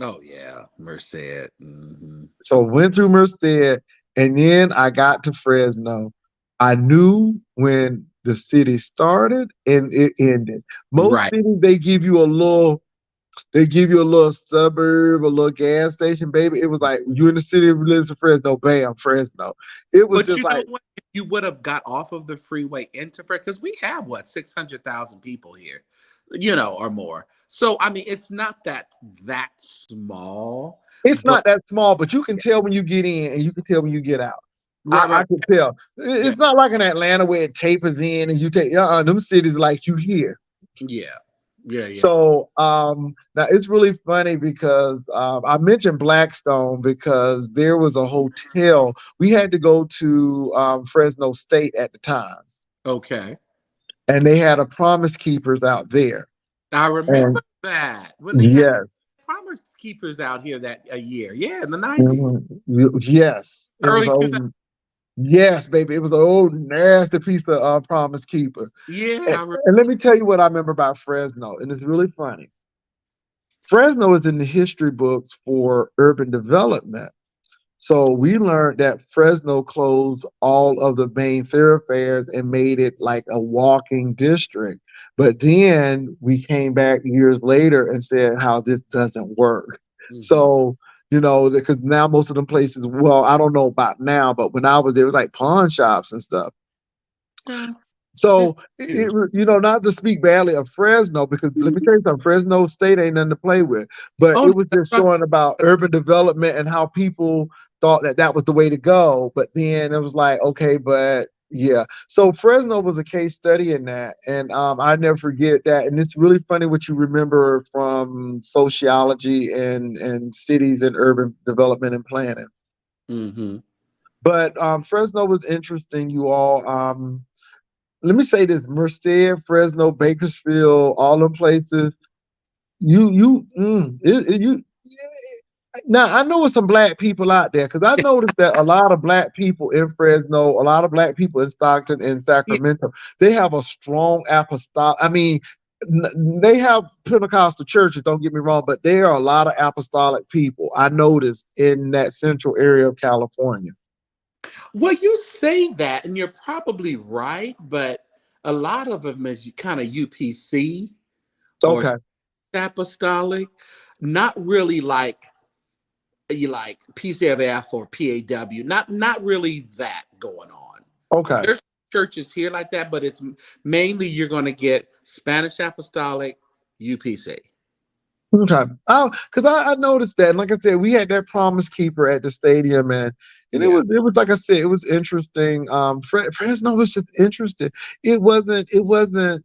Oh yeah, Merced. Hmm. So went through Merced, and then I got to Fresno. I knew when the city started and it ended. Most Right. cities they give you a little suburb, a little gas station, baby. It was like you in the city of lives in Fresno, bam, Fresno. It was But just you know like what? If you would have got off of the freeway into Fresno, because we have 600,000 people here, or more. So I mean, it's not that small, it's but not that small, but you can tell when you get in and you can tell when you get out. right, I right, can tell. yeah, It's not like in Atlanta where it tapers in and you take them cities like you here. yeah, yeah, yeah. So now it's really funny because I mentioned Blackstone because there was a hotel. We had to go to Fresno State at the time. Okay. and they had a Promise Keepers out there. I remember And that when they had yes, Promise Keepers out here that a year. Yeah, in the 90s. mhm, yes, it was Early 2000s. old. Yes, baby, it was an old nasty piece of Promise Keeper. Yeah, And, and let me tell you what I remember about Fresno, and it's really funny. Fresno is in the history books for urban development. So we learned that Fresno closed all of the main thoroughfares and made it like a walking district. But then we came back years later and said how this doesn't work. hmm So, because now most of them places, well, I don't know about now, but when I was there, it was like pawn shops and stuff. Yeah, it So, is. not to speak badly of Fresno, because let me tell you something, Fresno State ain't nothing to play with. But Oh, it no, was that's just right. showing about urban development and how people thought that that was the way to go. But then it was like, okay, but yeah. So Fresno was a case study in that, and I never forget that. And it's really funny what you remember from sociology and cities and urban development and planning. hmm But Fresno was interesting, you all. Let me say this: Merced, Fresno, Bakersfield, all them places. You. Now I know it's some black people out there because I noticed that a lot of black people in Fresno, a lot of black people in Stockton and Yeah. Sacramento, they have a strong apostolic. I mean, they have Pentecostal churches. Don't get me wrong, but there are a lot of apostolic people. I noticed in that central area of California. Well, you say that, and you're probably right, but a lot of them is kind of UPC or Okay, apostolic, not really like you like PCFF or PAW, not really that going on. okay. There's churches here like that, but it's mainly you're going to get Spanish Apostolic, UPC. Okay. Oh, because I noticed that. And like I said, we had that Promise Keeper at the stadium, and Yeah, it was like I said, it was interesting. Fresno was just interesting. It wasn't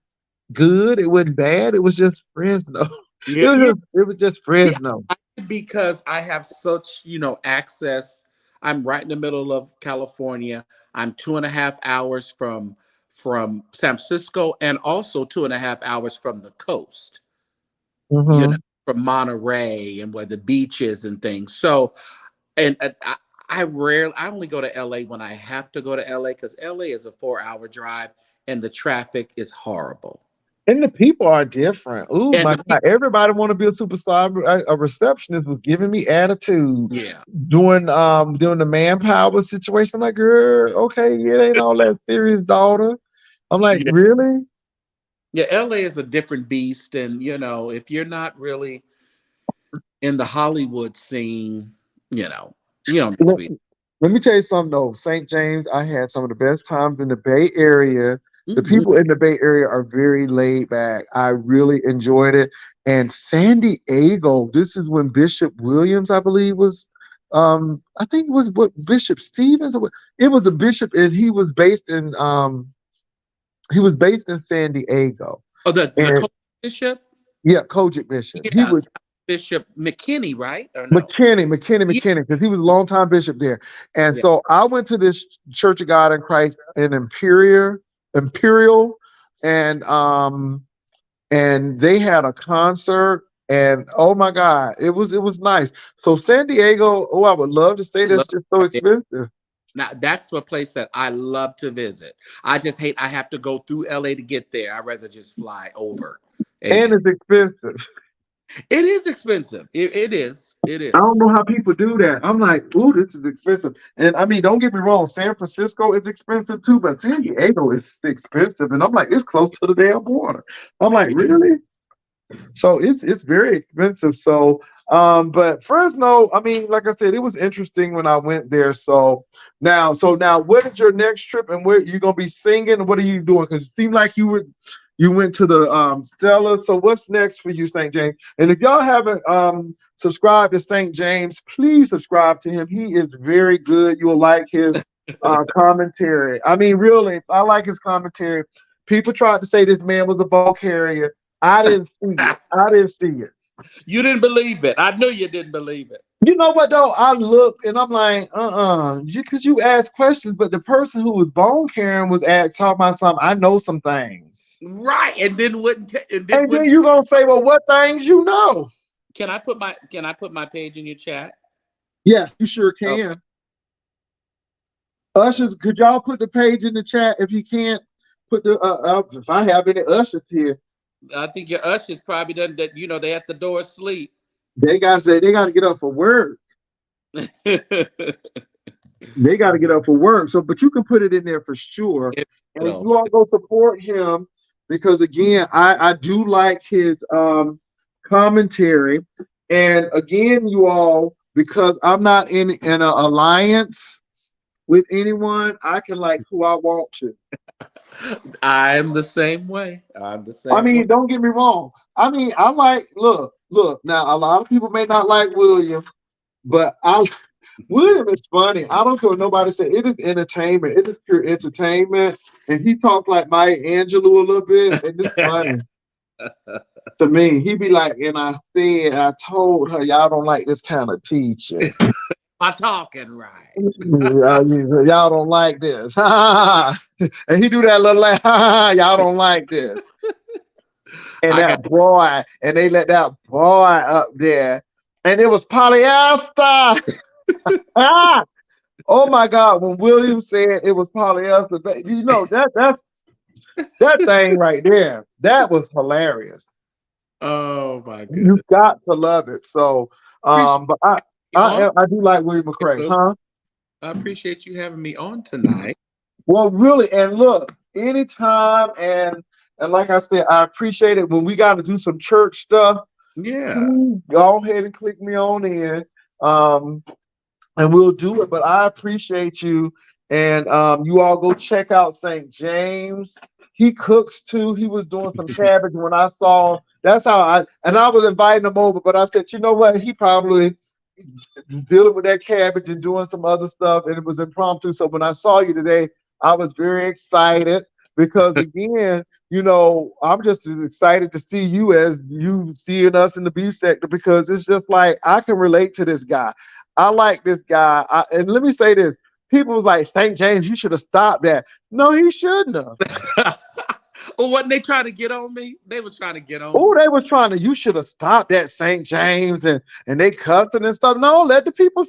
good. It wasn't bad. It was just Fresno. yeah, yeah. It was just See, Fresno. because I have such access. I'm right in the middle of California. I'm 2.5 hours from San Francisco, and also 2.5 hours from the coast. You know, Hmm. from Monterey and where the beach is and things. So, and I only go to LA when I have to go to LA because LA is a 4 hour drive and the traffic is horrible. And the people are different. Oh And my the God! Everybody want to be a superstar. A receptionist was giving me attitude yeah, doing the manpower situation. I'm like, girl, okay, it ain't all that serious, daughter. I'm like, yeah, really? yeah. LA is a different beast, and if you're not really in the Hollywood scene, you know, you don't need to Let, be. let me tell you something though. St. James, I had some of the best times in the Bay Area. The Mhm. people in the Bay Area are very laid back. I really enjoyed it. And San Diego, this is when Bishop Williams, I believe, was I think it was what Bishop Stevens. It was a bishop, and he was based in San Diego. Oh, the And Bishop, yeah, Kojic Bishop. He yeah, was Bishop McKinney, right? Or no? McKinney, Yeah, because he was a longtime bishop there. And yeah. so I went to this Church of God in Christ in Imperial, and they had a concert, and oh my God, it was nice. So San Diego, oh, I would love to stay I there. love It's just so it. expensive Now that's a place that I love to visit. I just hate I have to go through LA to get there. I'd rather just fly over and and get. it's expensive. It is expensive. It is. It I don't is. know how people do that. I'm like, ooh, this is expensive. And I mean, don't get me wrong, San Francisco is expensive too, but San Yeah. Diego is expensive. And I'm like, it's close to the damn border. I'm like, Yeah. really? So it's very expensive. So but Fresno, I mean, like I said, it was interesting when I went there. So now what is your next trip and where you gonna be singing? What are you doing? Because it seemed like you went to the Stella. So what's next for you, St. James? And if y'all haven't subscribed to St. James, please subscribe to him. He is very good. You'll like his commentary. I mean, really, I like his commentary. People tried to say this man was a ball carrier. I didn't see it. I didn't see it. You didn't believe it. I knew you didn't believe it. You know what though? I look and I'm like, because you ask questions, but the person who was bone carrying was talking about something. I know some things. Right, and then And then you gonna say, well, what things you know? Can I put my page in your chat? Yes, you sure Oh, can. Ushers, could y'all put the page in the chat if you can't? Put the if I have any ushers here, I think your ushers probably done that. You know, they at the door asleep. they gotta say they gotta get up for work. They gotta get up for work. So, but you can put it in there for sure. And So, you all go support him because again, I do like his commentary. And again, you all, because I'm not in an alliance with anyone, I can like who I want to. I'm the same way. I'm the I same way. mean, don't get me wrong. I mean, I like look. Now, a lot of people may not like William, but William is funny. I don't care what nobody say. It is entertainment. It is pure entertainment, and he talks like Maya Angelou a little bit, and it's funny to me. He be like, and I told her, y'all don't like this kind of teaching. Am I talking right? Y'all don't like this. And he do that little laugh. Y'all don't like this. And I that got boy, and they let that boy up there, and it was polyester. Oh my God! When William said it was polyester, you know that's that thing right there. That was hilarious. Oh my You goodness. got to love it. So, Appreciate but you on. I do like William McCray, huh? I appreciate you having me on tonight. Well, really, and look, anytime, and like I said, I appreciate it when we got to do some church stuff. Yeah. Please go ahead and click me on in, um, and we'll do it. But I appreciate you, and you all go check out St. James. He cooks too. He was doing some cabbage when I saw. That's how I was inviting him over, but I said, you know what? He probably dealing with that cabbage and doing some other stuff, and it was impromptu. So when I saw you today, I was very excited because again, you know, I'm just as excited to see you as you seeing us in the beef sector because it's just like I can relate to this guy. I like this guy. And let me say this. People was like, St. James, you should have stopped that. No, he shouldn't have. Or wasn't they trying to get on me? They were trying to get on Oh, me. they was trying to. You should have stopped that St. James and they cussing and stuff. No, let the people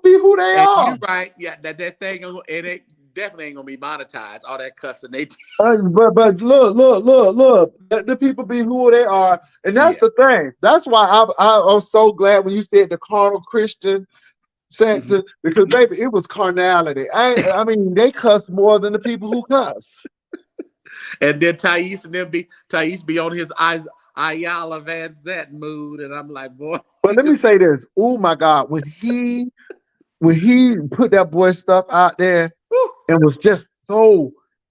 be who they And are. you're right. Yeah, that thing, and it definitely ain't gonna be monetized. All that cussing they. But look. Let the people be who they are, and that's Yeah. the thing. That's why I was so glad when you said the carnal Christian Mhm. sector because baby, it was carnality. I mean, they cuss more than the people who cuss. And then Thais be on his eyes Ayala Van Zant mood, and I'm like, boy, But he let me just say this. Oh my God, when he put that boy stuff out there. whew.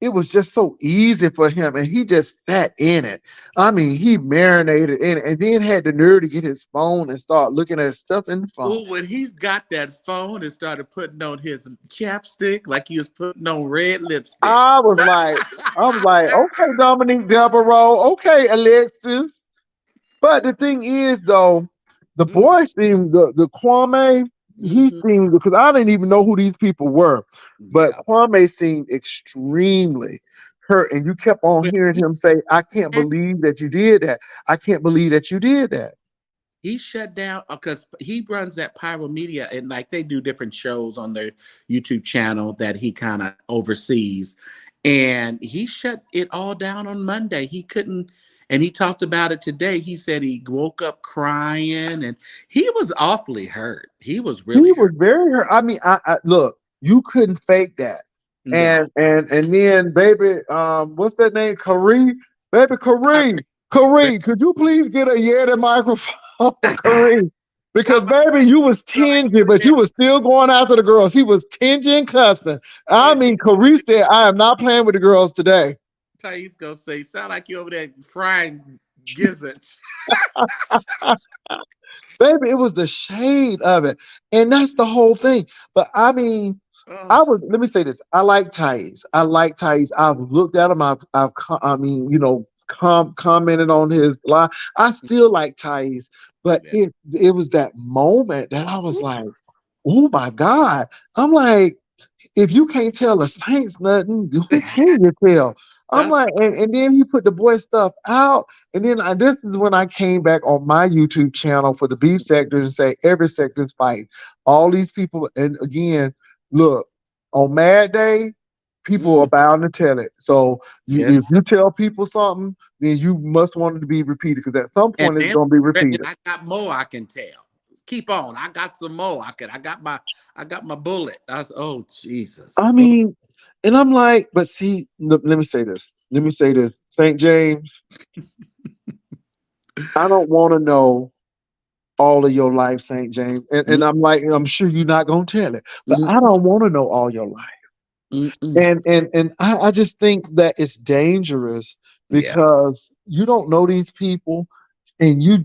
It was just so easy for him, and he just sat in it. I mean, he marinated in it, and then had the nerve to get his phone and start looking at stuff in the phone. Ooh, when he got that phone and started putting on his chapstick like he was putting on red lipstick. I was like, okay, Dominique Devereaux, okay, Alexis. But the thing is, though, the Mm, boy seemed the Kwame. He mhm. seemed because I didn't even know who these people were, but Yeah. Kwame seemed extremely hurt, and you kept on But hearing him say, "I can't believe that you did that. I can't believe that you did that." he shut down because he runs that Pyro Media and like they do different shows on their YouTube channel that he kind of oversees. And he shut it all down on Monday. He couldn't, and he talked about it today. He said he woke up crying and he was awfully hurt. He was He really hurt. was very hurt. I mean, I look, you couldn't fake that. No. And then baby, what's that name? Kareem? Baby Kareem. Kareem, could you please get a yeah that microphone, Kareem? Because Sound baby, you was like tingy, you but in you was still going after the girls. He was tingy and cussing. I there. mean, Kareem said, I am not playing with the girls today. Thais gonna say, sound like you over there frying gizzards. Baby, it was the shade of it. And that's the whole thing. But I mean, Oh, let me say this. I like Thais. I like Thais. I've looked at him. I mean, you know, commented on his live. I still like Thais, but yeah. it was that moment that I was like, oh my God. I'm like, if you can't tell the Saints nothing, who can you tell? I'm like, and then he put the boy stuff out. And then this is when I came back on my YouTube channel for the beef sector and say every sector's fighting. All these people, and again, look, on Mad Day, people are Mm, bound to tell it. So if yes. you tell people something, then you must want it to be repeated because at some And point it's then going to be and repeated. I got more I can tell. Keep on. I got some more. I got my bullet. I was, oh Jesus. I mean, and I'm like, but see, let me say this. Let me say this. St. James, I don't want to know all of your life, St. James. And Mm, I'm like, I'm sure you're not gonna tell it, but mm, I don't want to know all your life. mm, mm. And I just think that it's dangerous Yeah. because you don't know these people and you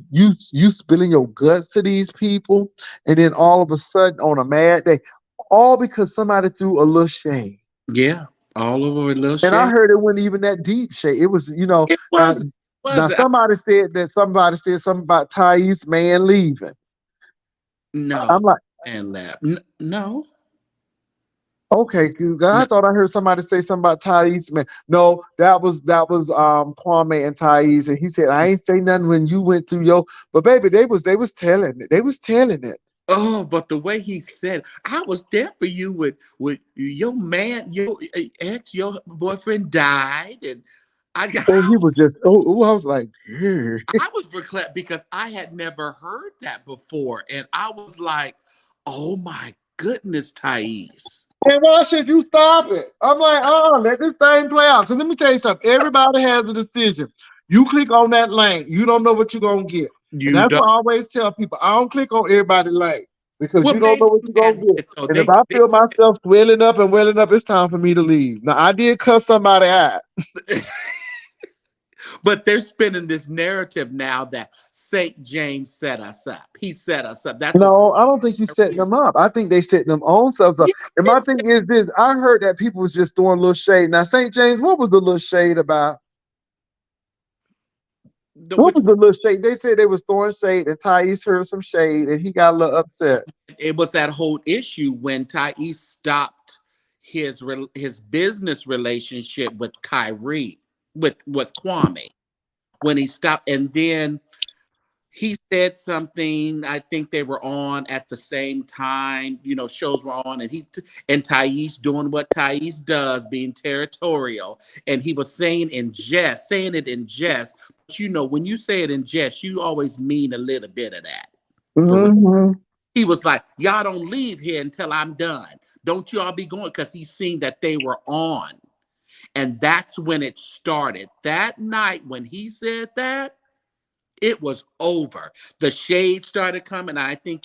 spilling your guts to these people, and then all of a sudden on a mad day, all because somebody threw a little shade. Yeah. All over a little And I shade. heard it wasn't even that deep shade. It was, It now, was now was somebody said something about Thais man leaving. no I'm like, and lab. No. okay, I No. thought I heard somebody say something about Thais man. No, that was Kwame and Thais, and he said I ain't say nothing when you went through your. But baby, they was telling it. They was telling it. Oh, but the way he said, I was there for you with your man, your ex, your boyfriend died, and I got And he was just, I was like, "Hmm." I was verklempt because I had never heard that before, and I was like, oh my goodness, Thais. And why should you stop it? I'm like, let this thing play out. So let me tell you something. Everybody has a decision. You click on that link, you don't know what you're gonna get. And You that's don't. why I always tell people, I don't click on everybody's link because you What don't made know what me you're mad gonna get. with it though? And if I They feel myself welling up, it's time for me to leave. Now I did cuss somebody out. but they're spinning this narrative now that Saint James set us up. He set us up. That's what No, I don't think you setting is. them up. I think they setting them own selves up. Yeah, And my thing is this: I heard that people was just throwing a little shade. Now, St. James, what was the little shade about? the What which was the little shade? They said they was throwing shade, and Thais heard some shade, and he got a little upset. it was that whole issue when Thais stopped his business relationship with Kyrie with Kwame when he stopped, and then he said something. I think they were on at the same time. You know, shows were on, and and Thais doing what Thais does, being territorial, and he was saying it in jest. But you know, when you say it in jest, you always mean a little bit of that for real. Mm-hmm. He was like, y'all don't leave here until I'm done. Don't y'all be going because he seen that they were on. And that's when it started. That night when he said that, it was over. The shade started coming. I think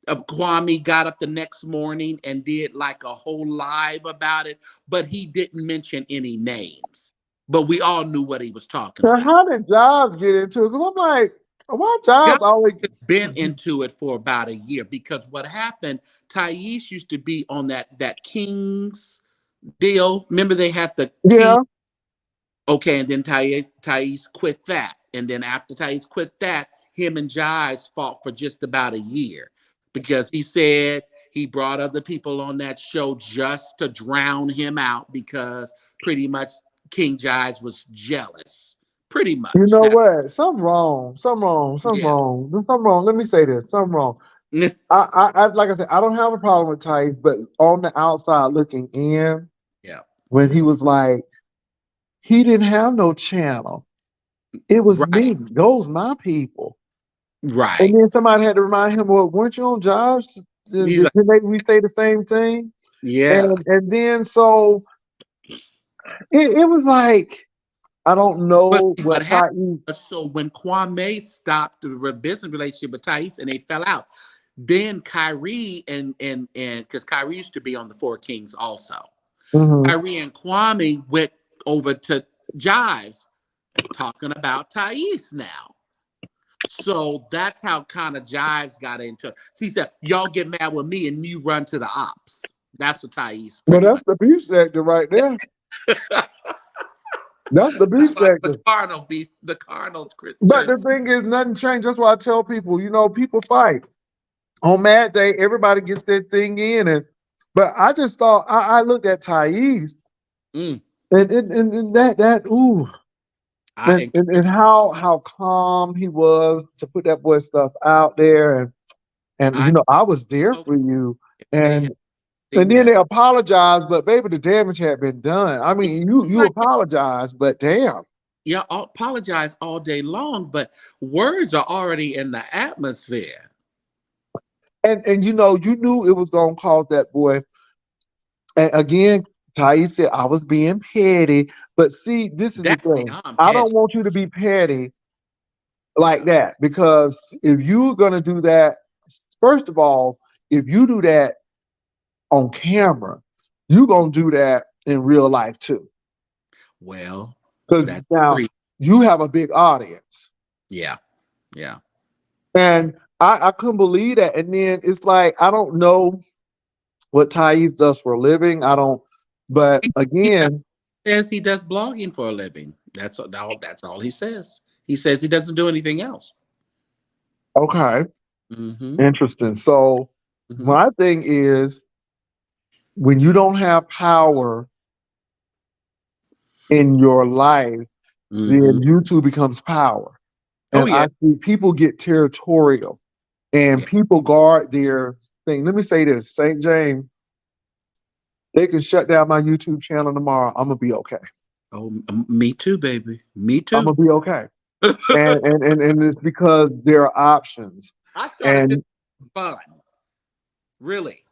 Kwame got up the next morning and did like a whole live about it, but he didn't mention any names. But we all knew what he was talking Now, about. how did Jobs get into it? Because I'm like, why Jobs always? Been into it for about a year because what happened, Thais used to be on that Kings deal. Remember they had the King. Yeah. Okay, and then Thais quit that. And then after Thais quit that, him and Jives fought for just about a year because he said he brought other people on that show just to drown him out because pretty much King Jives was jealous. Pretty You much. know That what? Something wrong. Something wrong. Something yeah. wrong. There's something wrong. Let me say this. Something wrong. I like I said, I don't have a problem with Tice, but on the outside looking in, yeah. when he was like, he didn't have no channel. It was Right. me. Those my people. And Right. then somebody had to remind him, well, weren't you on jobs? He's Did like, we say the same thing? yeah. And then so it was like, I don't But know see, what what happened Thais. was so when Kwame stopped the business relationship with Thais and they fell out, then Kyrie and because Kyrie used to be on the Four Kings also. Mhm. Kyrie and Kwame went over to Jives talking about Thais now. So that's how kind of Jives got into it. So he said, y'all get mad with me and you run to the ops. That's what Thais Well, pretty much. that's the beef sector right there. That's the beef That's why the sector. carnal beef, the carnal But the turns. thing is, nothing changed. That's why I tell people, people fight. On Mad Day, everybody gets their thing in. But I just thought, I looked at Thais, Mm, And that ooh. I And encourage how calm he was to put that boy stuff out there, and I you know I was there hope for you, they have and seen then that. they apologized, but baby, the damage had been done. I mean, It's you like, apologized, but damn. yeah, I'll apologize all day long, but words are already in the atmosphere. And you know, you knew it was gonna cause that boy. And again, Thais said I was being petty, but see, this is the That's thing. beyond I petty. don't want you to be petty like Yeah. that because if you're gonna do that, first of all, if you do that on camera, you're gonna do that in real life too. Well, Because that's now free. you have a big audience. Yeah. Yeah. And I couldn't believe that. And then it's like I don't know what Thais does for a living. I don't, but He again, says he does blogging for a living. That's all he says. He says he doesn't do anything else. okay, Mm-hmm. interesting. So Mm-hmm. my thing is when you don't have power in your life, Mm-hmm. then YouTube becomes power. Oh And yeah. I see people get territorial and Yeah. people guard their thing. Let me say this, St. James, they can shut down my YouTube channel tomorrow. I'm gonna be okay. Oh, me too, baby. Me I'm too. gonna be okay. And it's because there are options. I started this And fun, really.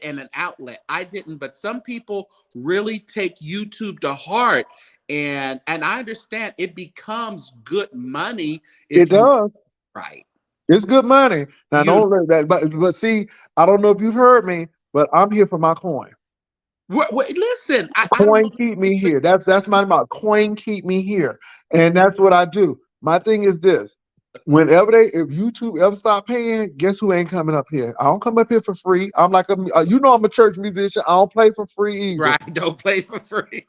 And an outlet. I didn't, but some people really take YouTube to heart, and I understand it becomes good money it if you does. right. It's good money. Now You don't let that but see, I don't know if you heard me, but I'm here for my coin. listen. I don't Coin know. keep me here. That's my mouth. Coin keep me here. And that's what I do. My thing is this. Whenever if YouTube ever stop paying, guess who ain't coming up here? I don't come up here for free. I'm like you know I'm a church musician. I don't play for free either. Right? Don't play for free.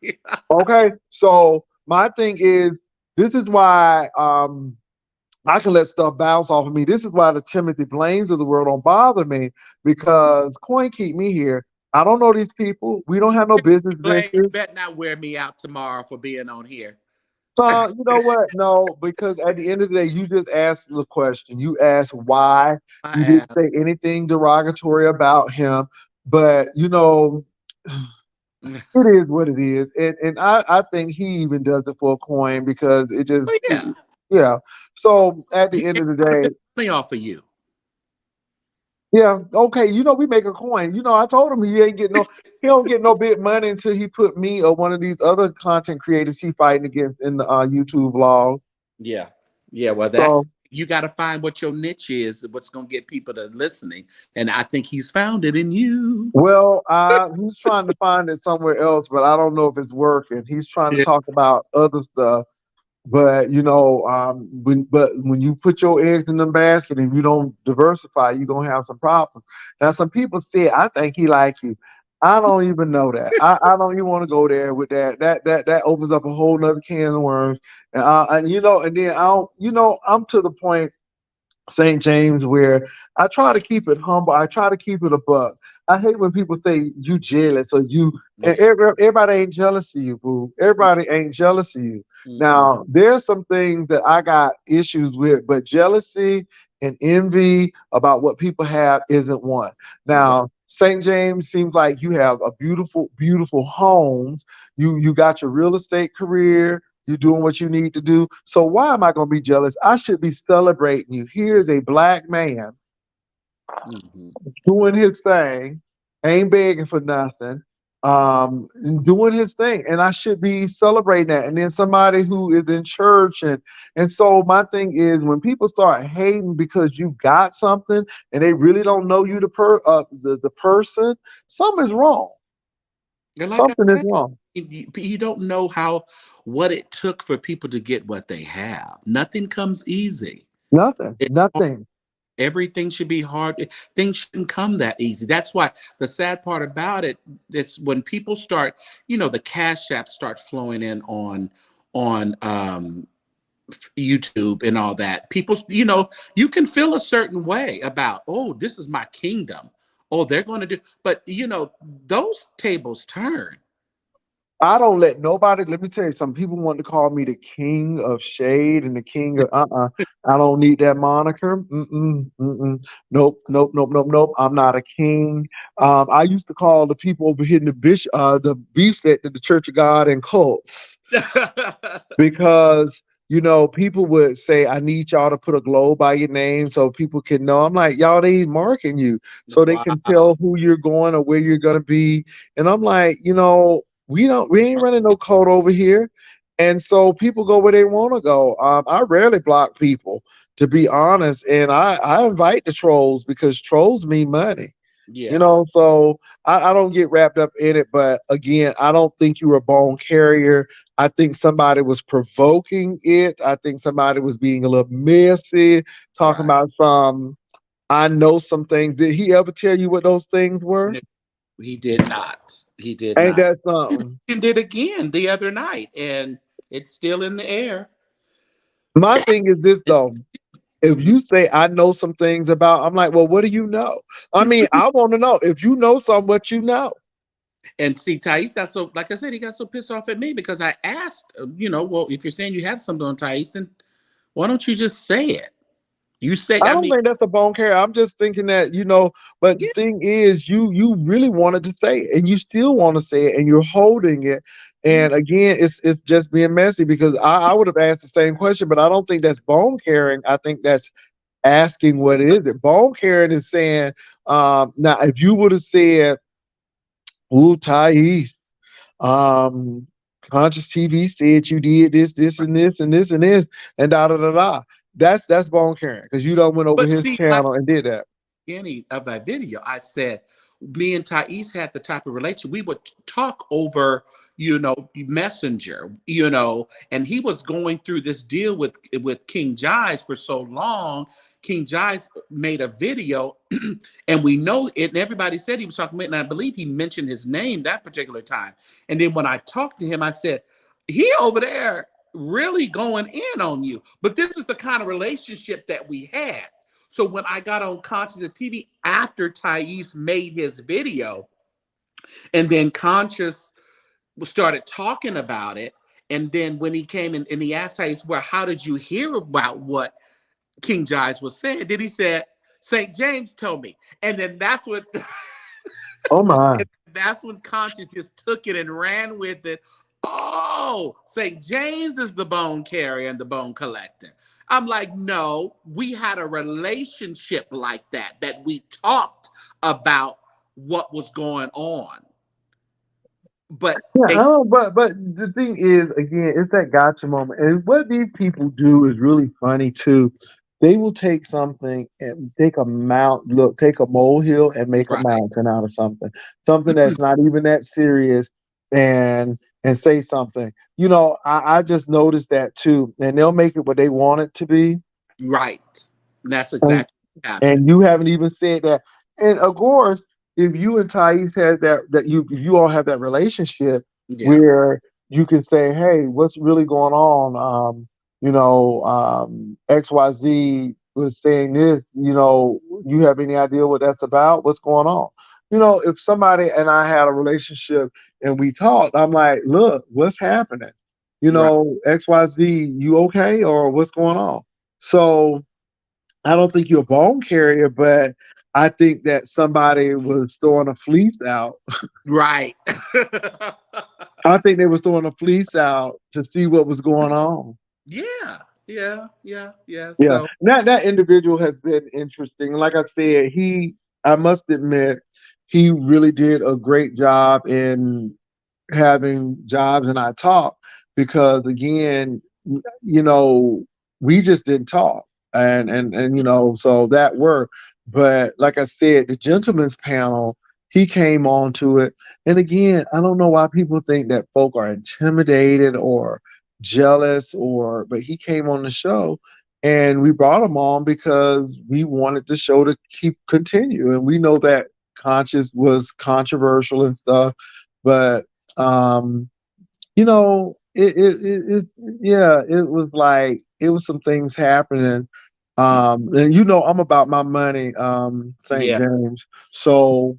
Okay. So my thing is this is why I can let stuff bounce off of me. This is why the Timothy Blaines of the world don't bother me because coin keep me here. I don't know these people. We don't have no business Blaine, you ventures. better not wear me out tomorrow for being on here. So you know what? No, because at the end of the day, you just asked the question. You asked why. You I didn't say anything derogatory about him. But you know, am. it is what it is. And I think he even does it for a coin because it just Oh yeah, yeah. So at he the end makes of the quite a day, bit of money off of you. yeah, okay. You know, we make a coin. You know, I told him he don't get no big money until he put me or one of these other content creators he fighting against in the YouTube vlog. Yeah, yeah. Well, that's So, you got to find what your niche is, what's going to get people to listening, and I think he's found it in you. well, he's trying to find it somewhere else, but I don't know if it's working. He's trying to Yeah. talk about other stuff. But you know, when you put your eggs in the basket and you don't diversify, you're gonna have some problems. Now, some people say, "I think he like you." I don't even know that. I don't even want to go there with that. That opens up a whole nother can of worms. And you know, and then I don't. You know, I'm to the point St. James, where I try to keep it humble. I try to keep it a buck. I hate when people say you jealous or you, and Yeah. everybody ain't jealous of you, boo. Everybody ain't jealous of you. Mm-mm. Now, there's some things that I got issues with, but jealousy and envy about what people have isn't one. Right. Now, St. James seems like you have a beautiful, beautiful homes. You got your real estate career. You're doing what you need to do. So why am I going to be jealous? I should be celebrating you. Here's a black man Mm-hmm. doing his thing, ain't begging for nothing, doing his thing, and I should be celebrating that. And then somebody who is in church, and so my thing is when people start hating because you got something and they really don't know you the person, something is wrong. And like I Something is said, wrong. you don't know what it took for people to get what they have. Nothing comes easy. Nothing. It, Nothing. everything should be hard. Things shouldn't come that easy. That's why the sad part about it, it's when people start, the cash apps start flowing in on YouTube and all that. People, you can feel a certain way about, oh, this is my kingdom. Oh, they're going to do, but those tables turn. I don't let nobody. Let me tell you, some people want to call me the king of shade and the king of I don't need that moniker. Mm-mm. Nope. I'm not a king. I used to call the people over here in the beef set to the Church of God and cults because people would say, I need y'all to put a globe by your name so people can know. I'm like, y'all, they marking you so they can tell Wow. who you're going or where you're gonna be. And I'm like, we ain't running no code over here. And so people go where they want to go. I rarely block people, to be honest, and I invite the trolls because trolls mean money. Yeah. So I don't get wrapped up in it. But again, I don't think you were a bone carrier. I think somebody was provoking it. I think somebody was being a little messy, talking Right. about I know some things. Did he ever tell you what those things were? No, he did not. He did Ain't not. that He something? mentioned it again the other night, and it's still in the air. My thing is this And though. If you say I know some things about, I'm like, well, what do you know? I mean, I want to know if you know something, what you know. and see, Thais got so, like I said, he got so pissed off at me because I asked, well, if you're saying you have something on Thais, then why don't you just say it? You say, I I don't mean, think that's a bone carrier. I'm just thinking that, but the yeah, thing is you really wanted to say it and you still want to say it and you're holding it. yeah, And again, it's just being messy because I would have asked the same question, but I don't think that's bone carrying. I think that's asking what it is. It bone carrying is saying, now if you would have said, ooh, Thais, um, Conscious TV said you did this, this, right. and this, and this, and this, and da da da da. That's bone carrying because you don't went over But his see, like channel and did that. any of that video, I said me and Thais had the type of relation we would talk over, messenger, and he was going through this deal with King Jives for so long. King Jives made a video, and we know it. And everybody said he was talking about, and I believe he mentioned his name that particular time. And then when I talked to him, I said, he over there really going in on you. But this is the kind of relationship that we had. So when I got on Conscious TV after Thais made his video, and then Conscious started talking about it, and then when he came in and he asked Thais, well, how did you hear about what King Jives was saying? Then he said, St. James told me. And then Oh my. that's when Conscious just took it and ran with it. Oh, St. James is the bone carrier and the bone collector. I'm like, no, we had a relationship like that we talked about what was going on. But Yeah, I they, don't. But the thing is, again, it's that gotcha moment, and what these people do is really funny too. They will take something and take a molehill and make a right, mountain out of something that's not even that serious, and say something. I just noticed that too, and they'll make it what they want it to be, right. And that's exactly what happened. and you haven't even said that. And of course, if you and Thais had if you all have that relationship Yeah, where you can say, "Hey, what's really going on?" XYZ was saying this. You have any idea what that's about? What's going on? If somebody and I had a relationship and we talked, I'm like, "Look, what's happening?" right, XYZ, you okay or what's going on? So I don't think you're a bone carrier, but I think that somebody was throwing a fleece out. right. I think they was throwing a fleece out to see what was going on. Yeah, yeah. Yeah, So, that individual has been interesting. Like I said, I must admit, he really did a great job in having jobs and I talk because again, you know, we just didn't talk and so that worked. But like I said, the gentleman's panel, he came on to it. And again, I don't know why people think that folk are intimidated or jealous but he came on the show and we brought him on because we wanted the show to keep continue. And we know that Conscious was controversial and stuff, but um yeah, it was like it was some things happening. And I'm about my money, St. yeah. James. So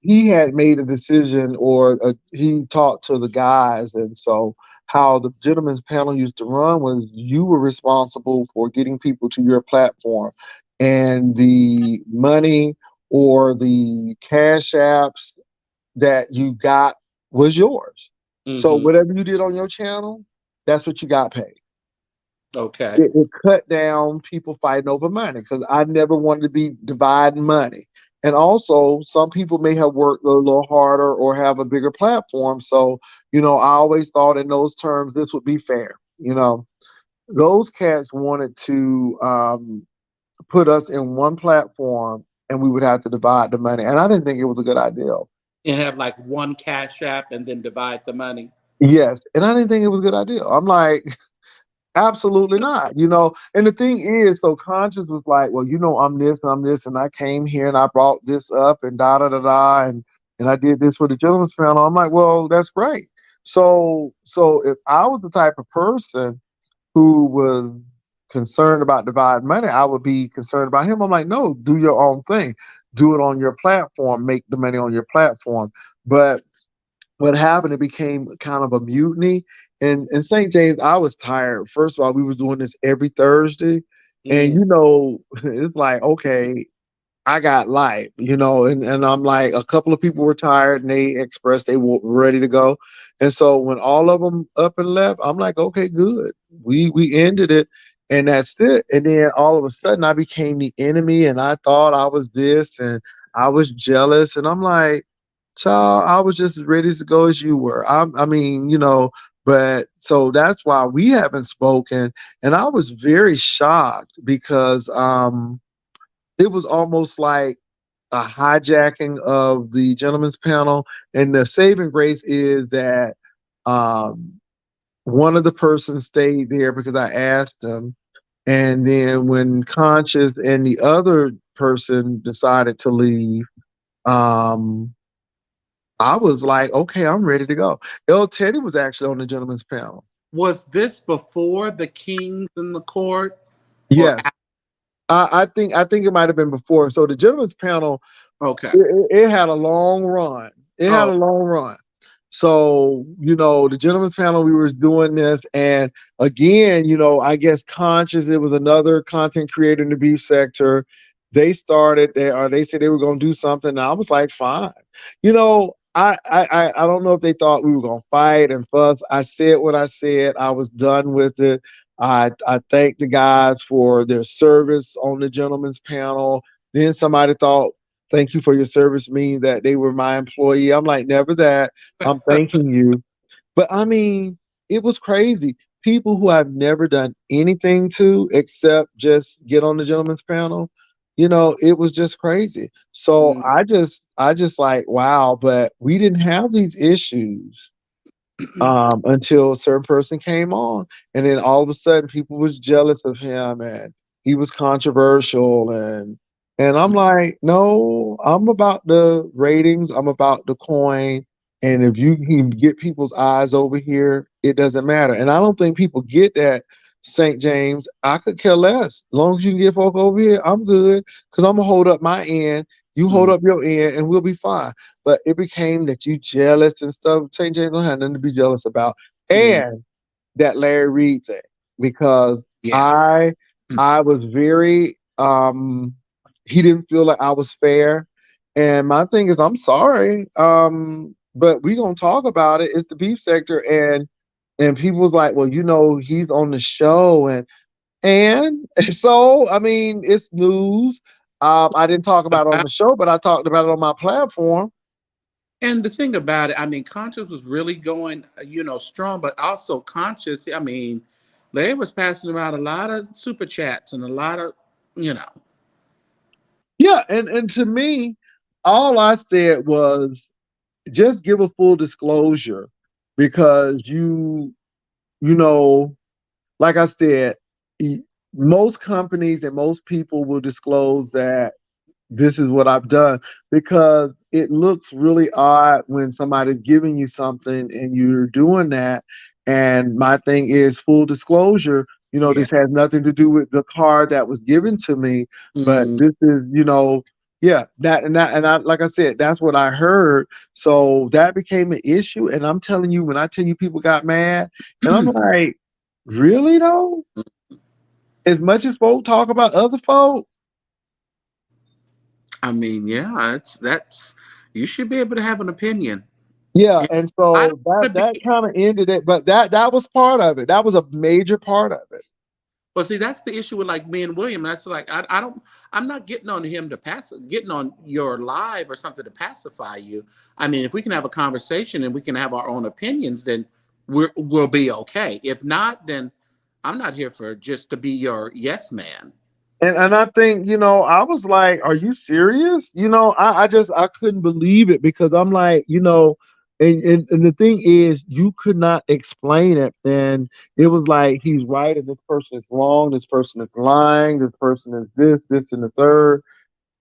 he had made a decision, or he talked to the guys, and so how the gentleman's panel used to run was you were responsible for getting people to your platform, and the money or the cash apps that you got was yours. So Mm-hmm. whatever you did on your channel, that's what you got paid. Okay. It cut down people fighting over money, because I never wanted to be dividing money. And also, some people may have worked a little harder or have a bigger platform. So, I always thought in those terms, this would be fair. Those cats wanted to put us in one platform, and we would have to divide the money. And I didn't think it was a good idea. And have like one cash app and then divide the money. Yes. And I didn't think it was a good idea. I'm like, absolutely not. And the thing is, so Conscious was like, well, I'm this, and I came here and I brought this up and da da da da, and I did this for the gentleman's panel. I'm like, well, that's great. So if I was the type of person who was concerned about dividing money, I would be concerned about him. I'm like, no, do your own thing. Do it on your platform, make the money on your platform. But what happened, it became kind of a mutiny. And in St. James, I was tired. First of all, we was doing this every Thursday. And Mm. it's like, okay, I got life, and I'm like, a couple of people were tired and they expressed they were ready to go. And so when all of them up and left, I'm like, okay, good. We ended it, and that's it. And then all of a sudden I became the enemy, and I thought I was this, and I was jealous. And I'm like, child, I was just as ready to go as you were. I mean, but so that's why we haven't spoken. And I was very shocked because it was almost like a hijacking of the gentleman's panel. And the saving grace is that um, one of the persons stayed there because I asked them. And then when Conscious and the other person decided to leave, um, I was like, okay, I'm ready to go. El Teddy was actually on the gentleman's panel. Was this before the Kings in the court, or Yes. I think it might have been before. So the gentleman's panel, okay? it had a long run. It had Oh, a long run. So, the gentleman's panel, we were doing this. And again, I guess Conscious, it was another content creator in the beef sector. They started there, or they said they were going to do something. And I was like, fine. I don't know if they thought we were going to fight and fuss. I said what I said. I was done with it. I thanked the guys for their service on the gentleman's panel. Then somebody thought, thank you for your service, mean that they were my employee. I'm like, never that. I'm thanking you. But I mean, it was crazy. People who I've never done anything to except just get on the gentleman's panel, it was just crazy. So mm, I just like, wow, but we didn't have these issues until a certain person came on, and then all of a sudden people was jealous of him, and he was controversial, and I'm like, no, I'm about the ratings, I'm about the coin, and if you can get people's eyes over here, it doesn't matter. And I don't think people get that. St. James, I could care less. As long as you can get folk over here, I'm good, because I'm gonna hold up my end, you hold mm, up your end, and we'll be fine. But it became that you jealous and stuff. St. James don't have nothing to be jealous about. mm, And that Larry Reid thing, because yeah. I was very he didn't feel like I was fair. And my thing is, I'm sorry. But we gonna talk about it. It's the beef sector, and people was like, well, he's on the show, and so I mean, it's news. I didn't talk about it on the show, but I talked about it on my platform. And the thing about it, I mean, Conscious was really going, strong, but also Conscious. I mean, Larry was passing around a lot of super chats and a lot of, you know. Yeah, and to me, all I said was just give a full disclosure, because you know, like I said, most companies and most people will disclose that this is what I've done, because it looks really odd when somebody's giving you something and you're doing that. And my thing is full disclosure. Yeah. This has nothing to do with the card that was given to me, but Mm, this is, Yeah, that, like I said, that's what I heard. So that became an issue. And I'm telling you, when I tell you people got mad, and I'm like, really though? As much as folk talk about other folk, I mean, yeah, that's you should be able to have an opinion. yeah. And And I don't so want to that be. kind of ended it. But that was part of it. That was a major part of it. Well, see, that's the issue with like me and William. That's like I don't. I'm not getting on him to getting on your live or something to pacify you. I mean, if we can have a conversation and we can have our own opinions, then we'll be okay. If not, then I'm not here for just to be your yes man. And I think, I was like, are you serious? I couldn't believe it because I'm like, and the thing is, you could not explain it. And it was like he's right and this person is wrong, this person is lying, this person is this, and the third.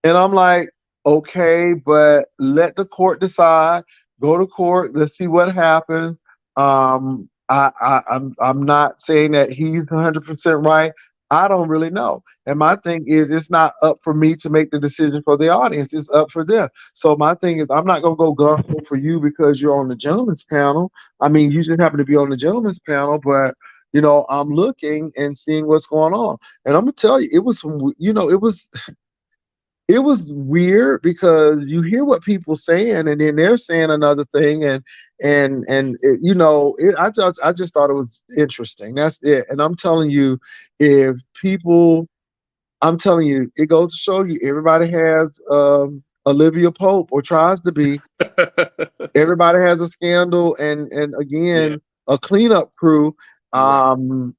And I'm like, okay, but let the court decide. Go to court. Let's see what happens. I'm not saying that he's 100% right. I don't really know. And my thing is, it's not up for me to make the decision for the audience. It's up for them. So my thing is, I'm not gonna go gun for you because you're on the gentleman's panel. I mean, you just happen to be on the gentleman's panel, but I'm looking and seeing what's going on. And I'm gonna tell you, it was it was weird because you hear what people saying and then they're saying another thing and I just thought it was interesting. That's it. And I'm telling you, if people, I'm telling you, it goes to show you everybody has Olivia Pope or tries to be. Everybody has a scandal and Yeah, again a cleanup crew. right.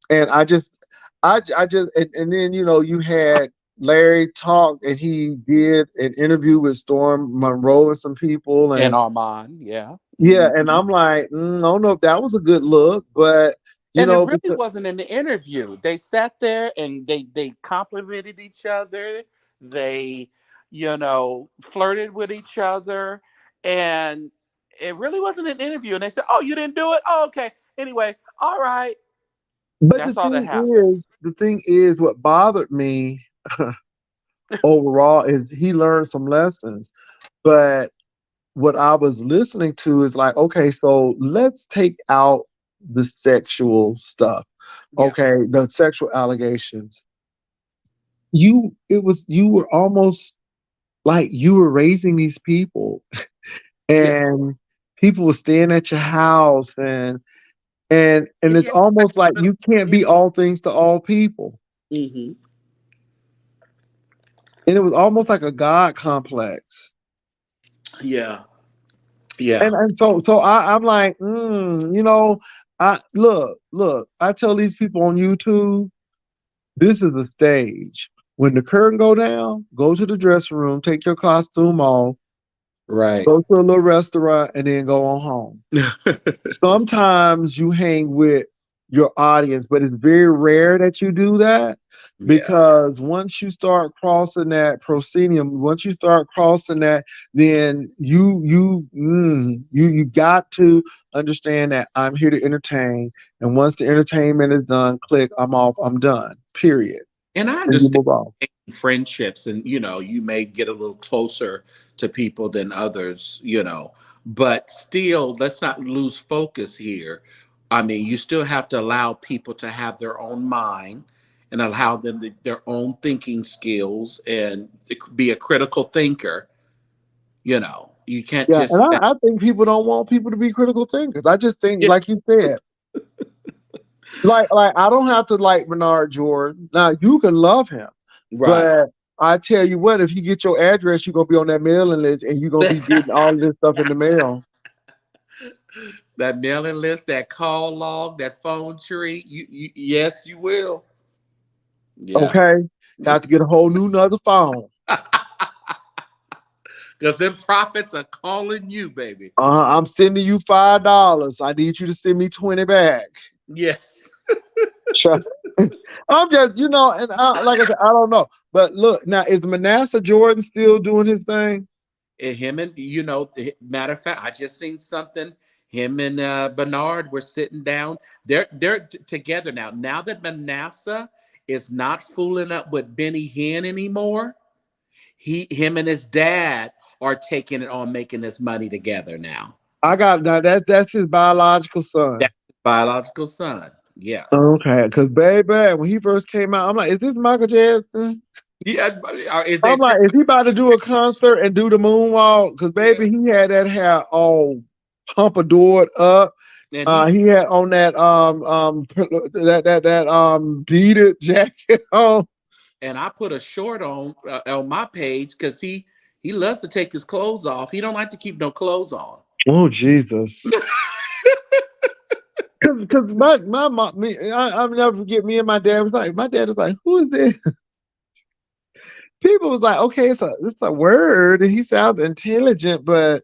And I just and then you had Larry talk and he did an interview with Storm Monroe and some people And and Armand, yeah. yeah, and Mhm. I'm like, I don't know if that was a good look, but And it really because wasn't in the interview. They sat there and they complimented each other. They, flirted with each other, and it really wasn't an interview. And they said, "Oh, you didn't do it? Oh, okay. Anyway, all right." but That's all that happened. the thing is what bothered me overall is he learned some lessons. But what I was listening to is like, okay, so let's take out the sexual stuff. Yeah, Okay, the sexual allegations. You were almost like you were raising these people yeah, and people were staying at your house and it's yeah. Like, almost like you can't yeah. be all things to all people. Hmm. And it was almost like a God complex. Yeah, yeah, And so I'm like, I look, I tell these people on YouTube, this is a stage. When the curtain go down, go to the dressing room, take your costume off, right. go to a little restaurant, and then go on home. Sometimes you hang with your audience, but it's very rare that you do that Yeah. because once you start crossing that proscenium, once you start crossing that, then you got to understand that I'm here to entertain, and once the entertainment is done, click, I'm off, I'm done. Period. And I And you understand move on. friendships, and you may get a little closer to people than others, but still, let's not lose focus here. I mean, you still have to allow people to have their own mind and allow them their own thinking skills and be a critical thinker. You can't Yeah, just and I think people don't want people to be critical thinkers. I just think, yeah, like you said, like I don't have to like Bernard Jordan. Now you can love him, right. but I tell you what, if you get your address, you're gonna be on that mailing list and you're gonna be getting all this stuff in the mail. That mailing list, that call log, that phone tree, yes, you will. Yeah. Okay? Got to get a whole new another phone. Because them prophets are calling you, baby. I'm sending you $5. I need you to send me 20 back. Yes. Sure. I'm just, and like I said, I don't know. But look, now is Manasseh Jordan still doing his thing? And him and, matter of fact, I just seen something. Him and Bernard were sitting down. They're together now. Now that Manasseh is not fooling up with Benny Hinn anymore, him and his dad are taking it on, making this money together now. I got now. That's his biological son. That's his biological son. Yes. Okay, because baby, when he first came out, I'm like, is this Michael Jackson? Yeah. Is I'm that like, is he about to do a concert and do the moonwalk? Because yeah? baby, he had that hair all pompadored up. And he He had on that beaded jacket on. and I put a short on my page because he loves to take his clothes off. He don't like to keep no clothes on. Oh Jesus! Because my mom, I'll never forget. Me and my dad was like, my dad was like, who is this? People was like, okay, it's a word, and he sounds intelligent, but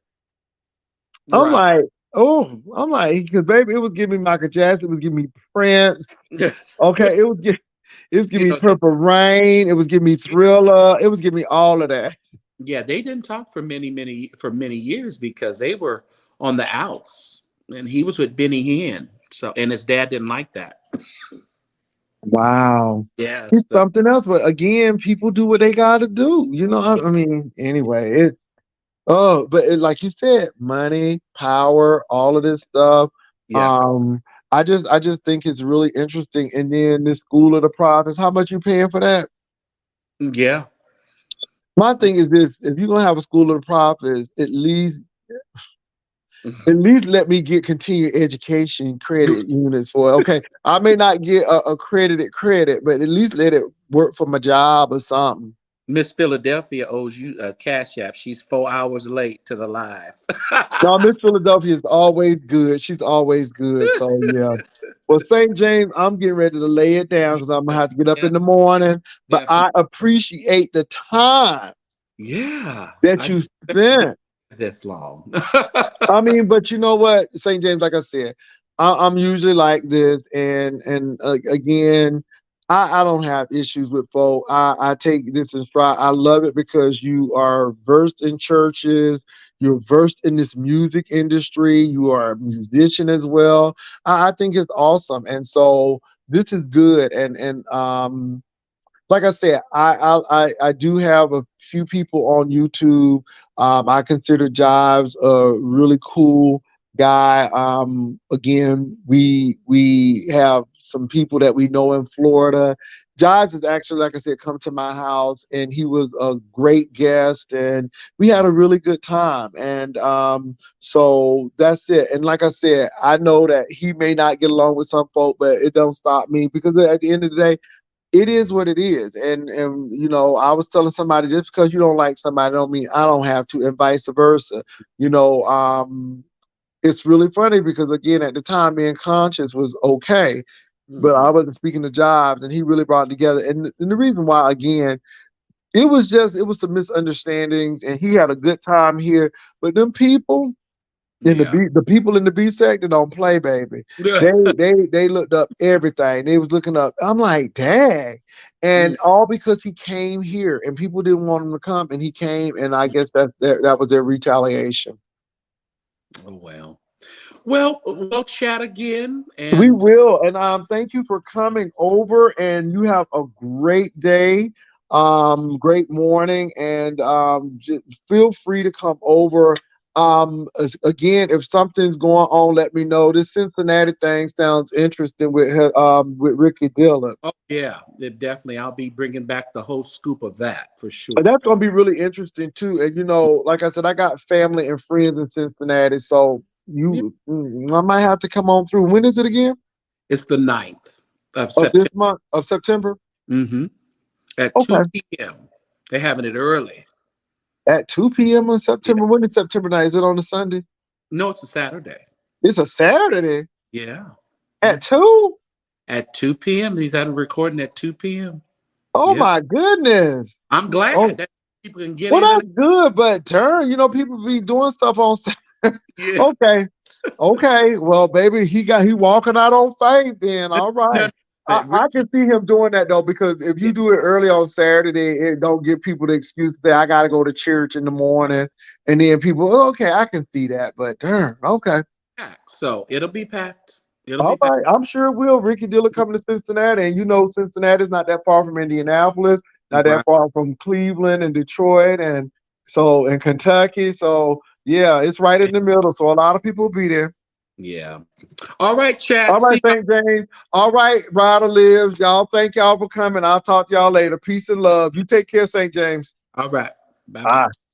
I'm Right. like, oh, I'm like, because baby, it was giving me Michael Jackson, it was giving me Prince. Okay, it was You giving me know, Purple Rain, it was giving me Thriller, it was giving me all of that. yeah, they didn't talk for many years because they were on the outs, and he was with Benny Hinn. So, and his dad didn't like that. Wow. Yeah. It's So, something else, but again, people do what they gotta do. I mean, anyway, like you said, money, power, all of this stuff. yes. Um, I just think it's really interesting. And then this School of the Prophets, how much you paying for that? Yeah. My thing is this: if you're gonna have a School of the Prophets, at least let me get continued education credit units for it. Okay. I may not get a accredited credit, but at least let it work for my job or something. Miss Philadelphia owes you a cash app. She's 4 hours late to the live. No, Miss Philadelphia is always good. She's always good. So yeah. Well, St. James, I'm getting ready to lay it down because I'm gonna have to get up Yeah, in the morning. But definitely. I appreciate the time Yeah. that I you didn't expect you to spent. be this long. I mean, but you know what, St. James, like I said, I'm usually like this, and again, I don't have issues with folk. I take this in stride. I love it because you are versed in churches. You're versed in this music industry. You are a musician as well. I think it's awesome, and so this is good. And like I said, I do have a few people on YouTube. I consider Jives a really cool guy. Again, we have some people that we know in Florida. Jives has actually, like I said, come to my house, and he was a great guest, and we had a really good time. And so that's it. And like I said, I know that he may not get along with some folk, but it don't stop me because at the end of the day, it is what it is. And I was telling somebody, just because you don't like somebody don't mean I don't have to, and vice versa. You know, it's really funny because again, at the time being conscious was okay, but I Mhm. wasn't speaking to Jobs, and he really brought it together. And the reason why, again, it was some misunderstandings, and he had a good time here, but them people in Yeah. the people in the B sector don't play, baby. They looked up everything. They was looking up. I'm like, dang, and Mm. all because he came here, and people didn't want him to come, and he came, and I guess that was their retaliation. Oh well. Well, we'll chat again, We and will, and thank you for coming over, and you have a great day, great morning, and feel free to come over. Again, if something's going on, let me know. This Cincinnati thing sounds interesting with Ricky Dillon. oh yeah, it definitely. I'll be bringing back the whole scoop of that for But sure. that's going to be really interesting too. And like I said, I got family and friends in Cincinnati, so Yeah. I might have to come on through. When is it again? It's the 9th of Of this September. month of September? Hmm. At Okay. 2 p.m. They're having it early. At 2 p.m. on Yeah. September. When is September night? Is it on a Sunday? No, it's a Saturday. It's a Saturday Yeah. at 2? At 2 p.m. He's having a recording at 2 p.m. Oh Yeah. my goodness. I'm glad Oh, that people can get well, in and that's good, but turn, people be doing stuff on yeah. Okay. Okay. Well, baby, he walking out on faith then. No, All no, right. no, but I Ricky, can see him doing that though, because if yeah, you do it early on Saturday, it don't give people the excuse to say I gotta go to church in the morning. And then people, "Oh, okay, I can see that, but darn, okay. packed. So it'll be packed. It'll All be packed. right, I'm sure it will. Ricky Dillon coming to Cincinnati, and Cincinnati's not that far from Indianapolis. not that Right. far from Cleveland and Detroit, and so in Kentucky. So yeah, it's right in the middle. So a lot of people will be there. Yeah. All right, All chat. right, See y'all. St. James. All right, Ryder lives. Y'all, thank y'all for coming. I'll talk to y'all later. Peace and love. You take care, St. James. All right. Bye bye. Bye.